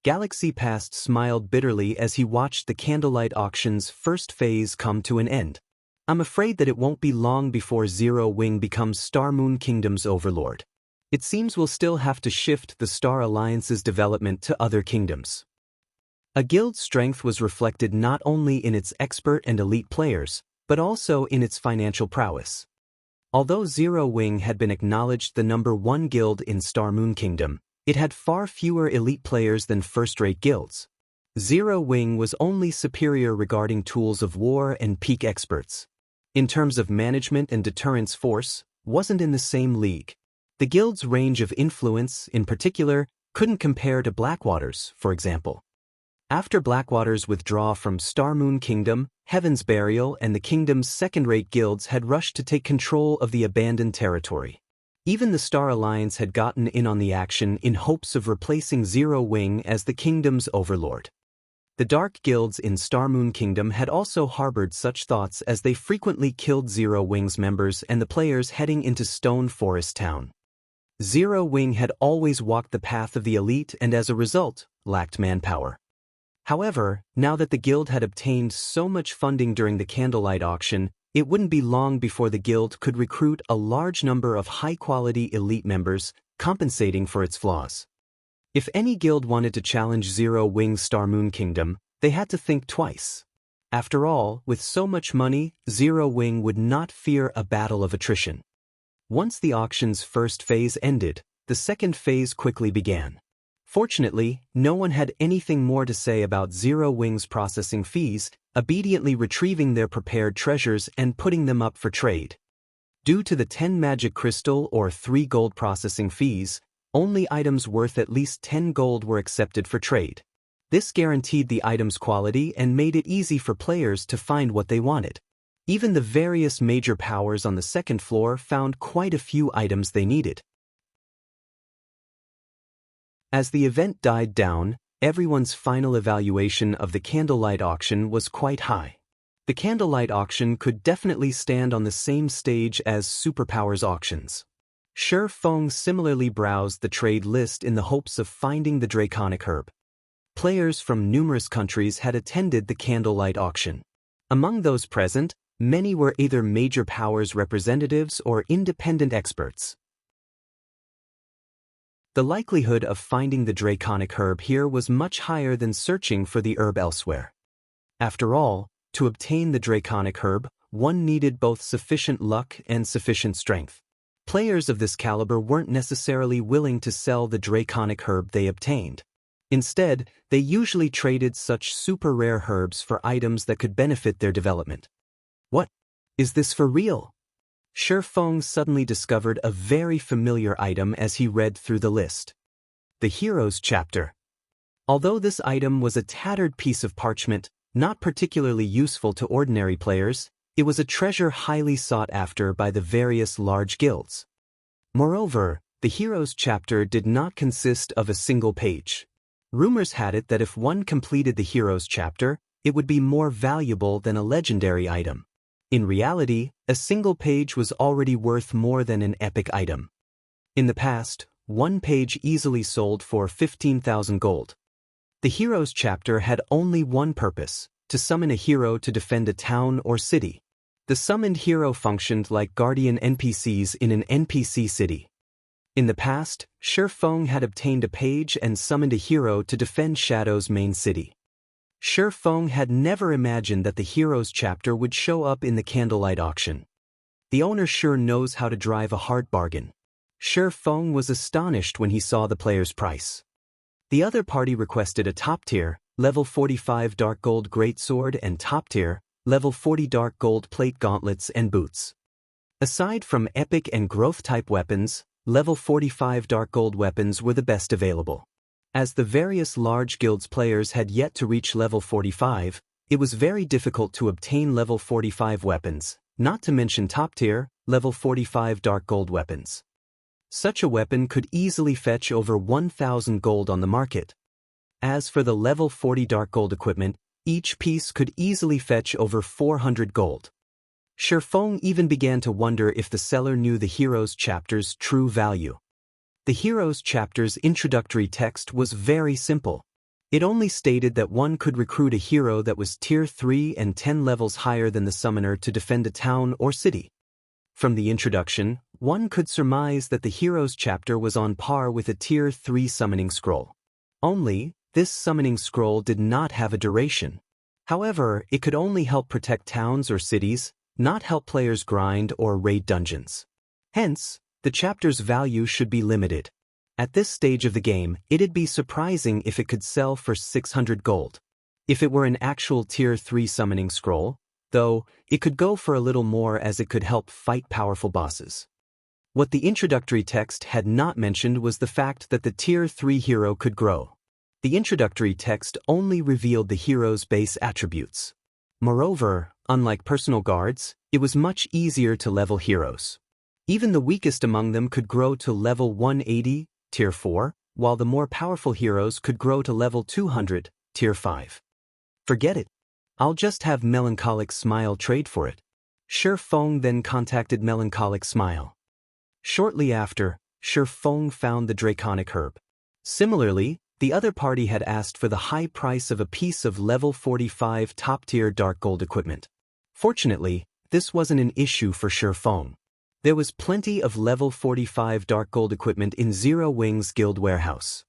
Galaxy Past smiled bitterly as he watched the candlelight auction's first phase come to an end. I'm afraid that it won't be long before Zero Wing becomes Star Moon Kingdom's overlord. It seems we'll still have to shift the Star Alliance's development to other kingdoms. A guild's strength was reflected not only in its expert and elite players, but also in its financial prowess. Although Zero Wing had been acknowledged the #1 guild in Star Moon Kingdom, it had far fewer elite players than first-rate guilds. Zero Wing was only superior regarding tools of war and peak experts. In terms of management and deterrence force, wasn't in the same league. The guild's range of influence, in particular, couldn't compare to Blackwater's, for example. After Blackwater's withdrawal from Star Moon Kingdom, Heaven's Burial and the kingdom's second-rate guilds had rushed to take control of the abandoned territory. Even the Star Alliance had gotten in on the action in hopes of replacing Zero Wing as the kingdom's overlord. The dark guilds in Star Moon Kingdom had also harbored such thoughts as they frequently killed Zero Wing's members and the players heading into Stone Forest Town. Zero Wing had always walked the path of the elite and as a result, lacked manpower. However, now that the guild had obtained so much funding during the candlelight auction, it wouldn't be long before the guild could recruit a large number of high-quality elite members, compensating for its flaws. If any guild wanted to challenge Zero Wing's Star Moon Kingdom, they had to think twice. After all, with so much money, Zero Wing would not fear a battle of attrition. Once the auction's first phase ended, the second phase quickly began. Fortunately, no one had anything more to say about Zero Wing's processing fees, obediently retrieving their prepared treasures and putting them up for trade. Due to the 10 magic crystal or 3 gold processing fees, only items worth at least 10 gold were accepted for trade. This guaranteed the item's quality and made it easy for players to find what they wanted. Even the various major powers on the second floor found quite a few items they needed. As the event died down, everyone's final evaluation of the candlelight auction was quite high. The candlelight auction could definitely stand on the same stage as superpowers auctions. Shi Feng similarly browsed the trade list in the hopes of finding the draconic herb. Players from numerous countries had attended the candlelight auction. Among those present, many were either major powers representatives or independent experts. The likelihood of finding the draconic herb here was much higher than searching for the herb elsewhere. After all, to obtain the draconic herb, one needed both sufficient luck and sufficient strength. Players of this caliber weren't necessarily willing to sell the draconic herb they obtained. Instead, they usually traded such super rare herbs for items that could benefit their development. What? Is this for real? Shi Feng suddenly discovered a very familiar item as he read through the list. The Heroes chapter. Although this item was a tattered piece of parchment, not particularly useful to ordinary players, it was a treasure highly sought after by the various large guilds. Moreover, the Heroes chapter did not consist of a single page. Rumors had it that if one completed the Heroes chapter, it would be more valuable than a legendary item. In reality, a single page was already worth more than an epic item. In the past, one page easily sold for 15,000 gold. The Heroes chapter had only one purpose: to summon a hero to defend a town or city. The summoned hero functioned like guardian NPCs in an NPC city. In the past, Shi Feng had obtained a page and summoned a hero to defend Shadow's main city. Shi Feng had never imagined that the Heroes chapter would show up in the candlelight auction. The owner sure knows how to drive a hard bargain. Shi Feng was astonished when he saw the player's price. The other party requested a top-tier, level 45 dark gold greatsword and top-tier, level 40 dark gold plate gauntlets and boots. Aside from epic and growth-type weapons, level 45 dark gold weapons were the best available. As the various large guilds players had yet to reach level 45, it was very difficult to obtain level 45 weapons, not to mention top-tier, level 45 dark gold weapons. Such a weapon could easily fetch over 1,000 gold on the market. As for the level 40 dark gold equipment, each piece could easily fetch over 400 gold. Shi Feng even began to wonder if the seller knew the Heroes chapter's true value. The Heroes chapter's introductory text was very simple. It only stated that one could recruit a hero that was tier 3 and 10 levels higher than the summoner to defend a town or city. From the introduction, one could surmise that the Heroes chapter was on par with a tier 3 summoning scroll. Only, this summoning scroll did not have a duration. However, it could only help protect towns or cities, not help players grind or raid dungeons. Hence, the chapter's value should be limited. At this stage of the game, it'd be surprising if it could sell for 600 gold. If it were an actual tier 3 summoning scroll, though, it could go for a little more as it could help fight powerful bosses. What the introductory text had not mentioned was the fact that the tier 3 hero could grow. The introductory text only revealed the hero's base attributes. Moreover, unlike personal guards, it was much easier to level heroes. Even the weakest among them could grow to level 180, tier 4, while the more powerful heroes could grow to level 200, tier 5. Forget it. I'll just have Melancholic Smile trade for it. Shi Feng then contacted Melancholic Smile. Shortly after, Shi Feng found the draconic herb. Similarly, the other party had asked for the high price of a piece of level 45 top-tier dark gold equipment. Fortunately, this wasn't an issue for Shi Feng. There was plenty of level 45 dark gold equipment in Zero Wing's guild warehouse.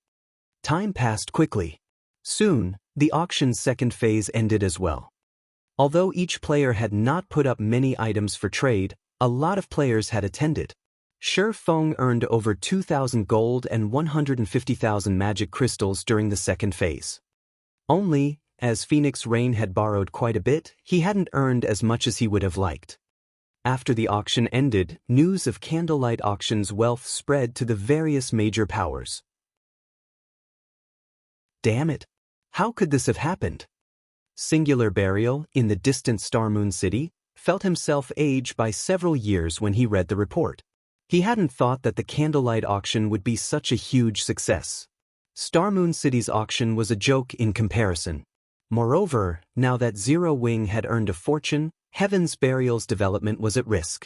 Time passed quickly. Soon, the auction's second phase ended as well. Although each player had not put up many items for trade, a lot of players had attended. Shi Feng earned over 2,000 gold and 150,000 magic crystals during the second phase. Only, as Phoenix Rain had borrowed quite a bit, he hadn't earned as much as he would have liked. After the auction ended, news of Candlelight Auction's wealth spread to the various major powers. Damn it! How could this have happened? Singular Burial, in the distant Star Moon City, felt himself age by several years when he read the report. He hadn't thought that the Candlelight Auction would be such a huge success. Star Moon City's auction was a joke in comparison. Moreover, now that Zero Wing had earned a fortune, Heaven's Burial's development was at risk.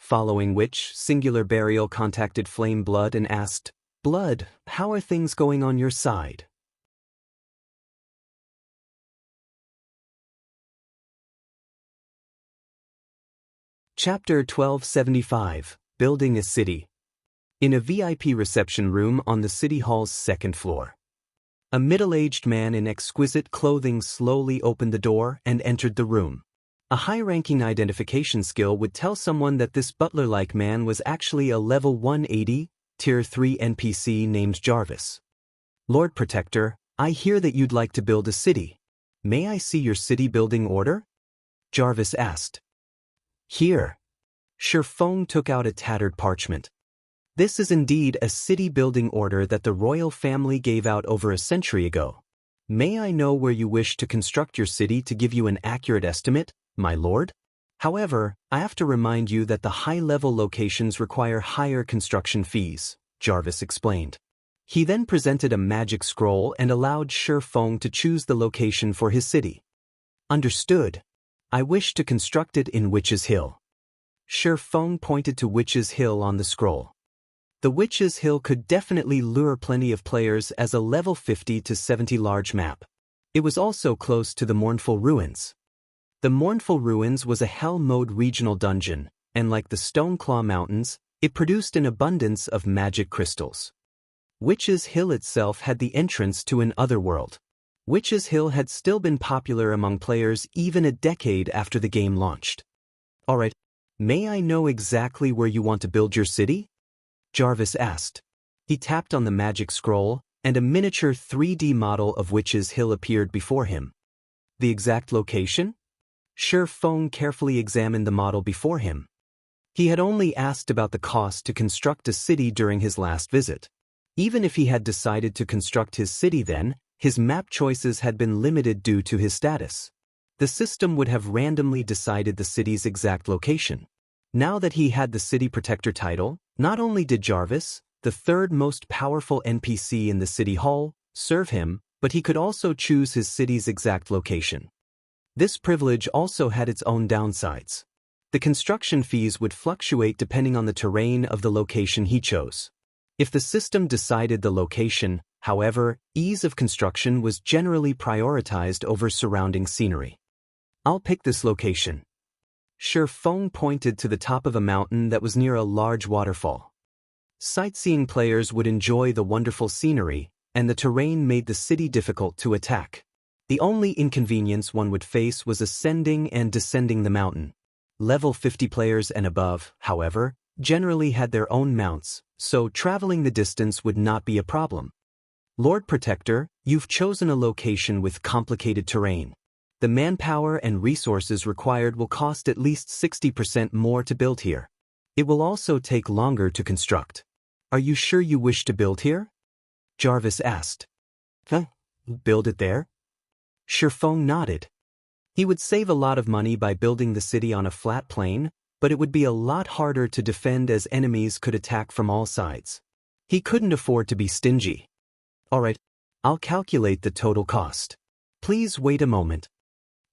following which Singular Burial contacted Flame Blood and asked, "Blood, how are things going on your side?" Chapter 1275, Building a City. In a VIP reception room on the City Hall's second floor. A middle-aged man in exquisite clothing slowly opened the door and entered the room. A high-ranking identification skill would tell someone that this butler-like man was actually a level 180, Tier 3 NPC named Jarvis. "Lord Protector, I hear that you'd like to build a city. May I see your city-building order?" Jarvis asked. "Here." Shifeng took out a tattered parchment. "This is indeed a city-building order that the royal family gave out over a century ago. May I know where you wish to construct your city to give you an accurate estimate, my lord? However, I have to remind you that the high-level locations require higher construction fees," Jarvis explained. He then presented a magic scroll and allowed Shifeng to choose the location for his city. "Understood. I wish to construct it in Witch's Hill." Shifeng pointed to Witch's Hill on the scroll. The Witch's Hill could definitely lure plenty of players as a level 50 to 70 large map. It was also close to the Mournful Ruins. The Mournful Ruins was a Hell mode regional dungeon, and like the Stoneclaw Mountains, it produced an abundance of magic crystals. Witch's Hill itself had the entrance to an otherworld. Witch's Hill had still been popular among players even a decade after the game launched. "Alright, may I know exactly where you want to build your city?" Jarvis asked. He tapped on the magic scroll, and a miniature 3D model of Witch's Hill appeared before him. "The exact location?" Shifeng carefully examined the model before him. He had only asked about the cost to construct a city during his last visit. Even if he had decided to construct his city then, his map choices had been limited due to his status. The system would have randomly decided the city's exact location. Now that he had the City Protector title, not only did Jarvis, the third most powerful NPC in the City Hall, serve him, but he could also choose his city's exact location. This privilege also had its own downsides. The construction fees would fluctuate depending on the terrain of the location he chose. If the system decided the location, however, ease of construction was generally prioritized over surrounding scenery. "I'll pick this location." Shifeng pointed to the top of a mountain that was near a large waterfall. Sightseeing players would enjoy the wonderful scenery, and the terrain made the city difficult to attack. The only inconvenience one would face was ascending and descending the mountain. Level 50 players and above, however, generally had their own mounts, so traveling the distance would not be a problem. "Lord Protector, you've chosen a location with complicated terrain. The manpower and resources required will cost at least 60% more to build here. It will also take longer to construct. Are you sure you wish to build here?" Jarvis asked. Build it there?" Shifeng nodded. He would save a lot of money by building the city on a flat plain, but it would be a lot harder to defend as enemies could attack from all sides. He couldn't afford to be stingy. "Alright, I'll calculate the total cost. Please wait a moment."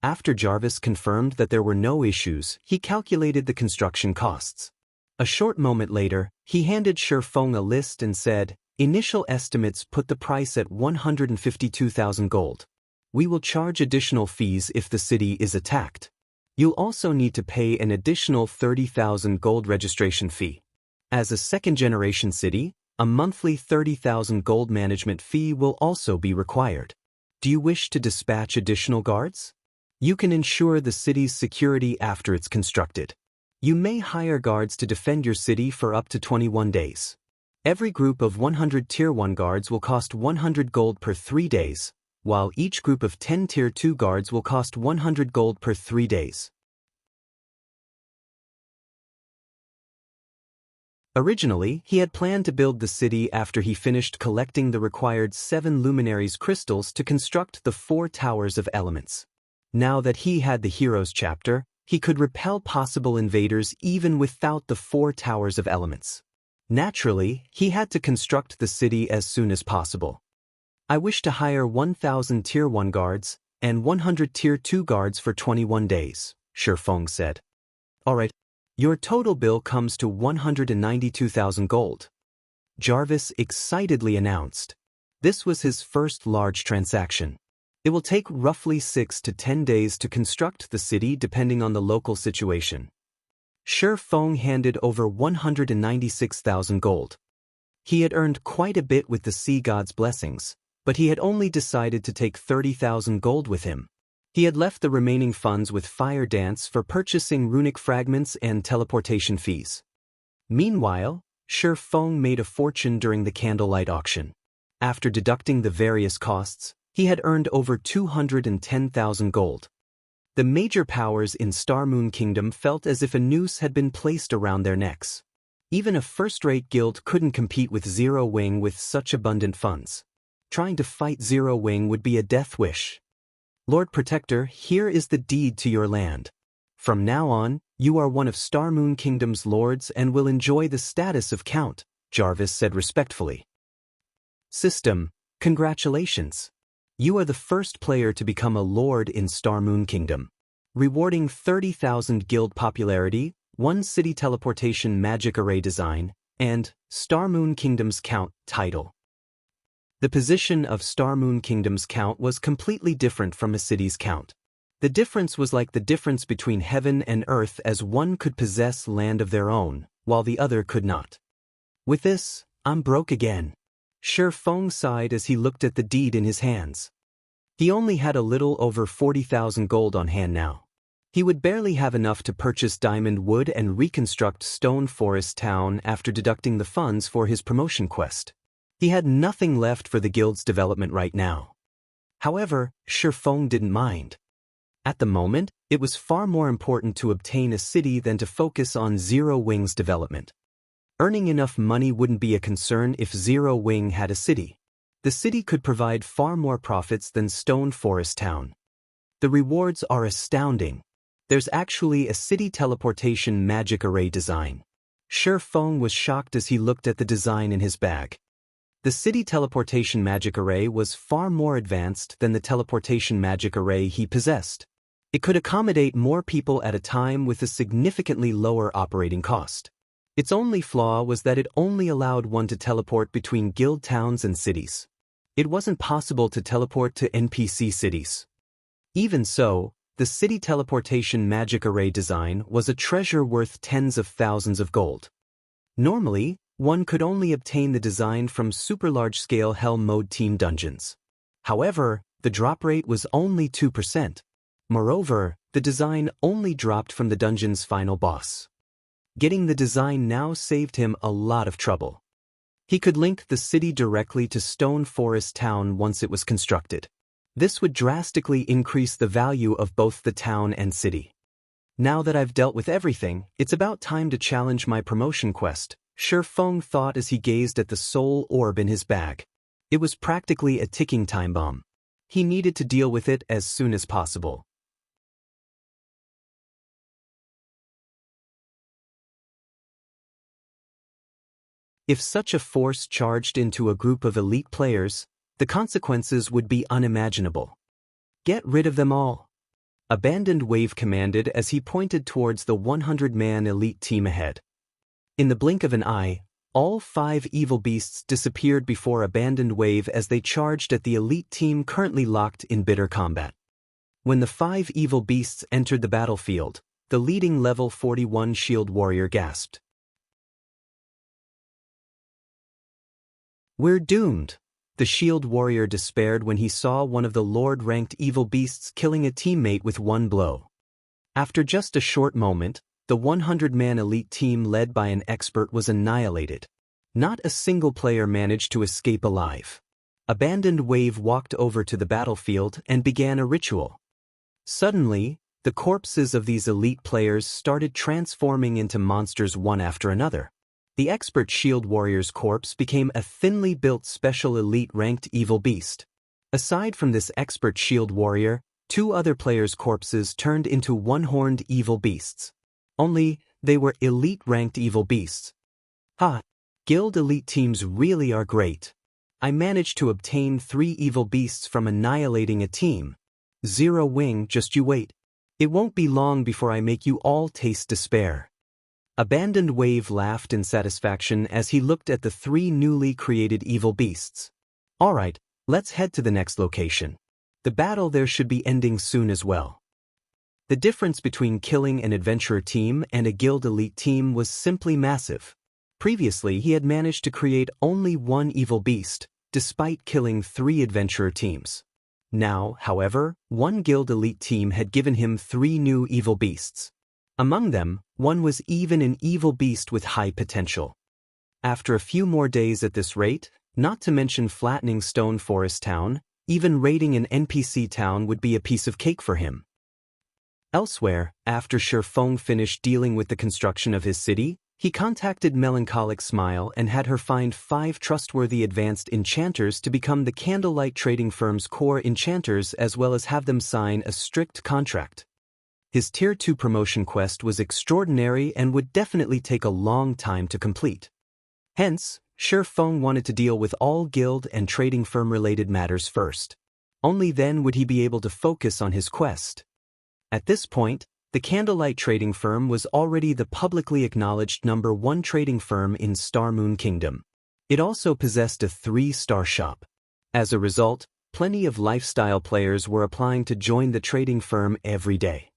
After Jarvis confirmed that there were no issues, he calculated the construction costs. A short moment later, he handed Shifeng a list and said, "Initial estimates put the price at 152,000 gold. We will charge additional fees if the city is attacked. You'll also need to pay an additional 30,000 gold registration fee. As a second-generation city, a monthly 30,000 gold management fee will also be required. Do you wish to dispatch additional guards? You can ensure the city's security after it's constructed. You may hire guards to defend your city for up to 21 days. Every group of 100 Tier 1 guards will cost 100 gold per 3 days, while each group of 10 Tier 2 guards will cost 100 gold per 3 days. Originally, he had planned to build the city after he finished collecting the required 7 Luminaries crystals to construct the 4 Towers of Elements. Now that he had the Heroes chapter, he could repel possible invaders even without the 4 Towers of Elements. Naturally, he had to construct the city as soon as possible. "I wish to hire 1,000 Tier 1 guards and 100 Tier 2 guards for 21 days, Shifeng said. "Alright, Your total bill comes to 192,000 gold. Jarvis excitedly announced. This was his first large transaction. It will take roughly 6 to 10 days to construct the city depending on the local situation. Shi Feng handed over 196,000 gold. He had earned quite a bit with the sea god's blessings, but he had only decided to take 30,000 gold with him. He had left the remaining funds with Fire Dance for purchasing runic fragments and teleportation fees. Meanwhile, Shi Feng made a fortune during the candlelight auction. After deducting the various costs, he had earned over 210,000 gold. The major powers in Star Moon Kingdom felt as if a noose had been placed around their necks. Even a first-rate guild couldn't compete with Zero Wing with such abundant funds. Trying to fight Zero Wing would be a death wish. Lord Protector, here is the deed to your land. From now on, you are one of Star Moon Kingdom's lords and will enjoy the status of Count, Jarvis said respectfully. System, congratulations. You are the first player to become a lord in Star Moon Kingdom. Rewarding 30,000 guild popularity, 1 city teleportation magic array design, and Star Moon Kingdom's Count title. The position of Star Moon Kingdom's Count was completely different from a city's Count. The difference was like the difference between heaven and earth, as one could possess land of their own, while the other could not. With this, I'm broke again. Shi Feng sighed as he looked at the deed in his hands. He only had a little over 40,000 gold on hand now. He would barely have enough to purchase diamond wood and reconstruct Stone Forest Town after deducting the funds for his promotion quest. He had nothing left for the guild's development right now. However, Shi Feng didn't mind. At the moment, it was far more important to obtain a city than to focus on Zero Wing's development. Earning enough money wouldn't be a concern if Zero Wing had a city. The city could provide far more profits than Stone Forest Town. The rewards are astounding. There's actually a city teleportation magic array design. Shi Feng was shocked as he looked at the design in his bag. The city teleportation magic array was far more advanced than the teleportation magic array he possessed. It could accommodate more people at a time with a significantly lower operating cost. Its only flaw was that it only allowed one to teleport between guild towns and cities. It wasn't possible to teleport to NPC cities. Even so, the city teleportation magic array design was a treasure worth tens of thousands of gold. Normally, one could only obtain the design from super large-scale Hell Mode team dungeons. However, the drop rate was only 2%. Moreover, the design only dropped from the dungeon's final boss. Getting the design now saved him a lot of trouble. He could link the city directly to Stone Forest Town once it was constructed. This would drastically increase the value of both the town and city. Now that I've dealt with everything, it's about time to challenge my promotion quest, Shi Feng thought as he gazed at the soul orb in his bag. It was practically a ticking time bomb. He needed to deal with it as soon as possible. If such a force charged into a group of elite players, the consequences would be unimaginable. Get rid of them all. Abandoned Wave commanded as he pointed towards the 100-man elite team ahead. In the blink of an eye, all 5 evil beasts disappeared before Abandoned Wave as they charged at the elite team currently locked in bitter combat. When the 5 evil beasts entered the battlefield, the leading level 41 shield warrior gasped. We're doomed. The shield warrior despaired when he saw one of the lord-ranked evil beasts killing a teammate with one blow. After just a short moment, the 100-man elite team led by an expert was annihilated. Not a single player managed to escape alive. Abandoned Wave walked over to the battlefield and began a ritual. Suddenly, the corpses of these elite players started transforming into monsters one after another. The expert shield warrior's corpse became a thinly built special elite-ranked evil beast. Aside from this expert shield warrior, 2 other players' corpses turned into one-horned evil beasts. Only, they were elite-ranked evil beasts. Ha! Guild elite teams really are great. I managed to obtain 3 evil beasts from annihilating a team. Zero Wing, just you wait. It won't be long before I make you all taste despair. Abandoned Wave laughed in satisfaction as he looked at the 3 newly created evil beasts. Alright, let's head to the next location. The battle there should be ending soon as well. The difference between killing an adventurer team and a guild elite team was simply massive. Previously, he had managed to create only 1 evil beast, despite killing 3 adventurer teams. Now, however, 1 guild elite team had given him 3 new evil beasts. Among them, one was even an evil beast with high potential. After a few more days at this rate, not to mention flattening Stone Forest Town, even raiding an NPC town would be a piece of cake for him. Elsewhere, after Shifeng finished dealing with the construction of his city, he contacted Melancholic Smile and had her find 5 trustworthy advanced enchanters to become the Candlelight Trading Firm's core enchanters as well as have them sign a strict contract. His Tier 2 promotion quest was extraordinary and would definitely take a long time to complete. Hence, Shifeng wanted to deal with all guild and trading firm-related matters first. Only then would he be able to focus on his quest. At this point, the Candlelight Trading Firm was already the publicly acknowledged #1 trading firm in Star Moon Kingdom. It also possessed a 3-star shop. As a result, plenty of lifestyle players were applying to join the trading firm every day.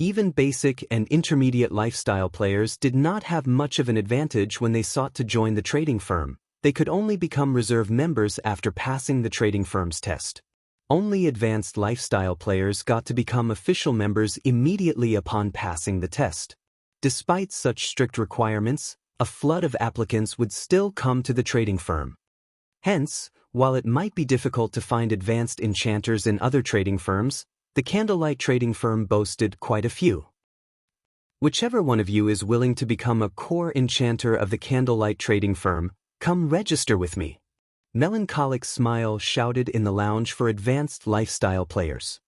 Even basic and intermediate lifestyle players did not have much of an advantage when they sought to join the trading firm. They could only become reserve members after passing the trading firm's test. Only advanced lifestyle players got to become official members immediately upon passing the test. Despite such strict requirements, a flood of applicants would still come to the trading firm. Hence, while it might be difficult to find advanced enchanters in other trading firms, the Candlelight Trading Firm boasted quite a few. Whichever one of you is willing to become a core enchanter of the Candlelight Trading Firm, come register with me. Melancholic Smile shouted in the lounge for advanced lifestyle players.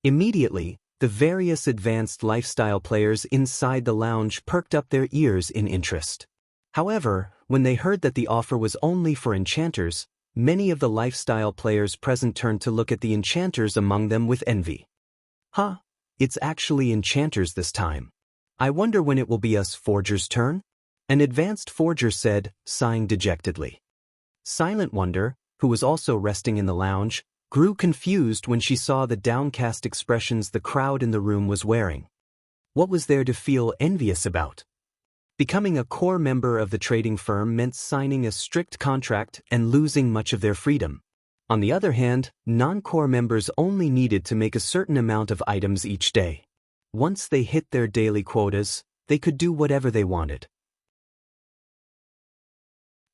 Immediately, the various advanced lifestyle players inside the lounge perked up their ears in interest. However, when they heard that the offer was only for enchanters, many of the lifestyle players present turned to look at the enchanters among them with envy. Huh, it's actually enchanters this time. I wonder when it will be us forgers' turn? An advanced forger said, sighing dejectedly. Silent Wonder, who was also resting in the lounge, grew confused when she saw the downcast expressions the crowd in the room was wearing. What was there to feel envious about? Becoming a core member of the trading firm meant signing a strict contract and losing much of their freedom. On the other hand, non-core members only needed to make a certain amount of items each day. Once they hit their daily quotas, they could do whatever they wanted.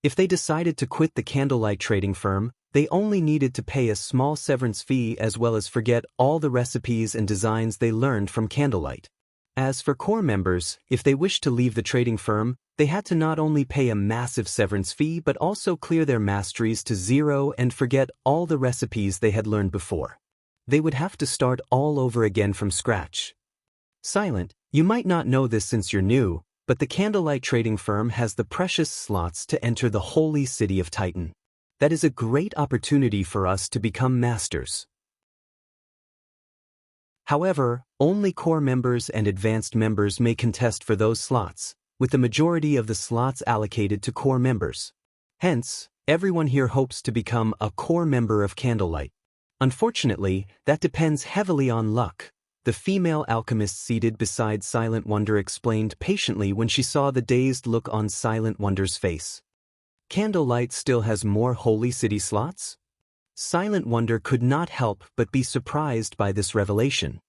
If they decided to quit the Candlelight Trading Firm, they only needed to pay a small severance fee as well as forget all the recipes and designs they learned from Candlelight. As for core members, if they wished to leave the trading firm, they had to not only pay a massive severance fee but also clear their masteries to 0 and forget all the recipes they had learned before. They would have to start all over again from scratch. Silent, you might not know this since you're new, but the Candlelight Trading Firm has the precious slots to enter the holy city of Titan. That is a great opportunity for us to become masters. However, only core members and advanced members may contest for those slots, with the majority of the slots allocated to core members. Hence, everyone here hopes to become a core member of Candlelight. Unfortunately, that depends heavily on luck. The female alchemist seated beside Silent Wonder explained patiently when she saw the dazed look on Silent Wonder's face. Candlelight still has more holy city slots? Silent Wonder could not help but be surprised by this revelation.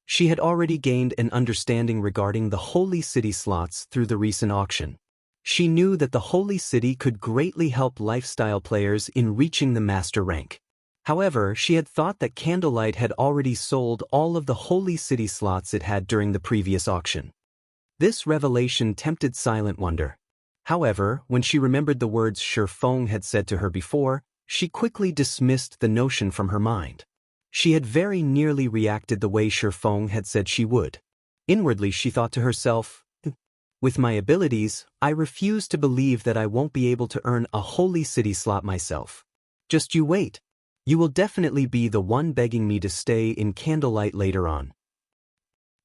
She had already gained an understanding regarding the holy city slots through the recent auction. She knew that the holy city could greatly help lifestyle players in reaching the master rank. However, she had thought that Candlelight had already sold all of the holy city slots it had during the previous auction. This revelation tempted Silent Wonder. However, when she remembered the words Shifeng had said to her before, she quickly dismissed the notion from her mind. She had very nearly reacted the way Shifeng had said she would. Inwardly she thought to herself, with my abilities, I refuse to believe that I won't be able to earn a holy city slot myself. Just you wait. You will definitely be the one begging me to stay in Candlelight later on.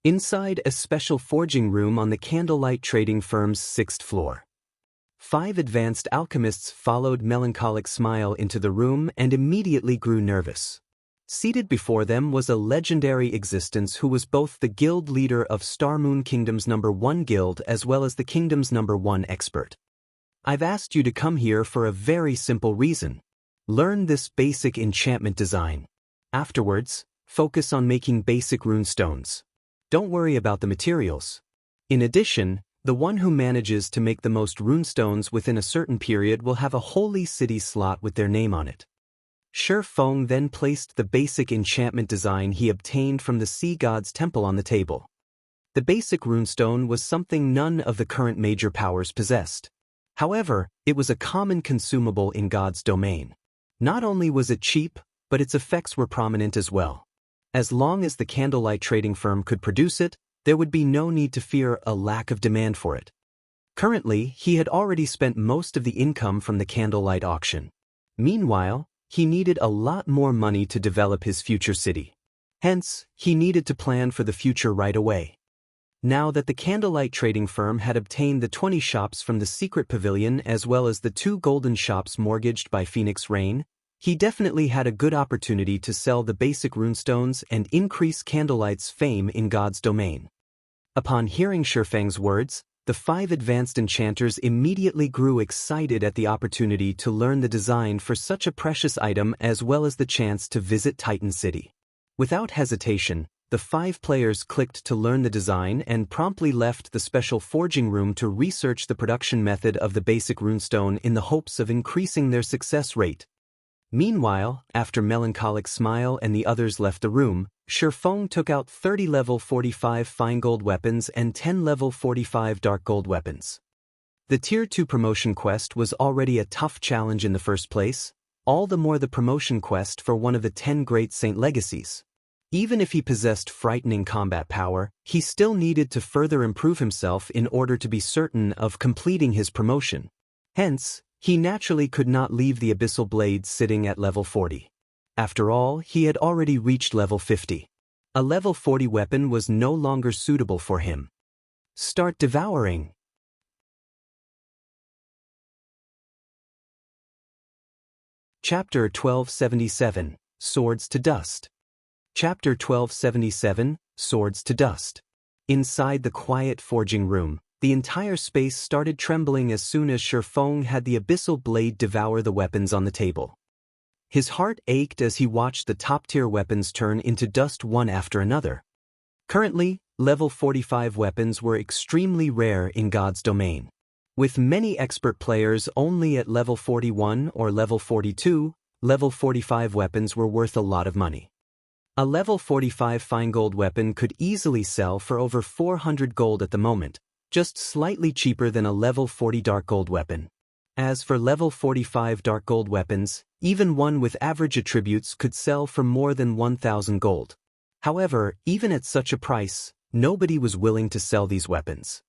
Inside a special forging room on the candlelight trading firm's 6th floor. 5 advanced alchemists followed Melancholic Smile into the room and immediately grew nervous. Seated before them was a legendary existence who was both the guild leader of Starmoon Kingdom's #1 guild as well as the kingdom's #1 expert. I've asked you to come here for a very simple reason. Learn this basic enchantment design. Afterwards, focus on making basic runestones. Don't worry about the materials. In addition, the one who manages to make the most runestones within a certain period will have a holy city slot with their name on it. Shi Feng then placed the basic enchantment design he obtained from the Sea God's temple on the table. The basic runestone was something none of the current major powers possessed. However, it was a common consumable in God's domain. Not only was it cheap, but its effects were prominent as well. As long as the candlelight trading firm could produce it, there would be no need to fear a lack of demand for it. Currently, he had already spent most of the income from the candlelight auction. Meanwhile, he needed a lot more money to develop his future city. Hence, he needed to plan for the future right away. Now that the candlelight trading firm had obtained the 20 shops from the secret pavilion as well as the 2 golden shops mortgaged by Phoenix Rain, he definitely had a good opportunity to sell the basic runestones and increase Candlelight's fame in God's domain. Upon hearing Shi Feng's words, the 5 advanced enchanters immediately grew excited at the opportunity to learn the design for such a precious item as well as the chance to visit Titan City. Without hesitation, the 5 players clicked to learn the design and promptly left the special forging room to research the production method of the basic runestone in the hopes of increasing their success rate. Meanwhile, after Melancholic Smile and the others left the room, Shi Feng took out 30 level 45 fine gold weapons and 10 level 45 dark gold weapons. The Tier 2 promotion quest was already a tough challenge in the first place, all the more the promotion quest for one of the 10 great saint legacies. Even if he possessed frightening combat power, he still needed to further improve himself in order to be certain of completing his promotion. Hence, he naturally could not leave the Abyssal Blade sitting at level 40. After all, he had already reached level 50. A level 40 weapon was no longer suitable for him. Start devouring. Chapter 1277, Swords to Dust. Chapter 1277, Swords to Dust. Inside the quiet forging room, the entire space started trembling as soon as Shi Feng had the Abyssal Blade devour the weapons on the table. His heart ached as he watched the top-tier weapons turn into dust one after another. Currently, level 45 weapons were extremely rare in God's domain. With many expert players only at level 41 or level 42, level 45 weapons were worth a lot of money. A level 45 fine gold weapon could easily sell for over 400 gold at the moment, just slightly cheaper than a level 40 dark gold weapon. As for level 45 dark gold weapons, even one with average attributes could sell for more than 1,000 gold. However, even at such a price, nobody was willing to sell these weapons.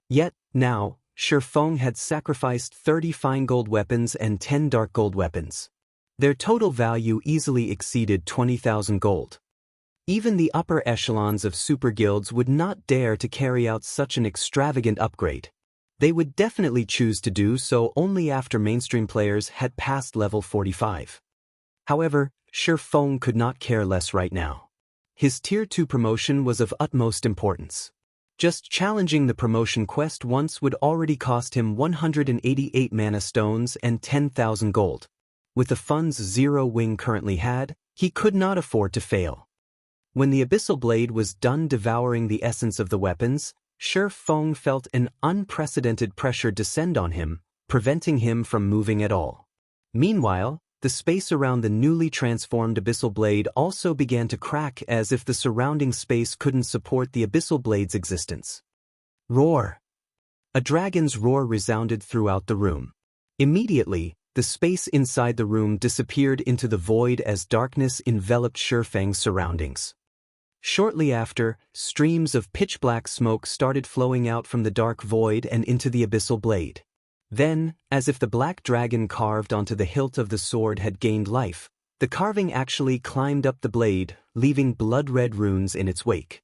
Yet, now, Shi Feng had sacrificed 30 fine gold weapons and 10 dark gold weapons. Their total value easily exceeded 20,000 gold. Even the upper echelons of super guilds would not dare to carry out such an extravagant upgrade. They would definitely choose to do so only after mainstream players had passed level 45. However, Shi Feng could not care less right now. His Tier 2 promotion was of utmost importance. Just challenging the promotion quest once would already cost him 188 mana stones and 10,000 gold. With the funds Zero Wing currently had, he could not afford to fail. When the Abyssal Blade was done devouring the essence of the weapons, Shi Feng felt an unprecedented pressure descend on him, preventing him from moving at all. Meanwhile, the space around the newly transformed Abyssal Blade also began to crack as if the surrounding space couldn't support the Abyssal Blade's existence. Roar! A dragon's roar resounded throughout the room. Immediately, the space inside the room disappeared into the void as darkness enveloped Shi Feng's surroundings. Shortly after, streams of pitch-black smoke started flowing out from the dark void and into the Abyssal Blade. Then, as if the black dragon carved onto the hilt of the sword had gained life, the carving actually climbed up the blade, leaving blood-red runes in its wake.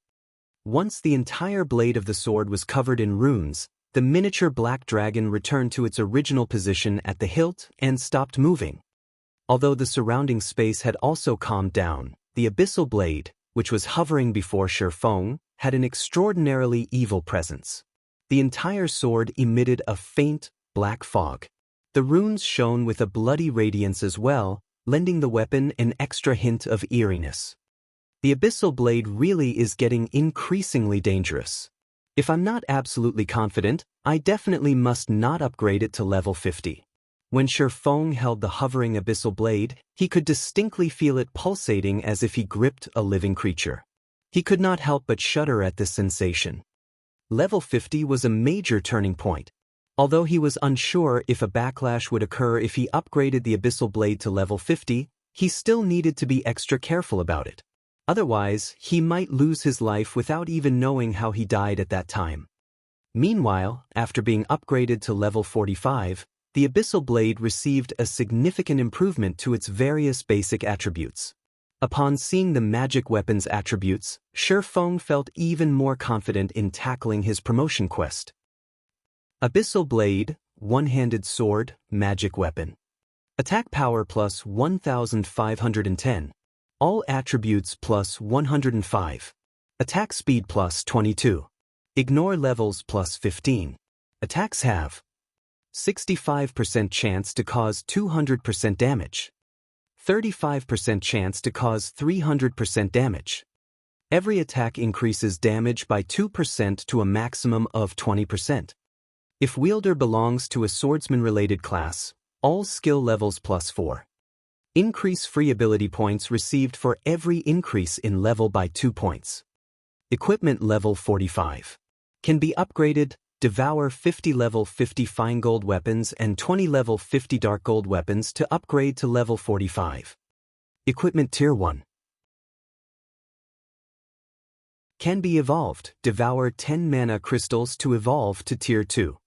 Once the entire blade of the sword was covered in runes, the miniature black dragon returned to its original position at the hilt and stopped moving. Although the surrounding space had also calmed down, the abyssal blade, which was hovering before Shifeng, had an extraordinarily evil presence. The entire sword emitted a faint, black fog. The runes shone with a bloody radiance as well, lending the weapon an extra hint of eeriness. The abyssal blade really is getting increasingly dangerous. If I'm not absolutely confident, I definitely must not upgrade it to level 50. When Shifeng held the hovering abyssal blade, he could distinctly feel it pulsating as if he gripped a living creature. He could not help but shudder at this sensation. Level 50 was a major turning point. Although he was unsure if a backlash would occur if he upgraded the abyssal blade to level 50, he still needed to be extra careful about it. Otherwise, he might lose his life without even knowing how he died at that time. Meanwhile, after being upgraded to level 45, the abyssal blade received a significant improvement to its various basic attributes. Upon seeing the magic weapon's attributes, Shifeng felt even more confident in tackling his promotion quest. Abyssal blade, one-handed sword, magic weapon. Attack power plus 1510. All attributes plus 105. Attack speed plus 22. Ignore levels plus 15. Attacks have 65% chance to cause 200% damage. 35% chance to cause 300% damage. Every attack increases damage by 2% to a maximum of 20%. If wielder belongs to a swordsman-related class, all skill levels plus 4. Increase free ability points received for every increase in level by 2 points. Equipment level 45. Can be upgraded, devour 50 level 50 fine gold weapons and 20 level 50 dark gold weapons to upgrade to level 45. Equipment tier 1. Can be evolved, devour 10 mana crystals to evolve to tier 2.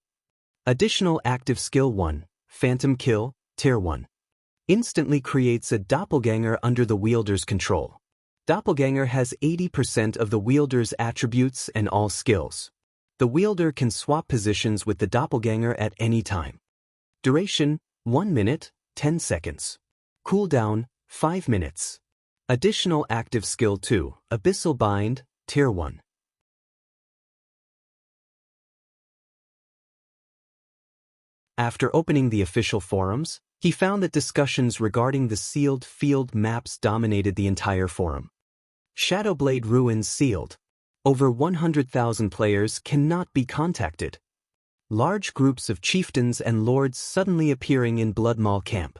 Additional active skill 1, phantom kill, tier 1. Instantly creates a doppelganger under the wielder's control. Doppelganger has 80% of the wielder's attributes and all skills. The wielder can swap positions with the doppelganger at any time. Duration, 1 minute, 10 seconds. Cooldown, 5 minutes. Additional active skill 2, Abyssal Bind, tier 1. After opening the official forums, he found that discussions regarding the sealed field maps dominated the entire forum. Shadowblade Ruins sealed. Over 100,000 players cannot be contacted. Large groups of chieftains and lords suddenly appearing in Bloodmaw camp.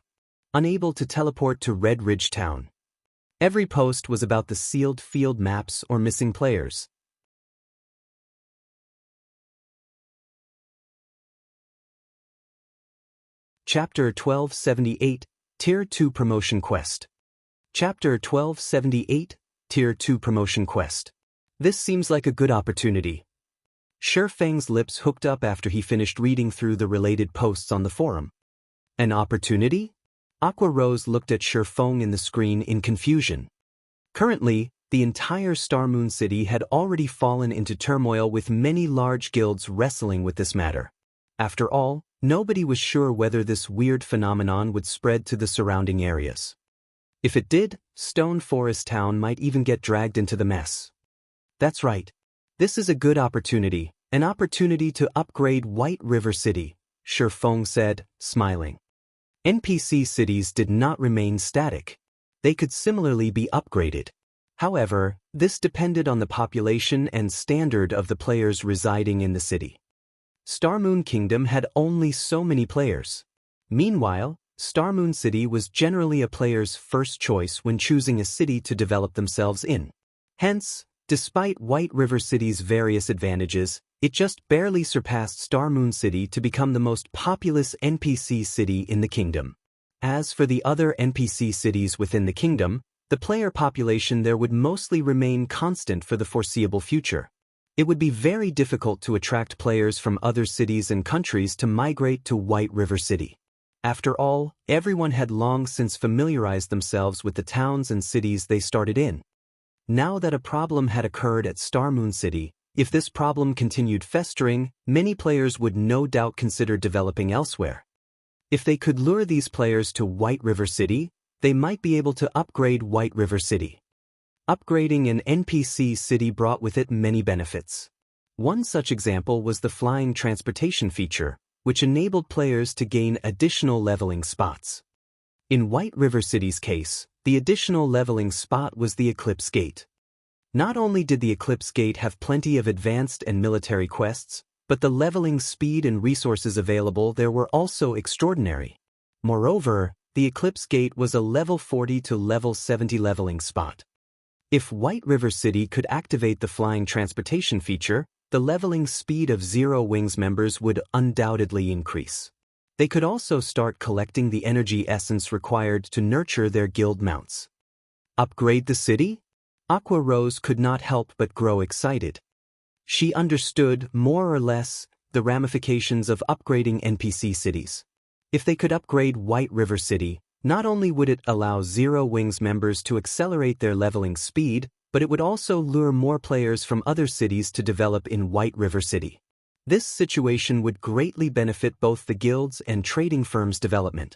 Unable to teleport to Red Ridge Town. Every post was about the sealed field maps or missing players. Chapter 1278, Tier 2 Promotion Quest. Chapter 1278, Tier 2 Promotion Quest. This seems like a good opportunity. Shifeng's lips hooked up after he finished reading through the related posts on the forum. An opportunity? Aqua Rose looked at Shifeng in the screen in confusion. Currently, the entire Star Moon City had already fallen into turmoil with many large guilds wrestling with this matter. After all, nobody was sure whether this weird phenomenon would spread to the surrounding areas. If it did, Stone Forest Town might even get dragged into the mess. That's right. This is a good opportunity, an opportunity to upgrade White River City, Shifeng said, smiling. NPC cities did not remain static. They could similarly be upgraded. However, this depended on the population and standard of the players residing in the city. Starmoon Kingdom had only so many players. Meanwhile, Starmoon City was generally a player's first choice when choosing a city to develop themselves in. Hence, despite White River City's various advantages, it just barely surpassed Starmoon City to become the most populous NPC city in the kingdom. As for the other NPC cities within the kingdom, the player population there would mostly remain constant for the foreseeable future. It would be very difficult to attract players from other cities and countries to migrate to White River City. After all, everyone had long since familiarized themselves with the towns and cities they started in. Now that a problem had occurred at Star Moon City, if this problem continued festering, many players would no doubt consider developing elsewhere. If they could lure these players to White River City, they might be able to upgrade White River City. Upgrading an NPC city brought with it many benefits. One such example was the flying transportation feature, which enabled players to gain additional leveling spots. In White River City's case, the additional leveling spot was the Eclipse Gate. Not only did the Eclipse Gate have plenty of advanced and military quests, but the leveling speed and resources available there were also extraordinary. Moreover, the Eclipse Gate was a level 40 to level 70 leveling spot. If White River City could activate the flying transportation feature, the leveling speed of Zero Wings members would undoubtedly increase. They could also start collecting the energy essence required to nurture their guild mounts. Upgrade the city? Aqua Rose could not help but grow excited. She understood, more or less, the ramifications of upgrading NPC cities. If they could upgrade White River City, not only would it allow Zero Wings members to accelerate their leveling speed, but it would also lure more players from other cities to develop in White River City. This situation would greatly benefit both the guilds and trading firms' development.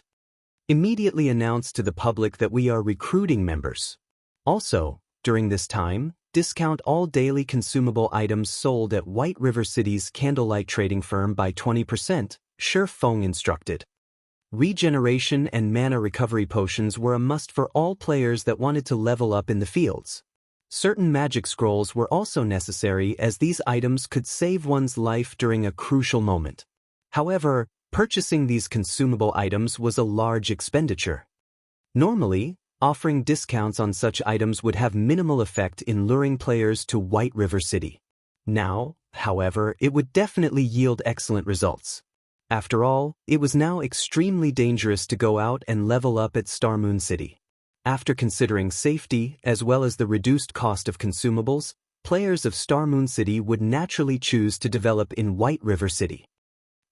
Immediately announce to the public that we are recruiting members. Also, during this time, discount all daily consumable items sold at White River City's candlelight trading firm by 20%, Shi Feng instructed. Regeneration and mana recovery potions were a must for all players that wanted to level up in the fields. Certain magic scrolls were also necessary as these items could save one's life during a crucial moment. However, purchasing these consumable items was a large expenditure. Normally, offering discounts on such items would have minimal effect in luring players to White River City. Now, however, it would definitely yield excellent results. After all, it was now extremely dangerous to go out and level up at Star Moon City. After considering safety as well as the reduced cost of consumables, players of Star Moon City would naturally choose to develop in White River City.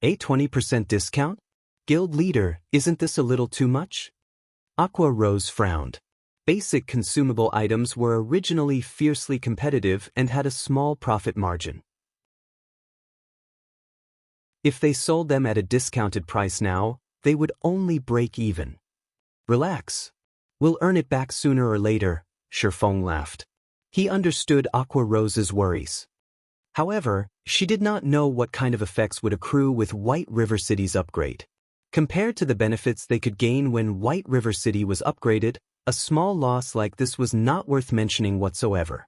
A 20% discount? Guild leader, isn't this a little too much? Aqua Rose frowned. Basic consumable items were originally fiercely competitive and had a small profit margin. If they sold them at a discounted price now, they would only break even. Relax. We'll earn it back sooner or later, Shi Feng laughed. He understood Aqua Rose's worries. However, she did not know what kind of effects would accrue with White River City's upgrade. Compared to the benefits they could gain when White River City was upgraded, a small loss like this was not worth mentioning whatsoever.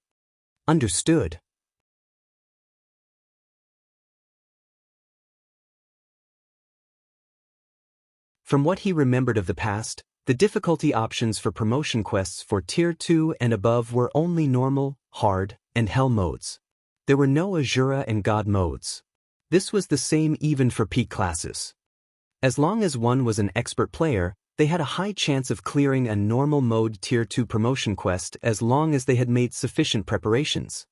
Understood. From what he remembered of the past, the difficulty options for promotion quests for Tier 2 and above were only normal, hard, and hell modes. There were no Azura and God modes. This was the same even for peak classes. As long as one was an expert player, they had a high chance of clearing a normal mode Tier 2 promotion quest as long as they had made sufficient preparations.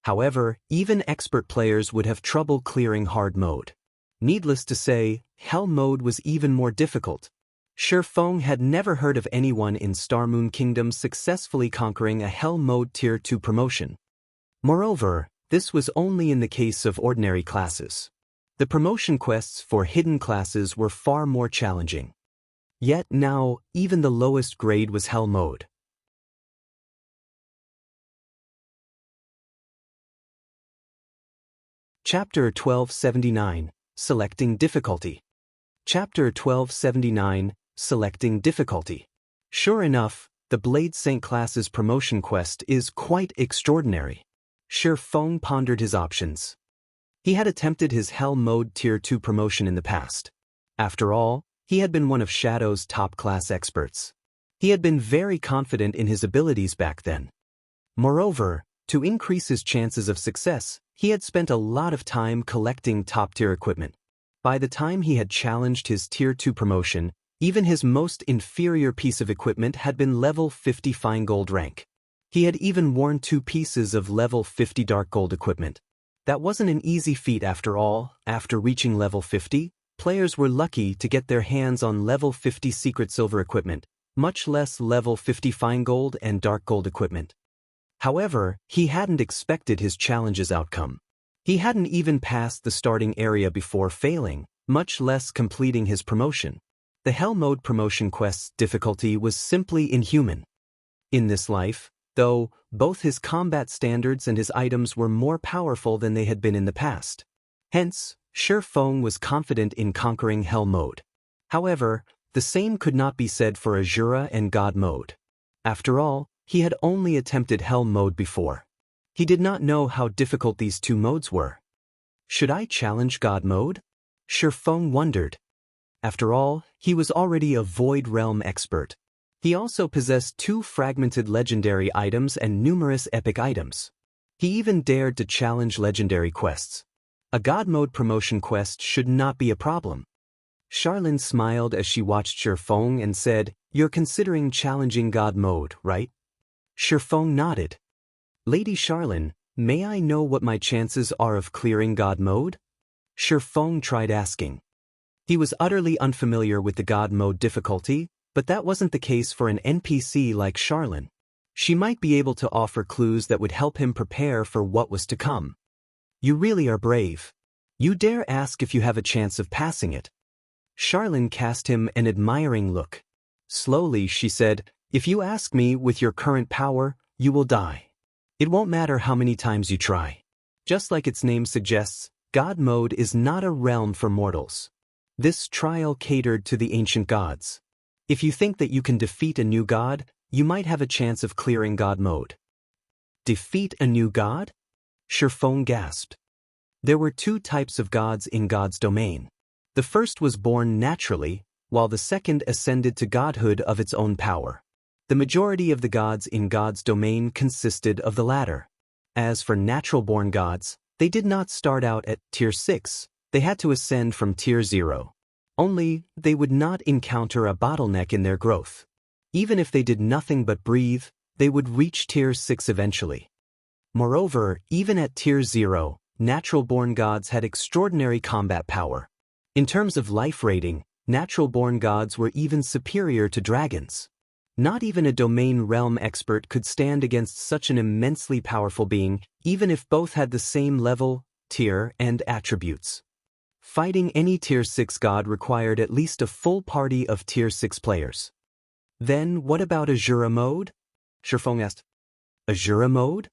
However, even expert players would have trouble clearing hard mode. Needless to say, hell mode was even more difficult. Shi Feng had never heard of anyone in Star Moon Kingdom successfully conquering a Hell Mode Tier 2 promotion. Moreover, this was only in the case of ordinary classes. The promotion quests for hidden classes were far more challenging. Yet now, even the lowest grade was Hell Mode. Chapter 1279, Selecting Difficulty. Chapter 1279, Selecting Difficulty. Sure enough, the Blade Saint class's promotion quest is quite extraordinary. Shi Feng pondered his options. He had attempted his Hell Mode Tier 2 promotion in the past. After all, he had been one of Shadow's top-class experts. He had been very confident in his abilities back then. Moreover, to increase his chances of success, he had spent a lot of time collecting top-tier equipment. By the time he had challenged his Tier 2 promotion, even his most inferior piece of equipment had been level 50 fine gold rank. He had even worn 2 pieces of level 50 dark gold equipment. That wasn't an easy feat after all. After reaching level 50, players were lucky to get their hands on level 50 secret silver equipment, much less level 50 fine gold and dark gold equipment. However, he hadn't expected his challenge's outcome. He hadn't even passed the starting area before failing, much less completing his promotion. The Hell Mode promotion quest's difficulty was simply inhuman. In this life, though, both his combat standards and his items were more powerful than they had been in the past. Hence, Shi Feng was confident in conquering Hell Mode. However, the same could not be said for Azura and God Mode. After all, he had only attempted Hell Mode before. He did not know how difficult these two modes were. Should I challenge God Mode? Shi Feng wondered. After all, he was already a Void Realm expert. He also possessed 2 fragmented legendary items and numerous epic items. He even dared to challenge legendary quests. A God Mode promotion quest should not be a problem. Charlene smiled as she watched Shi Feng and said, "You're considering challenging God Mode, right?" Shi Feng nodded. "Lady Charlene, may I know what my chances are of clearing God Mode?" Shi Feng tried asking. He was utterly unfamiliar with the God Mode difficulty, but that wasn't the case for an NPC like Charlene. She might be able to offer clues that would help him prepare for what was to come. "You really are brave. You dare ask if you have a chance of passing it." Charlene cast him an admiring look. Slowly she said, "If you ask me with your current power, you will die. It won't matter how many times you try. Just like its name suggests, God Mode is not a realm for mortals. This trial catered to the ancient gods. If you think that you can defeat a new god, you might have a chance of clearing God Mode." Defeat a new god? Shi Feng gasped. There were 2 types of gods in God's domain. The first was born naturally, while the second ascended to godhood of its own power. The majority of the gods in God's domain consisted of the latter. As for natural-born gods, they did not start out at Tier 6, they had to ascend from Tier 0. Only, they would not encounter a bottleneck in their growth. Even if they did nothing but breathe, they would reach Tier 6 eventually. Moreover, even at Tier 0, natural-born gods had extraordinary combat power. In terms of life rating, natural-born gods were even superior to dragons. Not even a domain realm expert could stand against such an immensely powerful being, even if both had the same level, tier, and attributes. Fighting any Tier 6 god required at least a full party of Tier 6 players. Then what about Azura Mode? Shi Feng asked. Azura Mode?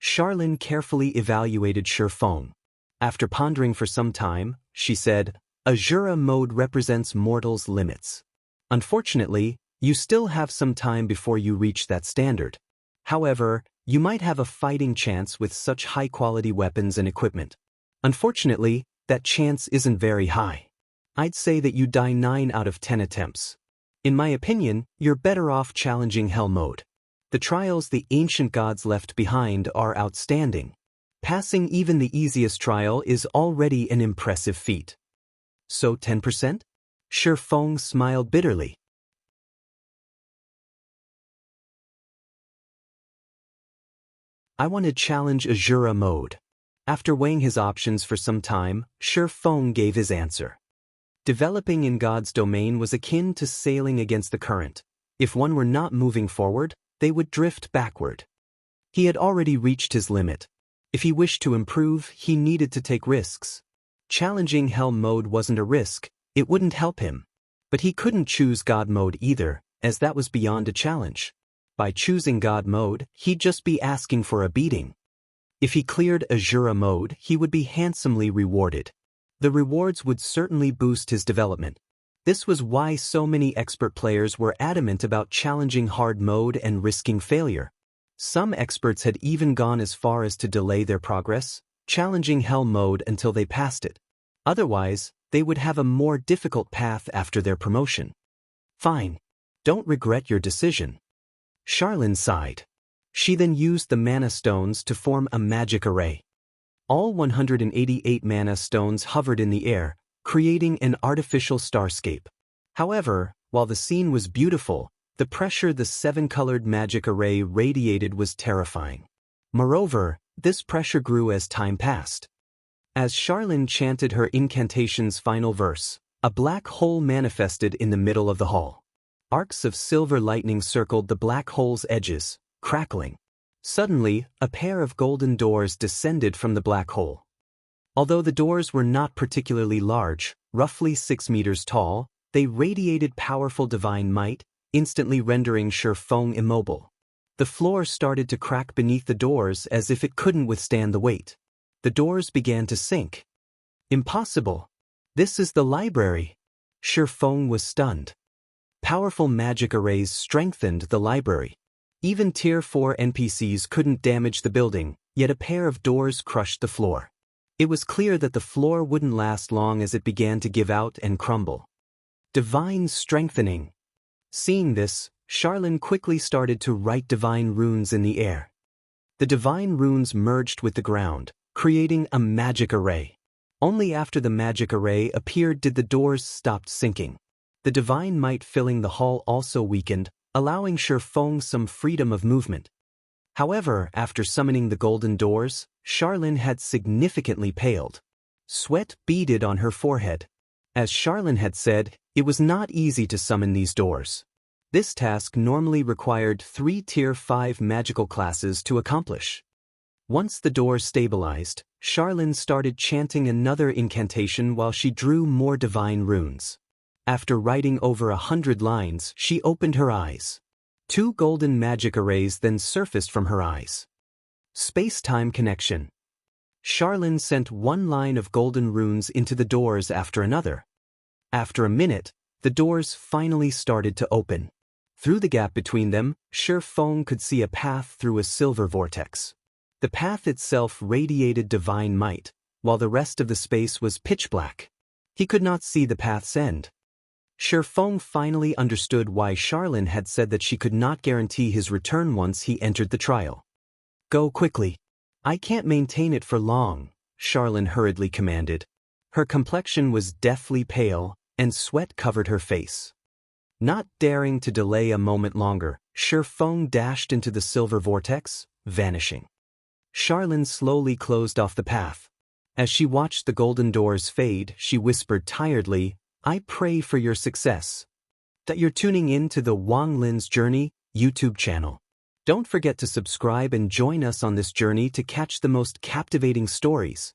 Charlene carefully evaluated Shi Feng. After pondering for some time, she said, "Azura Mode represents mortals' limits. Unfortunately, you still have some time before you reach that standard. However, you might have a fighting chance with such high-quality weapons and equipment. Unfortunately, that chance isn't very high. I'd say that you die 9 out of 10 attempts. In my opinion, you're better off challenging Hell Mode. The trials the ancient gods left behind are outstanding. Passing even the easiest trial is already an impressive feat." "So 10%? Shi Feng smiled bitterly. "I want to challenge Azura Mode." After weighing his options for some time, Shi Feng gave his answer. Developing in God's domain was akin to sailing against the current. If one were not moving forward, they would drift backward. He had already reached his limit. If he wished to improve, he needed to take risks. Challenging Hell Mode wasn't a risk, it wouldn't help him. But he couldn't choose God Mode either, as that was beyond a challenge. By choosing God Mode, he'd just be asking for a beating. If he cleared Azura Mode, he would be handsomely rewarded. The rewards would certainly boost his development. This was why so many expert players were adamant about challenging hard mode and risking failure. Some experts had even gone as far as to delay their progress, challenging Hell Mode until they passed it. Otherwise, they would have a more difficult path after their promotion. "Fine. Don't regret your decision." Charlene sighed. She then used the mana stones to form a magic array. All 188 mana stones hovered in the air, creating an artificial starscape. However, while the scene was beautiful, the pressure the 7-colored magic array radiated was terrifying. Moreover, this pressure grew as time passed. As Charlene chanted her incantation's final verse, a black hole manifested in the middle of the hall. Arcs of silver lightning circled the black hole's edges, crackling. Suddenly, a pair of golden doors descended from the black hole. Although the doors were not particularly large, roughly 6 meters tall, they radiated powerful divine might, instantly rendering Shifeng immobile. The floor started to crack beneath the doors as if it couldn't withstand the weight. The doors began to sink. Impossible! This is the library! Shifeng was stunned. Powerful magic arrays strengthened the library. Even Tier 4 NPCs couldn't damage the building, yet a pair of doors crushed the floor. It was clear that the floor wouldn't last long as it began to give out and crumble. Divine strengthening. Seeing this, Xianxia quickly started to write divine runes in the air. The divine runes merged with the ground, creating a magic array. Only after the magic array appeared did the doors stop sinking. The divine might filling the hall also weakened, allowing Shifeng some freedom of movement. However, after summoning the golden doors, Xianxia had significantly paled. Sweat beaded on her forehead. As Xianxia had said, it was not easy to summon these doors. This task normally required 3 Tier 5 magical classes to accomplish. Once the doors stabilized, Xianxia started chanting another incantation while she drew more divine runes. After writing over 100 lines, she opened her eyes. 2 golden magic arrays then surfaced from her eyes. Space-time connection. Xianxia sent 1 line of golden runes into the doors after another. After a minute, the doors finally started to open. Through the gap between them, Shifeng could see a path through a silver vortex. The path itself radiated divine might, while the rest of the space was pitch black. He could not see the path's end. Shifeng finally understood why Xianxia had said that she could not guarantee his return once he entered the trial. Go quickly. I can't maintain it for long, Xianxia hurriedly commanded. Her complexion was deathly pale, and sweat covered her face. Not daring to delay a moment longer, Shifeng dashed into the silver vortex, vanishing. Xianxia slowly closed off the path. As she watched the golden doors fade, she whispered tiredly, I pray for your success. That you're tuning in to the Wang Lin's Journey YouTube channel. Don't forget to subscribe and join us on this journey to catch the most captivating stories.